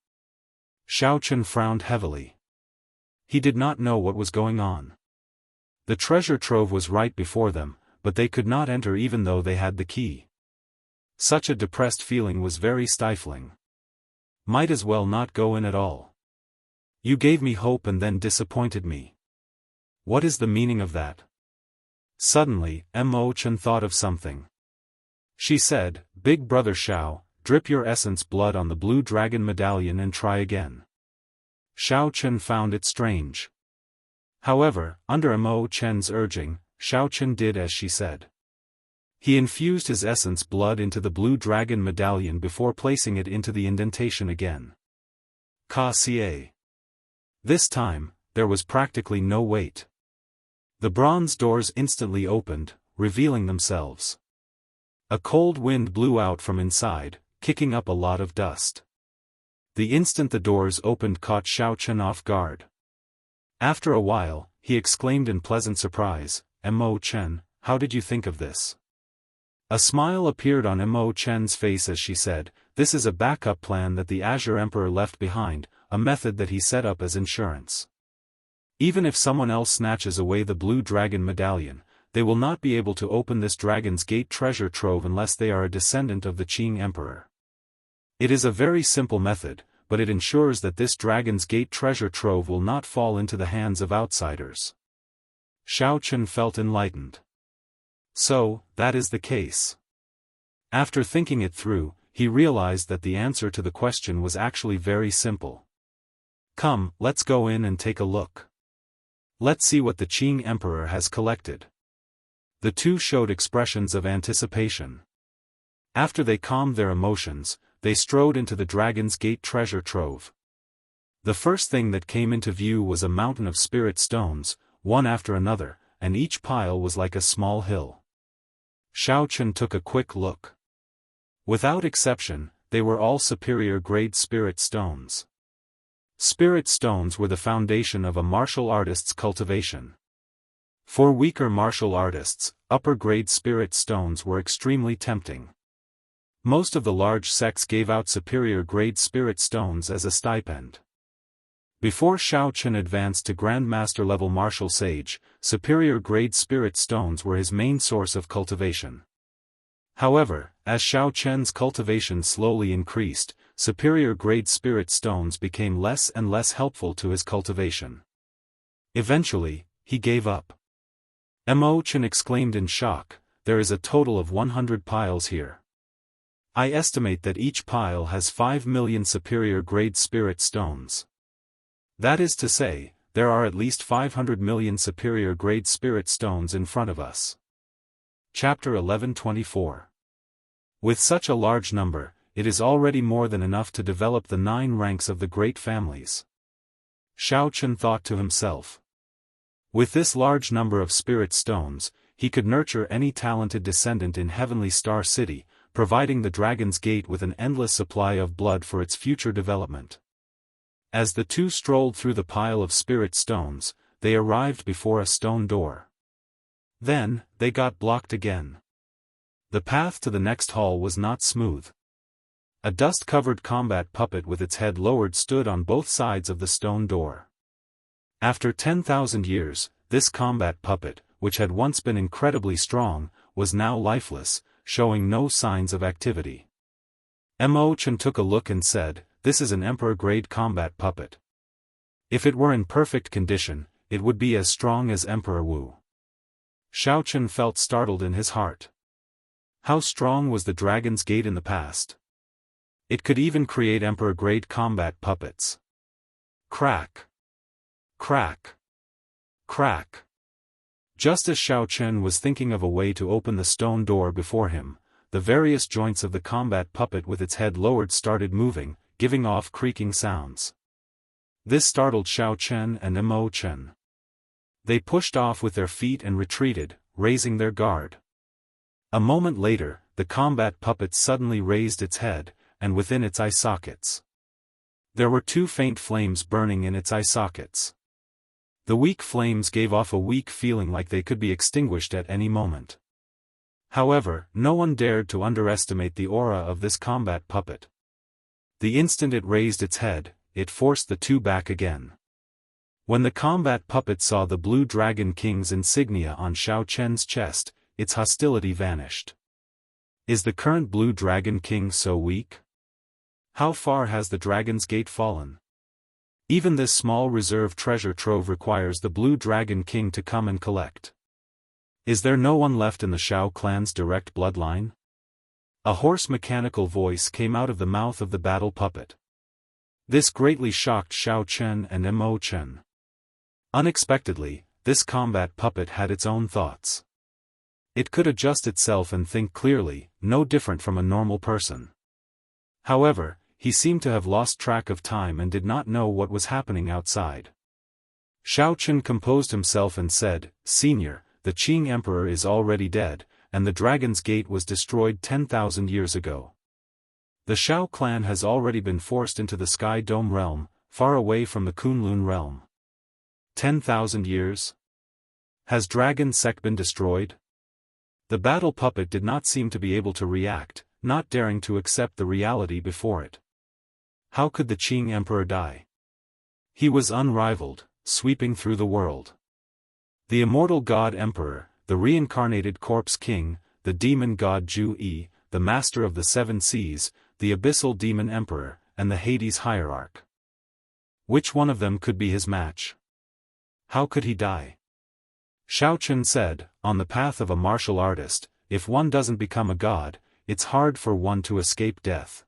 Xiao Chen frowned heavily. He did not know what was going on. The treasure trove was right before them, but they could not enter even though they had the key. Such a depressed feeling was very stifling. Might as well not go in at all. You gave me hope and then disappointed me. What is the meaning of that? Suddenly, Mo Chen thought of something. She said, Big brother Xiao, drip your essence blood on the blue dragon medallion and try again. Xiao Chen found it strange. However, under Mo Chen's urging, Xiao Chen did as she said. He infused his essence blood into the blue dragon medallion before placing it into the indentation again. Ka-ca. This time, there was practically no wait. The bronze doors instantly opened, revealing themselves. A cold wind blew out from inside, kicking up a lot of dust. The instant the doors opened caught Xiao Chen off guard. After a while, he exclaimed in pleasant surprise, Mo Chen, how did you think of this? A smile appeared on Mo Chen's face as she said, this is a backup plan that the Azure Emperor left behind, a method that he set up as insurance. Even if someone else snatches away the blue dragon medallion, they will not be able to open this Dragon's Gate treasure trove unless they are a descendant of the Qing Emperor. It is a very simple method, but it ensures that this Dragon's Gate treasure trove will not fall into the hands of outsiders. Xiao Chen felt enlightened. So, that is the case. After thinking it through, he realized that the answer to the question was actually very simple. Come, let's go in and take a look. Let's see what the Qing Emperor has collected. The two showed expressions of anticipation. After they calmed their emotions, they strode into the Dragon's Gate treasure trove. The first thing that came into view was a mountain of spirit stones, one after another, and each pile was like a small hill. Xiao Chen took a quick look. Without exception, they were all superior-grade spirit stones. Spirit stones were the foundation of a martial artist's cultivation. For weaker martial artists, upper-grade spirit stones were extremely tempting. Most of the large sects gave out superior-grade spirit stones as a stipend. Before Xiao Chen advanced to Grandmaster-level martial sage, superior-grade spirit stones were his main source of cultivation. However, as Xiao Chen's cultivation slowly increased, superior-grade spirit stones became less and less helpful to his cultivation. Eventually, he gave up. Mo Chen exclaimed in shock, there is a total of 100 piles here. I estimate that each pile has 5 million superior-grade spirit stones. That is to say, there are at least 500 million superior-grade spirit stones in front of us. Chapter 1124. With such a large number, it is already more than enough to develop the 9 ranks of the great families. Xiao Chen thought to himself. With this large number of spirit stones, he could nurture any talented descendant in Heavenly Star City, providing the Dragon's Gate with an endless supply of blood for its future development. As the two strolled through the pile of spirit stones, they arrived before a stone door. Then, they got blocked again. The path to the next hall was not smooth. A dust-covered combat puppet with its head lowered stood on both sides of the stone door. After 10,000 years, this combat puppet, which had once been incredibly strong, was now lifeless, showing no signs of activity. Mo Chen took a look and said, this is an Emperor-grade combat puppet. If it were in perfect condition, it would be as strong as Emperor Wu. Xiao Chen felt startled in his heart. How strong was the Dragon's Gate in the past? It could even create Emperor-grade combat puppets. Crack. Crack. Crack. Just as Xiao Chen was thinking of a way to open the stone door before him, the various joints of the combat puppet with its head lowered started moving, giving off creaking sounds. This startled Xiao Chen and Chen. They pushed off with their feet and retreated, raising their guard. A moment later, the combat puppet suddenly raised its head, and within its eye sockets there were two faint flames burning in its eye sockets. The weak flames gave off a weak feeling like they could be extinguished at any moment. However, no one dared to underestimate the aura of this combat puppet. The instant it raised its head, it forced the two back again. When the combat puppet saw the Blue Dragon King's insignia on Xiao Chen's chest, its hostility vanished. Is the current Blue Dragon King so weak? How far has the Dragon's Gate fallen? Even this small reserve treasure trove requires the Blue Dragon King to come and collect. Is there no one left in the Xiao clan's direct bloodline? A hoarse mechanical voice came out of the mouth of the battle puppet. This greatly shocked Xiao Chen and Chen. Unexpectedly, this combat puppet had its own thoughts. It could adjust itself and think clearly, no different from a normal person. However, he seemed to have lost track of time and did not know what was happening outside. Xiao Chen composed himself and said, "Senior, the Qing Emperor is already dead, and the Dragon's Gate was destroyed 10,000 years ago. The Xiao clan has already been forced into the Sky Dome realm, far away from the Kunlun realm. 10,000 years? Has Dragon Sect been destroyed?" The battle puppet did not seem to be able to react, not daring to accept the reality before it. How could the Qing Emperor die? He was unrivaled, sweeping through the world. The immortal God Emperor, the reincarnated Corpse King, the demon god Zhu Yi, the master of the Seven Seas, the abyssal demon Emperor, and the Hades Hierarch. Which one of them could be his match? How could he die? Xiao Chen said, "On the path of a martial artist, if one doesn't become a god, it's hard for one to escape death.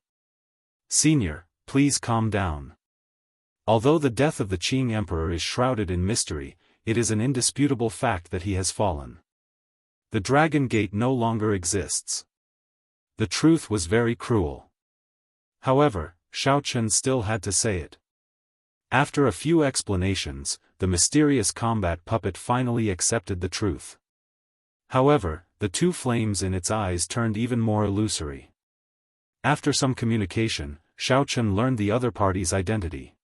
Senior, please calm down. Although the death of the Qing Emperor is shrouded in mystery, it is an indisputable fact that he has fallen. The Dragon Gate no longer exists. The truth was very cruel." However, Xiao Chen still had to say it. After a few explanations, the mysterious combat puppet finally accepted the truth. However, the two flames in its eyes turned even more illusory. After some communication, Xiao Chen learned the other party's identity.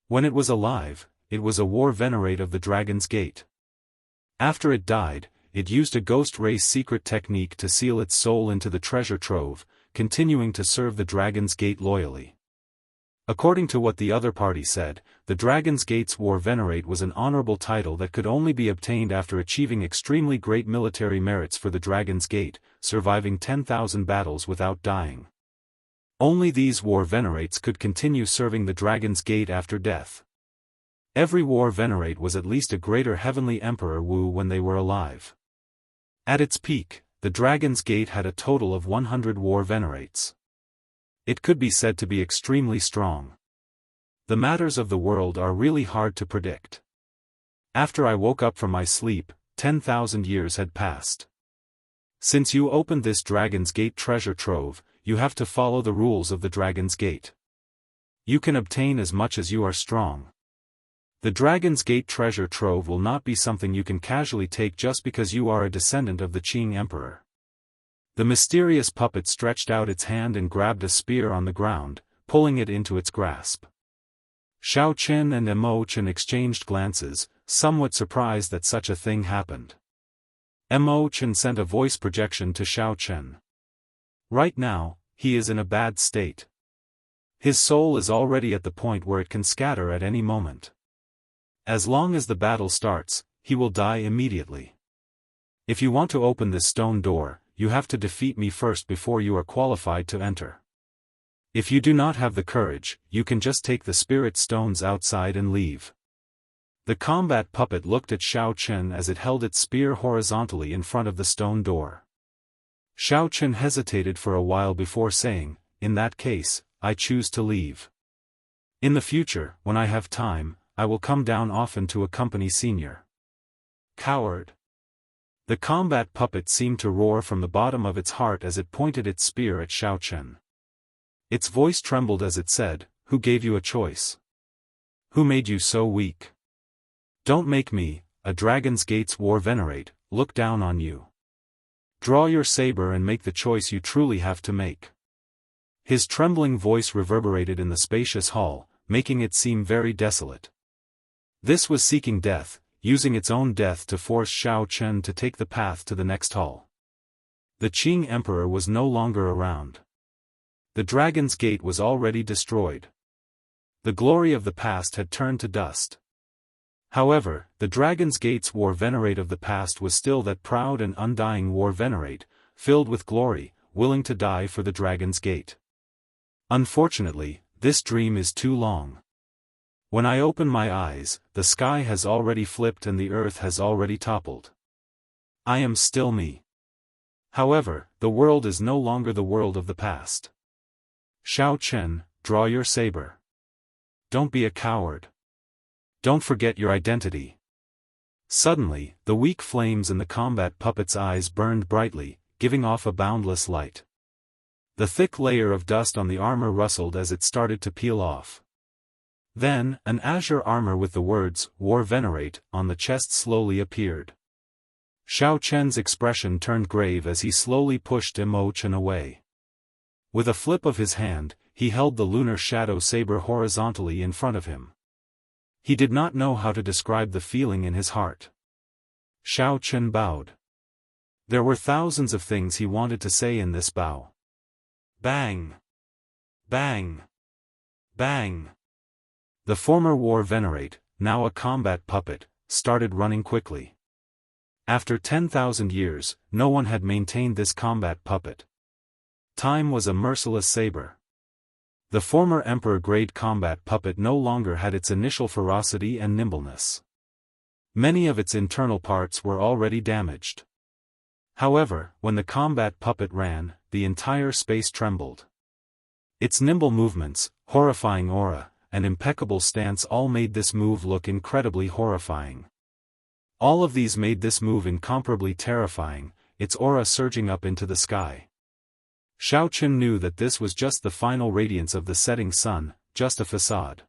When it was alive, it was a war venerate of the Dragon's Gate. After it died, it used a ghost race secret technique to seal its soul into the treasure trove, continuing to serve the Dragon's Gate loyally. According to what the other party said, the Dragon's Gate's War Venerate was an honorable title that could only be obtained after achieving extremely great military merits for the Dragon's Gate, surviving 10,000 battles without dying. Only these War Venerates could continue serving the Dragon's Gate after death. Every War Venerate was at least a greater heavenly Emperor Wu when they were alive. At its peak, the Dragon's Gate had a total of 100 War Venerates. It could be said to be extremely strong. The matters of the world are really hard to predict. After I woke up from my sleep, 10,000 years had passed. Since you opened this Dragon's Gate treasure trove, you have to follow the rules of the Dragon's Gate. You can obtain as much as you are strong. The Dragon's Gate treasure trove will not be something you can casually take just because you are a descendant of the Qing Emperor. The mysterious puppet stretched out its hand and grabbed a spear on the ground, pulling it into its grasp. Xiao Chen and Chen exchanged glances, somewhat surprised that such a thing happened. Chen sent a voice projection to Xiao Chen. Right now, he is in a bad state. His soul is already at the point where it can scatter at any moment. As long as the battle starts, he will die immediately. If you want to open this stone door, you have to defeat me first before you are qualified to enter. If you do not have the courage, you can just take the spirit stones outside and leave. The combat puppet looked at Xiao Chen as it held its spear horizontally in front of the stone door. Xiao Chen hesitated for a while before saying, "In that case, I choose to leave. In the future, when I have time, I will come down often to accompany Senior." Coward! The combat puppet seemed to roar from the bottom of its heart as it pointed its spear at Xiao Chen. Its voice trembled as it said, "Who gave you a choice? Who made you so weak? Don't make me, a Dragon's Gate's war venerate, look down on you. Draw your saber and make the choice you truly have to make. His trembling voice reverberated in the spacious hall, making it seem very desolate. This was seeking death, using its own death to force Xiao Chen to take the path to the next hall. The Qing Emperor was no longer around. The Dragon's Gate was already destroyed. The glory of the past had turned to dust. However, the Dragon's Gate's war venerate of the past was still that proud and undying war venerate, filled with glory, willing to die for the Dragon's Gate. Unfortunately, this dream is too long. When I open my eyes, the sky has already flipped and the earth has already toppled. I am still me. However, the world is no longer the world of the past. Xiao Chen, draw your saber. Don't be a coward. Don't forget your identity. Suddenly, the weak flames in the combat puppet's eyes burned brightly, giving off a boundless light. The thick layer of dust on the armor rustled as it started to peel off. Then, an azure armor with the words, War Venerate, on the chest slowly appeared. Xiao Chen's expression turned grave as he slowly pushed Imochen away. With a flip of his hand, he held the lunar shadow saber horizontally in front of him. He did not know how to describe the feeling in his heart. Xiao Chen bowed. There were thousands of things he wanted to say in this bow. Bang! Bang! Bang! The former war venerate, now a combat puppet, started running quickly. After 10,000 years, no one had maintained this combat puppet. Time was a merciless saber. The former emperor-grade combat puppet no longer had its initial ferocity and nimbleness. Many of its internal parts were already damaged. However, when the combat puppet ran, the entire space trembled. Its nimble movements, horrifying aura, and impeccable stance all made this move look incredibly horrifying. All of these made this move incomparably terrifying, its aura surging up into the sky. Xiao Chen knew that this was just the final radiance of the setting sun, just a facade.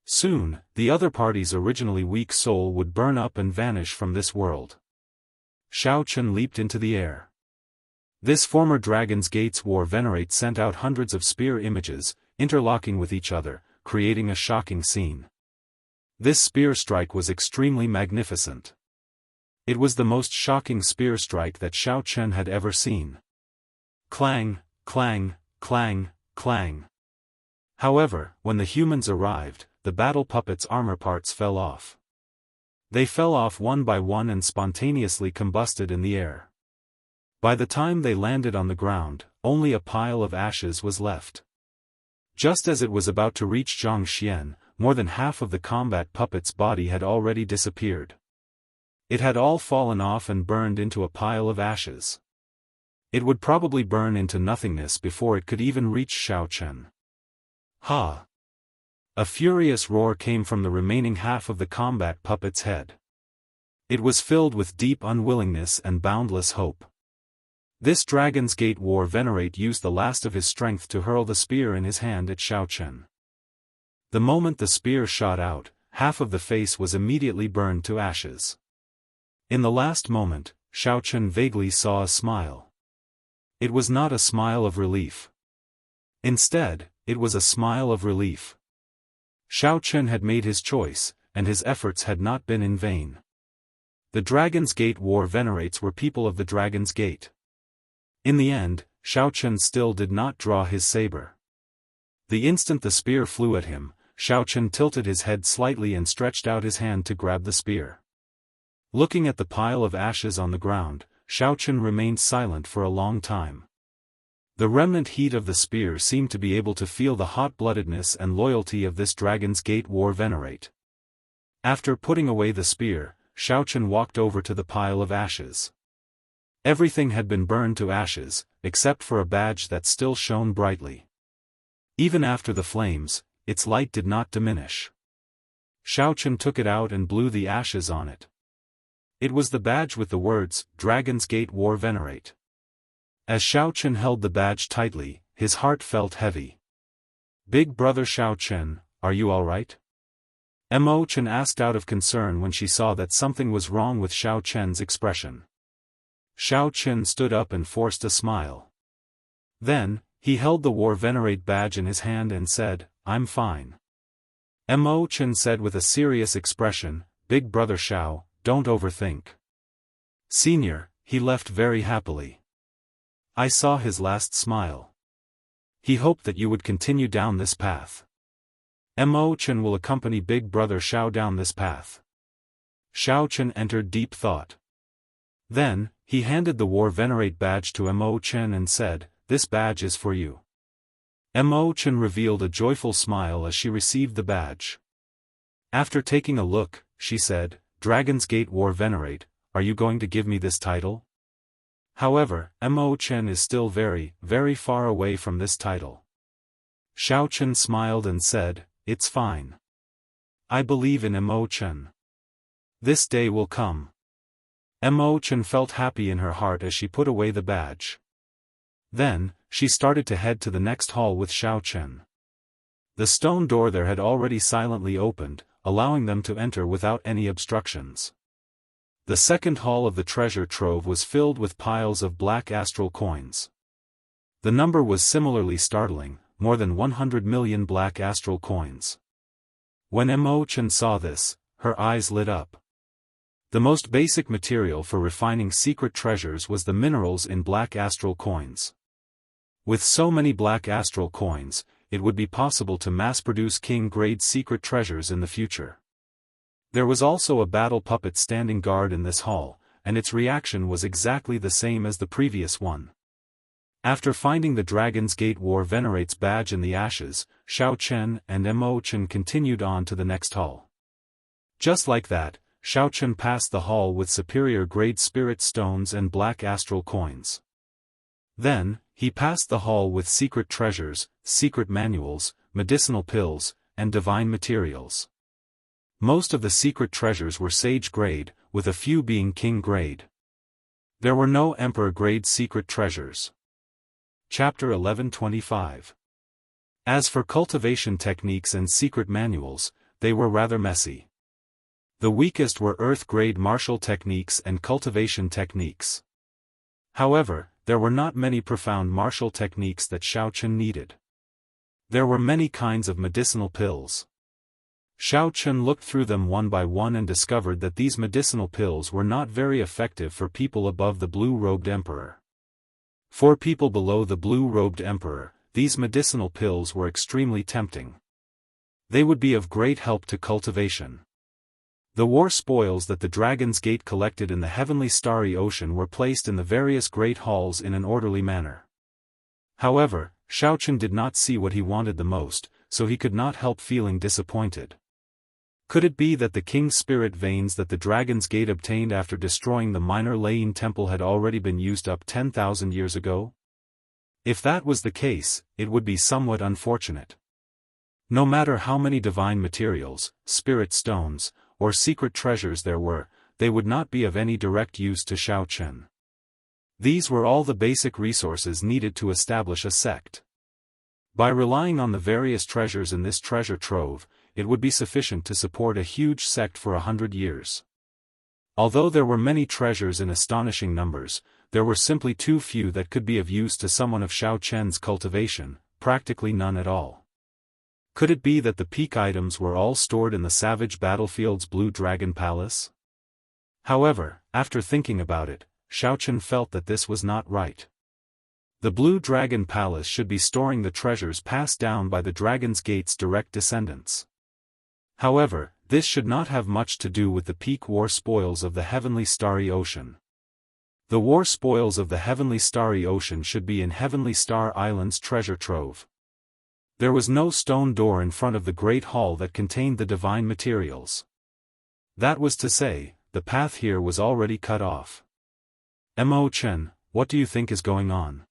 Soon, the other party's originally weak soul would burn up and vanish from this world. Xiao Chen leaped into the air. This former Dragon's Gate's war venerate sent out hundreds of spear images, interlocking with each other, creating a shocking scene. This spear strike was extremely magnificent. It was the most shocking spear strike that Xiao Chen had ever seen. Clang, clang, clang, clang. However, when the humans arrived, the battle puppet's armor parts fell off. They fell off one by one and spontaneously combusted in the air. By the time they landed on the ground, only a pile of ashes was left. Just as it was about to reach Zhang Xian, more than half of the combat puppet's body had already disappeared. It had all fallen off and burned into a pile of ashes. It would probably burn into nothingness before it could even reach Xiao Chen. Ha! A furious roar came from the remaining half of the combat puppet's head. It was filled with deep unwillingness and boundless hope. This Dragon's Gate war venerate used the last of his strength to hurl the spear in his hand at Xiao Chen. The moment the spear shot out, half of the face was immediately burned to ashes. In the last moment, Xiao Chen vaguely saw a smile. It was not a smile of relief. Instead, it was a smile of relief. Xiao Chen had made his choice, and his efforts had not been in vain. The Dragon's Gate war venerates were people of the Dragon's Gate. In the end, Xiao Chen still did not draw his saber. The instant the spear flew at him, Xiao Chen tilted his head slightly and stretched out his hand to grab the spear. Looking at the pile of ashes on the ground, Xiao Chen remained silent for a long time. The remnant heat of the spear seemed to be able to feel the hot-bloodedness and loyalty of this Dragon's Gate war venerate. After putting away the spear, Xiao Chen walked over to the pile of ashes. Everything had been burned to ashes, except for a badge that still shone brightly. Even after the flames, its light did not diminish. Xiao Chen took it out and blew the ashes on it. It was the badge with the words, Dragon's Gate War Venerate. As Xiao Chen held the badge tightly, his heart felt heavy. Big brother Xiao Chen, are you alright? Mo Chen asked out of concern when she saw that something was wrong with Xiao Chen's expression. Xiao Chen stood up and forced a smile. Then, he held the War Venerate badge in his hand and said, "I'm fine." Mo Chen said with a serious expression, "Big brother Xiao, don't overthink." Senior, he left very happily. I saw his last smile. He hoped that you would continue down this path. Mo Chen will accompany Big Brother Xiao down this path. Xiao Chen entered deep thought. Then, he handed the War Venerate badge to Mo Chen and said, "This badge is for you." Mo Chen revealed a joyful smile as she received the badge. After taking a look, she said, "Dragon's Gate War Venerate, are you going to give me this title?" However, Mo Chen is still very, very far away from this title. Xiao Chen smiled and said, "It's fine. I believe in Mo Chen. This day will come." Mo Chen felt happy in her heart as she put away the badge. Then, she started to head to the next hall with Xiao Chen. The stone door there had already silently opened, allowing them to enter without any obstructions. The second hall of the treasure trove was filled with piles of black astral coins. The number was similarly startling, more than 100 million black astral coins. When Mo Chen saw this, her eyes lit up. The most basic material for refining secret treasures was the minerals in black astral coins. With so many black astral coins, it would be possible to mass-produce king-grade secret treasures in the future. There was also a battle puppet standing guard in this hall, and its reaction was exactly the same as the previous one. After finding the Dragon's Gate War Venerate's badge in the ashes, Xiao Chen and Mo Chen continued on to the next hall. Just like that, Xiao Chen passed the hall with superior-grade spirit stones and black astral coins. Then, he passed the hall with secret treasures, secret manuals, medicinal pills, and divine materials. Most of the secret treasures were sage-grade, with a few being king-grade. There were no emperor-grade secret treasures. Chapter 1125. As for cultivation techniques and secret manuals, they were rather messy. The weakest were earth-grade martial techniques and cultivation techniques. However, there were not many profound martial techniques that Xiao Chen needed. There were many kinds of medicinal pills. Xiao Chen looked through them one by one and discovered that these medicinal pills were not very effective for people above the blue-robed emperor. For people below the blue-robed emperor, these medicinal pills were extremely tempting. They would be of great help to cultivation. The war spoils that the Dragon's Gate collected in the heavenly starry ocean were placed in the various great halls in an orderly manner. However, Xiao Chen did not see what he wanted the most, so he could not help feeling disappointed. Could it be that the king's spirit veins that the Dragon's Gate obtained after destroying the minor Lane temple had already been used up 10,000 years ago? If that was the case, it would be somewhat unfortunate. No matter how many divine materials, spirit stones, or secret treasures there were, they would not be of any direct use to Xiao Chen. These were all the basic resources needed to establish a sect. By relying on the various treasures in this treasure trove, it would be sufficient to support a huge sect for 100 years. Although there were many treasures in astonishing numbers, there were simply too few that could be of use to someone of Xiao Chen's cultivation, practically none at all. Could it be that the peak items were all stored in the Savage Battlefield's Blue Dragon Palace? However, after thinking about it, Xiao Chen felt that this was not right. The Blue Dragon Palace should be storing the treasures passed down by the Dragon's Gate's direct descendants. However, this should not have much to do with the peak war spoils of the Heavenly Starry Ocean. The war spoils of the Heavenly Starry Ocean should be in Heavenly Star Island's treasure trove. There was no stone door in front of the great hall that contained the divine materials. That was to say, the path here was already cut off. Mo Chen, what do you think is going on?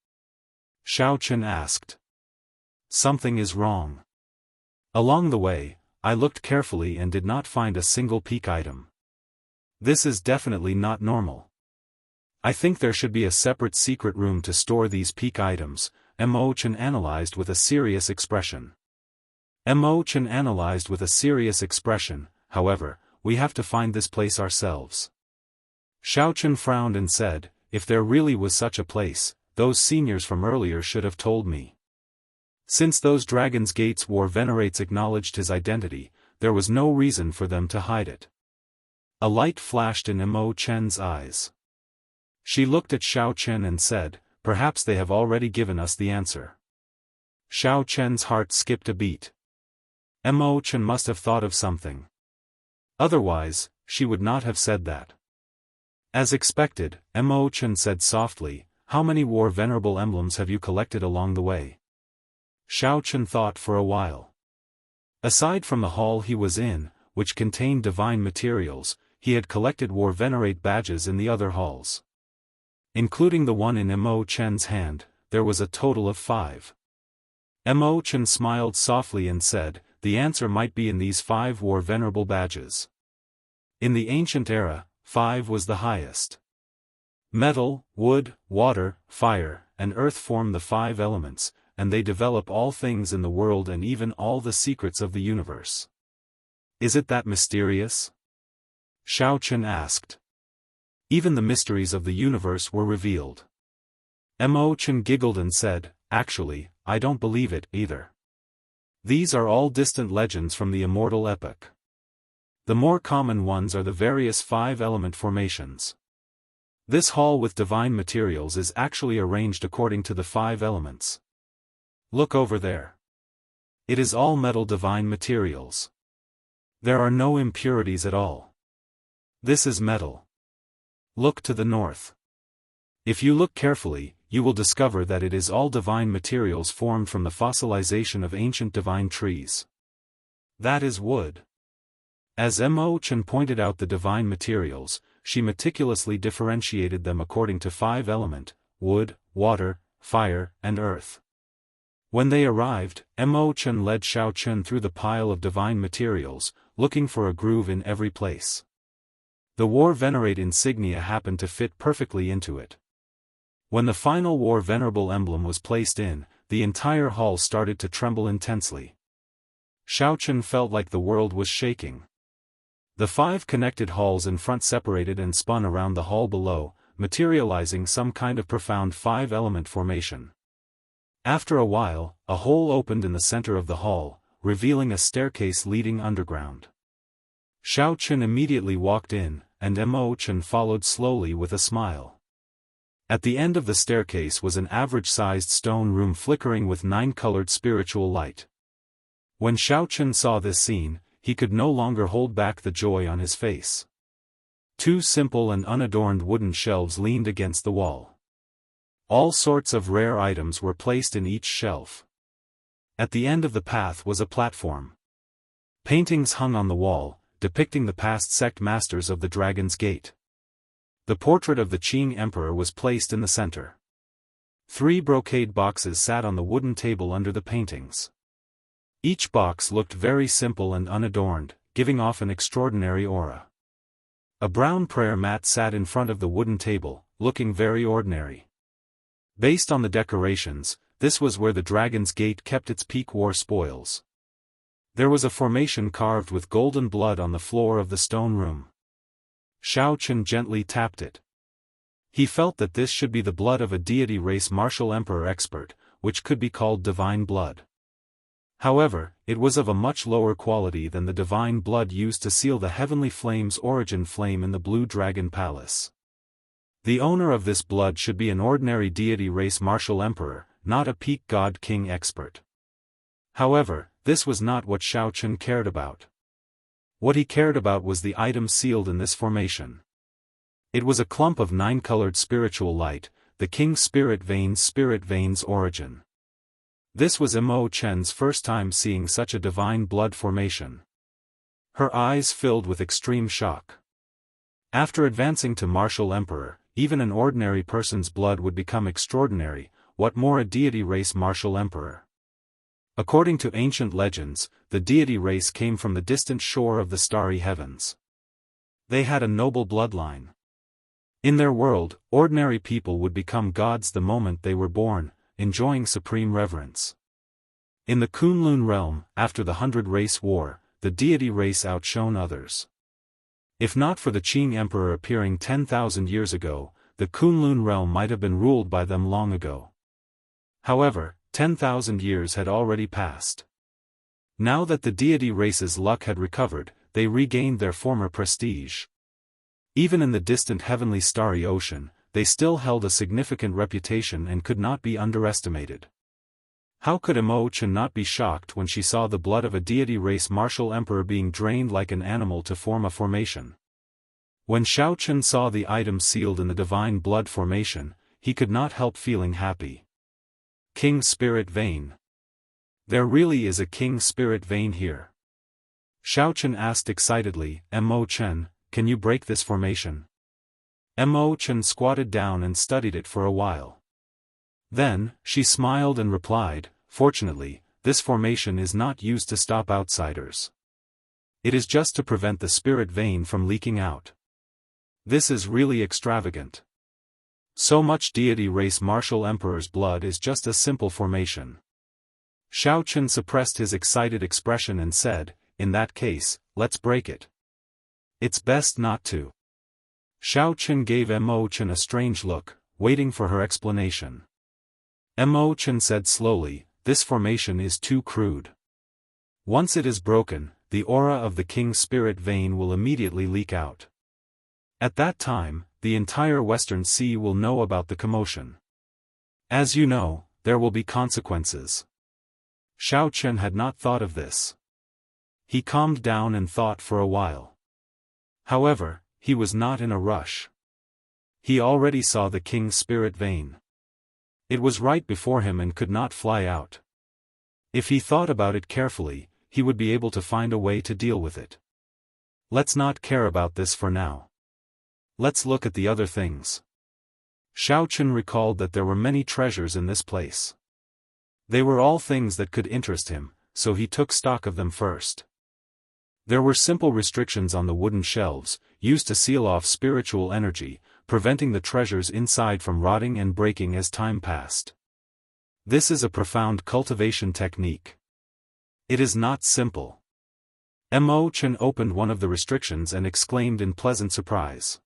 Xiao Chen asked. Something is wrong. Along the way, I looked carefully and did not find a single peak item. This is definitely not normal. I think there should be a separate secret room to store these peak items, Mo Chen analyzed with a serious expression. Mo Chen analyzed with a serious expression, however, we have to find this place ourselves. Xiaochen frowned and said, if there really was such a place, those seniors from earlier should have told me. Since those Dragon's Gate's war venerates acknowledged his identity, there was no reason for them to hide it. A light flashed in Mo Chen's eyes. She looked at Xiao Chen and said, perhaps they have already given us the answer. Xiao Chen's heart skipped a beat. Mo Chen must have thought of something. Otherwise, she would not have said that. As expected, Mo Chen said softly, how many war venerable emblems have you collected along the way? Xiao Chen thought for a while. Aside from the hall he was in, which contained divine materials, he had collected war venerate badges in the other halls. Including the one in Mo Chen's hand, there was a total of 5. Mo Chen smiled softly and said, the answer might be in these 5 war venerable badges. In the ancient era, 5 was the highest. Metal, wood, water, fire, and earth form the 5 elements, and they develop all things in the world and even all the secrets of the universe. Is it that mysterious? Xiao Chen asked. Even the mysteries of the universe were revealed. Mo Chen giggled and said, actually, I don't believe it either. These are all distant legends from the immortal epoch. The more common ones are the various 5-element formations. This hall with divine materials is actually arranged according to the 5 elements. Look over there. It is all metal divine materials. There are no impurities at all. This is metal. Look to the north. If you look carefully, you will discover that it is all divine materials formed from the fossilization of ancient divine trees. That is wood. As Mo Chen pointed out the divine materials, she meticulously differentiated them according to 5 element, wood, water, fire, and earth. When they arrived, Mo Chen led Xiao Chen through the pile of divine materials, looking for a groove in every place. The war venerate insignia happened to fit perfectly into it. When the final war venerable emblem was placed in, the entire hall started to tremble intensely. Xiao Chen felt like the world was shaking. The 5 connected halls in front separated and spun around the hall below, materializing some kind of profound 5-element formation. After a while, a hole opened in the center of the hall, revealing a staircase leading underground. Xiao Chen immediately walked in, and Mo Chen followed slowly with a smile. At the end of the staircase was an average-sized stone room flickering with 9-colored spiritual light. When Xiao Chen saw this scene, he could no longer hold back the joy on his face. 2 simple and unadorned wooden shelves leaned against the wall. All sorts of rare items were placed in each shelf. At the end of the path was a platform. Paintings hung on the wall, depicting the past sect masters of the Dragon's Gate. The portrait of the Qing Emperor was placed in the center. 3 brocade boxes sat on the wooden table under the paintings. Each box looked very simple and unadorned, giving off an extraordinary aura. A brown prayer mat sat in front of the wooden table, looking very ordinary. Based on the decorations, this was where the Dragon's Gate kept its peak war spoils. There was a formation carved with golden blood on the floor of the stone room. Xiao Chen gently tapped it. He felt that this should be the blood of a deity race martial emperor expert, which could be called divine blood. However, it was of a much lower quality than the divine blood used to seal the heavenly flame's origin flame in the Blue Dragon Palace. The owner of this blood should be an ordinary deity race martial emperor, not a peak god king expert. However, this was not what Xiao Chen cared about. What he cared about was the item sealed in this formation. It was a clump of 9-colored spiritual light, the King's Spirit Veins' origin. This was Mo Chen's first time seeing such a divine blood formation. Her eyes filled with extreme shock. After advancing to martial emperor, even an ordinary person's blood would become extraordinary, what more a deity race martial emperor. According to ancient legends, the deity race came from the distant shore of the starry heavens. They had a noble bloodline. In their world, ordinary people would become gods the moment they were born, enjoying supreme reverence. In the Kunlun realm, after the 100 Race War, the deity race outshone others. If not for the Qing Emperor appearing 10,000 years ago, the Kunlun realm might have been ruled by them long ago. However, 10,000 years had already passed. Now that the deity race's luck had recovered, they regained their former prestige. Even in the distant heavenly starry ocean, they still held a significant reputation and could not be underestimated. How could Imochen not be shocked when she saw the blood of a deity race martial emperor being drained like an animal to form a formation? When Xiaochen saw the item sealed in the divine blood formation, he could not help feeling happy. King Spirit Vein. There really is a King Spirit Vein here. Xiaochen asked excitedly, Imochen, can you break this formation? Imochen squatted down and studied it for a while. Then, she smiled and replied, fortunately, this formation is not used to stop outsiders. It is just to prevent the spirit vein from leaking out. This is really extravagant. So much deity race martial emperor's blood is just a simple formation. Xiaochen suppressed his excited expression and said, in that case, let's break it. It's best not to. Xiaochen gave Imochen a strange look, waiting for her explanation. Imochen said slowly, this formation is too crude. Once it is broken, the aura of the King Spirit Vein will immediately leak out. At that time, the entire Western Sea will know about the commotion. As you know, there will be consequences. Xiaochen had not thought of this. He calmed down and thought for a while. However, he was not in a rush. He already saw the King's Spirit Vein. It was right before him and could not fly out. If he thought about it carefully, he would be able to find a way to deal with it. Let's not care about this for now. Let's look at the other things. Xiaochen recalled that there were many treasures in this place. They were all things that could interest him, so he took stock of them first. There were simple restrictions on the wooden shelves, used to seal off spiritual energy, preventing the treasures inside from rotting and breaking as time passed. This is a profound cultivation technique. It is not simple. Imochen opened one of the restrictions and exclaimed in pleasant surprise.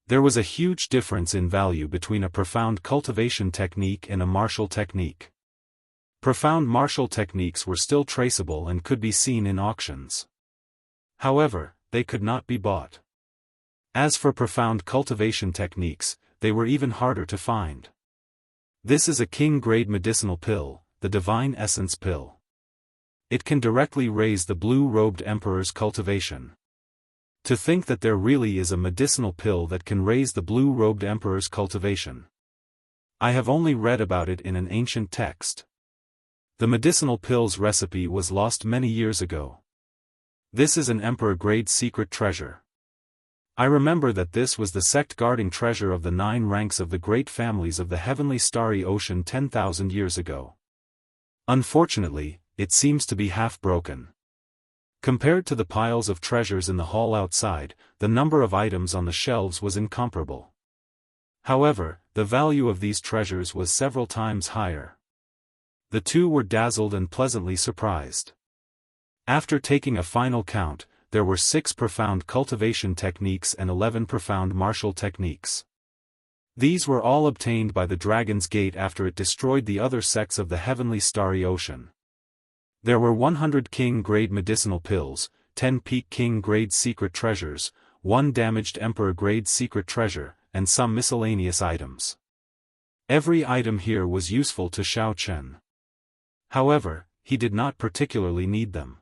There was a huge difference in value between a profound cultivation technique and a martial technique. Profound martial techniques were still traceable and could be seen in auctions. However, they could not be bought. As for profound cultivation techniques, they were even harder to find. This is a king-grade medicinal pill, the Divine Essence Pill. It can directly raise the blue-robed emperor's cultivation. To think that there really is a medicinal pill that can raise the blue-robed emperor's cultivation. I have only read about it in an ancient text. The medicinal pill's recipe was lost many years ago. This is an emperor-grade secret treasure. I remember that this was the sect guarding treasure of the 9 ranks of the great families of the heavenly starry ocean 10,000 years ago. Unfortunately, it seems to be half broken. Compared to the piles of treasures in the hall outside, the number of items on the shelves was incomparable. However, the value of these treasures was several times higher. The two were dazzled and pleasantly surprised. After taking a final count, there were 6 profound cultivation techniques and 11 profound martial techniques. These were all obtained by the Dragon's Gate after it destroyed the other sects of the heavenly starry ocean. There were 100 king-grade medicinal pills, 10 peak king-grade secret treasures, 1 damaged emperor-grade secret treasure, and some miscellaneous items. Every item here was useful to Xiaochen. However, he did not particularly need them.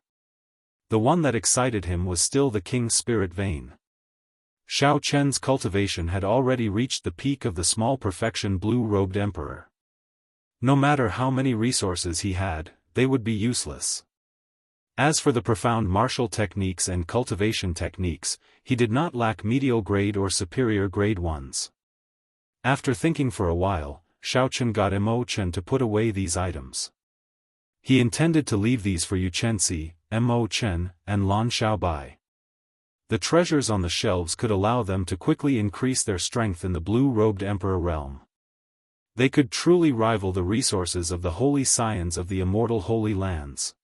The one that excited him was still the King's Spirit Vein. Xiaochen's cultivation had already reached the peak of the small perfection blue-robed emperor. No matter how many resources he had, they would be useless. As for the profound martial techniques and cultivation techniques, he did not lack medial grade or superior grade ones. After thinking for a while, Xiaochen got Imochen to put away these items. He intended to leave these for Yu Chenxi, Imochen, and Lan Xiaobai. The treasures on the shelves could allow them to quickly increase their strength in the blue-robed emperor realm. They could truly rival the resources of the holy scions of the immortal Holy Lands.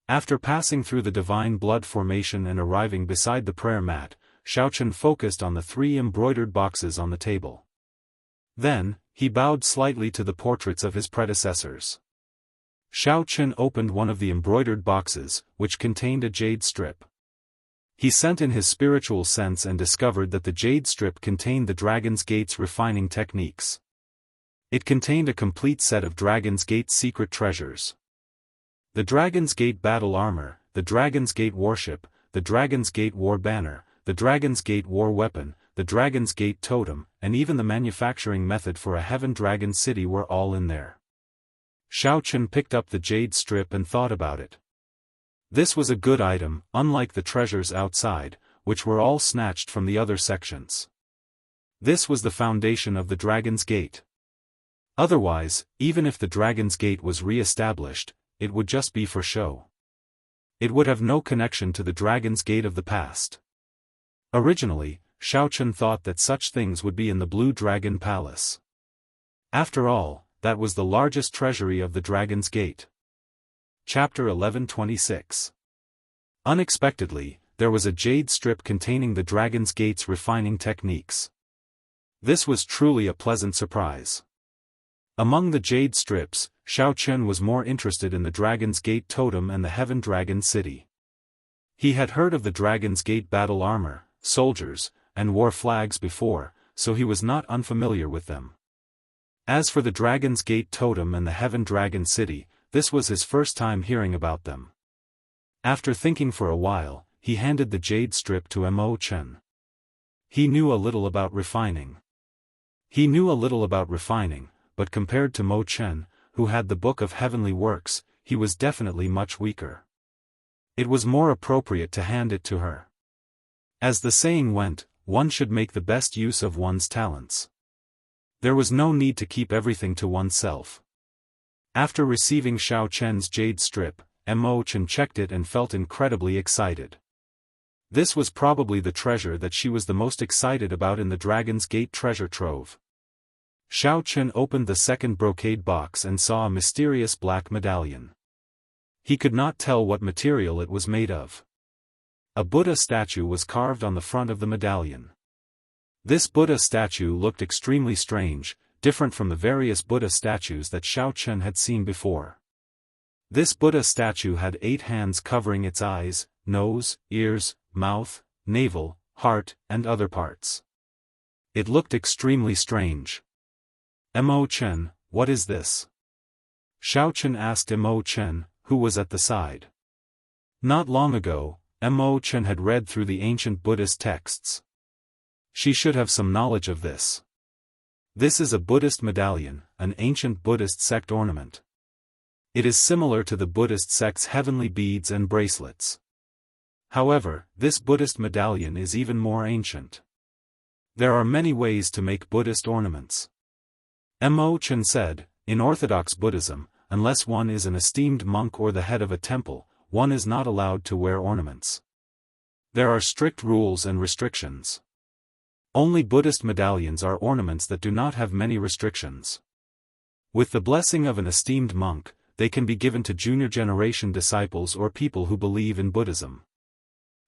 After passing through the divine blood formation and arriving beside the prayer mat, Xiaochen focused on the 3 embroidered boxes on the table. Then, he bowed slightly to the portraits of his predecessors. Xiaochen opened one of the embroidered boxes, which contained a jade strip. He sent in his spiritual sense and discovered that the jade strip contained the Dragon's Gate's refining techniques. It contained a complete set of Dragon's Gate's secret treasures. The Dragon's Gate battle armor, the Dragon's Gate warship, the Dragon's Gate war banner, the Dragon's Gate war weapon, the Dragon's Gate totem, and even the manufacturing method for a Heaven Dragon city were all in there. Xiaochen picked up the jade strip and thought about it. This was a good item, unlike the treasures outside, which were all snatched from the other sections. This was the foundation of the Dragon's Gate. Otherwise, even if the Dragon's Gate was re-established, it would just be for show. It would have no connection to the Dragon's Gate of the past. Originally, Xiaochen thought that such things would be in the Blue Dragon Palace. After all, that was the largest treasury of the Dragon's Gate. Chapter 1126. Unexpectedly, there was a jade strip containing the Dragon's Gate's refining techniques. This was truly a pleasant surprise. Among the jade strips, Xiaochen was more interested in the Dragon's Gate totem and the Heaven Dragon city. He had heard of the Dragon's Gate battle armor, soldiers, and war flags before, so he was not unfamiliar with them. As for the Dragon's Gate totem and the Heaven Dragon city, this was his first time hearing about them. After thinking for a while, he handed the jade strip to Mo Chen. He knew a little about refining. But compared to Mo Chen, who had the Book of Heavenly Works, he was definitely much weaker. It was more appropriate to hand it to her. As the saying went, one should make the best use of one's talents. There was no need to keep everything to oneself. After receiving Xiaochen's jade strip, Mo Chen checked it and felt incredibly excited. This was probably the treasure that she was the most excited about in the Dragon's Gate treasure trove. Xiaochen opened the second brocade box and saw a mysterious black medallion. He could not tell what material it was made of. A Buddha statue was carved on the front of the medallion. This Buddha statue looked extremely strange, different from the various Buddha statues that Xiaochen had seen before. This Buddha statue had 8 hands covering its eyes, nose, ears, mouth, navel, heart, and other parts. It looked extremely strange. Mo Chen, what is this? Xiaochen asked Mo Chen, who was at the side. Not long ago, Mo Chen had read through the ancient Buddhist texts. She should have some knowledge of this. This is a Buddhist medallion, an ancient Buddhist sect ornament. It is similar to the Buddhist sect's heavenly beads and bracelets. However, this Buddhist medallion is even more ancient. There are many ways to make Buddhist ornaments. Mo Chen said, in Orthodox Buddhism, unless one is an esteemed monk or the head of a temple, one is not allowed to wear ornaments. There are strict rules and restrictions. Only Buddhist medallions are ornaments that do not have many restrictions. With the blessing of an esteemed monk, they can be given to junior generation disciples or people who believe in Buddhism.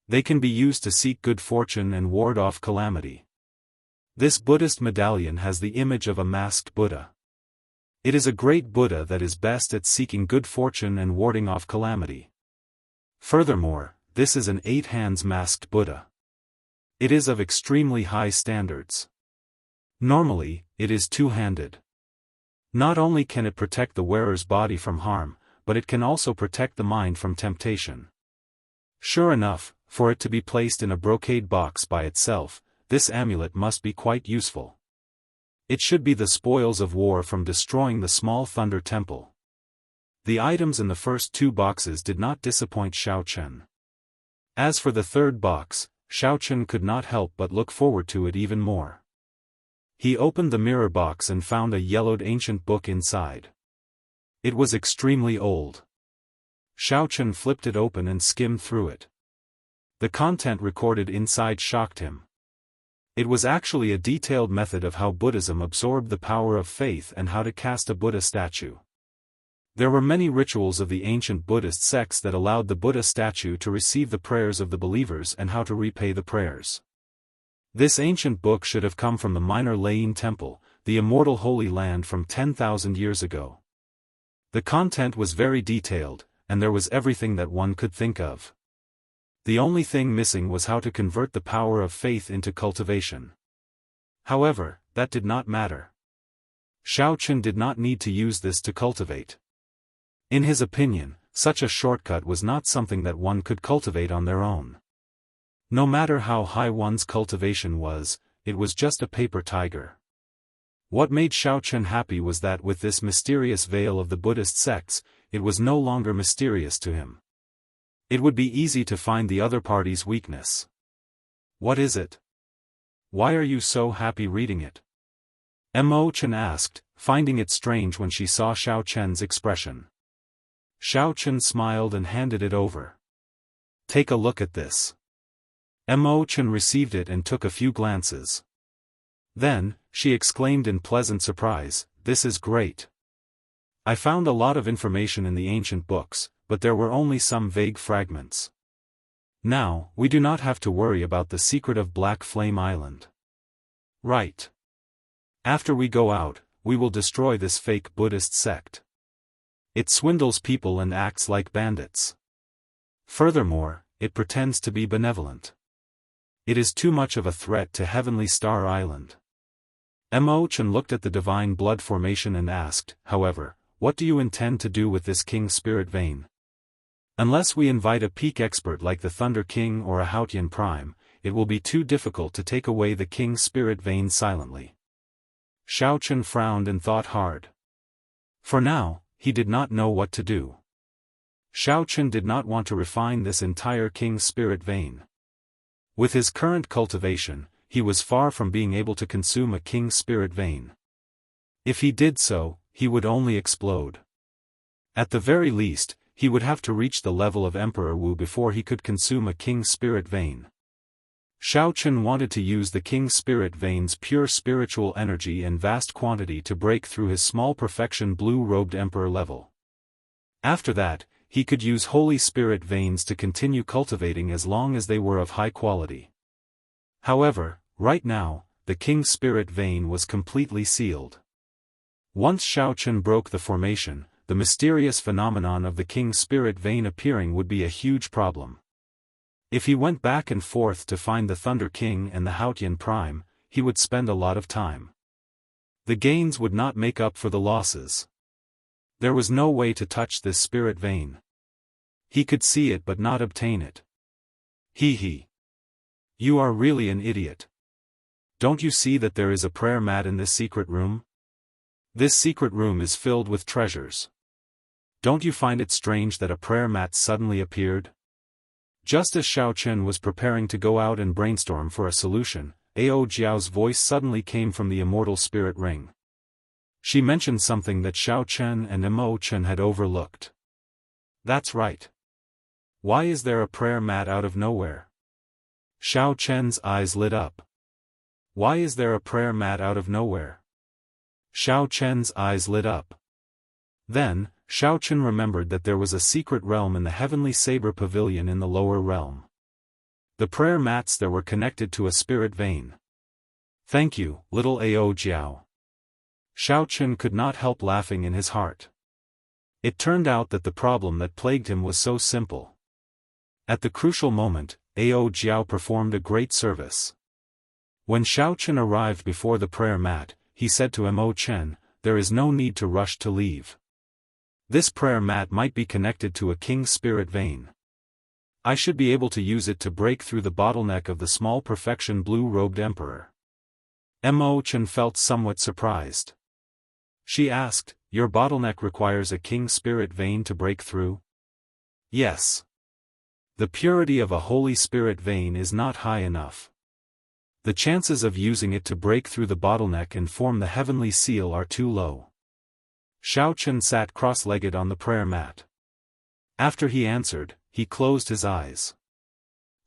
They can be used to seek good fortune and ward off calamity. This Buddhist medallion has the image of a masked Buddha. It is a great Buddha that is best at seeking good fortune and warding off calamity. Furthermore, this is an 8 hands masked Buddha. It is of extremely high standards. Normally, it is 2-handed. Not only can it protect the wearer's body from harm, but it can also protect the mind from temptation. Sure enough, for it to be placed in a brocade box by itself, this amulet must be quite useful. It should be the spoils of war from destroying the small thunder temple. The items in the first 2 boxes did not disappoint Xiaochen. As for the third box, Xiaochen could not help but look forward to it even more. He opened the mirror box and found a yellowed ancient book inside. It was extremely old. Xiaochen flipped it open and skimmed through it. The content recorded inside shocked him. It was actually a detailed method of how Buddhism absorbed the power of faith and how to cast a Buddha statue. There were many rituals of the ancient Buddhist sects that allowed the Buddha statue to receive the prayers of the believers and how to repay the prayers. This ancient book should have come from the minor Lain Temple, the immortal Holy Land from 10,000 years ago. The content was very detailed, and there was everything that one could think of. The only thing missing was how to convert the power of faith into cultivation. However, that did not matter. Xiaochen did not need to use this to cultivate. In his opinion, such a shortcut was not something that one could cultivate on their own. No matter how high one's cultivation was, it was just a paper tiger. What made Xiaochen happy was that with this mysterious veil of the Buddhist sects, it was no longer mysterious to him. It would be easy to find the other party's weakness. What is it? Why are you so happy reading it? Imochen asked, finding it strange when she saw Xiaochen's expression. Xiaochen smiled and handed it over. Take a look at this. Imochen received it and took a few glances. Then, she exclaimed in pleasant surprise, "This is great. I found a lot of information in the ancient books, but there were only some vague fragments. Now, we do not have to worry about the secret of Black Flame Island. Right. After we go out, we will destroy this fake Buddhist sect. It swindles people and acts like bandits. Furthermore, it pretends to be benevolent. It is too much of a threat to Heavenly Star Island." Imochen looked at the divine blood formation and asked, "However, what do you intend to do with this King Spirit Vein? Unless we invite a peak expert like the Thunder King or a Haotian Prime, it will be too difficult to take away the King Spirit Vein silently." Xiaochen frowned and thought hard. For now, he did not know what to do. Xiaochen did not want to refine this entire King Spirit Vein. With his current cultivation, he was far from being able to consume a King Spirit Vein. If he did so, he would only explode. At the very least, he would have to reach the level of Emperor Wu before he could consume a King Spirit Vein. Xiaochen wanted to use the King Spirit Vein's pure spiritual energy in vast quantity to break through his small perfection blue-robed Emperor level. After that, he could use Holy Spirit Veins to continue cultivating as long as they were of high quality. However, right now, the King Spirit Vein was completely sealed. Once Xiaochen broke the formation, the mysterious phenomenon of the King Spirit Vein appearing would be a huge problem. If he went back and forth to find the Thunder King and the Haotian Prime, he would spend a lot of time. The gains would not make up for the losses. There was no way to touch this Spirit Vein. He could see it but not obtain it. He. You are really an idiot. Don't you see that there is a prayer mat in this secret room? This secret room is filled with treasures. Don't you find it strange that a prayer mat suddenly appeared? Just as Xiaochen was preparing to go out and brainstorm for a solution, Ao Jiao's voice suddenly came from the immortal spirit ring. She mentioned something that Xiaochen and Imochen had overlooked. That's right. Why is there a prayer mat out of nowhere? Xiaochen's eyes lit up. Why is there a prayer mat out of nowhere? Xiaochen's eyes lit up. Then, Xiaochen remembered that there was a secret realm in the Heavenly Saber Pavilion in the lower realm. The prayer mats there were connected to a spirit vein. Thank you, little Ao Jiao. Xiaochen could not help laughing in his heart. It turned out that the problem that plagued him was so simple. At the crucial moment, Ao Jiao performed a great service. When Xiaochen arrived before the prayer mat, he said to Imochen, "There is no need to rush to leave. This prayer mat might be connected to a King Spirit Vein. I should be able to use it to break through the bottleneck of the small perfection blue-robed Emperor." Imochen felt somewhat surprised. She asked, "Your bottleneck requires a King Spirit Vein to break through?" "Yes. The purity of a Holy Spirit Vein is not high enough. The chances of using it to break through the bottleneck and form the Heavenly Seal are too low." Xiaochen sat cross-legged on the prayer mat. After he answered, he closed his eyes.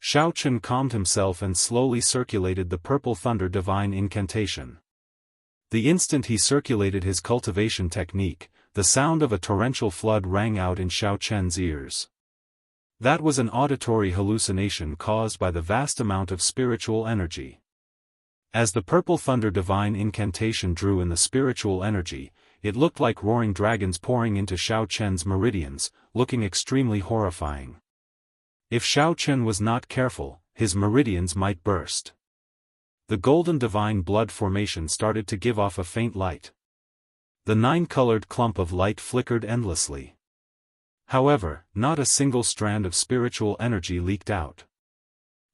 Xiaochen calmed himself and slowly circulated the purple thunder divine incantation. The instant he circulated his cultivation technique, the sound of a torrential flood rang out in Xiao Chen's ears. That was an auditory hallucination caused by the vast amount of spiritual energy. As the purple thunder divine incantation drew in the spiritual energy, it looked like roaring dragons pouring into Xiao Chen's meridians, looking extremely horrifying. If Xiao Chen was not careful, his meridians might burst. The golden divine blood formation started to give off a faint light. The nine-colored clump of light flickered endlessly. However, not a single strand of spiritual energy leaked out.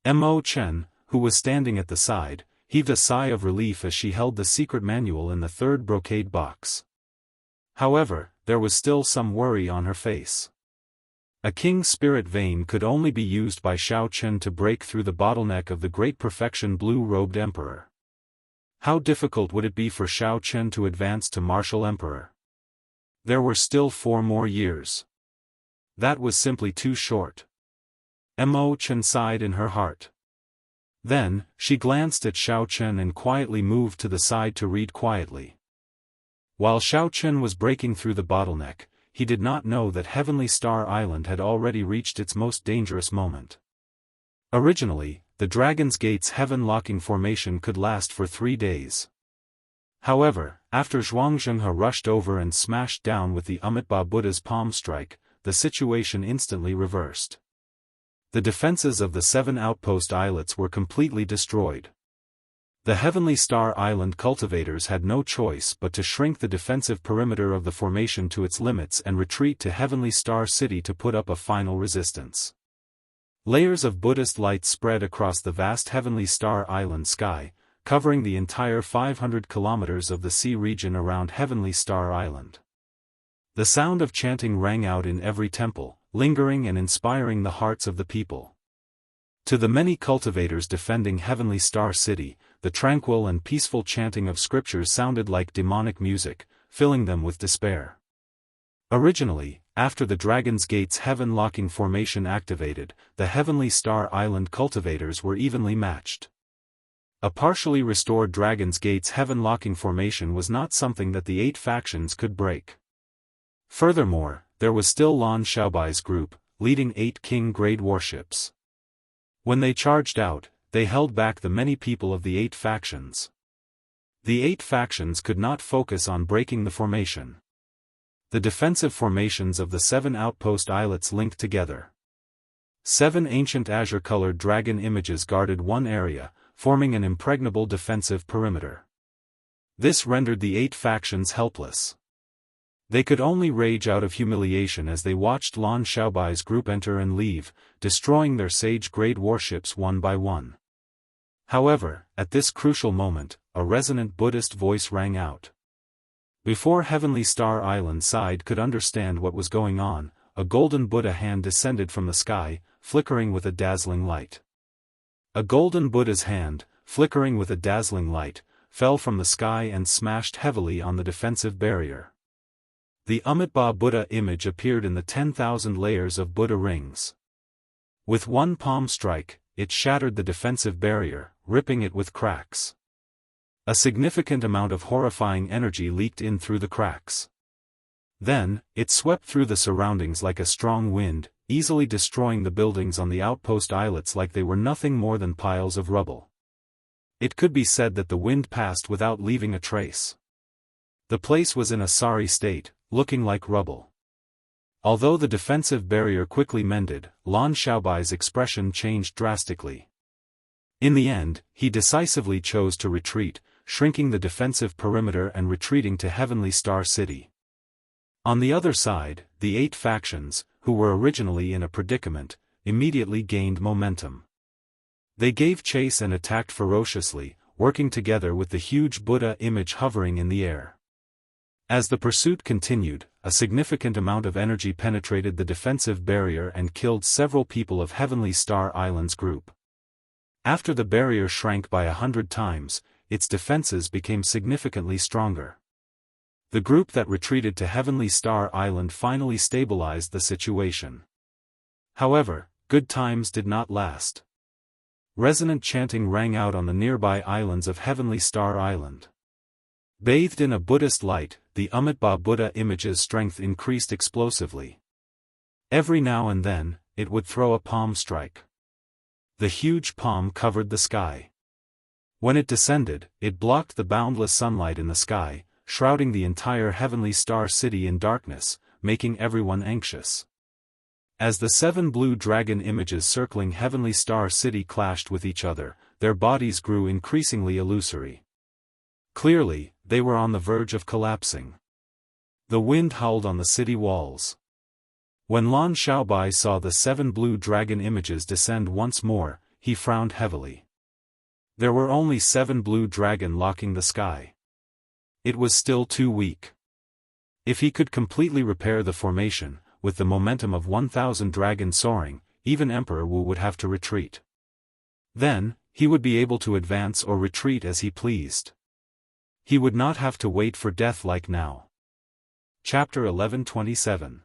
Mo Chen, who was standing at the side, heaved a sigh of relief as she held the secret manual in the third brocade box. However, there was still some worry on her face. A king's spirit vein could only be used by Xiao Chen to break through the bottleneck of the great perfection blue-robed emperor. How difficult would it be for Xiao Chen to advance to martial emperor? There were still 4 more years. That was simply too short. Mo Chen sighed in her heart. Then, she glanced at Xiao Chen and quietly moved to the side to read quietly. While Xiao Chen was breaking through the bottleneck, he did not know that Heavenly Star Island had already reached its most dangerous moment. Originally, the Dragon's Gate's heaven-locking formation could last for 3 days. However, after Zhuangzhenghe rushed over and smashed down with the Amitabha Buddha's palm strike, the situation instantly reversed. The defenses of the 7 outpost islets were completely destroyed. The Heavenly Star Island cultivators had no choice but to shrink the defensive perimeter of the formation to its limits and retreat to Heavenly Star City to put up a final resistance. Layers of Buddhist light spread across the vast Heavenly Star Island sky, covering the entire 500 kilometers of the sea region around Heavenly Star Island. The sound of chanting rang out in every temple, lingering and inspiring the hearts of the people. To the many cultivators defending Heavenly Star City, the tranquil and peaceful chanting of scriptures sounded like demonic music, filling them with despair. Originally, after the Dragon's Gate's heaven-locking formation activated, the Heavenly Star Island cultivators were evenly matched. A partially restored Dragon's Gate's heaven-locking formation was not something that the 8 factions could break. Furthermore, there was still Lan Xiaobai's group, leading 8 king-grade warships. When they charged out, they held back the many people of the 8 factions. The 8 factions could not focus on breaking the formation. The defensive formations of the 7 outpost islets linked together. 7 ancient azure-colored dragon images guarded one area, forming an impregnable defensive perimeter. This rendered the 8 factions helpless. They could only rage out of humiliation as they watched Lan Xiaobai's group enter and leave, destroying their sage-grade warships one by one. However, at this crucial moment, a resonant Buddhist voice rang out. Before Heavenly Star Island side could understand what was going on, a golden Buddha hand descended from the sky, flickering with a dazzling light. A golden Buddha's hand, flickering with a dazzling light, fell from the sky and smashed heavily on the defensive barrier. The Amitabha Buddha image appeared in the 10,000 layers of Buddha rings. With one palm strike, it shattered the defensive barrier, ripping it with cracks. A significant amount of horrifying energy leaked in through the cracks. Then, it swept through the surroundings like a strong wind, easily destroying the buildings on the outpost islets like they were nothing more than piles of rubble. It could be said that the wind passed without leaving a trace. The place was in a sorry state, looking like rubble. Although the defensive barrier quickly mended, Lan Xiaobai's expression changed drastically. In the end, he decisively chose to retreat, shrinking the defensive perimeter and retreating to Heavenly Star City. On the other side, the 8 factions, who were originally in a predicament, immediately gained momentum. They gave chase and attacked ferociously, working together with the huge Buddha image hovering in the air. As the pursuit continued, a significant amount of energy penetrated the defensive barrier and killed several people of Heavenly Star Island's group. After the barrier shrank by 100 times, its defenses became significantly stronger. The group that retreated to Heavenly Star Island finally stabilized the situation. However, good times did not last. Resonant chanting rang out on the nearby islands of Heavenly Star Island. Bathed in a Buddhist light, the Amitabha Buddha image's strength increased explosively. Every now and then, it would throw a palm strike. The huge palm covered the sky. When it descended, it blocked the boundless sunlight in the sky, shrouding the entire heavenly star city in darkness, making everyone anxious. As the 7 blue dragon images circling heavenly star city clashed with each other, their bodies grew increasingly illusory. Clearly, they were on the verge of collapsing. The wind howled on the city walls. When Lan Xiaobai saw the 7 blue dragon images descend once more, he frowned heavily. There were only 7 blue dragon locking the sky. It was still too weak. If he could completely repair the formation, with the momentum of 1,000 dragon soaring, even Emperor Wu would have to retreat. Then, he would be able to advance or retreat as he pleased. He would not have to wait for death like now. Chapter 1127.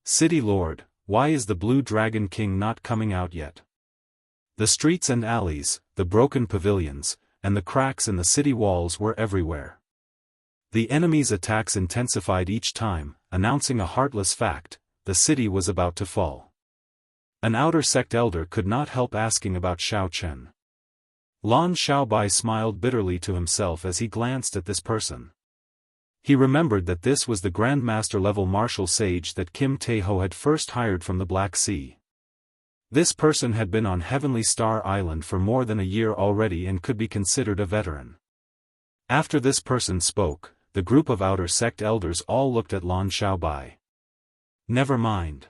City Lord, why is the Blue Dragon King not coming out yet? The streets and alleys, the broken pavilions, and the cracks in the city walls were everywhere. The enemy's attacks intensified each time, announcing a heartless fact: the city was about to fall. An outer sect elder could not help asking about Xiao Chen. Lan Xiaobai smiled bitterly to himself as he glanced at this person. He remembered that this was the Grandmaster-level martial sage that Kim Taeho had first hired from the Black Sea. This person had been on Heavenly Star Island for more than a year already and could be considered a veteran. After this person spoke, the group of outer sect elders all looked at Lan Xiaobai. Never mind.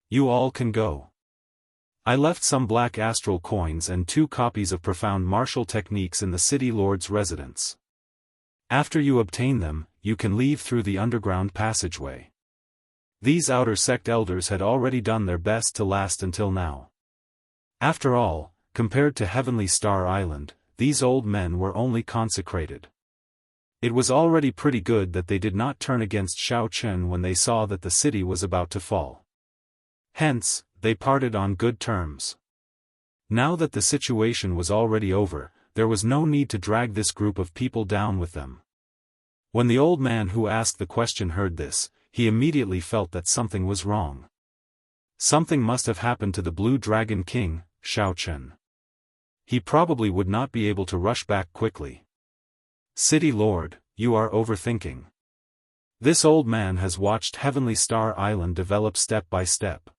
You all can go. I left some black astral coins and 2 copies of profound martial techniques in the city lord's residence. After you obtain them, you can leave through the underground passageway. These outer sect elders had already done their best to last until now. After all, compared to Heavenly Star Island, these old men were only consecrated. It was already pretty good that they did not turn against Xiao Chen when they saw that the city was about to fall. Hence, they parted on good terms. Now that the situation was already over, there was no need to drag this group of people down with them. When the old man who asked the question heard this, he immediately felt that something was wrong. Something must have happened to the Blue Dragon King, Xiao Chen. He probably would not be able to rush back quickly. City Lord, you are overthinking. This old man has watched Heavenly Star Island develop step by step.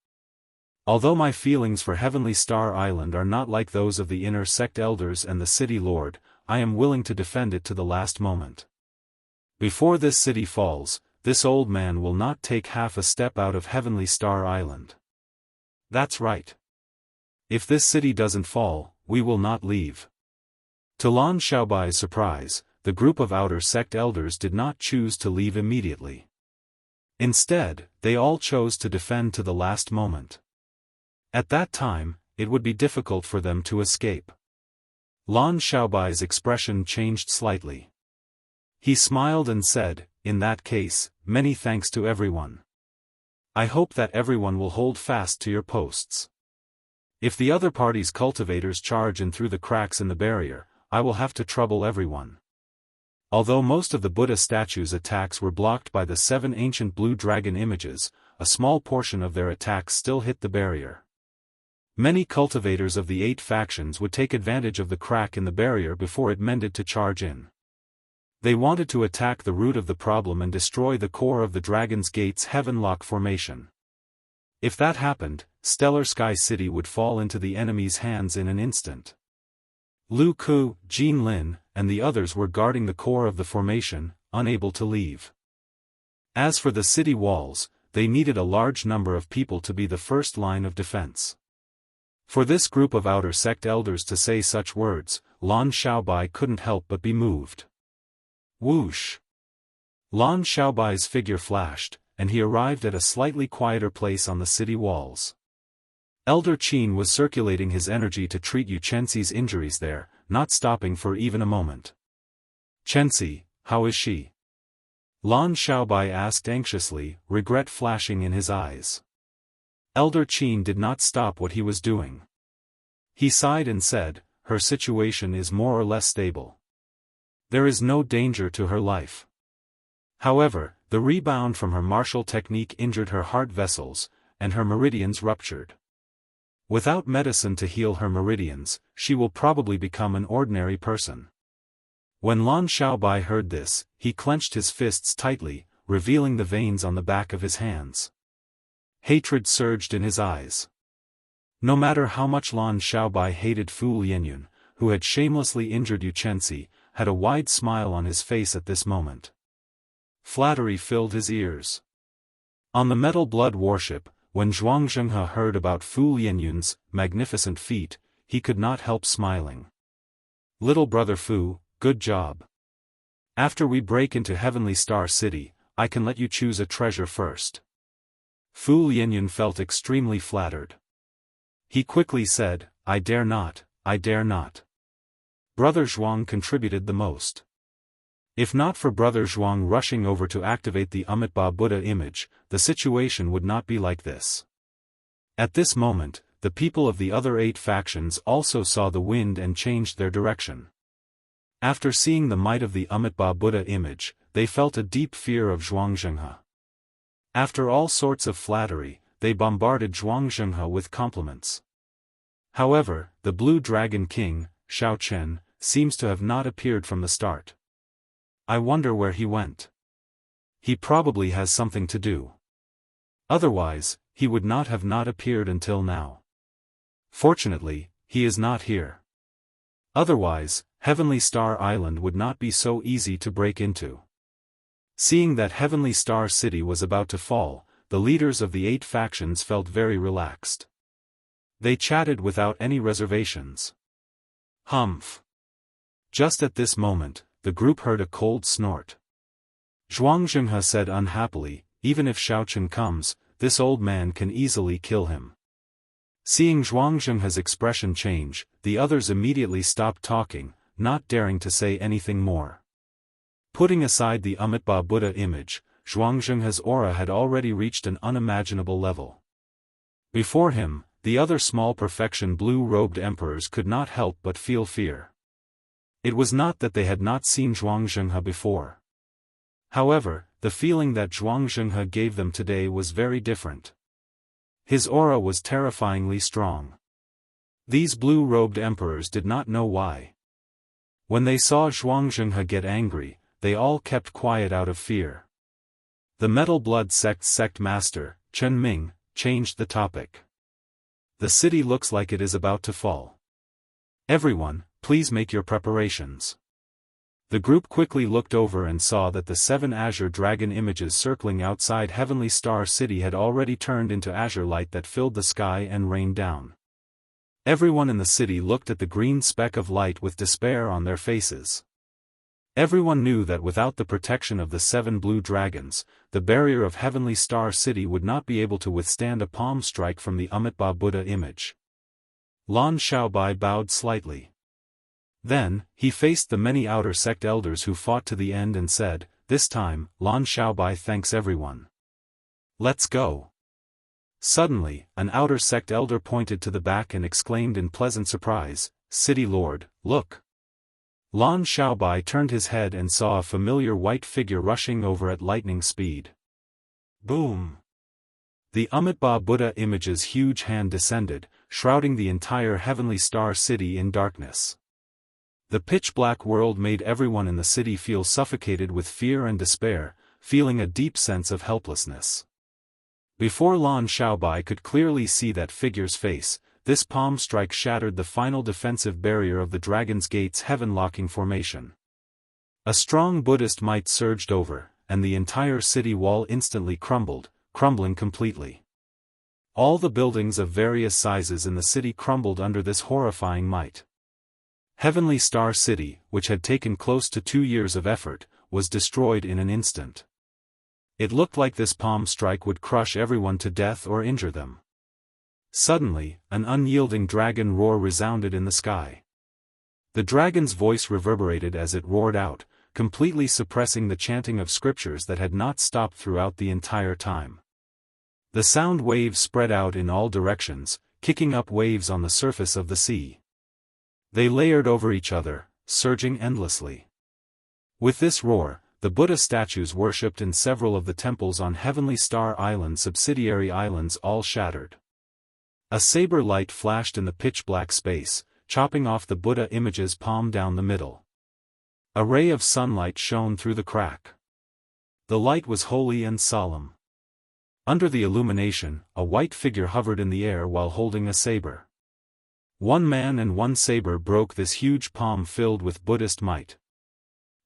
Although my feelings for Heavenly Star Island are not like those of the inner sect elders and the City Lord, I am willing to defend it to the last moment. Before this city falls, this old man will not take half a step out of Heavenly Star Island. That's right. If this city doesn't fall, we will not leave. To Lan Xiaobai's surprise, the group of outer sect elders did not choose to leave immediately. Instead, they all chose to defend to the last moment. At that time, it would be difficult for them to escape. Lan Xiaobai's expression changed slightly. He smiled and said, "In that case, many thanks to everyone. I hope that everyone will hold fast to your posts. If the other party's cultivators charge in through the cracks in the barrier, I will have to trouble everyone." Although most of the Buddha statues' attacks were blocked by the 7 ancient blue dragon images, a small portion of their attacks still hit the barrier. Many cultivators of the 8 factions would take advantage of the crack in the barrier before it mended to charge in. They wanted to attack the root of the problem and destroy the core of the Dragon's Gate's Heavenlock formation. If that happened, Stellar Sky City would fall into the enemy's hands in an instant. Lu Ku, Jin Lin, and the others were guarding the core of the formation, unable to leave. As for the city walls, they needed a large number of people to be the first line of defense. For this group of outer sect elders to say such words, Lan Xiaobai couldn't help but be moved. Whoosh! Lan Xiaobai's figure flashed, and he arrived at a slightly quieter place on the city walls. Elder Qin was circulating his energy to treat Yu Chenxi's injuries there, not stopping for even a moment. "Chenxi, how is she?" Lan Xiaobai asked anxiously, regret flashing in his eyes. Elder Qin did not stop what he was doing. He sighed and said, "Her situation is more or less stable." There is no danger to her life. However, the rebound from her martial technique injured her heart vessels, and her meridians ruptured. Without medicine to heal her meridians, she will probably become an ordinary person. When Lan Xiaobai heard this, he clenched his fists tightly, revealing the veins on the back of his hands. Hatred surged in his eyes. No matter how much Lan Xiaobai hated Fu Lianyun, who had shamelessly injured Yu Chenxi, had a wide smile on his face at this moment. Flattery filled his ears. On the Metal Blood warship, when Zhuang Zhenghe heard about Fu Lianyun's magnificent feat, he could not help smiling. Little brother Fu, good job. After we break into Heavenly Star City, I can let you choose a treasure first. Fu Lianyun felt extremely flattered. He quickly said, I dare not, I dare not. Brother Zhuang contributed the most. If not for Brother Zhuang rushing over to activate the Amitabha Buddha image, the situation would not be like this. At this moment, the people of the other 8 factions also saw the wind and changed their direction. After seeing the might of the Amitabha Buddha image, they felt a deep fear of Zhuang Zhenghe. After all sorts of flattery, they bombarded Zhuang Zhenghe with compliments. However, the Blue Dragon King, Xiao Chen, seems to have not appeared from the start. I wonder where he went. He probably has something to do. Otherwise, he would not have not appeared until now. Fortunately, he is not here. Otherwise, Heavenly Star Island would not be so easy to break into. Seeing that Heavenly Star City was about to fall, the leaders of the 8 factions felt very relaxed. They chatted without any reservations. Humph. Just at this moment, the group heard a cold snort. Zhuang Zhenghe said unhappily, even if Xiao Chen comes, this old man can easily kill him. Seeing Zhuang Zhenghe's expression change, the others immediately stopped talking, not daring to say anything more. Putting aside the Amitabha Buddha image, Zhuang Zhenghe's aura had already reached an unimaginable level. Before him, the other small perfection blue-robed emperors could not help but feel fear. It was not that they had not seen Zhuang Zhenghe before. However, the feeling that Zhuang Zhenghe gave them today was very different. His aura was terrifyingly strong. These blue-robed emperors did not know why. When they saw Zhuang Zhenghe get angry, they all kept quiet out of fear. The Metal Blood sect master, Chen Ming, changed the topic. The city looks like it is about to fall. Everyone, please make your preparations. The group quickly looked over and saw that the 7 azure dragon images circling outside Heavenly Star City had already turned into azure light that filled the sky and rained down. Everyone in the city looked at the green speck of light with despair on their faces. Everyone knew that without the protection of the 7 blue dragons, the barrier of Heavenly Star City would not be able to withstand a palm strike from the Amitabha Buddha image. Lan Xiaobai bowed slightly. Then, he faced the many outer sect elders who fought to the end and said, this time, Lan Xiaobai thanks everyone. Let's go. Suddenly, an outer sect elder pointed to the back and exclaimed in pleasant surprise, City Lord, look. Lan Xiaobai turned his head and saw a familiar white figure rushing over at lightning speed. Boom! The Amitabha Buddha image's huge hand descended, shrouding the entire Heavenly Star City in darkness. The pitch-black world made everyone in the city feel suffocated with fear and despair, feeling a deep sense of helplessness. Before Lan Xiaobai could clearly see that figure's face, this palm strike shattered the final defensive barrier of the Dragon's Gate's heaven-locking formation. A strong Buddhist might surged over, and the entire city wall instantly crumbled, crumbling completely. All the buildings of various sizes in the city crumbled under this horrifying might. Heavenly Star City, which had taken close to 2 years of effort, was destroyed in an instant. It looked like this palm strike would crush everyone to death or injure them. Suddenly, an unyielding dragon roar resounded in the sky. The dragon's voice reverberated as it roared out, completely suppressing the chanting of scriptures that had not stopped throughout the entire time. The sound waves spread out in all directions, kicking up waves on the surface of the sea. They layered over each other, surging endlessly. With this roar, the Buddha statues worshipped in several of the temples on Heavenly Star Island subsidiary islands all shattered. A saber light flashed in the pitch-black space, chopping off the Buddha image's palm down the middle. A ray of sunlight shone through the crack. The light was holy and solemn. Under the illumination, a white figure hovered in the air while holding a saber. One man and one saber broke this huge palm filled with Buddhist might.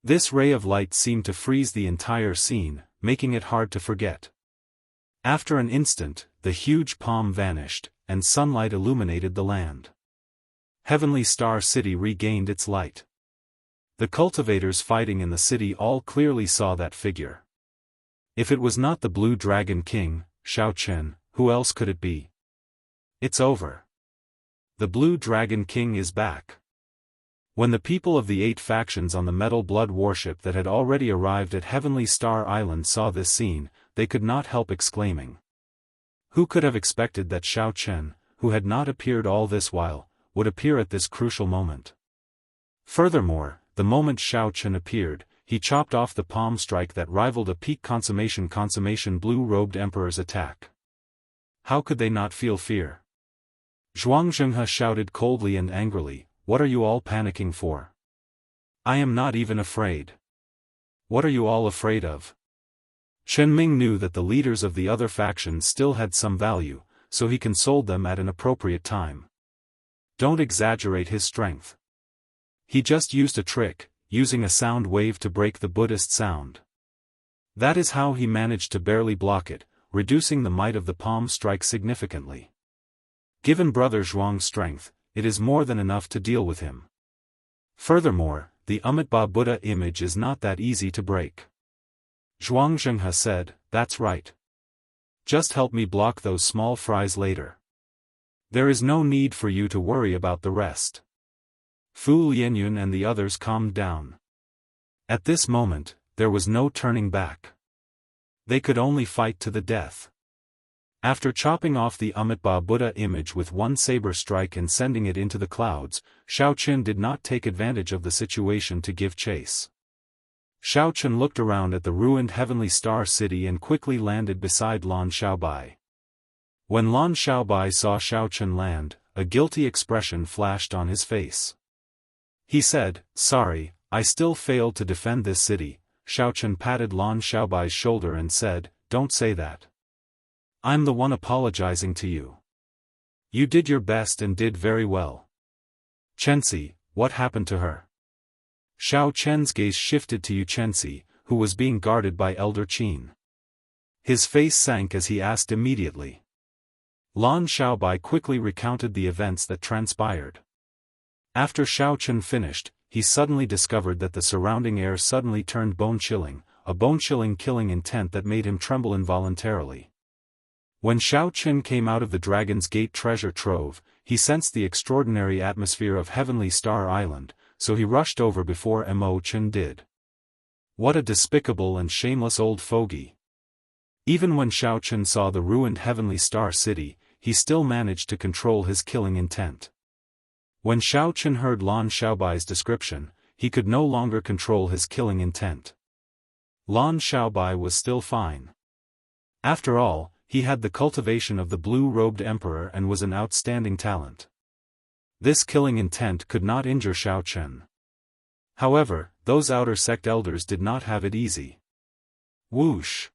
This ray of light seemed to freeze the entire scene, making it hard to forget. After an instant, the huge palm vanished, and sunlight illuminated the land. Heavenly Star City regained its light. The cultivators fighting in the city all clearly saw that figure. If it was not the Blue Dragon King, Shao Chen, who else could it be? It's over. The Blue Dragon King is back. When the people of the 8 factions on the Metal Blood warship that had already arrived at Heavenly Star Island saw this scene, they could not help exclaiming. Who could have expected that Shao Chen, who had not appeared all this while, would appear at this crucial moment? Furthermore, the moment Shao Chen appeared, he chopped off the palm strike that rivaled a peak consummation blue-robed emperor's attack. How could they not feel fear? Jianghu shouted coldly and angrily, "What are you all panicking for? I am not even afraid. What are you all afraid of?" Chen Ming knew that the leaders of the other factions still had some value, so he consoled them at an appropriate time. Don't exaggerate his strength. He just used a trick, using a sound wave to break the Buddhist sound. That is how he managed to barely block it, reducing the might of the palm strike significantly. Given Brother Zhuang's strength, it is more than enough to deal with him. Furthermore, the Amitabha Buddha image is not that easy to break. Zhuanghe said, "That's right. Just help me block those small fries later. There is no need for you to worry about the rest." Fu Lianyun and the others calmed down. At this moment, there was no turning back. They could only fight to the death. After chopping off the Amitabha Buddha image with one saber strike and sending it into the clouds, Shao Chen did not take advantage of the situation to give chase. Shao Chen looked around at the ruined Heavenly Star City and quickly landed beside Lan Xiaobai. When Lan Xiaobai saw Shao Chen land, a guilty expression flashed on his face. He said, "Sorry, I still failed to defend this city." Shao Chen patted Lan Xiaobai's shoulder and said, "Don't say that. I'm the one apologizing to you. You did your best and did very well. Chenxi, what happened to her?" Shao Chen's gaze shifted to Yu Chenxi, who was being guarded by Elder Qin. His face sank as he asked immediately. Lan Xiaobai quickly recounted the events that transpired. After Shao Chen finished, he suddenly discovered that the surrounding air suddenly turned bone-chilling, a bone-chilling killing intent that made him tremble involuntarily. When Shao Chen came out of the Dragon's Gate treasure trove, he sensed the extraordinary atmosphere of Heavenly Star Island, so he rushed over before Mo Chen did. What a despicable and shameless old fogey. Even when Shao Chen saw the ruined Heavenly Star City, he still managed to control his killing intent. When Shao Chen heard Lan Xiaobai's description, he could no longer control his killing intent. Lan Xiaobai was still fine. After all, he had the cultivation of the blue-robed emperor and was an outstanding talent. This killing intent could not injure Shao Chen. However, those outer sect elders did not have it easy. Whoosh!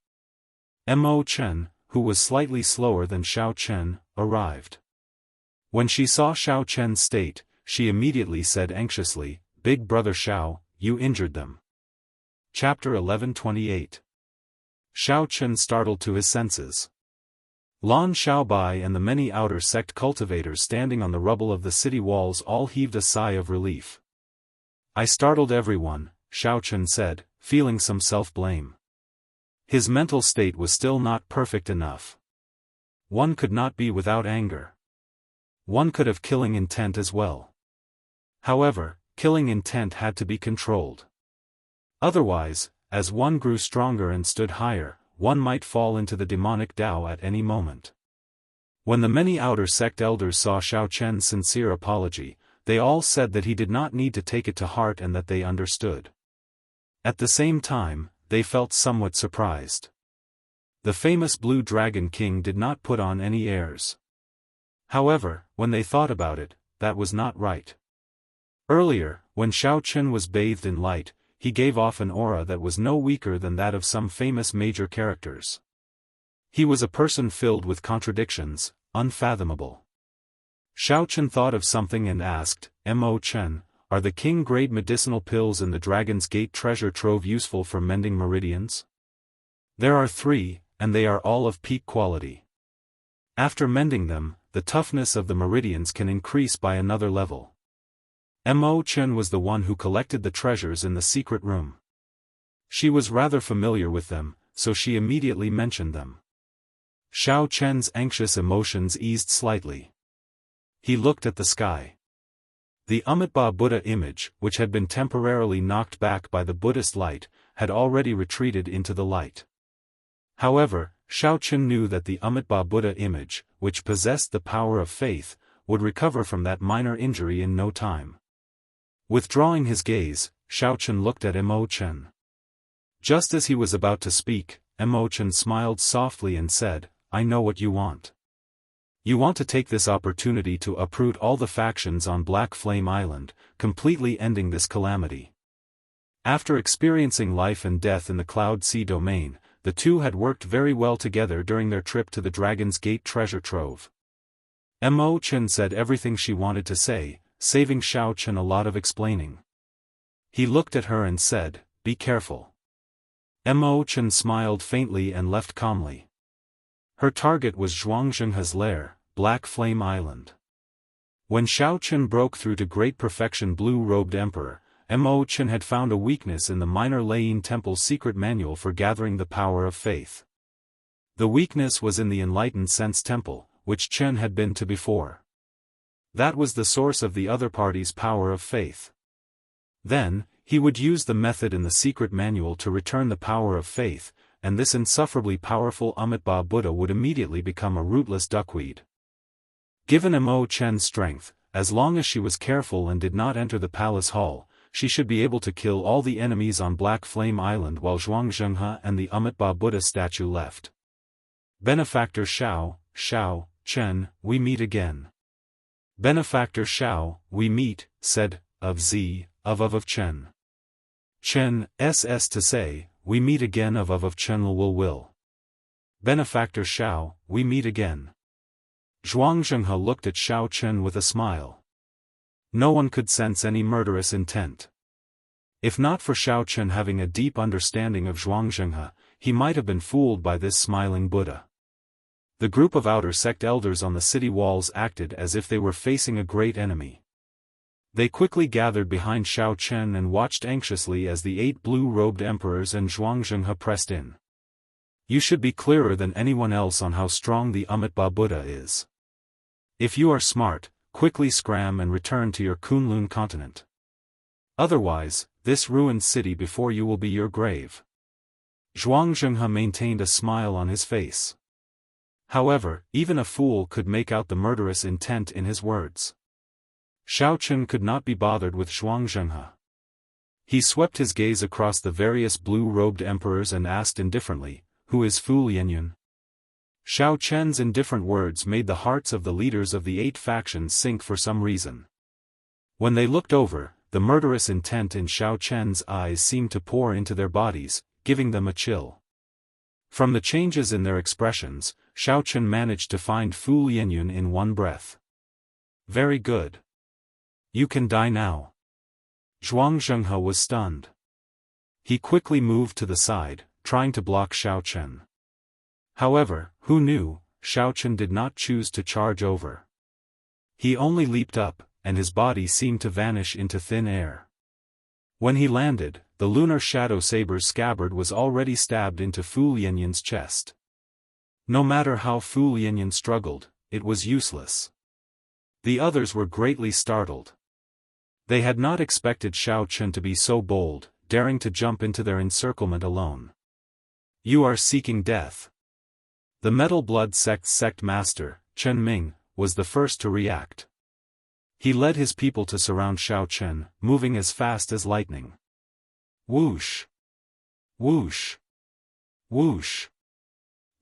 Mo Chen, who was slightly slower than Shao Chen, arrived. When she saw Shao Chen's state, she immediately said anxiously, "Big brother Shao, you injured them." Chapter 11:28. Shao Chen startled to his senses. Lan Xiaobai and the many outer sect cultivators standing on the rubble of the city walls all heaved a sigh of relief. "I startled everyone," Shao Chen said, feeling some self-blame. His mental state was still not perfect enough. One could not be without anger. One could have killing intent as well. However, killing intent had to be controlled. Otherwise, as one grew stronger and stood higher, one might fall into the demonic Tao at any moment. When the many outer sect elders saw Shao Chen's sincere apology, they all said that he did not need to take it to heart and that they understood. At the same time, they felt somewhat surprised. The famous Blue Dragon King did not put on any airs. However, when they thought about it, that was not right. Earlier, when Shao Chen was bathed in light, he gave off an aura that was no weaker than that of some famous major characters. He was a person filled with contradictions, unfathomable. Shao Chen thought of something and asked, "Mo Chen, are the king-grade medicinal pills in the Dragon's Gate treasure trove useful for mending meridians?" "There are 3, and they are all of peak quality. After mending them, the toughness of the meridians can increase by another level." Mo Chen was the one who collected the treasures in the secret room. She was rather familiar with them, so she immediately mentioned them. Shao Chen's anxious emotions eased slightly. He looked at the sky. The Amitabha Buddha image, which had been temporarily knocked back by the Buddhist light, had already retreated into the light. However, Shao Chen knew that the Amitabha Buddha image, which possessed the power of faith, would recover from that minor injury in no time. Withdrawing his gaze, Shao Chen looked at Mo Chen. Just as he was about to speak, Mo Chen smiled softly and said, "I know what you want. You want to take this opportunity to uproot all the factions on Black Flame Island, completely ending this calamity." After experiencing life and death in the Cloud Sea domain, the two had worked very well together during their trip to the Dragon's Gate treasure trove. Mo Chen said everything she wanted to say, saving Shao Chen a lot of explaining. He looked at her and said, "Be careful." Mo Chen smiled faintly and left calmly. Her target was Zhuangzhenghe's lair, Black Flame Island. When Shao Chen broke through to Great Perfection Blue-Robed Emperor, Mo Chen had found a weakness in the Minor Lane Temple's secret manual for gathering the power of faith. The weakness was in the Enlightened Sense Temple, which Chen had been to before. That was the source of the other party's power of faith. Then, he would use the method in the secret manual to return the power of faith, and this insufferably powerful Amitabha Buddha would immediately become a rootless duckweed. Given Mo Chen's strength, as long as she was careful and did not enter the palace hall, she should be able to kill all the enemies on Black Flame Island while Zhuangzhenghe and the Amitabha Buddha statue left. Benefactor Shao Chen, we meet again. Benefactor Shao, we meet, said, of Chen. Chen, ss to say, we meet again of Chen will. Benefactor Shao, we meet again. Zhuangzhenghe looked at Shao Chen with a smile. No one could sense any murderous intent. If not for Shao Chen having a deep understanding of Zhuangzhenghe, he might have been fooled by this smiling Buddha. The group of outer sect elders on the city walls acted as if they were facing a great enemy. They quickly gathered behind Shao Chen and watched anxiously as the 8 blue-robed emperors and Zhuangzhenghe pressed in. You should be clearer than anyone else on how strong the Amitabha Buddha is. If you are smart, quickly scram and return to your Kunlun continent. Otherwise, this ruined city before you will be your grave. Zhuangzhenghe maintained a smile on his face. However, even a fool could make out the murderous intent in his words. Shao Chen could not be bothered with Zhuangzhenghe. He swept his gaze across the various blue-robed emperors and asked indifferently, "Who is Fu Lianyun?" Shao Chen's indifferent words made the hearts of the leaders of the 8 factions sink for some reason. When they looked over, the murderous intent in Shao Chen's eyes seemed to pour into their bodies, giving them a chill. From the changes in their expressions, Shao Chen managed to find Fu Lianyun in one breath. "Very good. You can die now." Zhuangzhenghe was stunned. He quickly moved to the side, trying to block Shao Chen. However, who knew, Shao Chen did not choose to charge over. He only leaped up, and his body seemed to vanish into thin air. When he landed, the lunar shadow saber's scabbard was already stabbed into Fu Lianyun's chest. No matter how Fu Lianyun struggled, it was useless. The others were greatly startled. They had not expected Shao Chen to be so bold, daring to jump into their encirclement alone. "You are seeking death." The Metal Blood Sect's sect master, Chen Ming, was the first to react. He led his people to surround Shao Chen, moving as fast as lightning. Whoosh! Whoosh! Whoosh!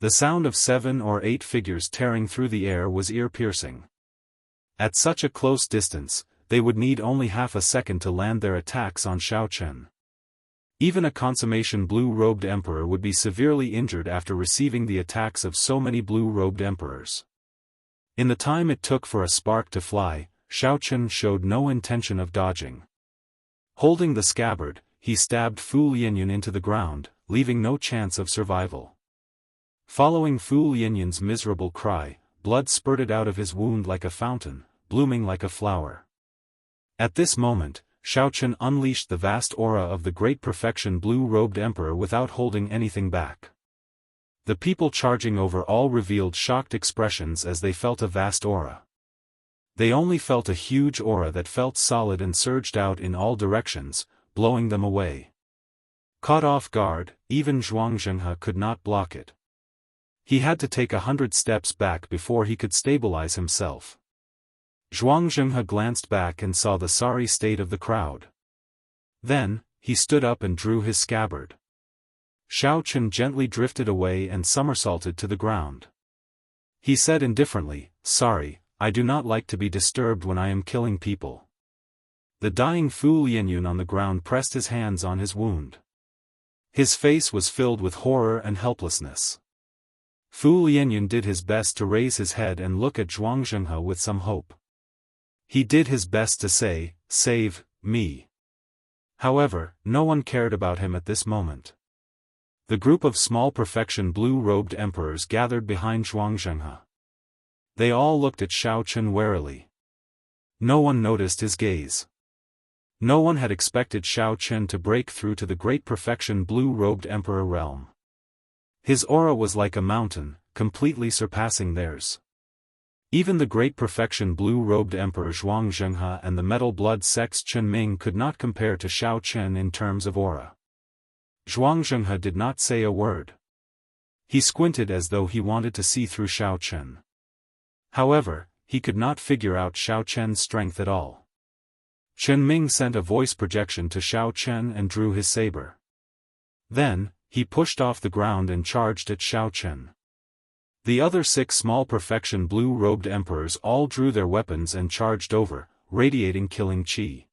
The sound of 7 or 8 figures tearing through the air was ear-piercing. At such a close distance, they would need only half a second to land their attacks on Xiao Chen. Even a consummation blue-robed emperor would be severely injured after receiving the attacks of so many blue-robed emperors. In the time it took for a spark to fly, Xiao Chen showed no intention of dodging. Holding the scabbard, he stabbed Fu Lianyun into the ground, leaving no chance of survival. Following Fu Lianyun's miserable cry, blood spurted out of his wound like a fountain, blooming like a flower. At this moment, Xiao Chen unleashed the vast aura of the great perfection blue-robed emperor without holding anything back. The people charging over all revealed shocked expressions as they felt a vast aura. They only felt a huge aura that felt solid and surged out in all directions, blowing them away. Caught off guard, even Zhuangzhenghe could not block it. He had to take 100 steps back before he could stabilize himself. Zhuangzhenghe glanced back and saw the sorry state of the crowd. Then, he stood up and drew his scabbard. Xiao Chen gently drifted away and somersaulted to the ground. He said indifferently, "Sorry, I do not like to be disturbed when I am killing people." The dying Fu Lianyun on the ground pressed his hands on his wound. His face was filled with horror and helplessness. Fu Lianyun did his best to raise his head and look at Zhuangzhenghe with some hope. He did his best to say, "Save me." However, no one cared about him at this moment. The group of small perfection blue-robed emperors gathered behind Zhuangzhenghe. They all looked at Xiao Chen warily. No one noticed his gaze. No one had expected Xiao Chen to break through to the great perfection blue-robed emperor realm. His aura was like a mountain, completely surpassing theirs. Even the great perfection blue-robed emperor Zhuangzhenghe and the metal blood sects Chen Ming could not compare to Xiao Chen in terms of aura. Zhuangzhenghe did not say a word. He squinted as though he wanted to see through Xiao Chen. However, he could not figure out Xiao Chen's strength at all. Chen Ming sent a voice projection to Xiao Chen and drew his saber. Then, he pushed off the ground and charged at Xiao Chen. The other 6 small perfection blue-robed emperors all drew their weapons and charged over, radiating killing chi.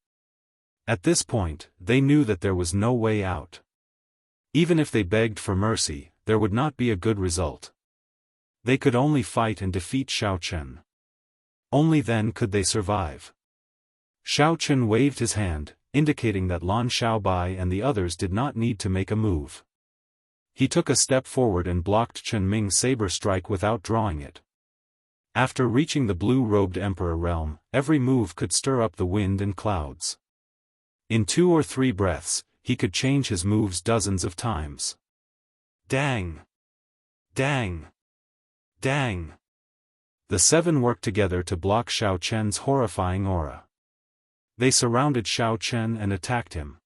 At this point, they knew that there was no way out. Even if they begged for mercy, there would not be a good result. They could only fight and defeat Xiao Chen. Only then could they survive. Xiao Chen waved his hand, indicating that Lan Xiaobai and the others did not need to make a move. He took a step forward and blocked Chen Ming's saber strike without drawing it. After reaching the blue-robed emperor realm, every move could stir up the wind and clouds. In 2 or 3 breaths, he could change his moves dozens of times. Dang! Dang! Dang! The 7 worked together to block Xiao Chen's horrifying aura. They surrounded Xiao Chen and attacked him.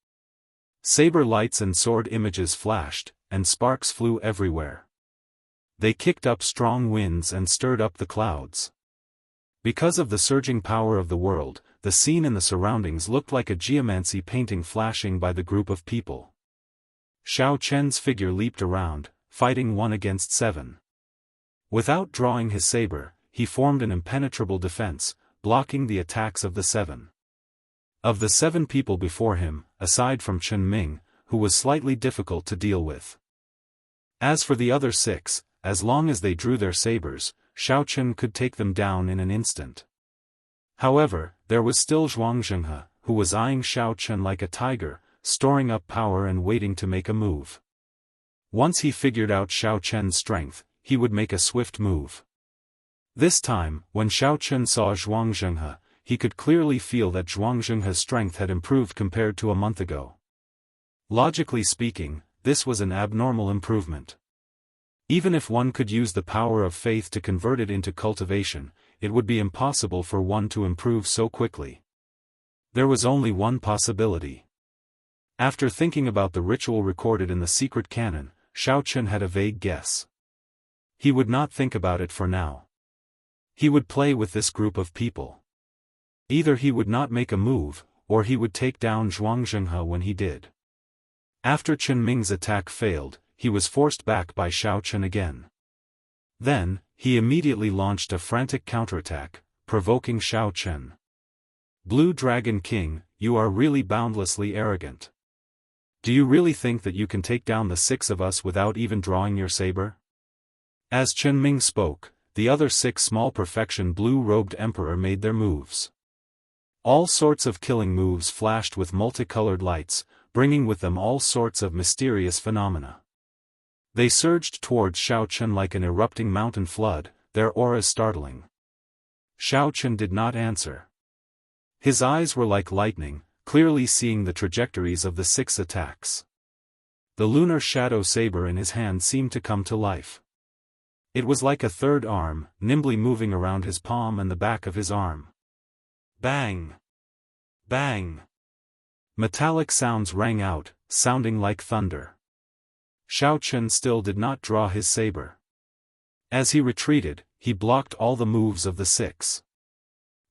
Saber lights and sword images flashed, and sparks flew everywhere. They kicked up strong winds and stirred up the clouds. Because of the surging power of the world, the scene and the surroundings looked like a geomancy painting flashing by the group of people. Xiao Chen's figure leaped around, fighting 1 against 7. Without drawing his saber, he formed an impenetrable defense, blocking the attacks of the 7. Of the 7 people before him, aside from Chen Ming, who was slightly difficult to deal with. As for the other 6, as long as they drew their sabers, Xiao Chen could take them down in an instant. However, there was still Zhuangzhenghe, who was eyeing Xiao Chen like a tiger, storing up power and waiting to make a move. Once he figured out Xiao Chen's strength, he would make a swift move. This time, when Xiao Chen saw Zhuangzhenghe, he could clearly feel that Zhuangzhenghe's strength had improved compared to a month ago. Logically speaking, this was an abnormal improvement. Even if one could use the power of faith to convert it into cultivation, it would be impossible for one to improve so quickly. There was only one possibility. After thinking about the ritual recorded in the secret canon, Xiao Chen had a vague guess. He would not think about it for now. He would play with this group of people. Either he would not make a move, or he would take down Zhuangzhenghe when he did. After Chen Ming's attack failed, he was forced back by Xiao Chen again. Then, he immediately launched a frantic counterattack, provoking Xiao Chen. Blue Dragon King, you are really boundlessly arrogant. Do you really think that you can take down the 6 of us without even drawing your saber? As Chen Ming spoke, the other 6 small perfection blue-robed emperor made their moves. All sorts of killing moves flashed with multicolored lights, bringing with them all sorts of mysterious phenomena. They surged towards Xiao Chen like an erupting mountain flood, their auras startling. Xiao Chen did not answer. His eyes were like lightning, clearly seeing the trajectories of the 6 attacks. The lunar shadow saber in his hand seemed to come to life. It was like a third arm, nimbly moving around his palm and the back of his arm. Bang! Bang! Metallic sounds rang out, sounding like thunder. Xiao Chen still did not draw his saber. As he retreated, he blocked all the moves of the 6.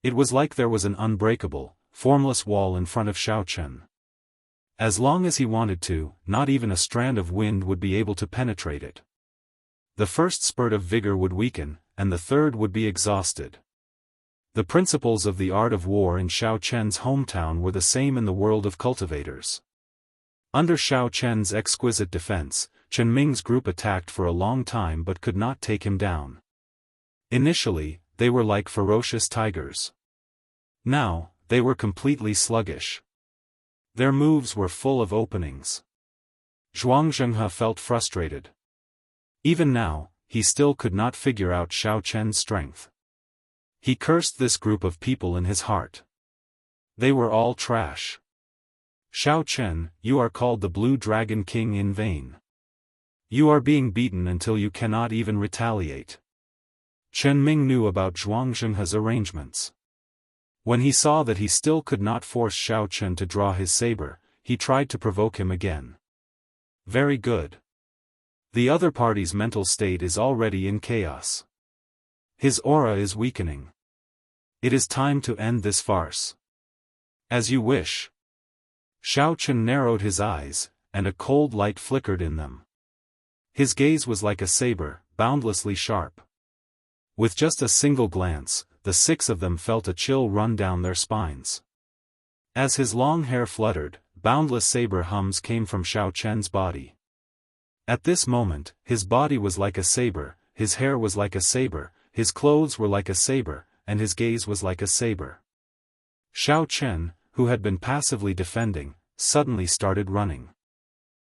It was like there was an unbreakable, formless wall in front of Xiao Chen. As long as he wanted to, not even a strand of wind would be able to penetrate it. The first spurt of vigor would weaken, and the third would be exhausted. The principles of the art of war in Xiao Chen's hometown were the same in the world of cultivators. Under Xiao Chen's exquisite defense, Chen Ming's group attacked for a long time but could not take him down. Initially, they were like ferocious tigers. Now, they were completely sluggish. Their moves were full of openings. Jianghu felt frustrated. Even now, he still could not figure out Xiao Chen's strength. He cursed this group of people in his heart. They were all trash. Xiao Chen, you are called the Blue Dragon King in vain. You are being beaten until you cannot even retaliate. Chen Ming knew about Zhuangzhenghe's arrangements. When he saw that he still could not force Xiao Chen to draw his saber, he tried to provoke him again. Very good. The other party's mental state is already in chaos. His aura is weakening. It is time to end this farce. As you wish. Xiao Chen narrowed his eyes, and a cold light flickered in them. His gaze was like a saber, boundlessly sharp. With just a single glance, the 6 of them felt a chill run down their spines. As his long hair fluttered, boundless saber hums came from Xiao Chen's body. At this moment, his body was like a saber, his hair was like a saber, his clothes were like a saber, and his gaze was like a saber. Xiao Chen, who had been passively defending, suddenly started running.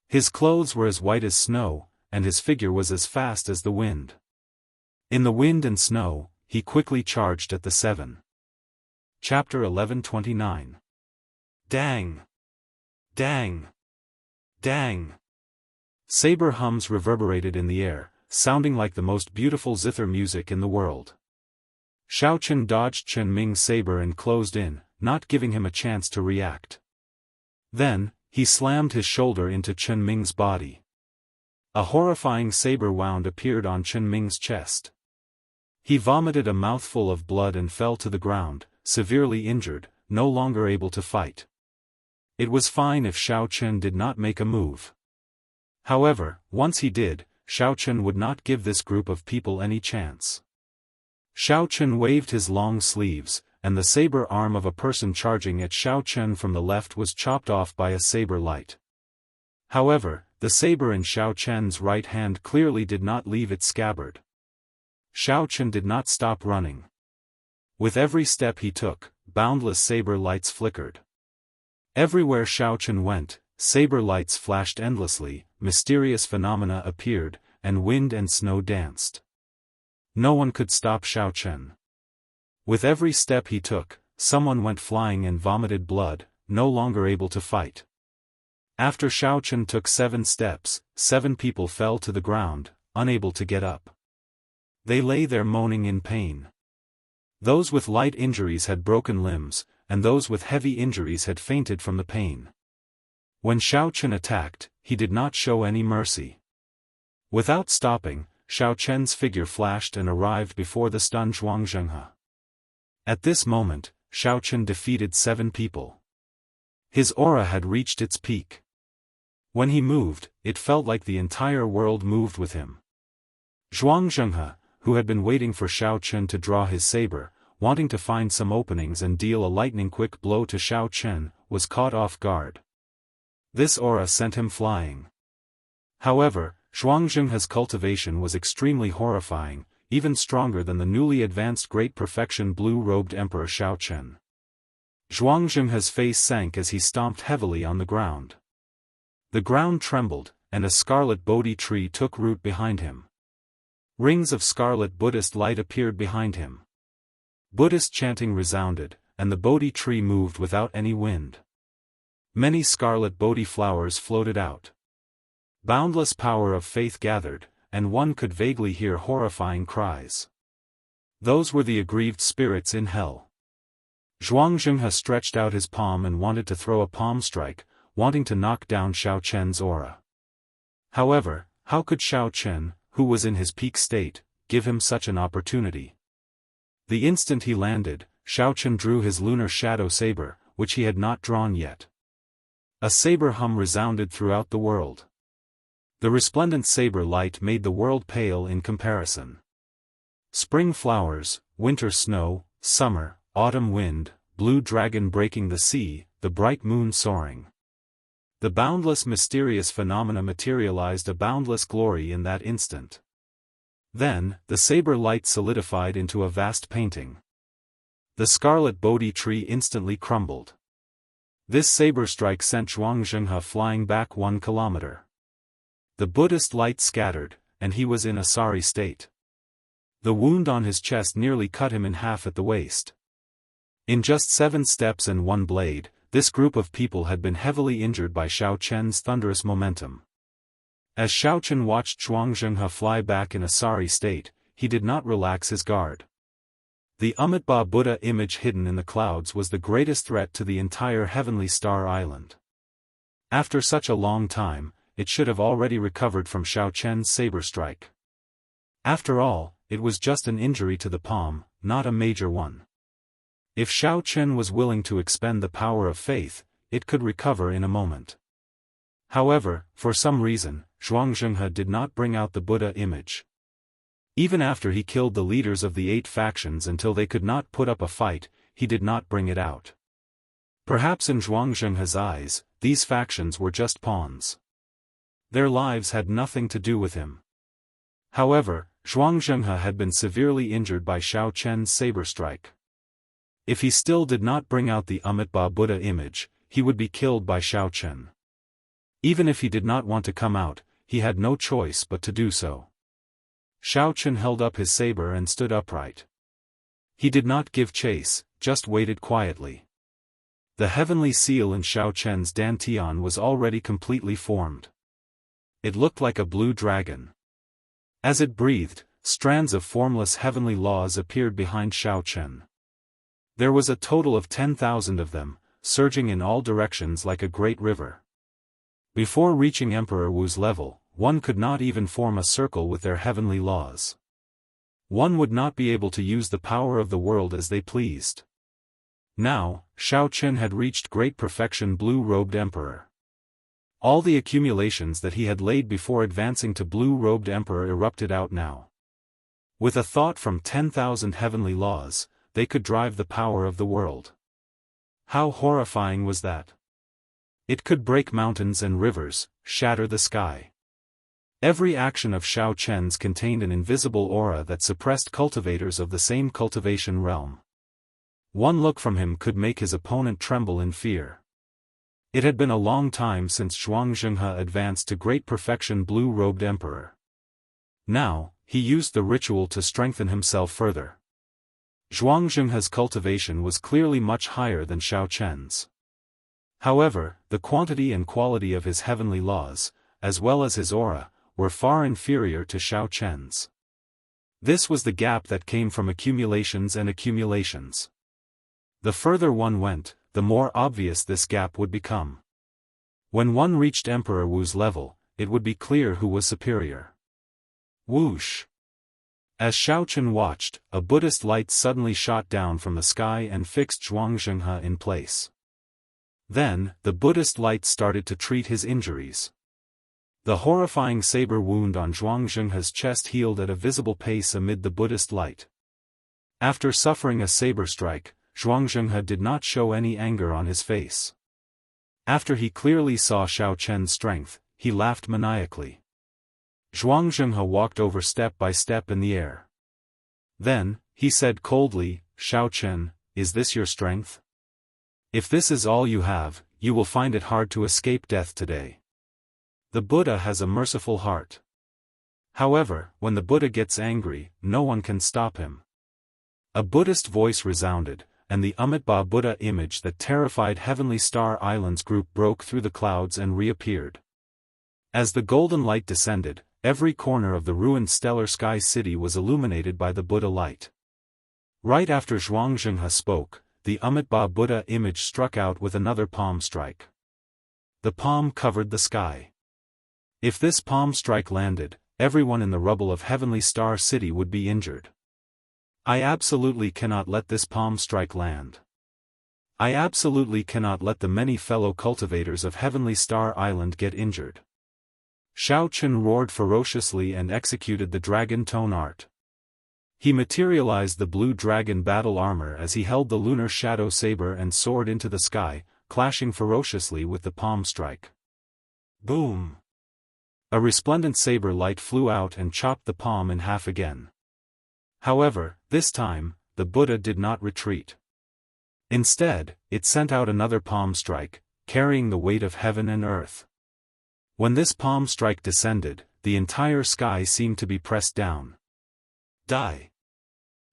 His clothes were as white as snow, and his figure was as fast as the wind. In the wind and snow, he quickly charged at the 7. Chapter 1129. Dang! Dang! Dang! Saber hums reverberated in the air, sounding like the most beautiful zither music in the world. Xiao Chen dodged Chen Ming's saber and closed in, not giving him a chance to react. Then, he slammed his shoulder into Chen Ming's body. A horrifying saber wound appeared on Chen Ming's chest. He vomited a mouthful of blood and fell to the ground, severely injured, no longer able to fight. It was fine if Xiao Chen did not make a move. However, once he did, Xiao Chen would not give this group of people any chance. Xiao Chen waved his long sleeves, and the saber arm of a person charging at Xiao Chen from the left was chopped off by a saber light. However, the saber in Xiao Chen's right hand clearly did not leave its scabbard. Xiao Chen did not stop running. With every step he took, boundless saber lights flickered. Everywhere Xiao Chen went, saber lights flashed endlessly, mysterious phenomena appeared, and wind and snow danced. No one could stop Xiao Chen. With every step he took, someone went flying and vomited blood, no longer able to fight. After Xiao Chen took 7 steps, 7 people fell to the ground, unable to get up. They lay there moaning in pain. Those with light injuries had broken limbs, and those with heavy injuries had fainted from the pain. When Xiao Chen attacked, he did not show any mercy. Without stopping, Xiao Chen's figure flashed and arrived before the stunned Zhuangzhenghe. At this moment, Xiao Chen defeated 7 people. His aura had reached its peak. When he moved, it felt like the entire world moved with him. Zhuangzhenghe, who had been waiting for Xiao Chen to draw his saber, wanting to find some openings and deal a lightning-quick blow to Xiao Chen, was caught off guard. This aura sent him flying. However, Zhuangzhenghe's cultivation was extremely horrifying, even stronger than the newly advanced Great Perfection blue-robed Emperor Xiao Chen. Zhuangzhenghe's face sank as he stomped heavily on the ground. The ground trembled, and a scarlet Bodhi tree took root behind him. Rings of scarlet Buddhist light appeared behind him. Buddhist chanting resounded, and the Bodhi tree moved without any wind. Many scarlet Bodhi flowers floated out. Boundless power of faith gathered, and one could vaguely hear horrifying cries. Those were the aggrieved spirits in hell. Zhuangzhenghe stretched out his palm and wanted to throw a palm strike, wanting to knock down Xiao Chen's aura. However, how could Xiao Chen, who was in his peak state, give him such an opportunity? The instant he landed, Xiao Chen drew his lunar shadow saber, which he had not drawn yet. A saber hum resounded throughout the world. The resplendent saber light made the world pale in comparison. Spring flowers, winter snow, summer, autumn wind, blue dragon breaking the sea, the bright moon soaring. The boundless mysterious phenomena materialized a boundless glory in that instant. Then, the saber light solidified into a vast painting. The scarlet Bodhi tree instantly crumbled. This saber strike sent Zhuangzhenghe flying back 1 kilometer. The Buddhist light scattered, and he was in a sorry state. The wound on his chest nearly cut him in half at the waist. In just 7 steps and 1 blade, this group of people had been heavily injured by Xiao Chen's thunderous momentum. As Xiao Chen watched Zhuangzhenghe fly back in a sorry state, he did not relax his guard. The Amitabha Buddha image hidden in the clouds was the greatest threat to the entire heavenly star island. After such a long time, it should have already recovered from Xiao Chen's saber strike. After all, it was just an injury to the palm, not a major one. If Xiao Chen was willing to expend the power of faith, it could recover in a moment. However, for some reason, Zhuangzhenghe did not bring out the Buddha image. Even after he killed the leaders of the 8 factions until they could not put up a fight, he did not bring it out. Perhaps in Zhuangzhenghe's eyes, these factions were just pawns. Their lives had nothing to do with him. However, Zhuangzhenghe had been severely injured by Xiao Chen's saber strike. If he still did not bring out the Amitabha Buddha image, he would be killed by Xiao Chen. Even if he did not want to come out, he had no choice but to do so. Xiao Chen held up his saber and stood upright. He did not give chase, just waited quietly. The heavenly seal in Xiao Chen's dantian was already completely formed. It looked like a blue dragon. As it breathed, strands of formless heavenly laws appeared behind Xiao Chen. There was a total of 10,000 of them, surging in all directions like a great river. Before reaching Emperor Wu's level, one could not even form a circle with their heavenly laws. One would not be able to use the power of the world as they pleased. Now, Xiao Chen had reached great perfection blue-robed Emperor. All the accumulations that he had laid before advancing to blue-robed Emperor erupted out now. With a thought from 10,000 heavenly laws, they could drive the power of the world. How horrifying was that? It could break mountains and rivers, shatter the sky. Every action of Xiao Chen's contained an invisible aura that suppressed cultivators of the same cultivation realm. One look from him could make his opponent tremble in fear. It had been a long time since Zhuangzhenghe advanced to great perfection blue-robed Emperor. Now, he used the ritual to strengthen himself further. Zhuangzhenghe's cultivation was clearly much higher than Xiao Chen's. However, the quantity and quality of his heavenly laws, as well as his aura, were far inferior to Xiao Chen's. This was the gap that came from accumulations and accumulations. The further one went, the more obvious this gap would become. When one reached Emperor Wu's level, it would be clear who was superior. Whoosh! As Xiao Chen watched, a Buddhist light suddenly shot down from the sky and fixed Zhuangzhenghe in place. Then, the Buddhist light started to treat his injuries. The horrifying saber wound on Zhuangzhenghe's chest healed at a visible pace amid the Buddhist light. After suffering a saber strike, Zhuangzhenghe did not show any anger on his face. After he clearly saw Xiao Chen's strength, he laughed maniacally. Zhuangzhenghe walked over step by step in the air. Then, he said coldly, "Xiao Chen, is this your strength? If this is all you have, you will find it hard to escape death today. The Buddha has a merciful heart. However, when the Buddha gets angry, no one can stop him." A Buddhist voice resounded, and the Amitabha Buddha image that terrified Heavenly Star Islands group broke through the clouds and reappeared. As the golden light descended, every corner of the ruined stellar sky city was illuminated by the Buddha light. Right after Zhuangzhenghe spoke, the Amitabha Buddha image struck out with another palm strike. The palm covered the sky. If this palm strike landed, everyone in the rubble of Heavenly Star City would be injured. I absolutely cannot let this palm strike land. I absolutely cannot let the many fellow cultivators of Heavenly Star Island get injured. Xiao Chen roared ferociously and executed the dragon tone art. He materialized the blue dragon battle armor as he held the lunar shadow saber and soared into the sky, clashing ferociously with the palm strike. Boom! A resplendent saber light flew out and chopped the palm in half again. However, this time, the Buddha did not retreat. Instead, it sent out another palm strike, carrying the weight of heaven and earth. When this palm strike descended, the entire sky seemed to be pressed down. Die!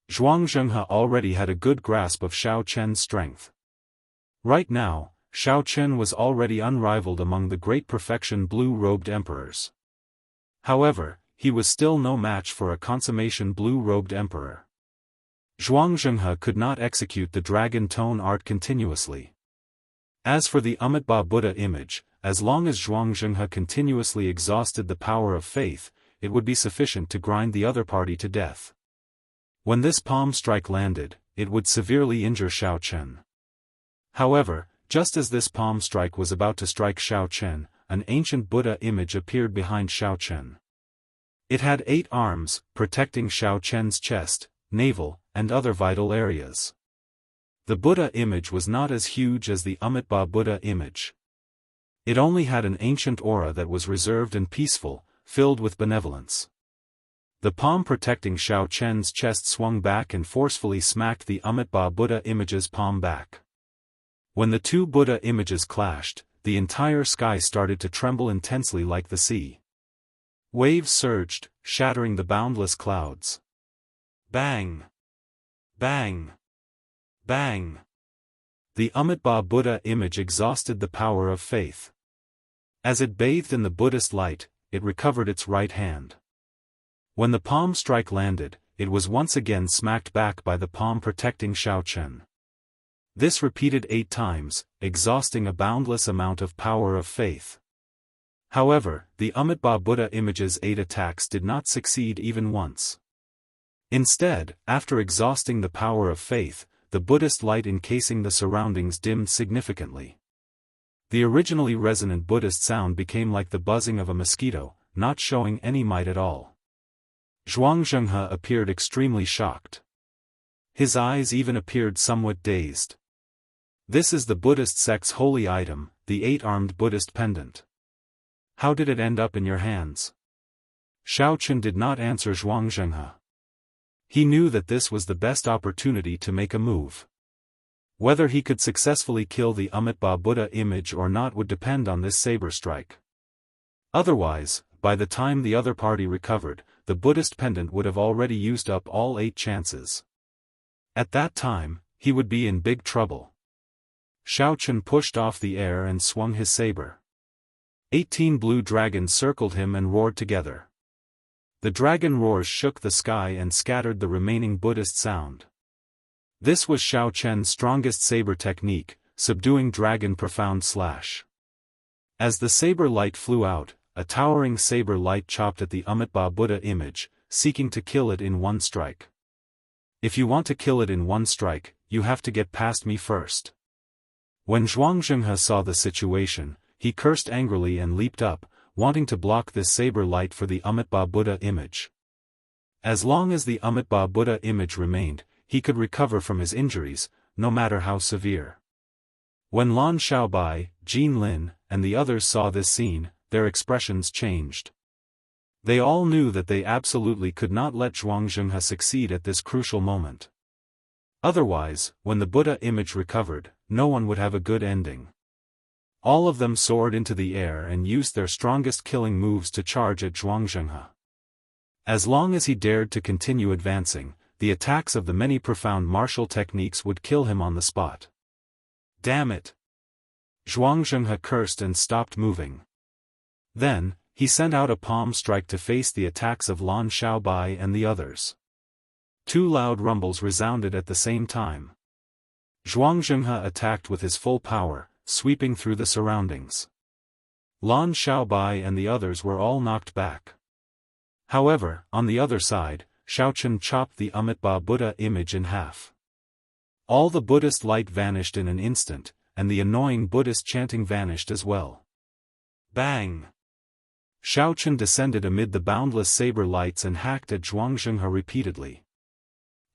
Zhuangzhenghe already had a good grasp of Xiao Chen's strength. Right now, Xiao Chen was already unrivaled among the great perfection blue-robed emperors. However, he was still no match for a consummation blue-robed emperor. Zhuangzhenghe could not execute the dragon tone art continuously. As for the Amitabha Buddha image, as long as Zhuangzhenghe continuously exhausted the power of faith, it would be sufficient to grind the other party to death. When this palm strike landed, it would severely injure Xiao Chen. However, just as this palm strike was about to strike Xiao Chen, an ancient Buddha image appeared behind Xiao Chen. It had 8 arms, protecting Xiao Chen's chest, navel, and other vital areas. The Buddha image was not as huge as the Amitabha Buddha image. It only had an ancient aura that was reserved and peaceful, filled with benevolence. The palm protecting Xiao Chen's chest swung back and forcefully smacked the Amitabha Buddha image's palm back. When the two Buddha images clashed, the entire sky started to tremble intensely like the sea. Waves surged, shattering the boundless clouds. Bang! Bang! Bang! The Amitabha Buddha image exhausted the power of faith. As it bathed in the Buddhist light, it recovered its right hand. When the palm strike landed, it was once again smacked back by the palm protecting Xiao Chen. This repeated 8 times, exhausting a boundless amount of power of faith. However, the Amitabha Buddha image's 8 attacks did not succeed even once. Instead, after exhausting the power of faith, the Buddhist light encasing the surroundings dimmed significantly. The originally resonant Buddhist sound became like the buzzing of a mosquito, not showing any might at all. Zhuangzhenghe appeared extremely shocked. His eyes even appeared somewhat dazed. This is the Buddhist sect's holy item, the 8-armed Buddhist pendant. How did it end up in your hands? Xiao Chen did not answer Zhuangzhenghe. He knew that this was the best opportunity to make a move. Whether he could successfully kill the Amitabha Buddha image or not would depend on this saber strike. Otherwise, by the time the other party recovered, the Buddhist pendant would have already used up all 8 chances. At that time, he would be in big trouble. Xiao Chen pushed off the air and swung his saber. 18 blue dragons circled him and roared together. The dragon roars shook the sky and scattered the remaining Buddhist sound. This was Xiao Chen's strongest saber technique, subduing dragon profound slash. As the saber light flew out, a towering saber light chopped at the Amitabha Buddha image, seeking to kill it in one strike. If you want to kill it in one strike, you have to get past me first. When Zhuangzhenghe saw the situation, he cursed angrily and leaped up, wanting to block this saber light for the Amitabha Buddha image. As long as the Amitabha Buddha image remained, he could recover from his injuries, no matter how severe. When Lan Xiaobai, Jin Lin, and the others saw this scene, their expressions changed. They all knew that they absolutely could not let Xianxia succeed at this crucial moment. Otherwise, when the Buddha image recovered, no one would have a good ending. All of them soared into the air and used their strongest killing moves to charge at Xianxia. As long as he dared to continue advancing, the attacks of the many profound martial techniques would kill him on the spot. Damn it! Xianxia cursed and stopped moving. Then, he sent out a palm strike to face the attacks of Lan Xiaobai and the others. Two loud rumbles resounded at the same time. Xianxia attacked with his full power, sweeping through the surroundings. Lan Xiaobai and the others were all knocked back. However, on the other side, Xiaochen chopped the Amitabha Buddha image in half. All the Buddhist light vanished in an instant, and the annoying Buddhist chanting vanished as well. Bang! Xiaochen descended amid the boundless saber lights and hacked at Xianxia repeatedly.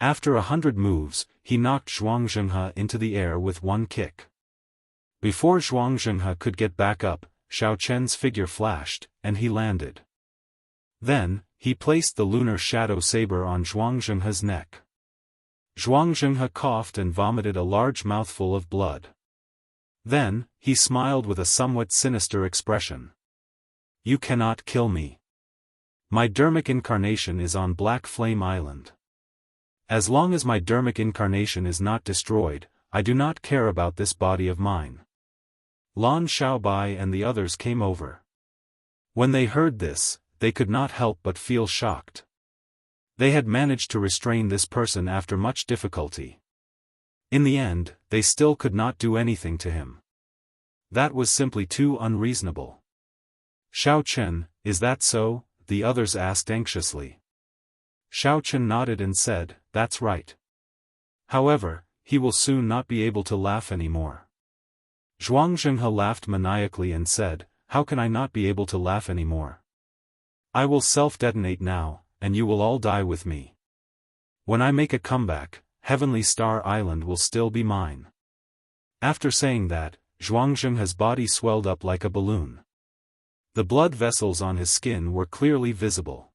After 100 moves, he knocked Xianxia into the air with one kick. Before Xianxia could get back up, Xiaochen's figure flashed, and he landed. Then, he placed the lunar shadow saber on Xianxia's neck. Xianxia coughed and vomited a large mouthful of blood. Then, he smiled with a somewhat sinister expression. You cannot kill me. My dermic incarnation is on Black Flame Island. As long as my dermic incarnation is not destroyed, I do not care about this body of mine. Lan Xiaobai and the others came over. When they heard this, they could not help but feel shocked. They had managed to restrain this person after much difficulty. In the end, they still could not do anything to him. That was simply too unreasonable. Xiaochen, is that so? The others asked anxiously. Xiaochen nodded and said, that's right. However, he will soon not be able to laugh anymore. Xianxia laughed maniacally and said, how can I not be able to laugh anymore? I will self-detonate now, and you will all die with me. When I make a comeback, Heavenly Star Island will still be mine. After saying that, Xianxia's body swelled up like a balloon. The blood vessels on his skin were clearly visible.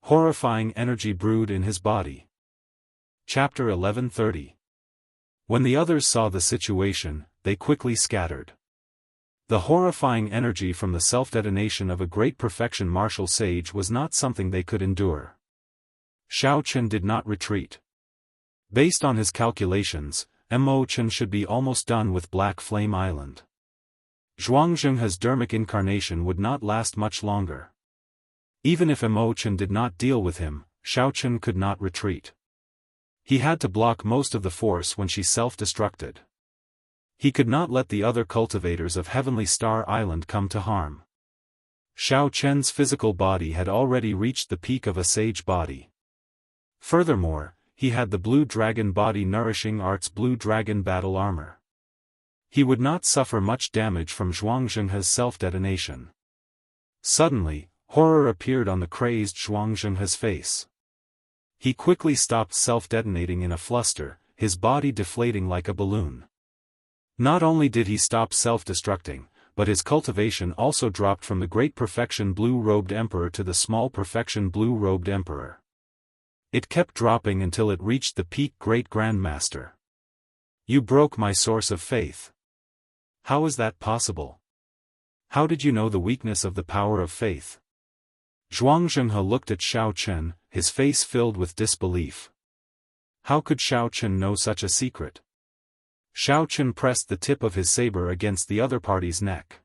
Horrifying energy brewed in his body. Chapter 1130. When the others saw the situation, they quickly scattered. The horrifying energy from the self-detonation of a great perfection martial sage was not something they could endure. Xiaochen did not retreat. Based on his calculations, Imochen should be almost done with Black Flame Island. Xianxia's dermic incarnation would not last much longer. Even if Imochen did not deal with him, Xiaochen could not retreat. He had to block most of the force when she self-destructed. He could not let the other cultivators of Heavenly Star Island come to harm. Xiaochen's physical body had already reached the peak of a sage body. Furthermore, he had the Blue Dragon body nourishing Art's Blue Dragon battle armor. He would not suffer much damage from Xianxia's self-detonation. Suddenly, horror appeared on the crazed Xianxia's face. He quickly stopped self-detonating in a fluster, his body deflating like a balloon. Not only did he stop self-destructing, but his cultivation also dropped from the Great Perfection Blue-Robed Emperor to the Small Perfection Blue-Robed Emperor. It kept dropping until it reached the peak Great Grandmaster. You broke my source of faith. How is that possible? How did you know the weakness of the power of faith? Xianxia looked at Xiaochen, his face filled with disbelief. How could Xiaochen know such a secret? Xiaochen pressed the tip of his saber against the other party's neck.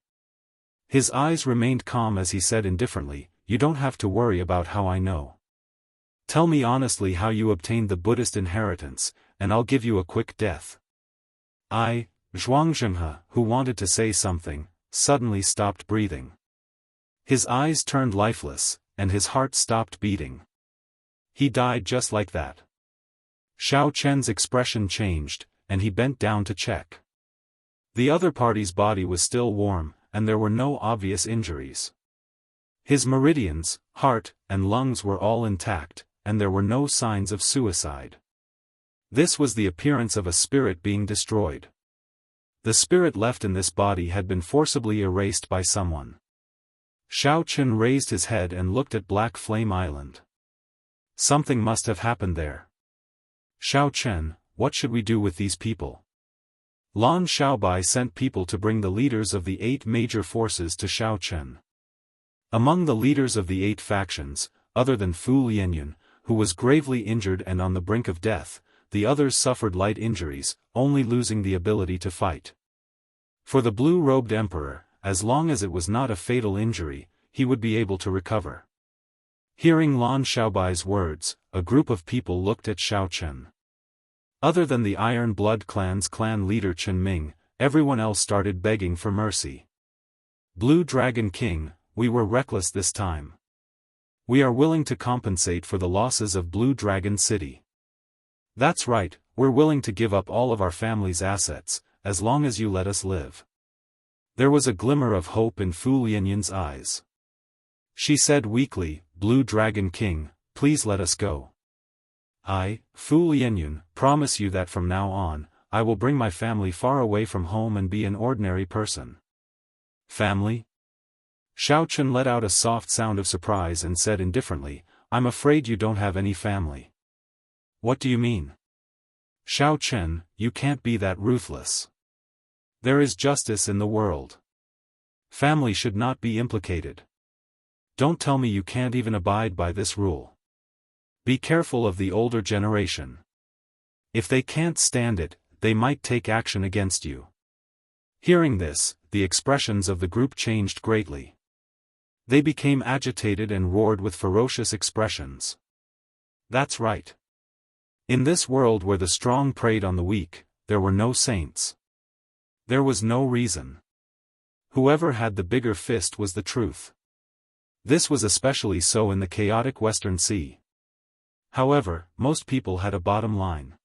His eyes remained calm as he said indifferently, you don't have to worry about how I know. Tell me honestly how you obtained the Buddhist inheritance, and I'll give you a quick death. Xianxia, who wanted to say something, suddenly stopped breathing. His eyes turned lifeless, and his heart stopped beating. He died just like that. Xiaochen's expression changed, and he bent down to check. The other party's body was still warm, and there were no obvious injuries. His meridians, heart, and lungs were all intact, and there were no signs of suicide. This was the appearance of a spirit being destroyed. The spirit left in this body had been forcibly erased by someone. Shao Chun raised his head and looked at Black Flame Island. Something must have happened there. Shao Chun, what should we do with these people? Lan Xiaobai sent people to bring the leaders of the 8 major forces to Shao Chun. Among the leaders of the 8 factions, other than Fu Lianyun, who was gravely injured and on the brink of death, the others suffered light injuries, only losing the ability to fight. For the blue-robed emperor, as long as it was not a fatal injury, he would be able to recover. Hearing Lan Xiaobai's words, a group of people looked at Shao Chun. Other than the Iron Blood clan's clan leader Chen Ming, everyone else started begging for mercy. Blue Dragon King, we were reckless this time. We are willing to compensate for the losses of Blue Dragon City. That's right, we're willing to give up all of our family's assets, as long as you let us live. There was a glimmer of hope in Fu Lianyun's eyes. She said weakly, Blue Dragon King, please let us go. I, Fu Lianyun, promise you that from now on, I will bring my family far away from home and be an ordinary person. Family? Shao Chun let out a soft sound of surprise and said indifferently, I'm afraid you don't have any family. What do you mean? Shao Chun, you can't be that ruthless. There is justice in the world. Family should not be implicated. Don't tell me you can't even abide by this rule. Be careful of the older generation. If they can't stand it, they might take action against you. Hearing this, the expressions of the group changed greatly. They became agitated and roared with ferocious expressions. That's right. In this world where the strong preyed on the weak, there were no saints. There was no reason. Whoever had the bigger fist was the truth. This was especially so in the chaotic Western Sea. However, most people had a bottom line.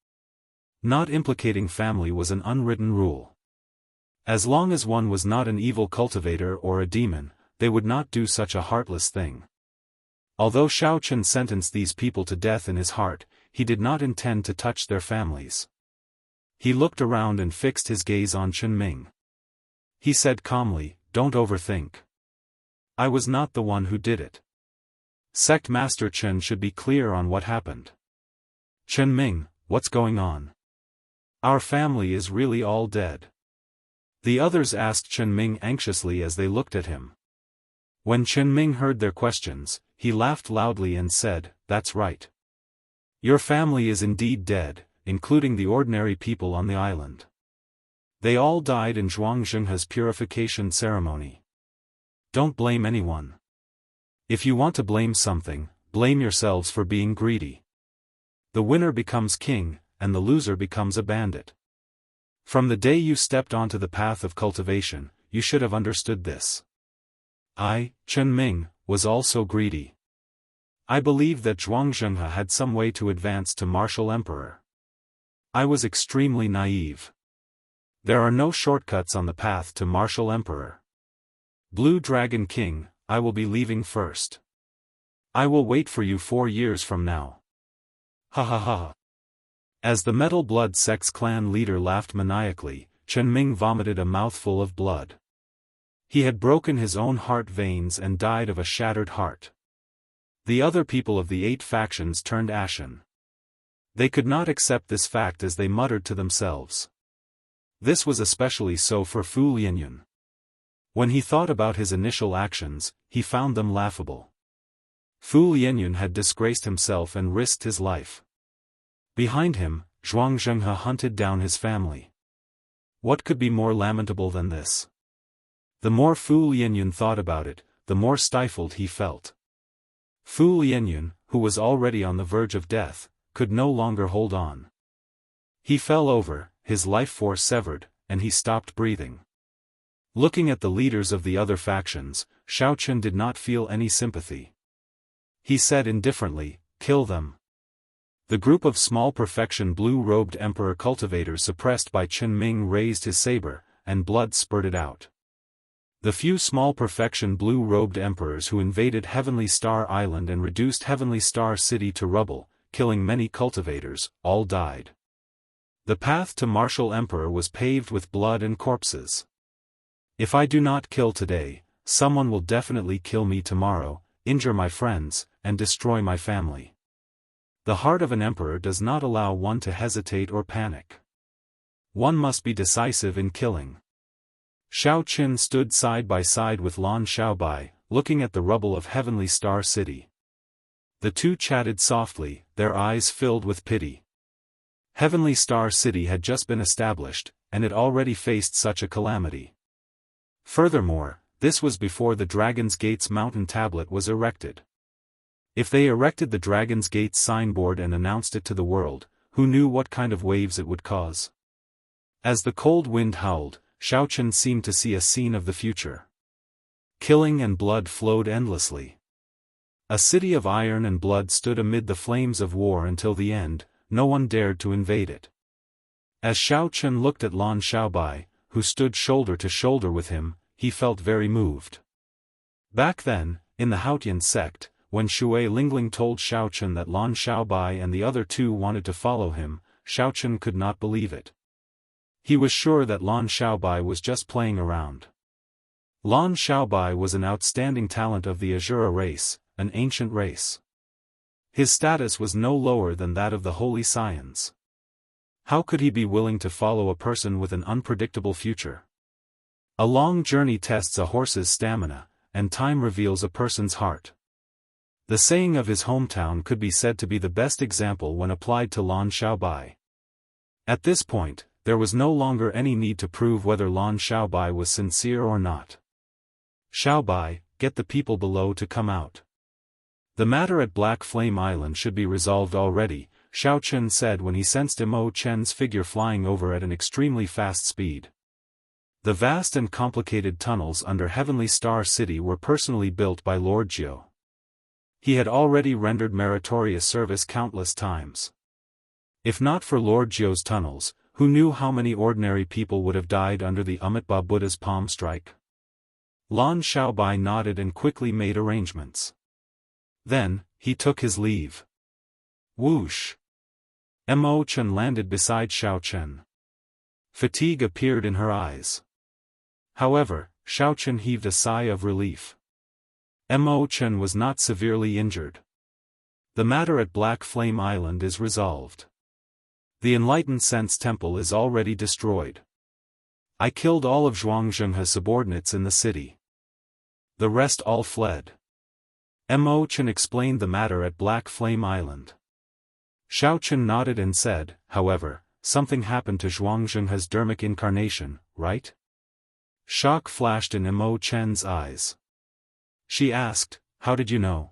Not implicating family was an unwritten rule. As long as one was not an evil cultivator or a demon, they would not do such a heartless thing. Although Shao Chun sentenced these people to death in his heart, he did not intend to touch their families. He looked around and fixed his gaze on Chen Ming. He said calmly, don't overthink. I was not the one who did it. Sect Master Chen should be clear on what happened. Chen Ming, what's going on? Our family is really all dead. The others asked Chen Ming anxiously as they looked at him. When Chen Ming heard their questions, he laughed loudly and said, that's right. Your family is indeed dead, including the ordinary people on the island. They all died in Zhuangzhenghe's purification ceremony. Don't blame anyone. If you want to blame something, blame yourselves for being greedy. The winner becomes king, and the loser becomes a bandit. From the day you stepped onto the path of cultivation, you should have understood this. I, Chen Ming, was also greedy. I believed that Zhuangzhenghe had some way to advance to martial emperor. I was extremely naive. There are no shortcuts on the path to martial emperor. Blue Dragon King, I will be leaving first. I will wait for you 4 years from now. Ha ha ha. As the Metal Blood Sect's clan leader laughed maniacally, Chen Ming vomited a mouthful of blood. He had broken his own heart veins and died of a shattered heart. The other people of the 8 factions turned ashen. They could not accept this fact as they muttered to themselves. This was especially so for Fu Lianyun. When he thought about his initial actions, he found them laughable. Fu Lianyun had disgraced himself and risked his life. Behind him, Zhuangzhenghe hunted down his family. What could be more lamentable than this? The more Fu Lianyun thought about it, the more stifled he felt. Fu Lianyun, who was already on the verge of death, could no longer hold on. He fell over, his life force severed, and he stopped breathing. Looking at the leaders of the other factions, Shao Chun did not feel any sympathy. He said indifferently, kill them. The group of small perfection blue-robed emperor cultivators suppressed by Chen Ming raised his saber, and blood spurted out. The few small perfection blue-robed emperors who invaded Heavenly Star Island and reduced Heavenly Star City to rubble, killing many cultivators, all died. The path to martial emperor was paved with blood and corpses. If I do not kill today, someone will definitely kill me tomorrow, injure my friends, and destroy my family. The heart of an emperor does not allow one to hesitate or panic. One must be decisive in killing. Xiao Qin stood side by side with Lan Xiaobai, looking at the rubble of Heavenly Star City. The two chatted softly, their eyes filled with pity. Heavenly Star City had just been established, and it already faced such a calamity. Furthermore, this was before the Dragon's Gate's mountain tablet was erected. If they erected the Dragon's Gate's signboard and announced it to the world, who knew what kind of waves it would cause? As the cold wind howled, Xiao Qin seemed to see a scene of the future. Killing and blood flowed endlessly. A city of iron and blood stood amid the flames of war until the end. No one dared to invade it. As Xiao Qin looked at Lan Xiaobai, who stood shoulder to shoulder with him, he felt very moved. Back then, in the Haotian sect, when Shui Lingling told Xiao Qin that Lan Xiaobai and the other two wanted to follow him, Xiao Qin could not believe it. He was sure that Lan Xiaobai was just playing around. Lan Xiaobai was an outstanding talent of the Azura race, an ancient race. His status was no lower than that of the Holy Scions. How could he be willing to follow a person with an unpredictable future? A long journey tests a horse's stamina, and time reveals a person's heart. The saying of his hometown could be said to be the best example when applied to Lan Xiaobai. At this point, there was no longer any need to prove whether Lan Xiaobai was sincere or not. Xiaobai, get the people below to come out. The matter at Black Flame Island should be resolved already, Xiao Qin said when he sensed Mo Chen's figure flying over at an extremely fast speed. The vast and complicated tunnels under Heavenly Star City were personally built by Lord Jiu. He had already rendered meritorious service countless times. If not for Lord Jiu's tunnels, who knew how many ordinary people would have died under the Amitabha Buddha's palm strike? Lan Xiaobai nodded and quickly made arrangements. Then, he took his leave. Whoosh! Mo Chen landed beside Xiao Qin. Fatigue appeared in her eyes. However, Xiao Qin heaved a sigh of relief. Mo Chen was not severely injured. The matter at Black Flame Island is resolved. The Enlightened Sense Temple is already destroyed. I killed all of Zhuangzhenghe's subordinates in the city. The rest all fled. Mo Chen explained the matter at Black Flame Island. Xiao Qin nodded and said, however, something happened to Zhuangzhenghe's dermic incarnation, right? Shock flashed in Mo Chen's eyes. She asked, how did you know?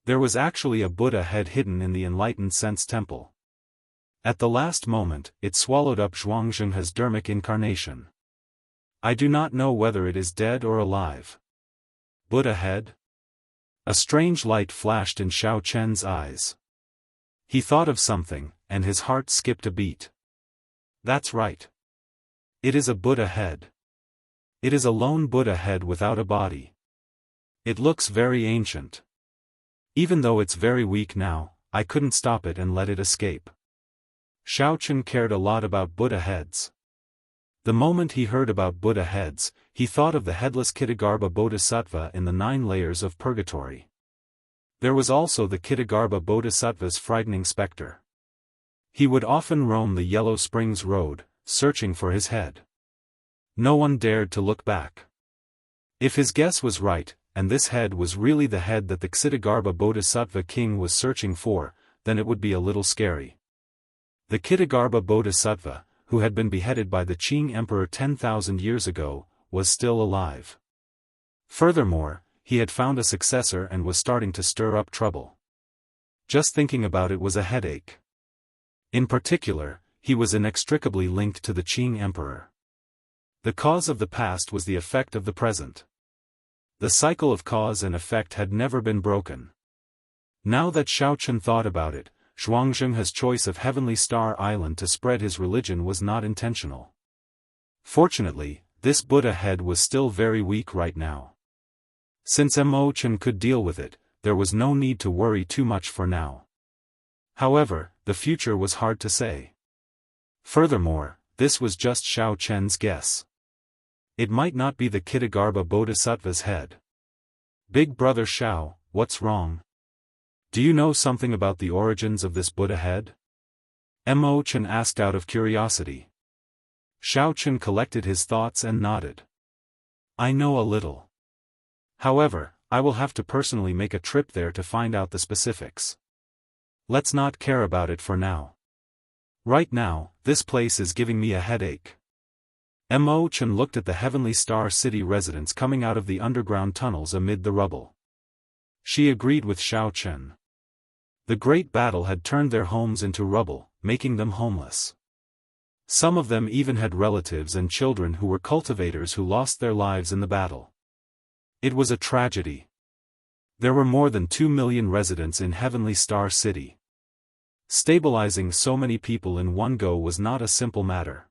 There was actually a Buddha head hidden in the Enlightened Sense Temple. At the last moment, it swallowed up Zhuangzhenghe's dermic incarnation. I do not know whether it is dead or alive. Buddha head? A strange light flashed in Xiao Chen's eyes. He thought of something, and his heart skipped a beat. That's right. It is a Buddha head. It is a lone Buddha head without a body. It looks very ancient. Even though it's very weak now, I couldn't stop it and let it escape. Xiao Qin cared a lot about Buddha heads. The moment he heard about Buddha heads, he thought of the headless Kittagarbha Bodhisattva in the 9 layers of purgatory. There was also the Kittagarbha Bodhisattva's frightening specter. He would often roam the Yellow Springs Road, searching for his head. No one dared to look back. If his guess was right, and this head was really the head that the Ksittagarbha Bodhisattva king was searching for, then it would be a little scary. The Ksittagarbha Bodhisattva, who had been beheaded by the Qing Emperor 10,000 years ago, was still alive. Furthermore, he had found a successor and was starting to stir up trouble. Just thinking about it was a headache. In particular, he was inextricably linked to the Qing Emperor. The cause of the past was the effect of the present. The cycle of cause and effect had never been broken. Now that Xiao Qin thought about it, Zhuangzhenghe's choice of Heavenly Star Island to spread his religion was not intentional. Fortunately, this Buddha head was still very weak right now. Since Chen could deal with it, there was no need to worry too much for now. However, the future was hard to say. Furthermore, this was just Xiao Chen's guess. It might not be the Kitagarbha Bodhisattva's head. Big brother Xiao, what's wrong? Do you know something about the origins of this Buddha head? Chen asked out of curiosity. Xiao Chen collected his thoughts and nodded. I know a little. However, I will have to personally make a trip there to find out the specifics. Let's not care about it for now. Right now, this place is giving me a headache. Chen looked at the Heavenly Star City residents coming out of the underground tunnels amid the rubble. She agreed with Xiao Chen. The great battle had turned their homes into rubble, making them homeless. Some of them even had relatives and children who were cultivators who lost their lives in the battle. It was a tragedy. There were more than 2 million residents in Heavenly Star City. Stabilizing so many people in one go was not a simple matter.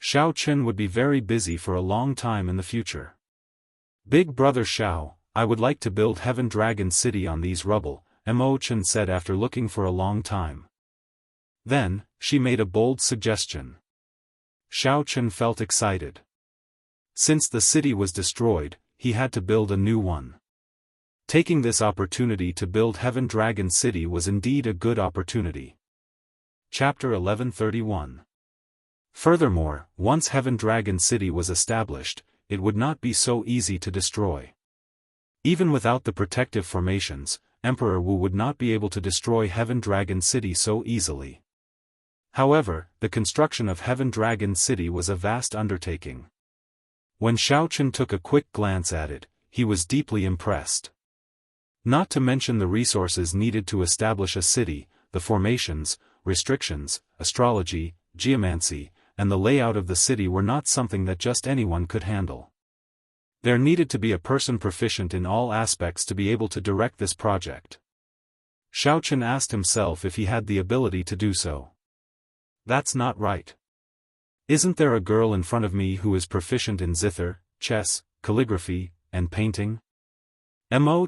Xiao Chen would be very busy for a long time in the future. Big brother Xiao, I would like to build Heaven Dragon City on these rubble, Chen said after looking for a long time. Then, she made a bold suggestion. Xiao Chen felt excited. Since the city was destroyed, he had to build a new one. Taking this opportunity to build Heaven Dragon City was indeed a good opportunity. Chapter 1131. Furthermore, once Heaven Dragon City was established, it would not be so easy to destroy. Even without the protective formations, Emperor Wu would not be able to destroy Heaven Dragon City so easily. However, the construction of Heaven Dragon City was a vast undertaking. When Xiao Chen took a quick glance at it, he was deeply impressed. Not to mention the resources needed to establish a city, the formations, restrictions, astrology, geomancy, and the layout of the city were not something that just anyone could handle. There needed to be a person proficient in all aspects to be able to direct this project. Xiao Chen asked himself if he had the ability to do so. That's not right. Isn't there a girl in front of me who is proficient in zither, chess, calligraphy, and painting?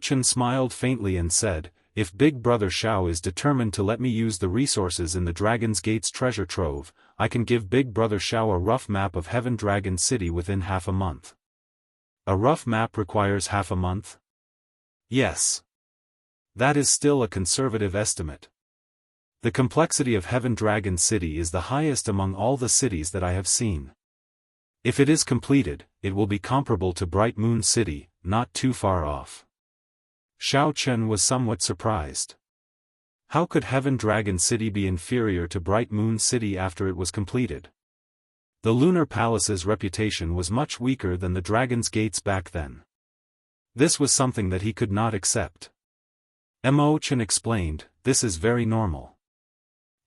Chen smiled faintly and said, if Big Brother Xiao is determined to let me use the resources in the Dragon's Gate's treasure trove, I can give Big Brother Xiao a rough map of Heaven Dragon City within half a month. A rough map requires half a month? Yes. That is still a conservative estimate. The complexity of Heaven Dragon City is the highest among all the cities that I have seen. If it is completed, it will be comparable to Bright Moon City, not too far off. Xiao Chen was somewhat surprised. How could Heaven Dragon City be inferior to Bright Moon City after it was completed? The Lunar Palace's reputation was much weaker than the Dragon's Gates back then. This was something that he could not accept. Chen explained, this is very normal.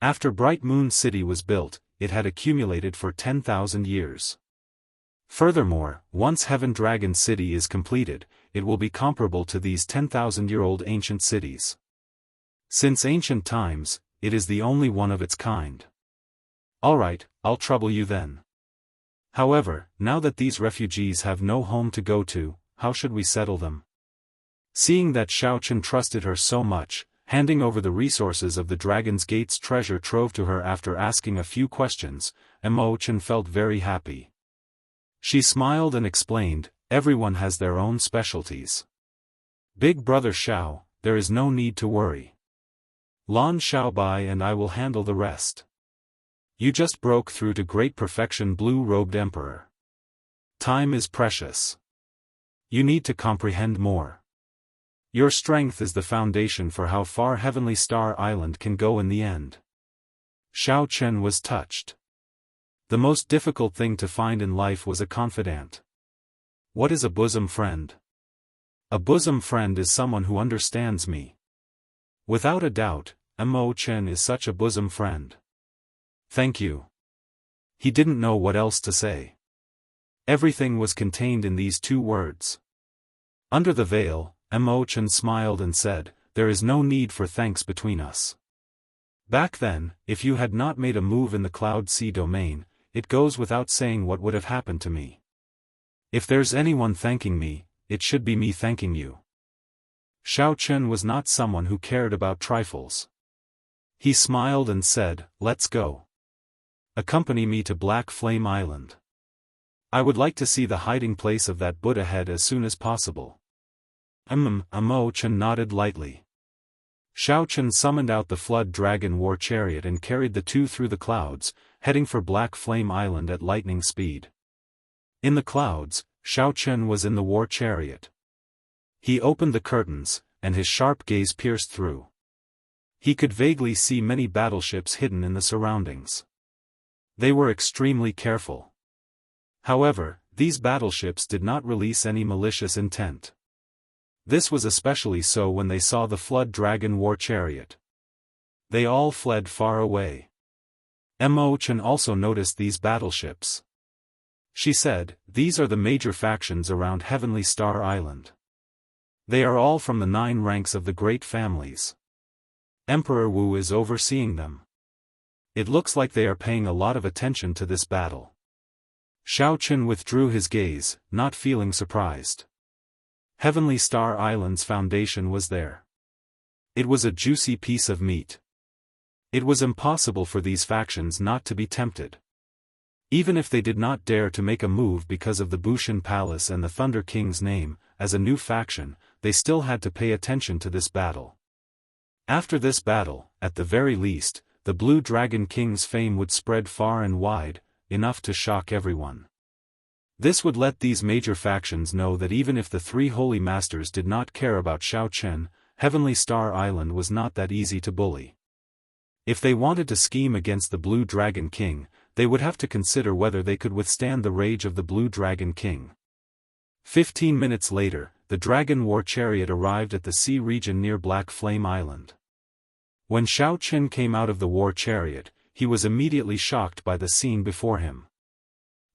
After Bright Moon City was built, it had accumulated for 10,000 years. Furthermore, once Heaven Dragon City is completed, it will be comparable to these 10,000-year-old ancient cities. Since ancient times, it is the only one of its kind. Alright, I'll trouble you then. However, now that these refugees have no home to go to, how should we settle them? Seeing that Xiao Chen trusted her so much, handing over the resources of the Dragon's Gate's treasure trove to her after asking a few questions, Chen felt very happy. She smiled and explained, everyone has their own specialties. Big Brother Xiao, there is no need to worry. Lan Xiaobai and I will handle the rest. You just broke through to great perfection, Blue-Robed Emperor. Time is precious. You need to comprehend more. Your strength is the foundation for how far Heavenly Star Island can go in the end. Xiao Chen was touched. The most difficult thing to find in life was a confidant. What is a bosom friend? A bosom friend is someone who understands me. Without a doubt, Chen is such a bosom friend. Thank you. He didn't know what else to say. Everything was contained in these two words. Under the veil, Chen smiled and said, there is no need for thanks between us. Back then, if you had not made a move in the Cloud Sea domain, it goes without saying what would have happened to me. If there's anyone thanking me, it should be me thanking you. Xiao Chen was not someone who cared about trifles. He smiled and said, let's go. Accompany me to Black Flame Island. I would like to see the hiding place of that Buddha head as soon as possible. Amo Chen nodded lightly. Xiao Chen summoned out the Flood Dragon War Chariot and carried the two through the clouds, heading for Black Flame Island at lightning speed. In the clouds, Xiao Chen was in the war chariot. He opened the curtains, and his sharp gaze pierced through. He could vaguely see many battleships hidden in the surroundings. They were extremely careful. However, these battleships did not release any malicious intent. This was especially so when they saw the Flood Dragon War Chariot. They all fled far away. Mo Chen also noticed these battleships. She said, these are the major factions around Heavenly Star Island. They are all from the 9 ranks of the great families. Emperor Wu is overseeing them. It looks like they are paying a lot of attention to this battle. Xiao Chen withdrew his gaze, not feeling surprised. Heavenly Star Island's foundation was there. It was a juicy piece of meat. It was impossible for these factions not to be tempted. Even if they did not dare to make a move because of the Bushan Palace and the Thunder King's name, as a new faction, they still had to pay attention to this battle. After this battle, at the very least, the Blue Dragon King's fame would spread far and wide, enough to shock everyone. This would let these major factions know that even if the 3 holy masters did not care about Xiao Chen, Heavenly Star Island was not that easy to bully. If they wanted to scheme against the Blue Dragon King, they would have to consider whether they could withstand the rage of the Blue Dragon King. 15 minutes later, the Dragon War Chariot arrived at the sea region near Black Flame Island. When Xiao Chen came out of the war chariot, he was immediately shocked by the scene before him.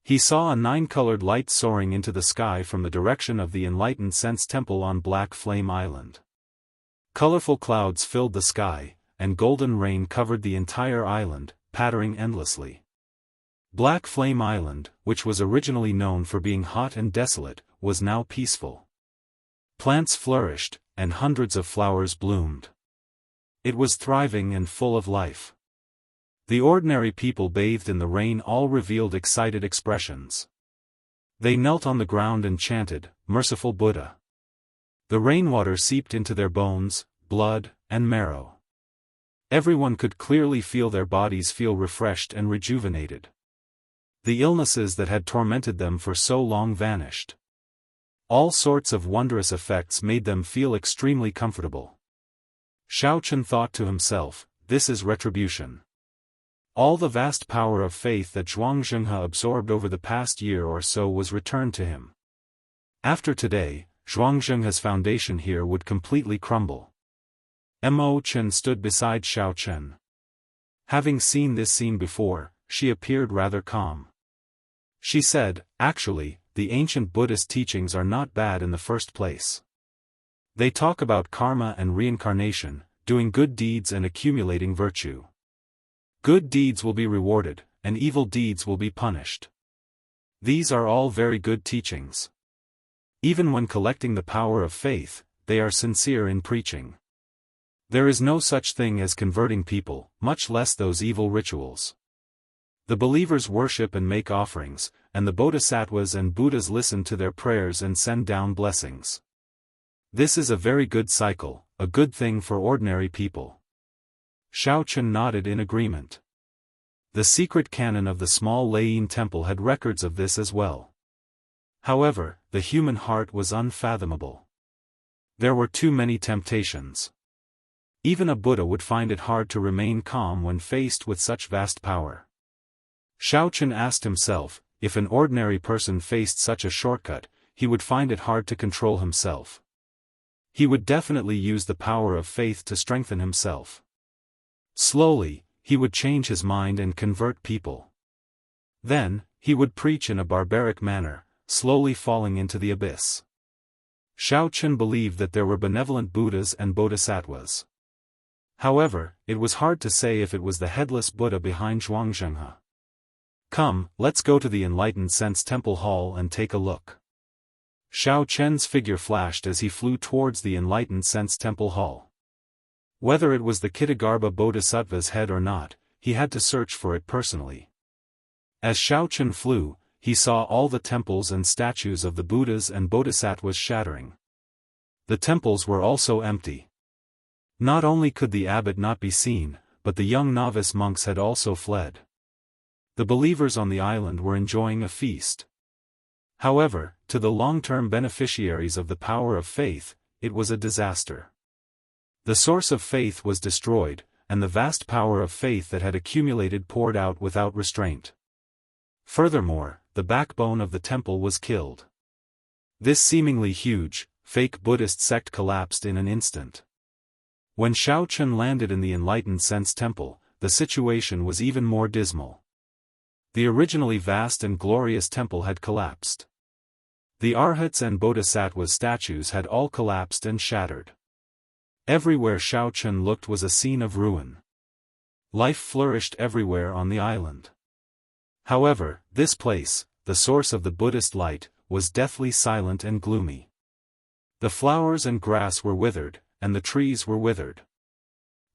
He saw a 9-colored light soaring into the sky from the direction of the Enlightened Sense Temple on Black Flame Island. Colorful clouds filled the sky, and golden rain covered the entire island, pattering endlessly. Black Flame Island, which was originally known for being hot and desolate, was now peaceful. Plants flourished, and hundreds of flowers bloomed. It was thriving and full of life. The ordinary people bathed in the rain all revealed excited expressions. They knelt on the ground and chanted, "Merciful Buddha." The rainwater seeped into their bones, blood, and marrow. Everyone could clearly feel their bodies feel refreshed and rejuvenated. The illnesses that had tormented them for so long vanished. All sorts of wondrous effects made them feel extremely comfortable. Xiao Chen thought to himself, this is retribution. All the vast power of faith that Zhuangzhenghe absorbed over the past year or so was returned to him. After today, Zhuangzhenghe's foundation here would completely crumble. Mo Chen stood beside Xiao Chen. Having seen this scene before, she appeared rather calm. She said, actually, the ancient Buddhist teachings are not bad in the first place. They talk about karma and reincarnation, doing good deeds and accumulating virtue. Good deeds will be rewarded, and evil deeds will be punished. These are all very good teachings. Even when collecting the power of faith, they are sincere in preaching. There is no such thing as converting people, much less those evil rituals. The believers worship and make offerings, and the bodhisattvas and Buddhas listen to their prayers and send down blessings. This is a very good cycle, a good thing for ordinary people. Xiao Chen nodded in agreement. The secret canon of the small Leying temple had records of this as well. However, the human heart was unfathomable. There were too many temptations. Even a Buddha would find it hard to remain calm when faced with such vast power. Xiao Chen asked himself, if an ordinary person faced such a shortcut, he would find it hard to control himself. He would definitely use the power of faith to strengthen himself. Slowly, he would change his mind and convert people. Then, he would preach in a barbaric manner, slowly falling into the abyss. Xiao Chen believed that there were benevolent Buddhas and bodhisattvas. However, it was hard to say if it was the headless Buddha behind Zhuangzhenghe. Come, let's go to the Enlightened Sense Temple Hall and take a look. Xiao Chen's figure flashed as he flew towards the Enlightened Sense Temple Hall. Whether it was the Kitagarbha Bodhisattva's head or not, he had to search for it personally. As Xiao Chen flew, he saw all the temples and statues of the Buddhas and Bodhisattvas shattering. The temples were also empty. Not only could the abbot not be seen, but the young novice monks had also fled. The believers on the island were enjoying a feast. However, to the long-term beneficiaries of the power of faith, it was a disaster. The source of faith was destroyed, and the vast power of faith that had accumulated poured out without restraint. Furthermore, the backbone of the temple was killed. This seemingly huge, fake Buddhist sect collapsed in an instant. When Xiao Chen landed in the Enlightened Sense Temple, the situation was even more dismal. The originally vast and glorious temple had collapsed. The Arhats and Bodhisattvas statues had all collapsed and shattered. Everywhere Xiao Chen looked was a scene of ruin. Life flourished everywhere on the island. However, this place, the source of the Buddhist light, was deathly silent and gloomy. The flowers and grass were withered, and the trees were withered.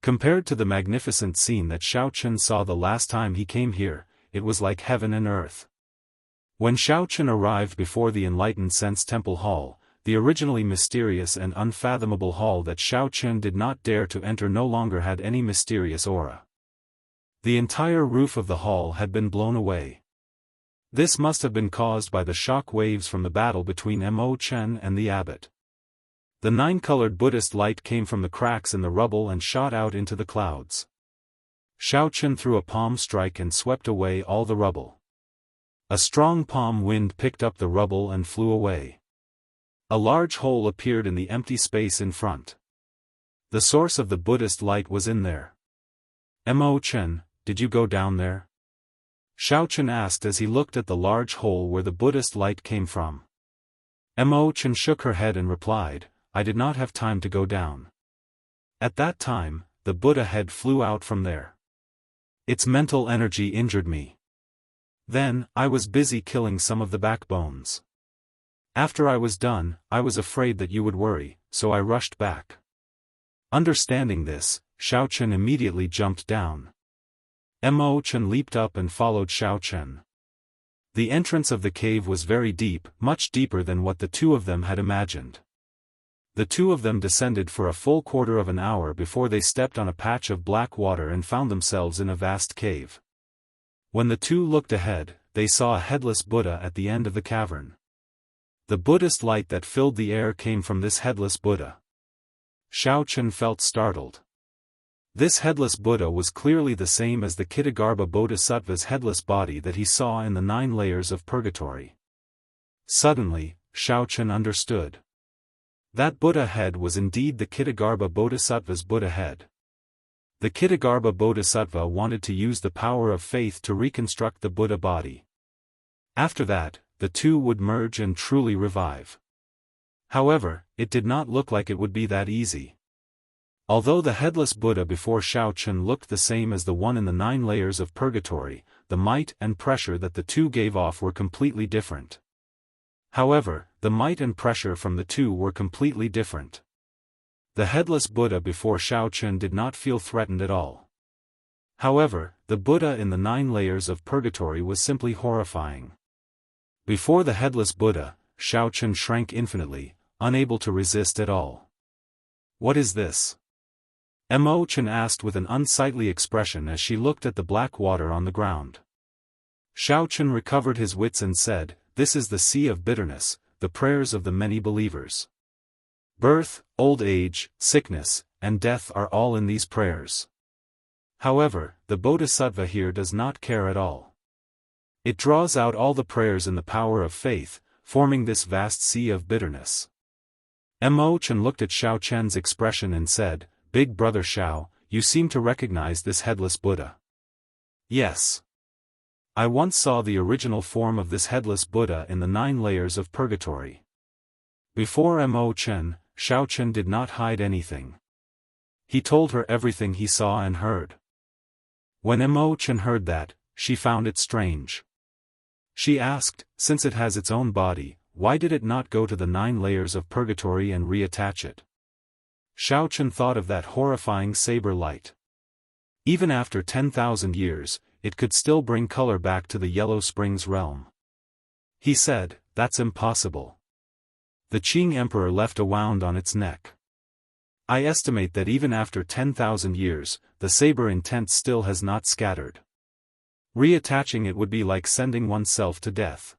Compared to the magnificent scene that Xiao Chen saw the last time he came here, it was like heaven and earth. When Xiao Chen arrived before the Enlightened Sense Temple Hall, the originally mysterious and unfathomable hall that Xiao Chen did not dare to enter no longer had any mysterious aura. The entire roof of the hall had been blown away. This must have been caused by the shock waves from the battle between Mo Chen and the abbot. The nine-colored Buddhist light came from the cracks in the rubble and shot out into the clouds. Xiao Chen threw a palm strike and swept away all the rubble. A strong palm wind picked up the rubble and flew away. A large hole appeared in the empty space in front. The source of the Buddhist light was in there. Mo Chen, did you go down there? Xiao Chen asked as he looked at the large hole where the Buddhist light came from. Mo Chen shook her head and replied, I did not have time to go down. At that time, the Buddha head flew out from there. Its mental energy injured me. Then, I was busy killing some of the backbones. After I was done, I was afraid that you would worry, so I rushed back. Understanding this, Xiao Chen immediately jumped down. Mo Chen leaped up and followed Xiao Chen. The entrance of the cave was very deep, much deeper than what the two of them had imagined. The two of them descended for a full quarter of an hour before they stepped on a patch of black water and found themselves in a vast cave. When the two looked ahead, they saw a headless Buddha at the end of the cavern. The Buddhist light that filled the air came from this headless Buddha. Xiao Chen felt startled. This headless Buddha was clearly the same as the Kitagarbha Bodhisattva's headless body that he saw in the 9 layers of purgatory. Suddenly, Xiao Chen understood. That Buddha head was indeed the Kitagarbha Bodhisattva's Buddha head. The Kitagarbha Bodhisattva wanted to use the power of faith to reconstruct the Buddha body. After that, the two would merge and truly revive. However, it did not look like it would be that easy. Although the headless Buddha before Xiao Chen looked the same as the one in the 9 layers of purgatory, the might and pressure that the two gave off were completely different. However, the might and pressure from the two were completely different. The headless Buddha before Xiao Chen did not feel threatened at all. However, the Buddha in the 9 layers of purgatory was simply horrifying. Before the headless Buddha, Xiao Chen shrank infinitely, unable to resist at all. What is this? Mo Chen asked with an unsightly expression as she looked at the black water on the ground. Xiao Chen recovered his wits and said, This is the sea of bitterness, the prayers of the many believers. Birth, old age, sickness, and death are all in these prayers. However, the Bodhisattva here does not care at all. It draws out all the prayers in the power of faith, forming this vast sea of bitterness. Mo Chen looked at Xiao Chen's expression and said, Big brother Xiao, you seem to recognize this headless Buddha. Yes. I once saw the original form of this headless Buddha in the 9 layers of purgatory. Before Mo Chen, Xiao Chen did not hide anything. He told her everything he saw and heard. When Mo Chen heard that, she found it strange. She asked, since it has its own body, why did it not go to the 9 layers of purgatory and reattach it? Shao Chun thought of that horrifying saber light. Even after 10,000 years, it could still bring color back to the Yellow Springs realm. He said, "That's impossible." The Qing Emperor left a wound on its neck. I estimate that even after 10,000 years, the saber intent still has not scattered. Reattaching it would be like sending oneself to death.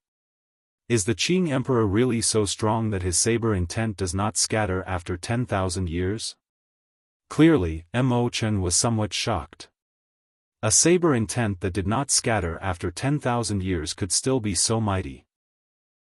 Is the Qing Emperor really so strong that his saber intent does not scatter after 10,000 years? Clearly, Mo Chen was somewhat shocked. A saber intent that did not scatter after 10,000 years could still be so mighty.